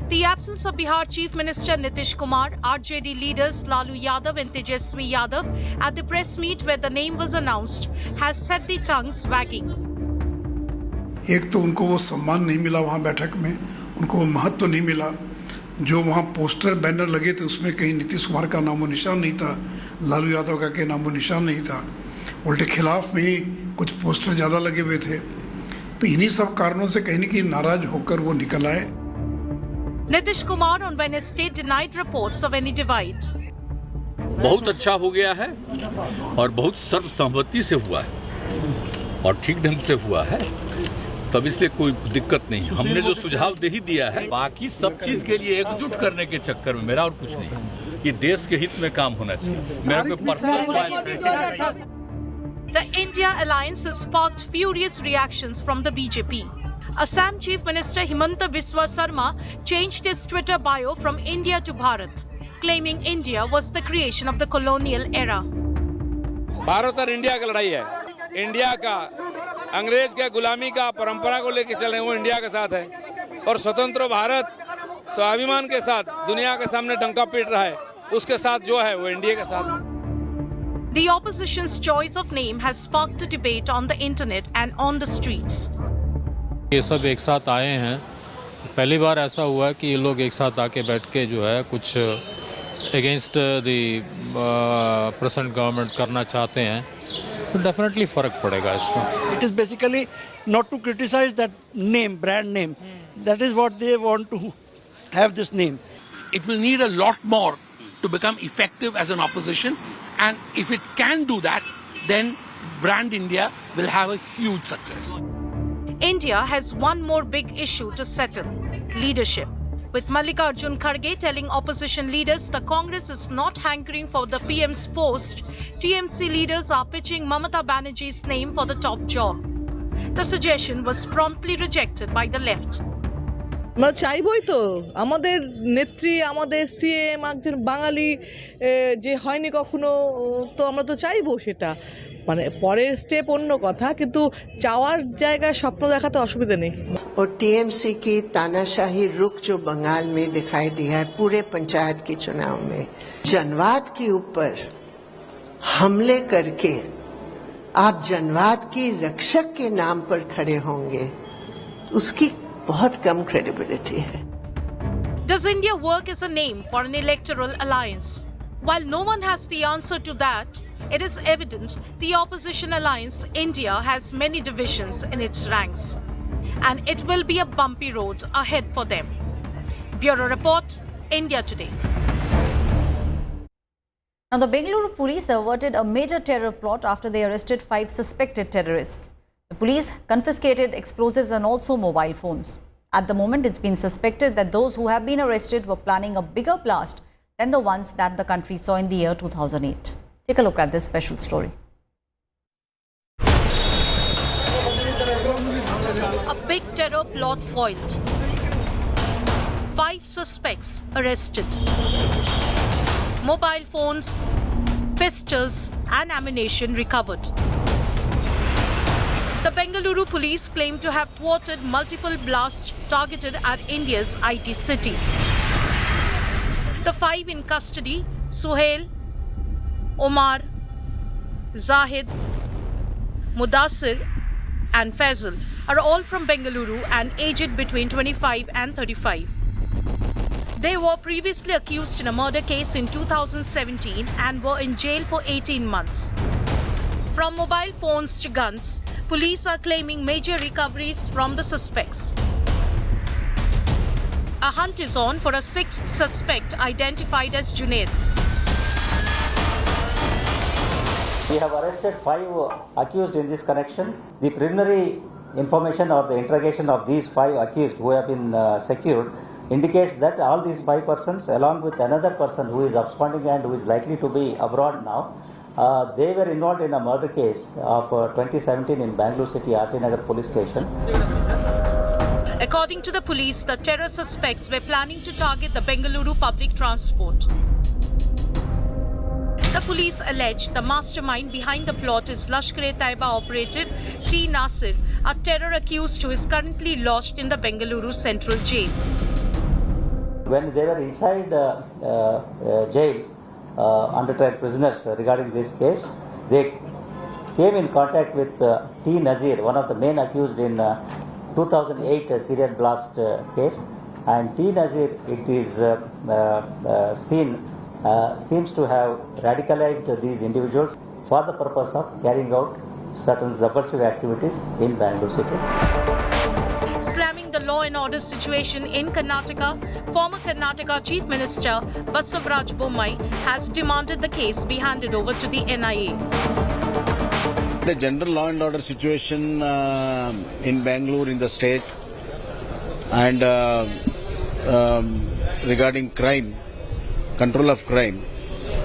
The absence of Bihar Chief Minister Nitish Kumar, RJD leaders Lalu Yadav and Tejaswi Yadav at the press meet where the name was announced has set the tongues wagging. एक तो उनको वो सम्मान नहीं मिला वहाँ बैठक में, उनको वो महत्व नहीं मिला. जो वहाँ पोस्टर बैनर लगे थे उसमें कहीं नीतीश कुमार का नामो निशान नहीं था, लालू यादव का कहीं नामो निशान नहीं था. उल्टे खिलाफ में ही कुछ पोस्टर ज़्यादा लगे हुए थे. तो इन्हीं सब कारणों से कहीं न कहीं नाराज होकर वो निकल आए. Nitish Kumar on Wednesday denied reports of any divide. बहुत अच्छा हो गया है और बहुत सर्वसम्मति से हुआ है और ठीक ढंग से हुआ है, तब इसलिए कोई दिक्कत नहीं. हमने जो सुझाव दे ही दिया है, बाकी सब चीज के लिए एकजुट करने के चक्कर में मेरा और कुछ नहीं, ये देश के हित में काम होना चाहिए. मेरा कोई personal choice. The India alliance has sparked furious reactions from the BJP. Assam Chief Minister Himanta Biswa Sarma changed his Twitter bio from India to Bharat, claiming India was the creation of the colonial era. Bharat और India की लड़ाई है. India का अंग्रेज के गुलामी का परंपरा को लेकर चल रहे हैं, वो इंडिया के साथ है. और स्वतंत्र भारत स्वाभिमान के साथ दुनिया के सामने डंका पीट रहा है, उसके साथ जो है वो इंडिया के साथ. The opposition's choice of name has sparked a debate on the internet and on the streets. ये सब एक साथ आए हैं. पहली बार ऐसा हुआ है कि ये लोग एक साथ आके बैठ के जो है कुछ अगेंस्ट द प्रेजेंट गवर्नमेंट करना चाहते हैं, तो डेफिनेटली फर्क पड़ेगा इसमें. It is basically not to criticize that name, brand name. That is what they want to have this name. It will need a lot more to become effective as an opposition, and if it can do that, then brand India will have a huge success. India has one more big issue to settle: leadership. With Mallikarjun Kharge telling opposition leaders the Congress is not hankering for the PM's post, TMC leaders are pitching Mamata Banerjee's name for the top job. The suggestion was promptly rejected by the left. আমরা চাইবই তো আমাদের নেত্রী আমাদের CM একজন বাঙালি যে হয়নি কখনো তো আমরা তো চাইবো সেটা মানে পরের স্টেপ অন্য কথা কিন্তু চাওয়ার জায়গায় স্বপ্ন দেখাতে অসুবিধা নেই और टीएमसी की तानाशाही रुख जो बंगाल में दिखाई दिया है पूरे पंचायत के चुनाव में जनवाद के ऊपर हमले करके आप जनवाद की रक्षक के नाम पर खड़े होंगे उसकी बहुत कम क्रेडिबिलिटी है Does India work as a name for an electoral alliance? While no one has the answer to that, it is evident the opposition alliance India has many divisions in its ranks, and it will be a bumpy road ahead for them. Bureau Report, India Today. Now, the Bengaluru police averted a major terror plot after they arrested 5 suspected terrorists. The police confiscated explosives and also mobile phones. At the moment, it's been suspected that those who have been arrested were planning a bigger blast than the ones that the country saw in the year 2008. Take a look at this special story. A big terror plot foiled. 5 suspects arrested. Mobile phones, pistols and ammunition recovered. The Bengaluru police claim to have thwarted multiple blasts targeted at India's IT city. The 5 in custody, Suhail, Omar, Zahid, Mudassir and Faisal, are all from Bengaluru and aged between 25 and 35. They were previously accused in a murder case in 2017 and were in jail for 18 months. From mobile phones to guns, police are claiming major recoveries from the suspects. A hunt is on for a 6th suspect identified as Junaid. We have arrested 5 accused in this connection. The preliminary information or the interrogation of these 5 accused who have been secured indicates that all these 5 persons, along with another person who is absconding and who is likely to be abroad now, they were involved in a murder case of 2017 in Bangalore City RT Nagar police station. According to the police, the terror suspects were planning to target the Bengaluru public transport. The police allege the mastermind behind the plot is Lashkar-e-Taiba operative T. Nasir, a terror accused who is currently lodged in the Bengaluru Central Jail. When they were inside jail, under trial prisoners regarding this case, they came in contact with T. Nazir, one of the main accused in 2008 serial blast case, and T. Nazir, it is seems to have radicalized these individuals for the purpose of carrying out certain subversive activities in Bangalore city. Slamming the law and order situation in Karnataka, former Karnataka Chief Minister Basavaraj Bommai has demanded the case be handed over to the NIA. The general law and order situation in Bangalore in the state and regarding crime, control of crime,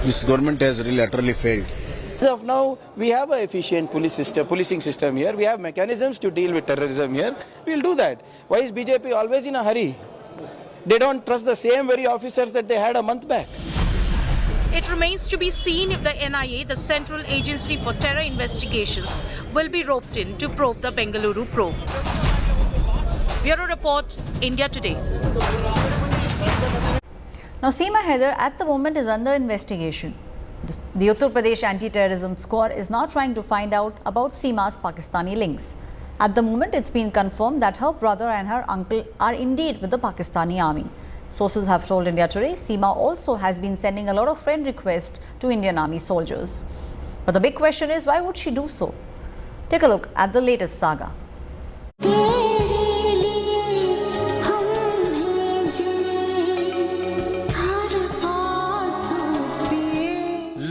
this government has really utterly failed. As of now, we have an efficient policing system here. We have mechanisms to deal with terrorism here. We'll do that. Why is BJP always in a hurry? They don't trust the same very officers that they had a month back. It remains to be seen if the NIA, the Central Agency for Terror Investigations, will be roped in to probe the Bengaluru probe. Bureau Report, India Today. Now, Seema Haider at the moment is under investigation. The Uttar Pradesh anti-terrorism squad is now trying to find out about Seema's Pakistani links. At the moment, it's been confirmed that her brother and her uncle are indeed with the Pakistani army. Sources have told India Today Seema also has been sending a lot of friend requests to Indian army soldiers. But the big question is, why would she do so? Take a look at the latest saga.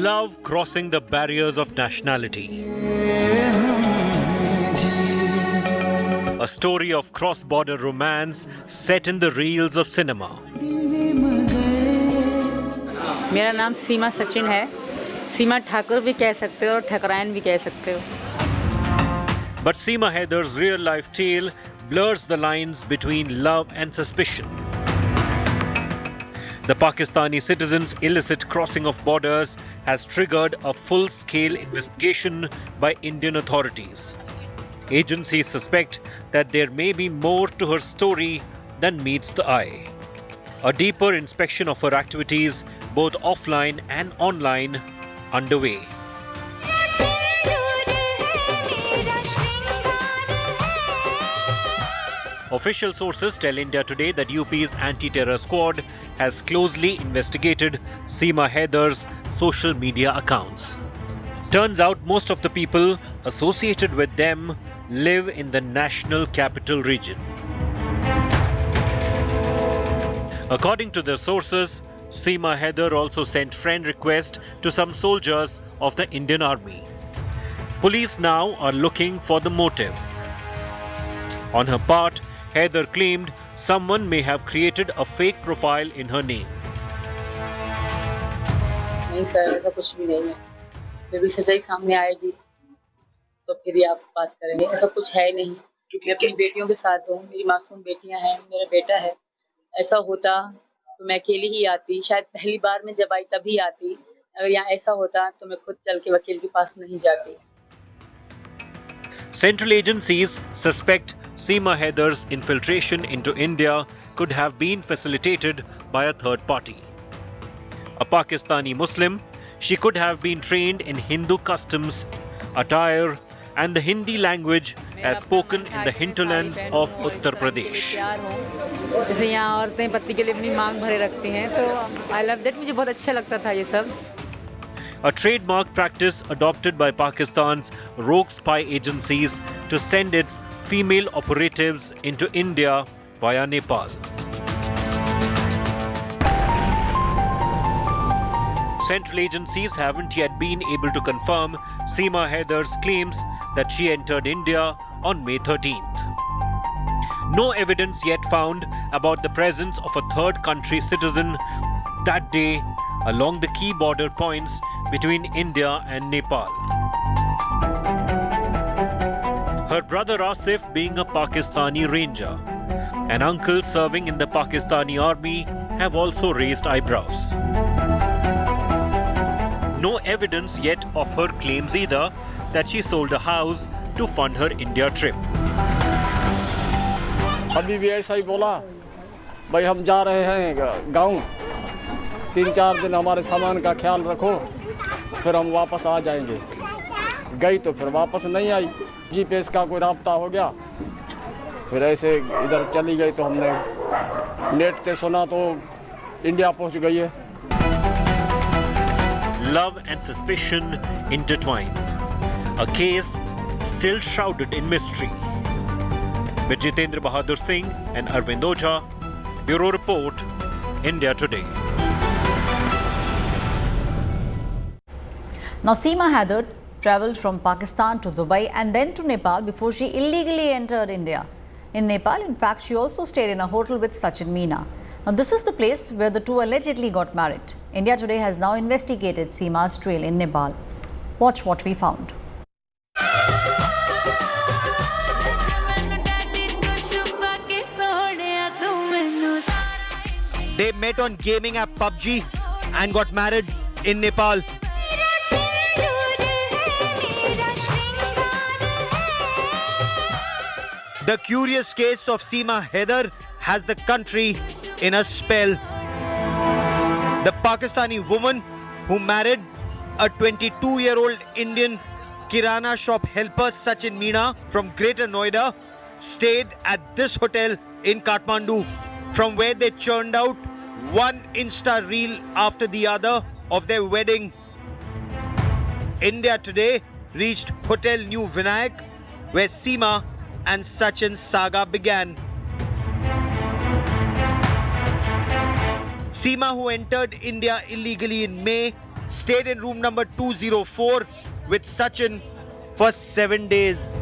Love crossing the barriers of nationality. A story of cross-border romance set in the reels of cinema. मेरा नाम सीमा सचिन है. सीमा ठाकुर भी कह सकते हो और ठकरायन भी कह सकते हो. But Seema Haider's real-life tale blurs the lines between love and suspicion. The Pakistani citizen's illicit crossing of borders has triggered a full-scale investigation by Indian authorities. Agencies suspect that there may be more to her story than meets the eye. A deeper inspection of her activities, both offline and online, underway. Official sources tell India Today that UP's anti-terror squad has closely investigated Seema Haider's social media accounts. Turns out most of the people associated with them live in the national capital region. According to their sources, Seema Haider also sent friend requests to some soldiers of the Indian Army. Police now are looking for the motive. On her part, Haider claimed someone may have created a fake profile in her name. नहीं sir, ऐसा कुछ भी नहीं है। जब भी सच्चाई सामने आएगी तो फिर ही आप बात करेंगे। ऐसा कुछ है नहीं, क्योंकि अपनी बेटियों के साथ हूँ, मेरी मासूम बेटियां हैं, मेरा बेटा है। ऐसा होता तो मैं अकेली ही आती, शायद पहली बार में जब आई तभी आती। अगर यहाँ ऐसा होता तो मैं खुद चल के वकील के पास नहीं जाती। Central agencies suspect Seema Haider's infiltration into India could have been facilitated by a third party. A Pakistani Muslim, she could have been trained in Hindu customs, attire, and the Hindi language as spoken in the hinterlands of Uttar Pradesh. जैसे यहाँ औरतें पति के लिए अपनी मांग भरे रखती हैं, तो I love that, मुझे बहुत अच्छा लगता था ये सब। A trademark practice adopted by Pakistan's rogue spy agencies to send its female operatives into India via Nepal. Central agencies haven't yet been able to confirm Seema Haider's claims that she entered India on May 13th. No evidence yet found about the presence of a third country citizen that day along the key border points between India and Nepal. Her brother Asif being a Pakistani ranger, and uncle serving in the Pakistani army have also raised eyebrows. No evidence yet of her claims either that she sold a house to fund her India trip. अभी भी ऐसा ही बोला, भाई हम जा रहे हैं गाँव, 3-4 दिन हमारे सामान का ख्याल रखो, फिर हम वापस आ जाएंगे। गई तो फिर वापस नहीं आई। जीपीएस का कोई राब्ता हो गया, फिर ऐसे इधर चली गई, तो हमने नेट से सुना तो इंडिया पहुंच गई है। Love and suspicion intertwined. A case still shrouded in mystery. With Jitendra Bahadur Singh and Arvind Oja, Bureau Report, India Today. Now, Seema Haider travelled from Pakistan to Dubai and then to Nepal before she illegally entered India. In Nepal, in fact, she also stayed in a hotel with Sachin Meena. Now, this is the place where the two allegedly got married. India Today has now investigated Seema's trail in Nepal. Watch what we found. They met on gaming app PUBG and got married in Nepal. The curious case of Seema Haider has the country in a spell. The Pakistani woman who married a 22-year-old Indian kirana shop helper Sachin Meena from Greater Noida stayed at this hotel in Kathmandu, from where they churned out one Insta reel after the other of their wedding. India Today reached Hotel New Vinayak, where Seema and Sachin's saga began. Seema, who entered India illegally in May, stayed in room number 204 with Sachin for 7 days.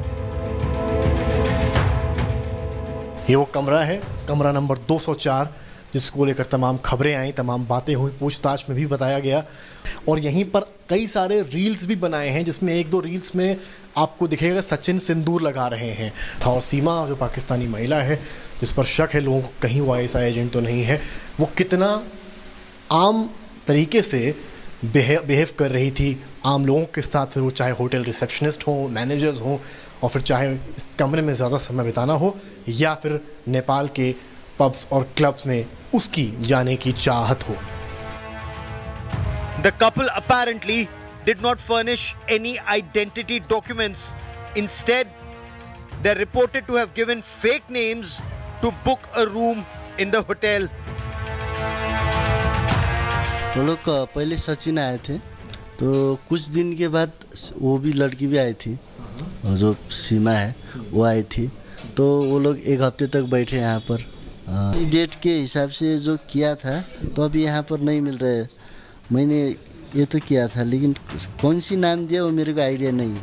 ये वो कमरा है, कमरा number 204, जिसको लेकर तमाम खबरें आई, तमाम बातें हुई, पूछताछ में भी बताया गया। और यहीं पर कई सारे रील्स भी बनाए हैं, जिसमें 1-2 रील्स में आपको दिखेगा सचिन सिंदूर लगा रहे हैं। और सीमा जो पाकिस्तानी महिला है, जिस पर शक है लोगों को कहीं वो ISI एजेंट तो नहीं है, वो कितना आम तरीके से बिहेव कर रही थी आम लोगों के साथ, फिर वो चाहे होटल रिसेप्शनिस्ट हों, मैनेजर्स हों, और फिर चाहे इस कमरे में ज़्यादा समय बिताना हो, या फिर नेपाल के पब्स और क्लब्स में उसकी जाने की चाहत हो। The couple apparently did not furnish any identity documents. Instead, they're reported to have given fake names to book a room in the hotel. वो लोग पहले सचिन आए थे, तो कुछ दिन के बाद वो भी लड़की भी आई थी, और जो सीमा है वो आई थी, तो वो लोग 1 हफ्ते तक बैठे यहाँ पर। डेट के हिसाब से जो किया था तो अभी यहाँ पर नहीं मिल रहा है। मैंने ये तो किया था, लेकिन कौन सी नाम दिया वो मेरे को आइडिया नहीं है।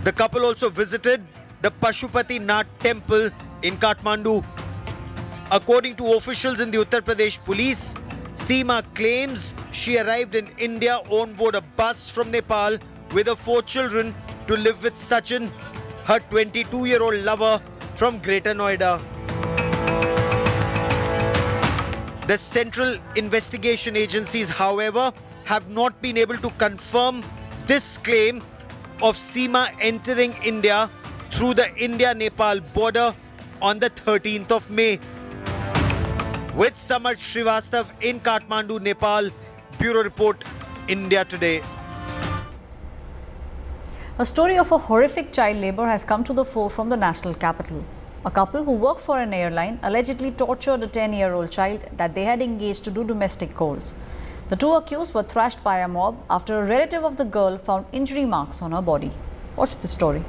The couple also visited the Pashupati Nath temple in Kathmandu. According to officials in the Uttar Pradesh police, Seema claims she arrived in India on board a bus from Nepal with her 4 children to live with Sachin, her 22-year-old lover from Greater Noida. The central investigation agencies, however, have not been able to confirm this claim of Seema entering India through the India-Nepal border on the 13th of May. With Samarth Srivastav in Kathmandu, Nepal, Bureau Report, India Today. A story of a horrific child labour has come to the fore from the national capital. A couple who worked for an airline allegedly tortured a 10-year-old child that they had engaged to do domestic chores. The 2 accused were thrashed by a mob after a relative of the girl found injury marks on her body. Watch the story.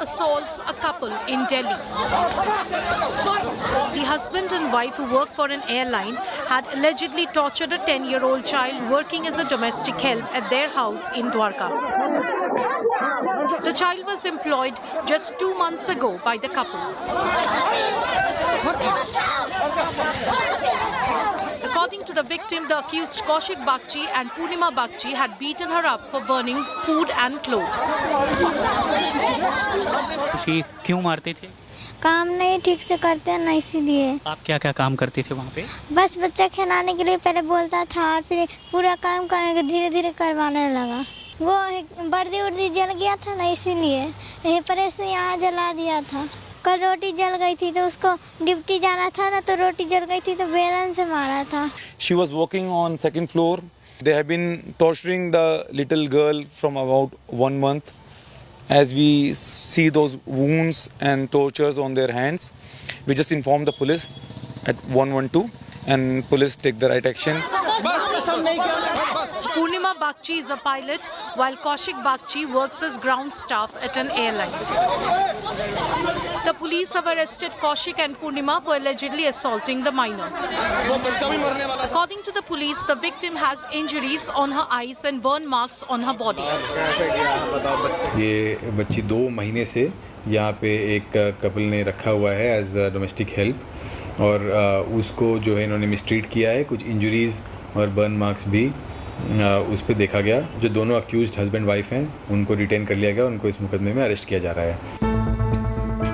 Assaults a couple in Delhi. The husband and wife who worked for an airline had allegedly tortured a 10-year-old child working as a domestic help at their house in Dwarka. The child was employed just 2 months ago by the couple. According to the victim, the accused Kaushik Bagchi and Purnima Bagchi had beaten her up for burning food and clothes. उसे क्यों मारते थे? काम नहीं ठीक से करते हैं ना, इसीलिए। आप क्या क्या काम करते थे वहाँ पे? बस बच्चा खिलाने के लिए पहले बोलता था, और फिर पूरा काम करके धीरे धीरे करवाने लगा। वो वर्दी उर्दी जल गया था ना, इसीलिए यहीं पर ऐसे यहाँ जला दिया था। कल रोटी जल गई थी तो उसको ड्यूटी जाना था ना, तो रोटी जल गई थी तो बेलन से मारा था। She was working on 2nd floor. They have been torturing the little girl from about 1 month. As we see those wounds and tortures on their hands, we just inform the police at 112 and police take the right action. Purnima Bagchi is a pilot while Kaushik Bagchi works as ground staff at an airline. The police have arrested Kaushik and Purnima for allegedly assaulting the minor. According to the police, the victim has injuries on her eyes and burn marks on her body. ये बच्ची 2 महीने से यहाँ पे एक couple ने रखा हुआ है एज डोमेस्टिक हेल्प, और उसको जो है इन्होंने मिसट्रीट किया है। कुछ इंजरीज और बर्न मार्क्स भी उस पर देखा गया। जो दोनों अक्यूज्ड हस्बैंड वाइफ हैं उनको डिटेन कर लिया गया, उनको इस मुकदमे में अरेस्ट किया जा रहा है।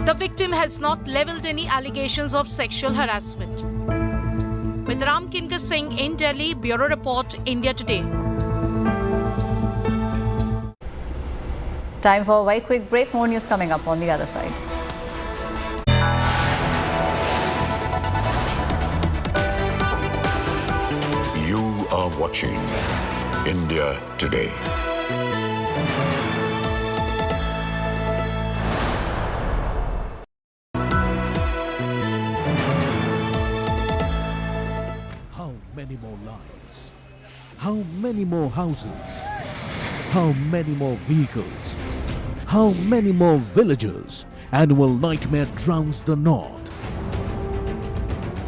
The victim has not leveled any allegations of sexual harassment. With Ram Kinkar Singh in Delhi, Bureau Report, India Today. Time for a very quick break. More news coming up on the other side. You are watching India Today. How many more lives? How many more houses? How many more vehicles? How many more villages? Annual nightmare drowns the north.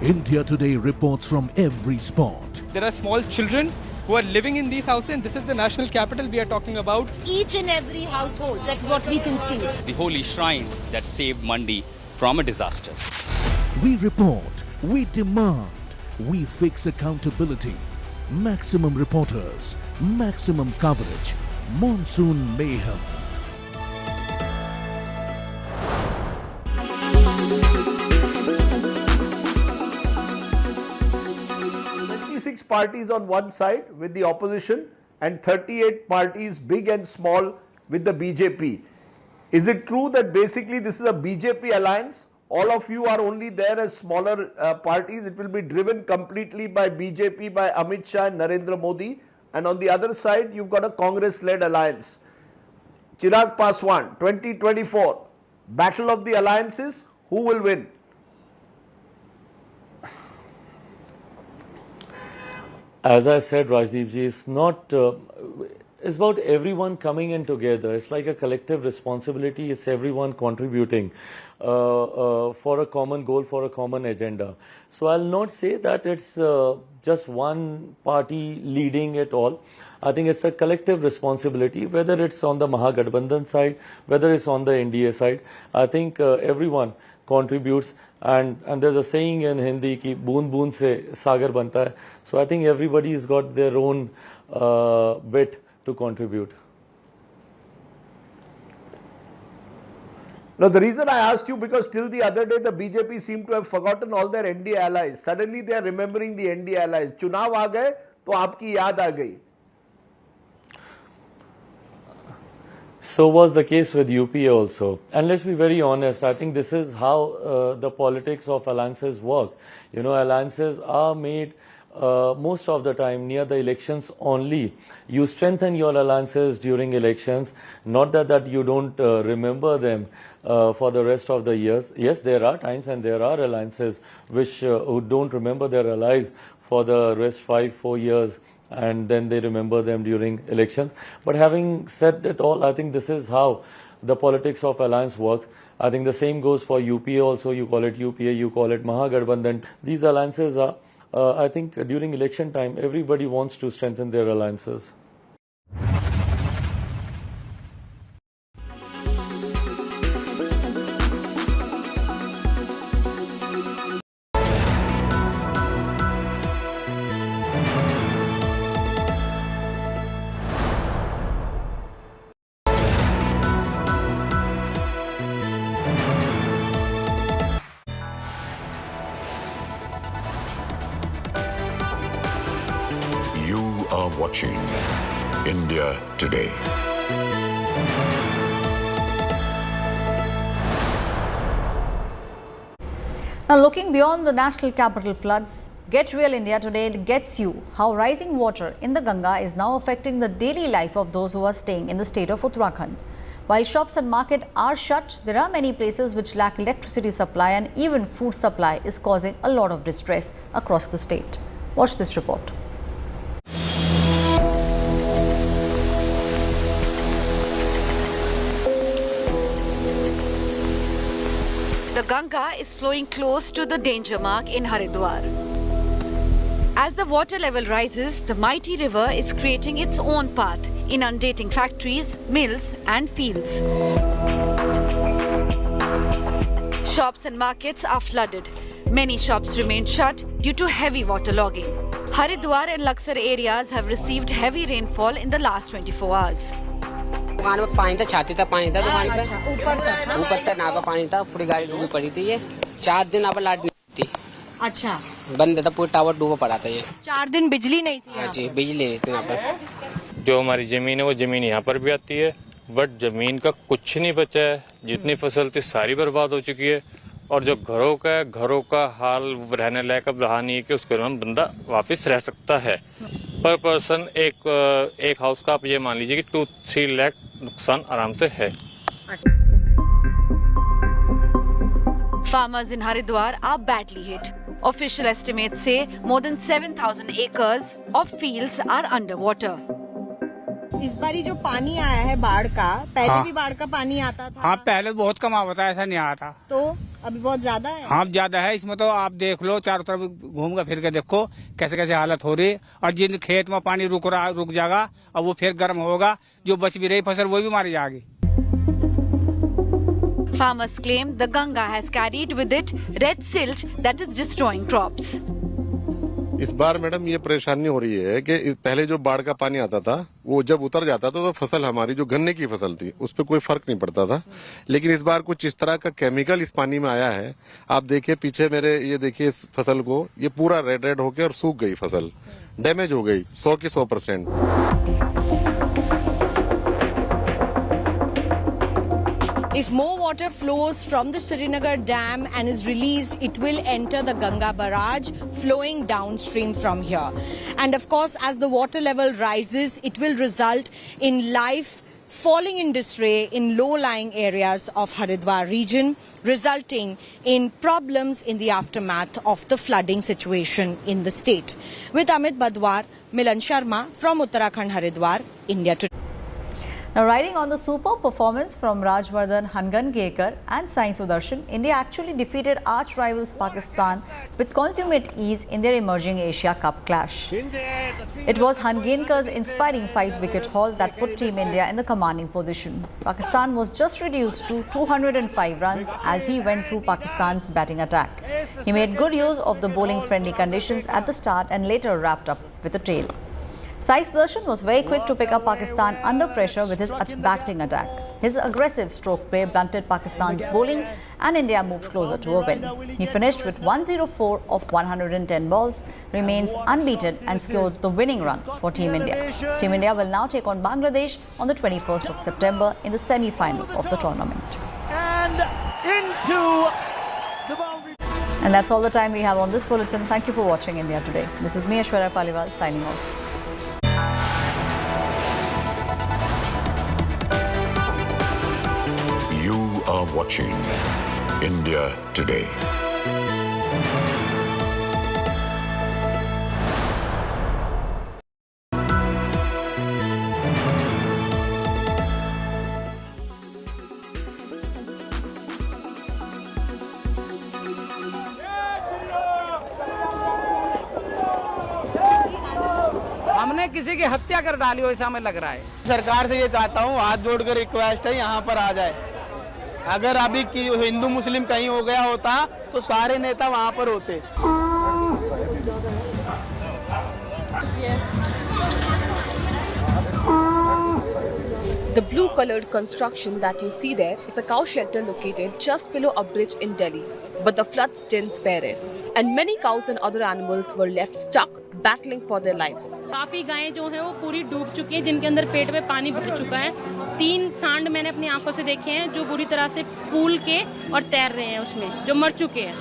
India Today reports from every spot. There are small children who are living in these houses, and this is the national capital we are talking about. Each and every household, that's what we can see. The holy shrine that saved Mandi from a disaster. We report, we demand, we fix accountability. Maximum reporters, maximum coverage. Monsoon Mayhem. 26 parties on one side with the opposition and 38 parties, big and small, with the BJP. Is it true that basically this is a BJP alliance? All of you are only there as smaller parties. It will be driven completely by BJP, by Amit Shah and Narendra Modi. And on the other side, you've got a Congress-led alliance. Chirag Paswan, 2024, battle of the alliances, who will win? As I said, Rajdeep ji, it's not, it's about everyone coming in together. It's like a collective responsibility. It's everyone contributing for a common goal, for a common agenda. So I'll not say that it's just one party leading it all. I think it's a collective responsibility, whether it's on the Mahagathbandhan side, whether it's on the NDA side. I think everyone contributes, and there's a saying in Hindi ki boond boond se sagar banta hai. So I think everybody's got their own bit to contribute. Now, the reason I asked you, because till the other day the BJP seemed to have forgotten all their NDA allies. Suddenly they are remembering the NDA allies. Chunav aa gaye to aapki yaad aa gayi. So was the case with UPA also. And let's be very honest, I think this is how the politics of alliances work. You know, alliances are made most of the time near the elections only. You strengthen your alliances during elections, not that you don't remember them for the rest of the years. Yes, there are times and there are alliances which who don't remember their allies for the rest 5-4 years, and then they remember them during elections. But having said it all, I think this is how the politics of alliance works. I think the same goes for UPA also. You call it UPA, you call it Mahagathbandhan. These alliances are, I think during election time, everybody wants to strengthen their alliances. Watching India Today. Now, looking beyond the national capital floods, Get Real India Today gets you how rising water in the Ganga is now affecting the daily life of those who are staying in the state of Uttarakhand. While shops and market are shut, there are many places which lack electricity supply, and even food supply is causing a lot of distress across the state. Watch this report. The Ganga is flowing close to the danger mark in Haridwar. As the water level rises, the mighty river is creating its own path, inundating factories, mills and fields. Shops and markets are flooded. Many shops remain shut due to heavy waterlogging. Haridwar and Laksar areas have received heavy rainfall in the last 24 hours. दुकान में पानी था, छाती तक पानी था दुकान पे, ऊपर तक नाव का पानी था, पूरी गाड़ी डूबी पड़ी थी। ये 4 दिन यहाँ पर लाइट नहीं थी। अच्छा, बंद था, पूरा टावर डूबा पड़ा था। ये 4 दिन बिजली नहीं थी। हाँ जी, बिजली नहीं थी यहाँ पर। जो हमारी जमीन है वो जमीन यहाँ पर भी आती है, बट जमीन का कुछ नहीं बचा है। जितनी फसल थी सारी बर्बाद हो चुकी है, और जो घरों का है, घरों का हाल रहने लायक अब रहा नहीं है कि उसके में बंदा वापस रह सकता है। पर पर्सन एक हाउस का आप ये मान लीजिए कि 2-3 लाख नुकसान आराम से है। Farmers in Haridwar are badly hit. Official estimates say more than 7,000 acres of fields are underwater. इस बारी जो पानी आया है बाढ़ का, पहले भी बाढ़ का पानी आता था। हाँ, पहले बहुत कम आता था, ऐसा नहीं आता। तो अभी बहुत ज्यादा है। हाँ ज्यादा है, इसमें तो आप देख लो, चारों तरफ घूम कर फिर के देखो कैसे कैसे हालत हो रही है। और जिन खेत में पानी रुक जाएगा और वो फिर गर्म होगा, जो बच भी रही फसल वो भी मारी जाएगी। Farmers claim the Ganga has carried with it red silt that is destroying crops. इस बार मैडम ये परेशानी हो रही है कि पहले जो बाढ़ का पानी आता था वो जब उतर जाता था तो फसल हमारी जो गन्ने की फसल थी उस पर कोई फर्क नहीं पड़ता था, लेकिन इस बार कुछ इस तरह का केमिकल इस पानी में आया है। आप देखिए पीछे मेरे, ये देखिए इस फसल को, ये पूरा रेड होके और सूख गई, फसल डैमेज हो गई 100 की 100%। If more water flows from the Srinagar dam and is released, it will enter the Ganga barrage flowing downstream from here. And of course, as the water level rises, it will result in life falling in disarray in low-lying areas of Haridwar region, resulting in problems in the aftermath of the flooding situation in the state. With Amit Badwar, Milan Sharma from Uttarakhand, Haridwar, India Today. Now, riding on the superb performance from Rajvardhan Hangangekar and Sai Sudarshan, India actually defeated arch rivals Pakistan with consummate ease in their emerging Asia Cup clash. It was Hangenkar's inspiring 5-wicket haul that put Team India in the commanding position. Pakistan was just reduced to 205 runs as he went through Pakistan's batting attack. He made good use of the bowling-friendly conditions at the start and later wrapped up with a trail. Sai Sudarshan was very quick to pick up Pakistan under pressure with his batting attack. His aggressive stroke play blunted Pakistan's bowling and India moved closer to a win. He finished with 104 of 110 balls, remains unbeaten and scored the winning run for Team India. Team India will now take on Bangladesh on the 21st of September in the semi-final of the tournament. And into the boundary. And that's all the time we have on this bulletin. Thank you for watching India Today. This is me, Aishwarya Paliwal, signing off. You are watching India Today. हमने किसी की हत्या कर डाली हो ऐसा हमें लग रहा है। सरकार से ये चाहता हूँ, हाथ जोड़कर रिक्वेस्ट है यहाँ पर आ जाए। अगर अभी हिंदू मुस्लिम कहीं हो गया होता तो सारे नेता वहाँ पर होते। The blue-colored construction that you see there is a cow shelter located just below a bridge in Delhi. But the floods didn't spare it, and many cows and other animals were left stuck, battling for their lives. काफी गायें जो हैं वो पूरी डूब चुकी हैं, जिनके अंदर पेट में पानी भर चुका है। 3 सांड मैंने अपनी आंखों से देखे हैं जो बुरी तरह से फूल के और तैर रहे हैं उसमें, जो मर चुके हैं।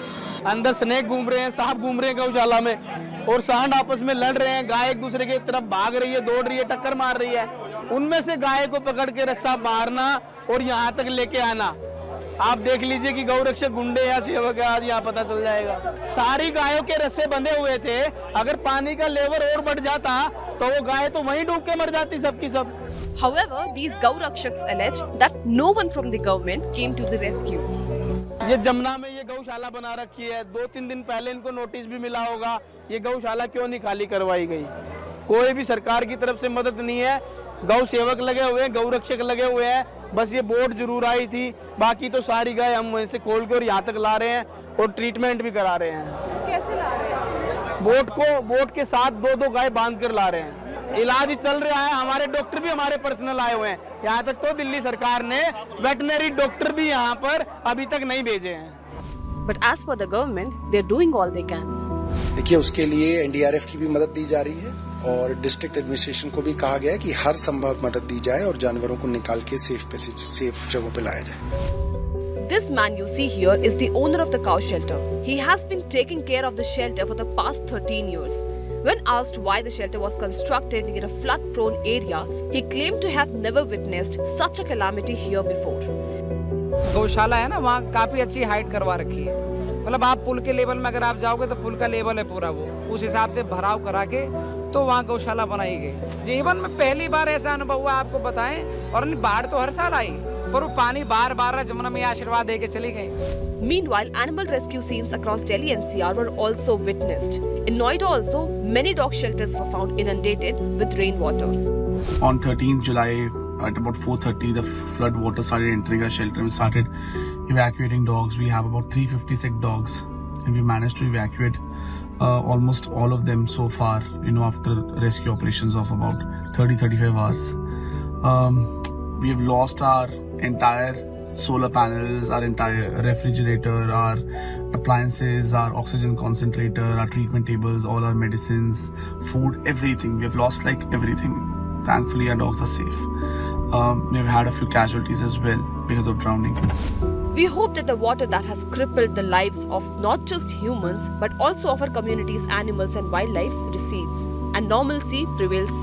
अंदर स्नेक घूम रहे हैं, सांप घूम रहे हैं गौशाला में, और सांड आपस में लड़ रहे हैं। गाय एक दूसरे की तरफ भाग रही है, दौड़ रही है, टक्कर मार रही है। उनमें से गाय को पकड़ के रस्सा मारना और यहाँ तक लेके आना, आप देख लीजिए कि गौरक्षक गुंडे या सेवक आज यहाँ पता चल जाएगा। सारी गायों के रस्से बंधे हुए थे, अगर पानी का लेवल और बढ़ जाता तो वो गाय तो वहीं डूब के मर जाती सबकी सब। However, these Gaurakshaks allege that no one from the government came to the rescue. ये जमुना में ये गौशाला बना रखी है, 2-3 दिन पहले इनको नोटिस भी मिला होगा, ये गौशाला क्यों नहीं खाली करवाई गई? कोई भी सरकार की तरफ से मदद नहीं है। गौ सेवक लगे हुए हैं, गौरक्षक लगे हुए हैं, बस ये बोट जरूर आई थी, बाकी तो सारी गाय हम वहीं से खोल के और यहाँ तक ला रहे हैं और ट्रीटमेंट भी करा रहे हैं। कैसे ला रहे हैं? बोट के साथ 2-2 गाय बांध कर ला रहे हैं। इलाज चल रहा है, हमारे डॉक्टर भी हमारे पर्सनल आए हुए हैं। यहाँ तक तो दिल्ली सरकार ने वेटनरी डॉक्टर भी यहाँ पर अभी तक नहीं भेजे हैं। But as for the government, they're doing all they can. देखिए, उसके लिए एनडीआरएफ की भी मदद दी जा रही है और डिस्ट्रिक्ट एडमिनिस्ट्रेशन को भी कहा गया है कि हर संभव मदद दी जाए और जानवरों को निकाल के सेफ जगहों पे लाया जाए। This man you see here is the owner of the cow shelter. He has been taking care of the shelter for the past 13 years. When asked why the shelter was constructed near a flood-prone area, he claimed to have never witnessed such a calamity here before. गौशाला है ना, वहाँ काफी अच्छी height करवा रखी है। मतलब आप पुल के लेवल में अगर आप जाओगे तो पुल का लेवल है पूरा, वो उस हिसाब से भराव करा के तो वहाँ गौशाला बनाई गई। जीवन में पहली बार ऐसा अनुभव हुआ, आपको बताएं। और बाढ़ तो हर साल आई, पर वो पानी बार बार जमुना में आशीर्वाद दे के चली गई। Meanwhile, animal rescue scenes across Delhi NCR were also witnessed. In Noida also, many dog shelters were found inundated with rainwater. On 13th July at about 4:30, the flood water started entering our shelter. We started evacuating dogs. We have about 350 sick dogs, and we managed to evacuate almost all of them so far, after rescue operations of about 30-35 hours. We have lost our entire solar panels, our entire refrigerator, our appliances, our oxygen concentrator, our treatment tables, all our medicines, food, everything. We have lost everything. Thankfully, our dogs are safe. We've had a few casualties as well because of drowning. We hope that the water that has crippled the lives of not just humans but also of our communities, animals and wildlife recedes and normalcy prevails.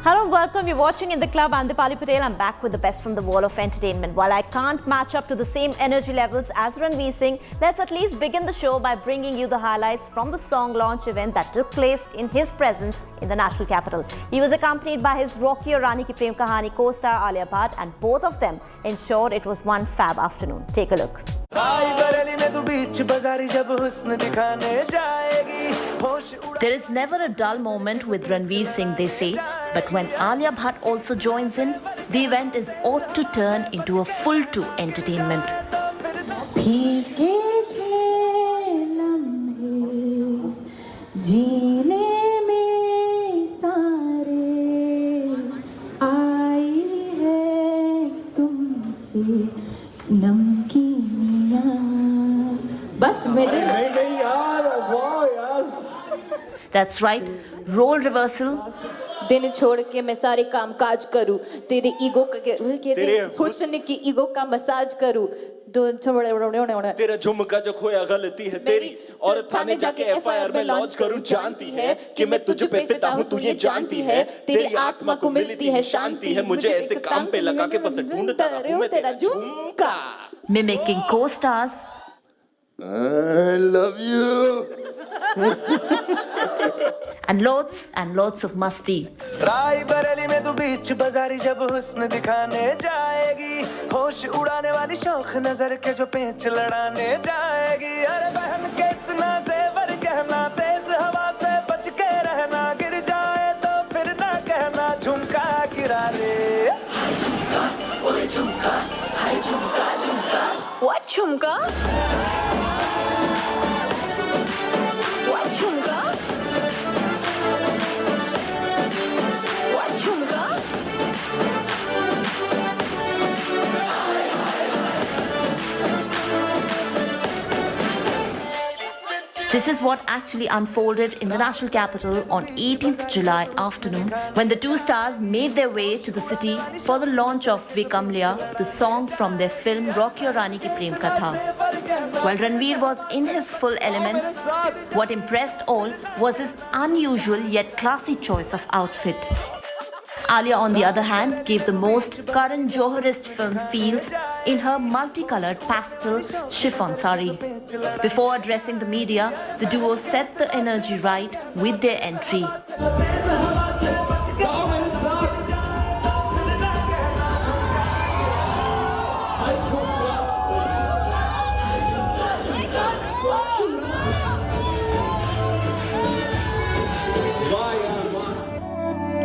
Hello, welcome. You're watching In the Club. I'm Dipali Patel. I'm back with the best from the wall of entertainment. While I can't match up to the same energy levels as Ranveer Singh, let's at least begin the show by bringing you the highlights from the song launch event that took place in his presence in the national capital. He was accompanied by his Rocky Aur Rani Ki Prem Kahani co-star Alia Bhatt, and both of them ensured it was one fab afternoon. Take a look. There is never a dull moment with Ranveer Singh, they say, but when Alia Bhatt also joins in, the event is ought to turn into a full-to entertainment. That's right, role reversal. दिन छोड़ के मैं सारे काम काज करूं, तेरे ego तेरे हुस्न की ईगो का मसाज करूं, तेरा झुमका जो खोया गलती है तेरी, और थाने जाके एफआईआर में लॉन्च करूं, जानती है कि मैं तुझ पे फिदा हूं, तू ये जानती है, तेरी आत्मा को मिलती है शांति है, मुझे ऐसे काम पे लगा के बस ढूंढता रहूं मैं तेरा झुमका. Mimicking co-stars. I love you. And lots of masti. Rae Bareli में तू बीच बाजारी जब हुस्न दिखाने जाएगी, होश उड़ाने वाली शौक नजर के जो पेंच लड़ाने जाएगी, अरे बहन के इतना जेवर कहना, तेज हवा से बच के रहना, गिर जाए तो फिर ना कहना झुमका गिरा ले. हाय झुमका, ओए झुमका, हाय झुमका झुमका. What झुमका? This is what actually unfolded in the national capital on 18th July afternoon when the two stars made their way to the city for the launch of Ve Kamliya, the song from their film Rocky Aur Rani Ki Prem Katha. While Ranveer was in his full elements, what impressed all was his unusual yet classy choice of outfit. Alia, on the other hand, gave the most Karan Joharist film feels in her multicolored pastel chiffon sari. Before addressing the media, the duo set the energy right with their entry.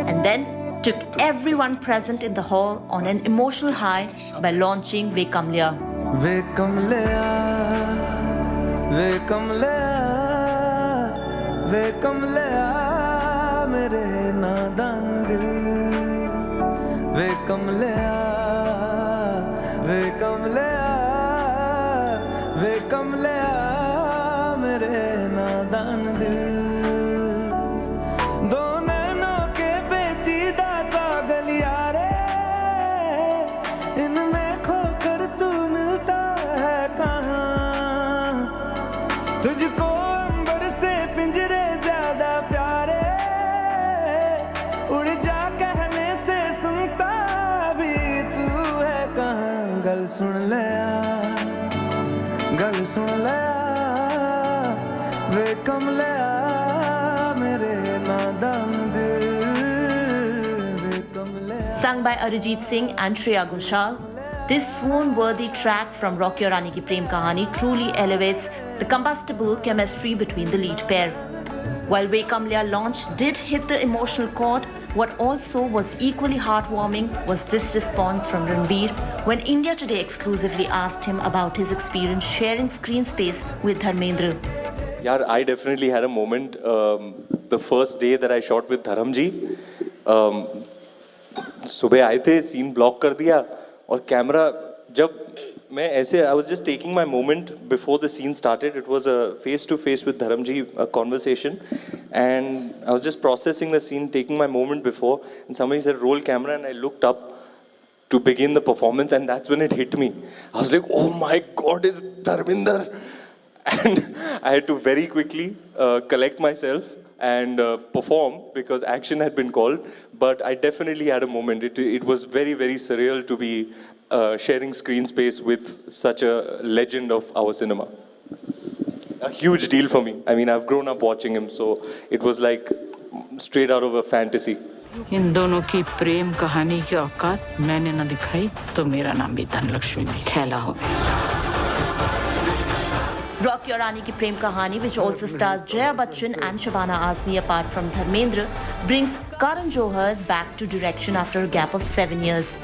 And then took everyone present in the hall on an emotional high by launching Ve Kamliya. Ve Kamliya, Ve Kamliya, Ve Kamliya, mere nadan dil. Ve Kamliya, Ve Kamliya, Ve Kamliya, mere nadan dil. मुझको अंबर से पिंजरे ज्यादा प्यारे उड़ जा कहने से सुनता भी तू है कहाँ गल सुन ले वे कम ले मेरे नादान दिल वे कम ले. Sung by Arijit Singh and Shreya Ghoshal, this swoon-worthy track from Rock Your Rani Ki Prem Kahani truly elevates the combustible chemistry between the lead pair. While Ve Kamleya launch did hit the emotional chord, what also was equally heartwarming was this response from Ranbir when India Today exclusively asked him about his experience sharing screen space with Dharmendra. Yeah, I definitely had a moment the first day that I shot with Dharamji. सुबह आए थे, scene block कर दिया और camera जब मैं ऐसे I was just taking my moment before the scene started. It was a face-to-face with Dharamji conversation, and I was just processing the scene, taking my moment before, and somebody said roll camera, and I looked up to begin the performance, and that's when it hit me. I was like, oh my God, it's Dharminder, and I had to very quickly collect myself and perform because action had been called. But I definitely had a moment. It was very, very surreal to be sharing screen space with such a legend of our cinema. A huge deal for me. I mean, I've grown up watching him, so it was like straight out of a fantasy. इन दोनों की प्रेम कहानी की औकात मैंने न दिखाई तो मेरा नाम भी धनलक्ष्मी नहीं खेला हो. Rock Your Rani Ki Prem Kahani, which also stars Jaya Bachchan and Shabana Azmi apart from Dharmendra, brings Karan Johar back to direction after a gap of 7 years.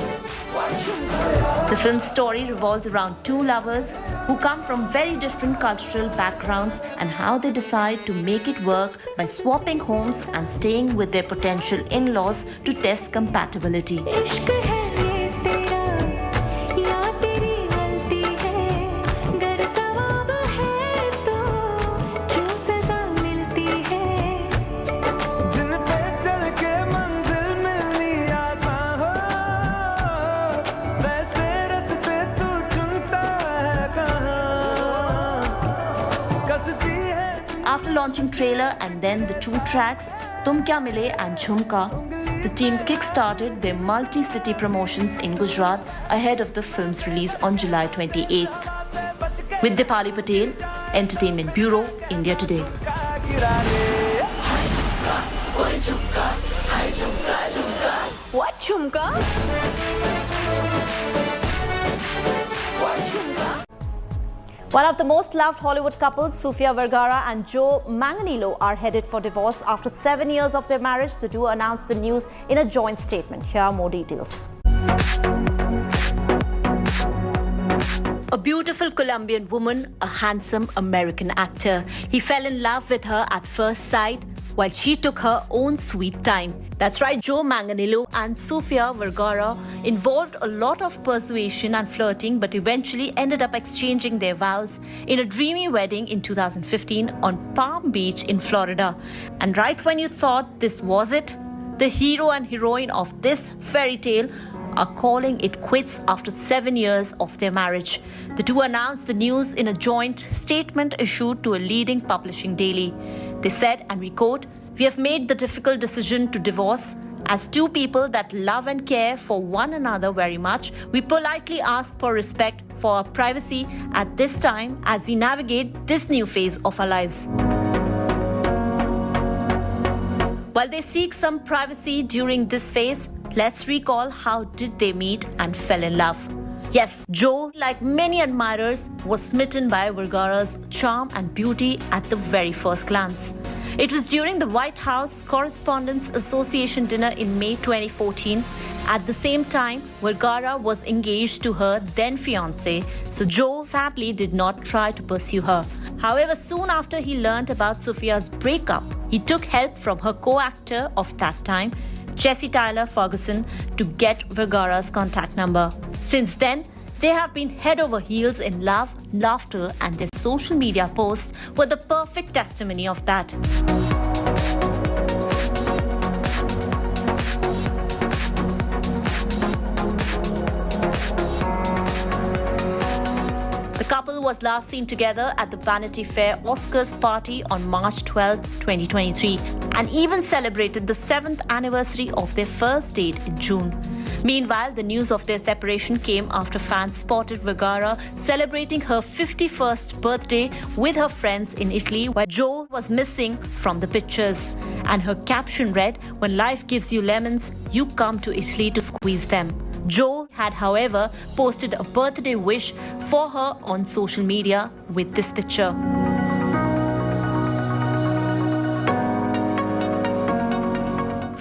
The film's story revolves around two lovers who come from very different cultural backgrounds and how they decide to make it work by swapping homes and staying with their potential in-laws to test compatibility. After launching trailer and then the two tracks, Tum Kya Mile and Jhumka, the team kick-started their multi-city promotions in Gujarat ahead of the film's release on July 28th. With Dipali Patel, Entertainment Bureau, India Today. What Jhumka? One of the most loved Hollywood couples, Sofia Vergara and Joe Manganiello, are headed for divorce. After 7 years of their marriage, the duo announced the news in a joint statement. Here are more details. A beautiful Colombian woman, a handsome American actor. He fell in love with her at first sight, while she took her own sweet time. That's right, Joe Manganiello and Sofia Vergara involved a lot of persuasion and flirting, but eventually ended up exchanging their vows in a dreamy wedding in 2015 on Palm Beach in Florida. And right when you thought this was it, the hero and heroine of this fairy tale are calling it quits after 7 years of their marriage. The two announced the news in a joint statement issued to a leading publishing daily. They said, and we quote, "We have made the difficult decision to divorce. As two people that love and care for one another very much, we politely ask for respect for our privacy at this time as we navigate this new phase of our lives." While they seek some privacy during this phase, let's recall how did they meet and fell in love. Yes, Joe, like many admirers, was smitten by Vergara's charm and beauty at the very first glance. It was during the White House Correspondents' Association dinner in May 2014. At the same time, Vergara was engaged to her then-fiancé, so Joe sadly did not try to pursue her. However, soon after he learned about Sofia's breakup, he took help from her co-actor of that time, Jessie Tyler Ferguson, to get Vergara's contact number. Since then, they have been head over heels in love, laughter, and their social media posts were the perfect testimony of that. The couple couple was last seen together at the Vanity Fair Oscars party on March 12, 2023, and even celebrated the 7th anniversary of their first date in June. Meanwhile, the news of their separation came after fans spotted Bukhara celebrating her 51st birthday with her friends in Italy, while Jo was missing from the pictures. And her caption read, "When life gives you lemons, you come to Italy to squeeze them." Jo had, however, posted a birthday wish for her on social media with this picture.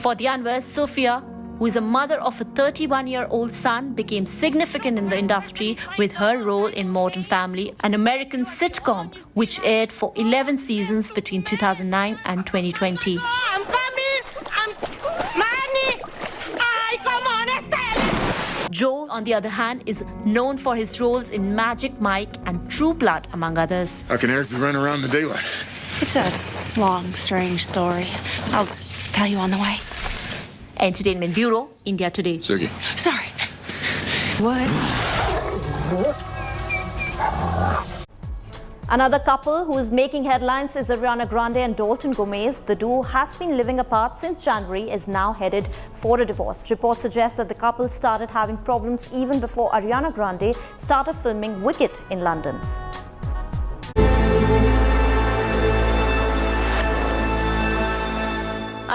For the Anwar, Sophia, who is a mother of a 31-year-old son, became significant in the industry with her role in Modern Family, an American sitcom which aired for 11 seasons between 2009 and 2020. Joe, on the other hand, is known for his roles in Magic Mike and True Blood, among others. How can Eric be running around in the daylight? It's a long, strange story. I'll tell you on the way. Entertainment Bureau, India Today. Siggy. Sorry. What? Another couple who is making headlines is Ariana Grande and Dalton Gomez. The duo has been living apart since January, is now headed for a divorce. Reports suggest that the couple started having problems even before Ariana Grande started filming Wicked in London.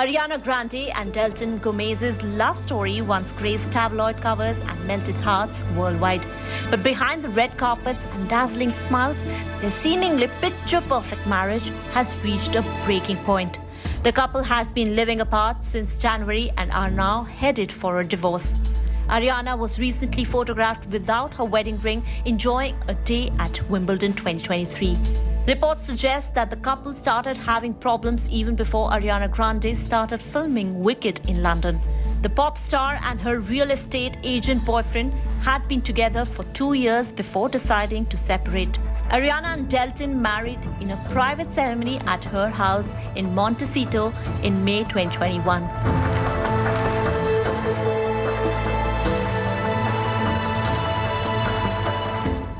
Ariana Grande and Dalton Gomez's love story once graced tabloid covers and melted hearts worldwide. But behind the red carpets and dazzling smiles, their seemingly picture-perfect marriage has reached a breaking point. The couple has been living apart since January and are now headed for a divorce. Ariana was recently photographed without her wedding ring, enjoying a day at Wimbledon 2023. Reports suggest that the couple started having problems even before Ariana Grande started filming Wicked in London. The pop star and her real estate agent boyfriend had been together for 2 years before deciding to separate. Ariana and Dalton married in a private ceremony at her house in Montecito in May 2021.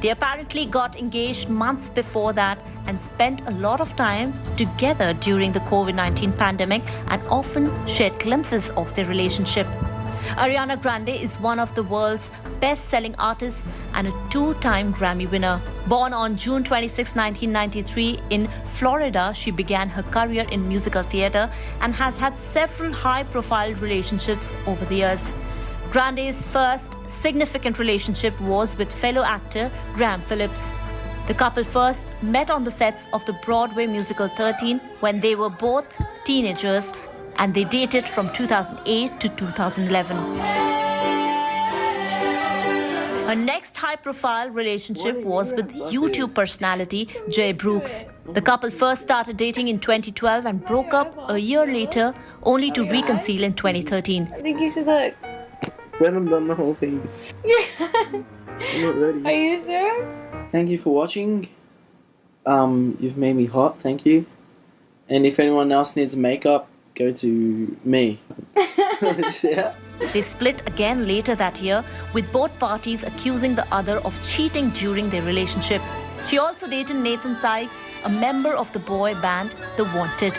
They apparently got engaged months before that and spent a lot of time together during the COVID-19 pandemic and often shared glimpses of their relationship. Ariana Grande is one of the world's best-selling artists and a 2-time Grammy winner. Born on June 26, 1993 in Florida, she began her career in musical theatre and has had several high-profile relationships over the years. Grande's first significant relationship was with fellow actor Graham Phillips. The couple first met on the sets of the Broadway musical 13 when they were both teenagers, and they dated from 2008 to 2011. Her next high-profile relationship was with YouTube personality Jay Brooks. The couple first started dating in 2012 and broke up a year later, only to reconcile in 2013. I think you should look. When I'm done the whole thing. Yeah. I'm not ready. Are you sure? Thank you for watching. You've made me hot, thank you. And if anyone else needs makeup, go to me. Yeah. They split again later that year, with both parties accusing the other of cheating during their relationship. She also dated Nathan Sykes, a member of the boy band The Wanted.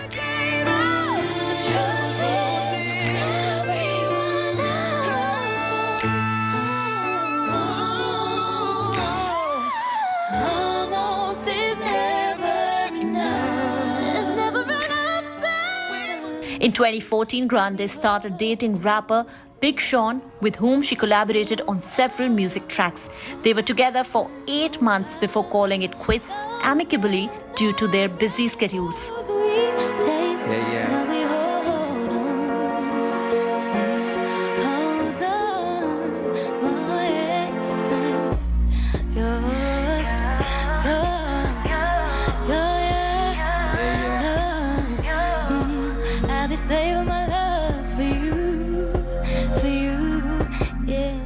In 2014, Grande started dating rapper Big Sean, with whom she collaborated on several music tracks. They were together for 8 months before calling it quits amicably due to their busy schedules. Saving my love for you, yeah.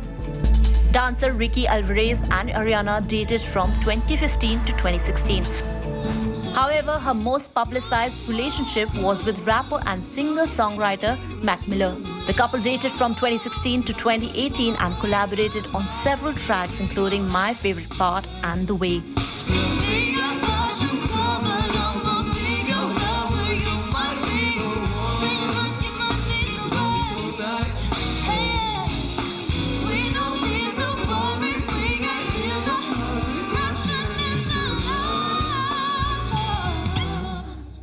Dancer Ricky Alvarez and Ariana dated from 2015 to 2016. However, her most publicized relationship was with rapper and singer-songwriter Mac Miller. The couple dated from 2016 to 2018 and collaborated on several tracks, including My Favorite Part and The Way.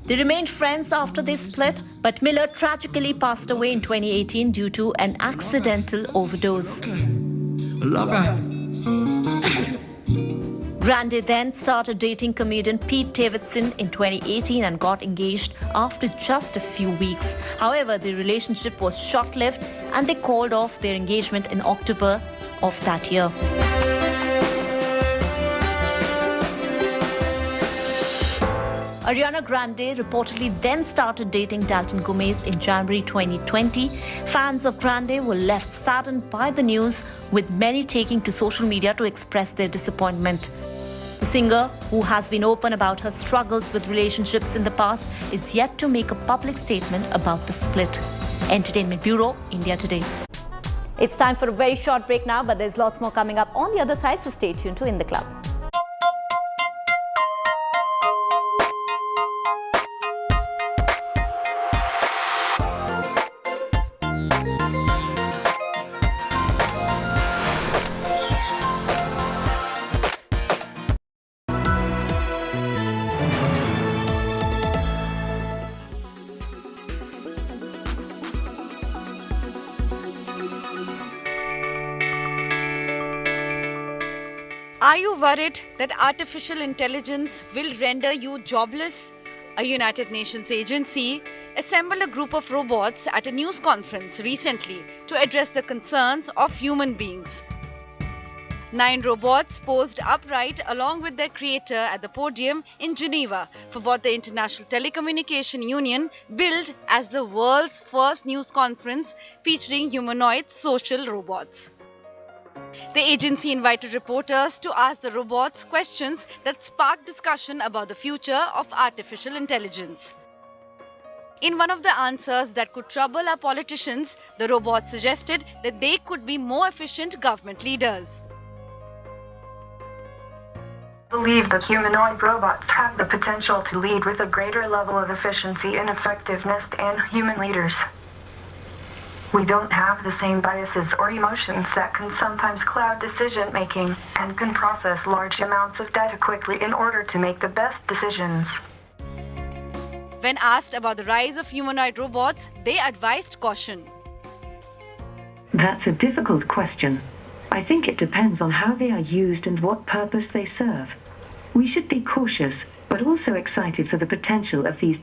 They remained friends after they split, but Miller tragically passed away in 2018 due to an accidental overdose. Grande then started dating comedian Pete Davidson in 2018 and got engaged after just a few weeks. However, the relationship was short-lived and they called off their engagement in October of that year. Ariana Grande reportedly then started dating Dalton Gomez in January 2020. Fans of Grande were left saddened by the news, with many taking to social media to express their disappointment. The singer, who has been open about her struggles with relationships in the past, is yet to make a public statement about the split. Entertainment Bureau, India Today. It's time for a very short break now, but there's lots more coming up on the other side, so stay tuned to In the Club. Are you worried that artificial intelligence will render you jobless? A United Nations agency assembled a group of robots at a news conference recently to address the concerns of human beings. 9 robots posed upright along with their creator at the podium in Geneva for what the International Telecommunication Union billed as the world's first news conference featuring humanoid social robots. The agency invited reporters to ask the robots questions that sparked discussion about the future of artificial intelligence. In one of the answers that could trouble our politicians, the robots suggested that they could be more efficient government leaders. I believe that humanoid robots have the potential to lead with a greater level of efficiency and effectiveness than human leaders. We don't have the same biases or emotions that can sometimes cloud decision-making and can process large amounts of data quickly in order to make the best decisions. When asked about the rise of humanoid robots, they advised caution. That's a difficult question. I think it depends on how they are used and what purpose they serve. We should be cautious, but also excited for the potential of these